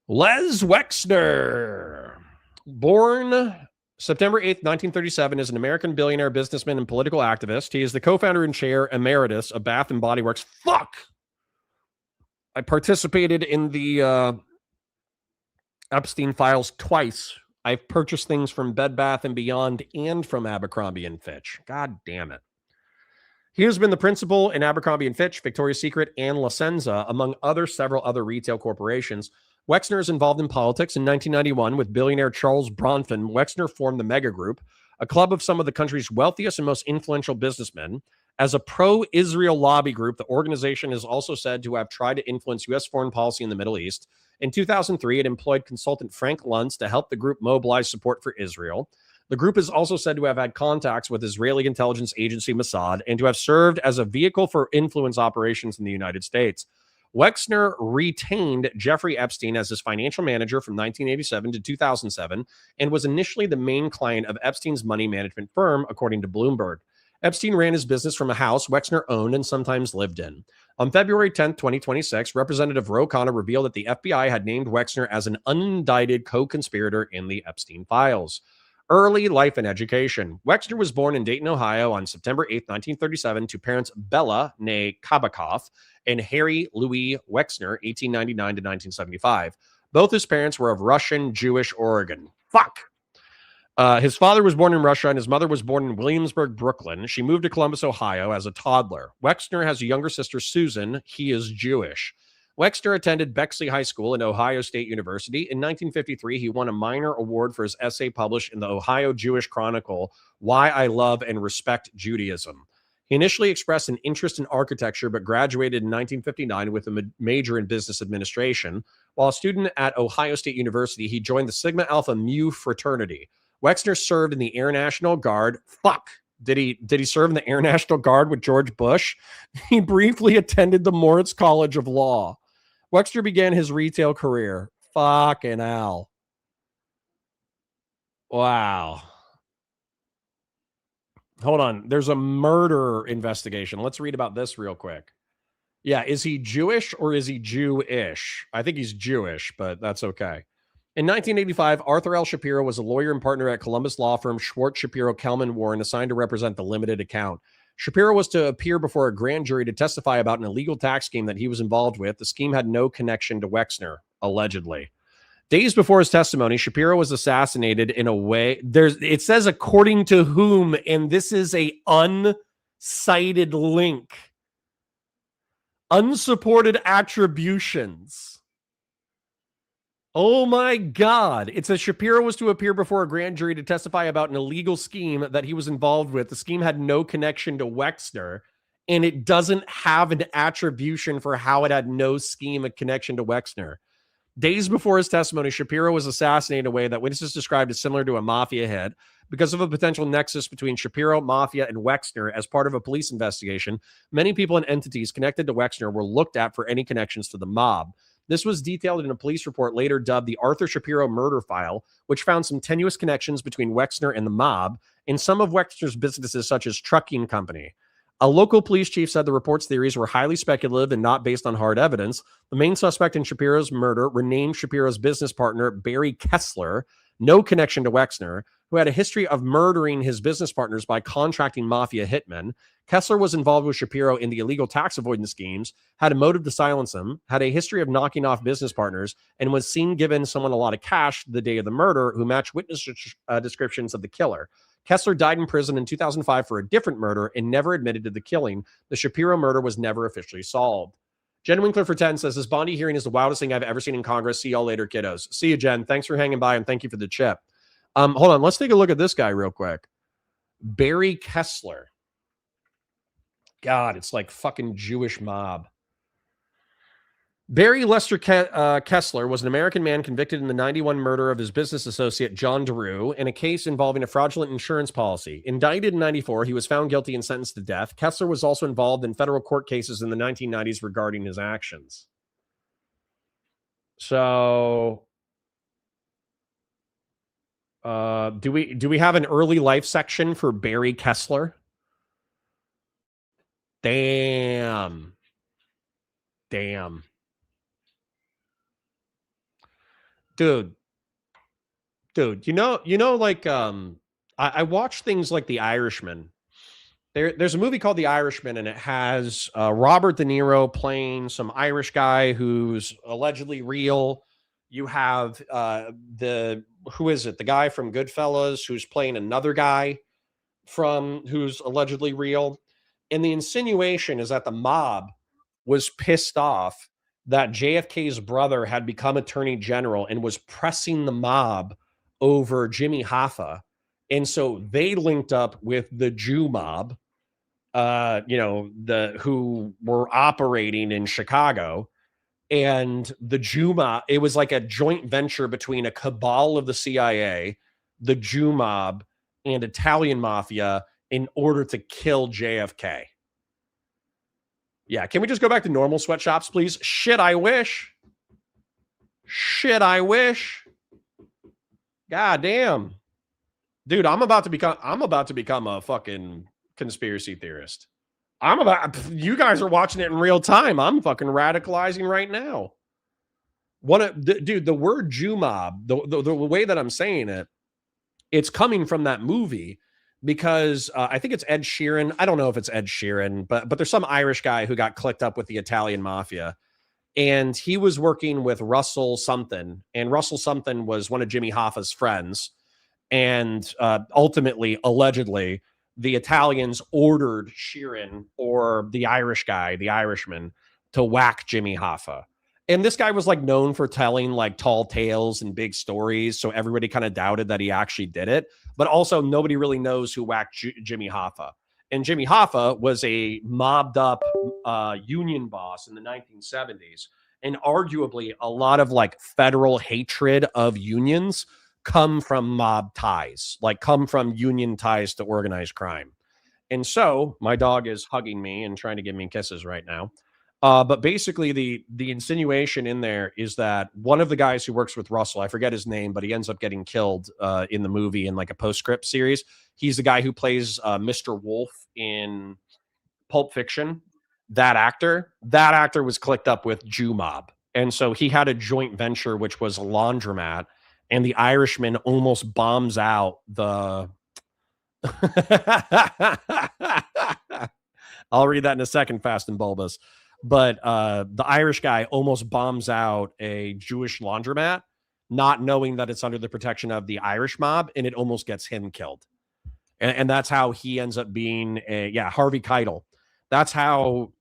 Speaker 3: Les Wexner, born September 8th, 1937, is an American billionaire, businessman, and political activist. He is the co-founder and chair emeritus of Bath & Body Works. Fuck! I participated in the Epstein files twice. I've purchased things from Bed Bath & Beyond and from Abercrombie & Fitch. God damn it. He has been the principal in Abercrombie & Fitch, Victoria's Secret, and La Senza, among several other retail corporations. Wexner is involved in politics. In 1991, with billionaire Charles Bronfman, Wexner formed the Mega Group, a club of some of the country's wealthiest and most influential businessmen. As a pro-Israel lobby group, the organization is also said to have tried to influence U.S. foreign policy in the Middle East. In 2003, it employed consultant Frank Luntz to help the group mobilize support for Israel. The group is also said to have had contacts with Israeli intelligence agency Mossad and to have served as a vehicle for influence operations in the United States. Wexner retained Jeffrey Epstein as his financial manager from 1987 to 2007 and was initially the main client of Epstein's money management firm, according to Bloomberg. Epstein ran his business from a house Wexner owned and sometimes lived in. On February 10, 2026, Representative Ro Khanna revealed that the FBI had named Wexner as an unindicted co-conspirator in the Epstein files. Early life and education. Wexner was born in Dayton, Ohio on September 8, 1937, to parents Bella, née Kabakov, and Harry Louis Wexner, 1899 to 1975. Both his parents were of Russian Jewish origin. Fuck! His father was born in Russia and his mother was born in Williamsburg, Brooklyn. She moved to Columbus, Ohio as a toddler. Wexner has a younger sister, Susan. He is Jewish. Wexner attended Bexley High School and Ohio State University. In 1953, he won a minor award for his essay published in the Ohio Jewish Chronicle, Why I Love and Respect Judaism. He initially expressed an interest in architecture, but graduated in 1959 with a major in business administration. While a student at Ohio State University, he joined the Sigma Alpha Mu fraternity. Wexner served in the Air National Guard. Fuck. Did he serve in the Air National Guard with George Bush? He briefly attended the Moritz College of Law. Wexner began his retail career. Fucking hell. Wow. Hold on. There's a murder investigation. Let's read about this real quick. Yeah, is he Jewish or is he Jewish? I think he's Jewish, but that's okay. In 1985, Arthur L. Shapiro was a lawyer and partner at Columbus law firm Schwartz, Shapiro, Kelman, Warren, assigned to represent the limited account. Shapiro was to appear before a grand jury to testify about an illegal tax scheme that he was involved with. The scheme had no connection to Wexner, allegedly. Days before his testimony, Shapiro was assassinated in a way. It says according to whom, and this is a uncited link. Unsupported attributions. Oh my God. It says Shapiro was to appear before a grand jury to testify about an illegal scheme that he was involved with. The scheme had no connection to Wexner, and it doesn't have an attribution for how it had no scheme of connection to Wexner. Days before his testimony, Shapiro was assassinated in a way that witnesses described as similar to a mafia hit. Because of a potential nexus between Shapiro, mafia, and Wexner as part of a police investigation, many people and entities connected to Wexner were looked at for any connections to the mob. This was detailed in a police report later dubbed the Arthur Shapiro murder file, which found some tenuous connections between Wexner and the mob in some of Wexner's businesses, such as trucking company. A local police chief said the report's theories were highly speculative and not based on hard evidence. The main suspect in Shapiro's murder, renamed Shapiro's business partner, Barry Kessler, no connection to Wexner, who had a history of murdering his business partners by contracting mafia hitmen. Kessler was involved with Shapiro in the illegal tax avoidance schemes, had a motive to silence him, had a history of knocking off business partners, and was seen giving someone a lot of cash the day of the murder who matched witness descriptions of the killer. Kessler died in prison in 2005 for a different murder and never admitted to the killing. The Shapiro murder was never officially solved. Jen Winkler for 10 says, this Bondi hearing is the wildest thing I've ever seen in Congress. See y'all later, kiddos. See you, Jen. Thanks for hanging by, and thank you for the chip. Hold on. Let's take a look at this guy real quick. Barry Kessler. God, it's like fucking Jewish mob. Barry Lester Kessler was an American man convicted in the 91 murder of his business associate, John DeRue, in a case involving a fraudulent insurance policy. Indicted in 94, he was found guilty and sentenced to death. Kessler was also involved in federal court cases in the 1990s regarding his actions. So, do we have an early life section for Barry Kessler? Damn. Dude, you know, like, I watch things like The Irishman. There's a movie called The Irishman, and it has Robert De Niro playing some Irish guy who's allegedly real. You have who is it? The guy from Goodfellas who's playing another guy who's allegedly real. And the insinuation is that the mob was pissed off that JFK's brother had become attorney general and was pressing the mob over Jimmy Hoffa. And so they linked up with the Jew mob, who were operating in Chicago. And the Jew mob, it was like a joint venture between a cabal of the CIA, the Jew mob, and Italian mafia in order to kill JFK. Yeah, can we just go back to normal sweatshops, please? Shit, I wish. God damn. Dude, I'm about to become a fucking conspiracy theorist. You guys are watching it in real time. I'm fucking radicalizing right now. The word Jew mob, the way that I'm saying it, it's coming from that movie. Because I think it's Ed Sheeran. I don't know if it's Ed Sheeran, but there's some Irish guy who got clicked up with the Italian mafia. And he was working with Russell something. And Russell something was one of Jimmy Hoffa's friends. And ultimately, allegedly, the Italians ordered Sheeran, or the Irish guy, the Irishman, to whack Jimmy Hoffa. And this guy was like known for telling like tall tales and big stories. So everybody kind of doubted that he actually did it. But also nobody really knows who whacked Jimmy Hoffa. And Jimmy Hoffa was a mobbed up union boss in the 1970s. And arguably a lot of like federal hatred of unions come from mob ties, like come from union ties to organized crime. And so my dog is hugging me and trying to give me kisses right now. But basically the insinuation in there is that one of the guys who works with Russell, I forget his name, but he ends up getting killed in the movie in like a postscript series. He's the guy who plays Mr. Wolf in Pulp Fiction. That actor was clicked up with Jew mob. And so he had a joint venture, which was a laundromat, and the Irishman almost bombs out the I'll read that in a second, Fast and Bulbous. But the Irish guy almost bombs out a Jewish laundromat, not knowing that it's under the protection of the Irish mob, and it almost gets him killed. And that's how he ends up being Harvey Keitel. That's how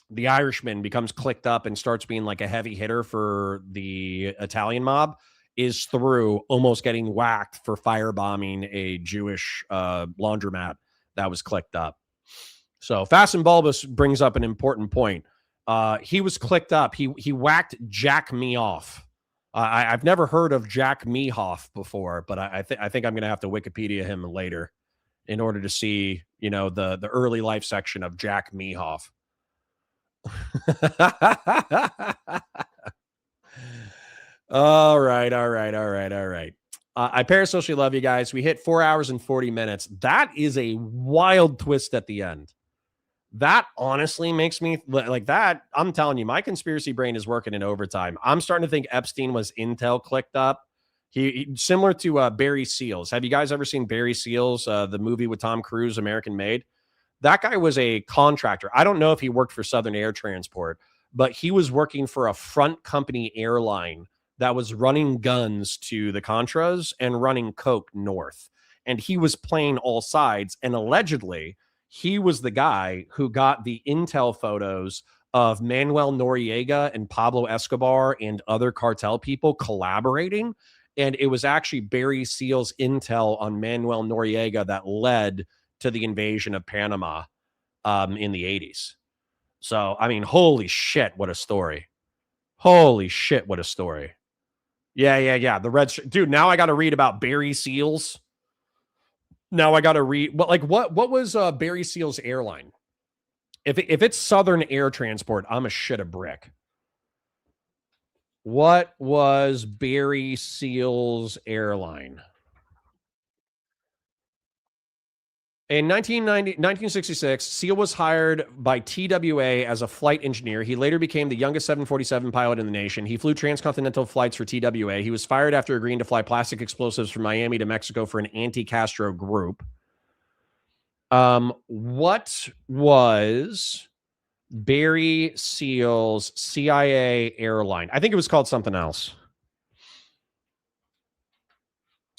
Speaker 3: the Irishman becomes clicked up and starts being like a heavy hitter for the Italian mob, is through almost getting whacked for firebombing a Jewish laundromat that was clicked up. So Fast and Bulbous brings up an important point. He was clicked up. He whacked Jack Meoff. I've never heard of Jack Mehoff before, but I think I'm going to have to Wikipedia him later in order to see, the early life section of Jack Mehoff. All right. I parasocially love you guys. We hit 4 hours and 40 minutes. That is a wild twist at the end. That honestly makes me like that. I'm telling you, my conspiracy brain is working in overtime. I'm starting to think Epstein was intel clicked up. He similar to Barry Seals. Have you guys ever seen Barry Seals, the movie with Tom Cruise, American Made? That guy was a contractor. I don't know if he worked for Southern Air Transport, but he was working for a front company airline that was running guns to the Contras and running coke north. And he was playing all sides. And allegedly, he was the guy who got the intel photos of Manuel Noriega and Pablo Escobar and other cartel people collaborating. And it was actually Barry Seals' intel on Manuel Noriega that led to the invasion of Panama in the 80s. So, I mean, holy shit, what a story. Holy shit, what a story. Yeah. The red dude, now I got to read about Barry Seals. Now I got to read what was Barry Seals' airline? If it's Southern Air Transport, I'm a shit a brick. What was Barry Seals' airline? In 1966, Seal was hired by TWA as a flight engineer. He later became the youngest 747 pilot in the nation. He flew transcontinental flights for TWA. He was fired after agreeing to fly plastic explosives from Miami to Mexico for an anti-Castro group. What was Barry Seals' CIA airline? I think it was called something else.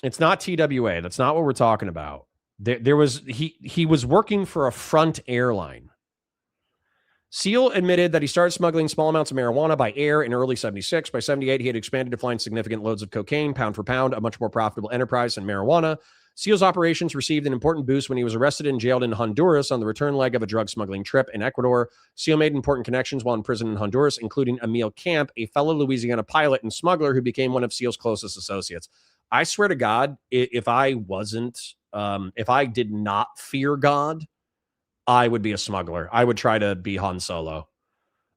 Speaker 3: It's not TWA. That's not what we're talking about. He was working for a front airline. Seal admitted that he started smuggling small amounts of marijuana by air in early 76. By 78, he had expanded to flying significant loads of cocaine, pound for pound, a much more profitable enterprise than marijuana. Seal's operations received an important boost when he was arrested and jailed in Honduras on the return leg of a drug smuggling trip in Ecuador. Seal made important connections while in prison in Honduras, including Emil Camp, a fellow Louisiana pilot and smuggler who became one of Seal's closest associates. I swear to God, if I did not fear God, I would be a smuggler. I would try to be Han Solo.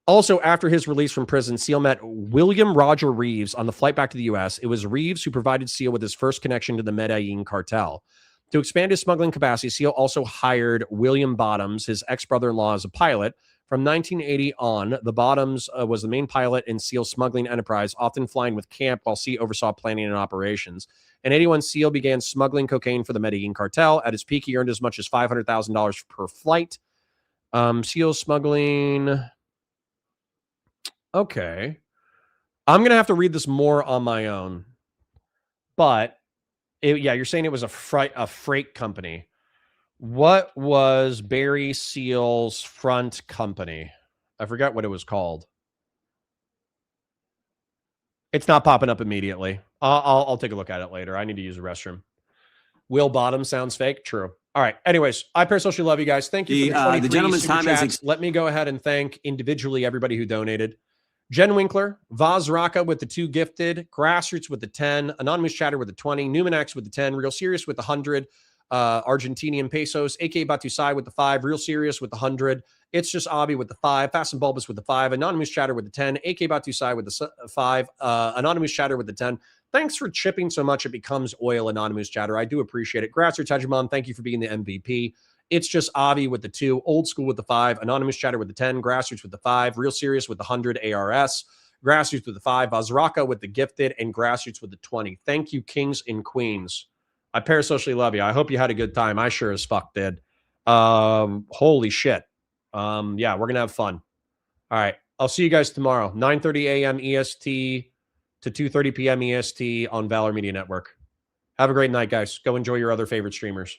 Speaker 3: Also, after his release from prison, Seal met William Roger Reeves on the flight back to the U.S. It was Reeves who provided Seal with his first connection to the Medellin cartel. To expand his smuggling capacity, Seal also hired William Bottoms, his ex-brother-in-law, as a pilot. From 1980 on, the Bottoms was the main pilot in Seal's smuggling enterprise, often flying with Camp while Seal oversaw planning and operations. In 81, Seal began smuggling cocaine for the Medellin cartel. At his peak, he earned as much as $500,000 per flight. Seal smuggling. Okay. I'm going to have to read this more on my own. But, you're saying it was a freight company. What was Barry Seals' front company? I forgot what it was called. It's not popping up immediately. I'll take a look at it later. I need to use a restroom. Will Bottom sounds fake? True. All right. Anyways, I personally love you guys. Thank you for the gentleman's time. Let me go ahead and thank individually everybody who donated. Jen Winkler, Vaz Raka with the 2 gifted, Grassroots with the 10, Anonymous Chatter with the 20, Newman X with the 10, Real Serious with the 100, Argentinian pesos, AK Batusai with the 5, Real Serious with the 100, It's Just Abby with the 5, Fast and Bulbous with the 5, Anonymous Chatter with the 10, AK Batusai with the 5, Anonymous Chatter with the 10. Thanks for chipping so much it becomes oil, Anonymous Chatter. I do appreciate it. Grassroots Hegemon, thank you for being the MVP. It's Just Avi with the 2, Old School with the 5, Anonymous Chatter with the 10, Grassroots with the 5, Real Serious with the 100 ARS, Grassroots with the 5, Vazraka with the gifted, and Grassroots with the 20. Thank you, kings and queens. I parasocially love you. I hope you had a good time. I sure as fuck did. Holy shit. Yeah, we're going to have fun. All right. I'll see you guys tomorrow, 9:30 a.m. EST to 2:30 p.m. EST on Valor Media Network. Have a great night, guys. Go enjoy your other favorite streamers.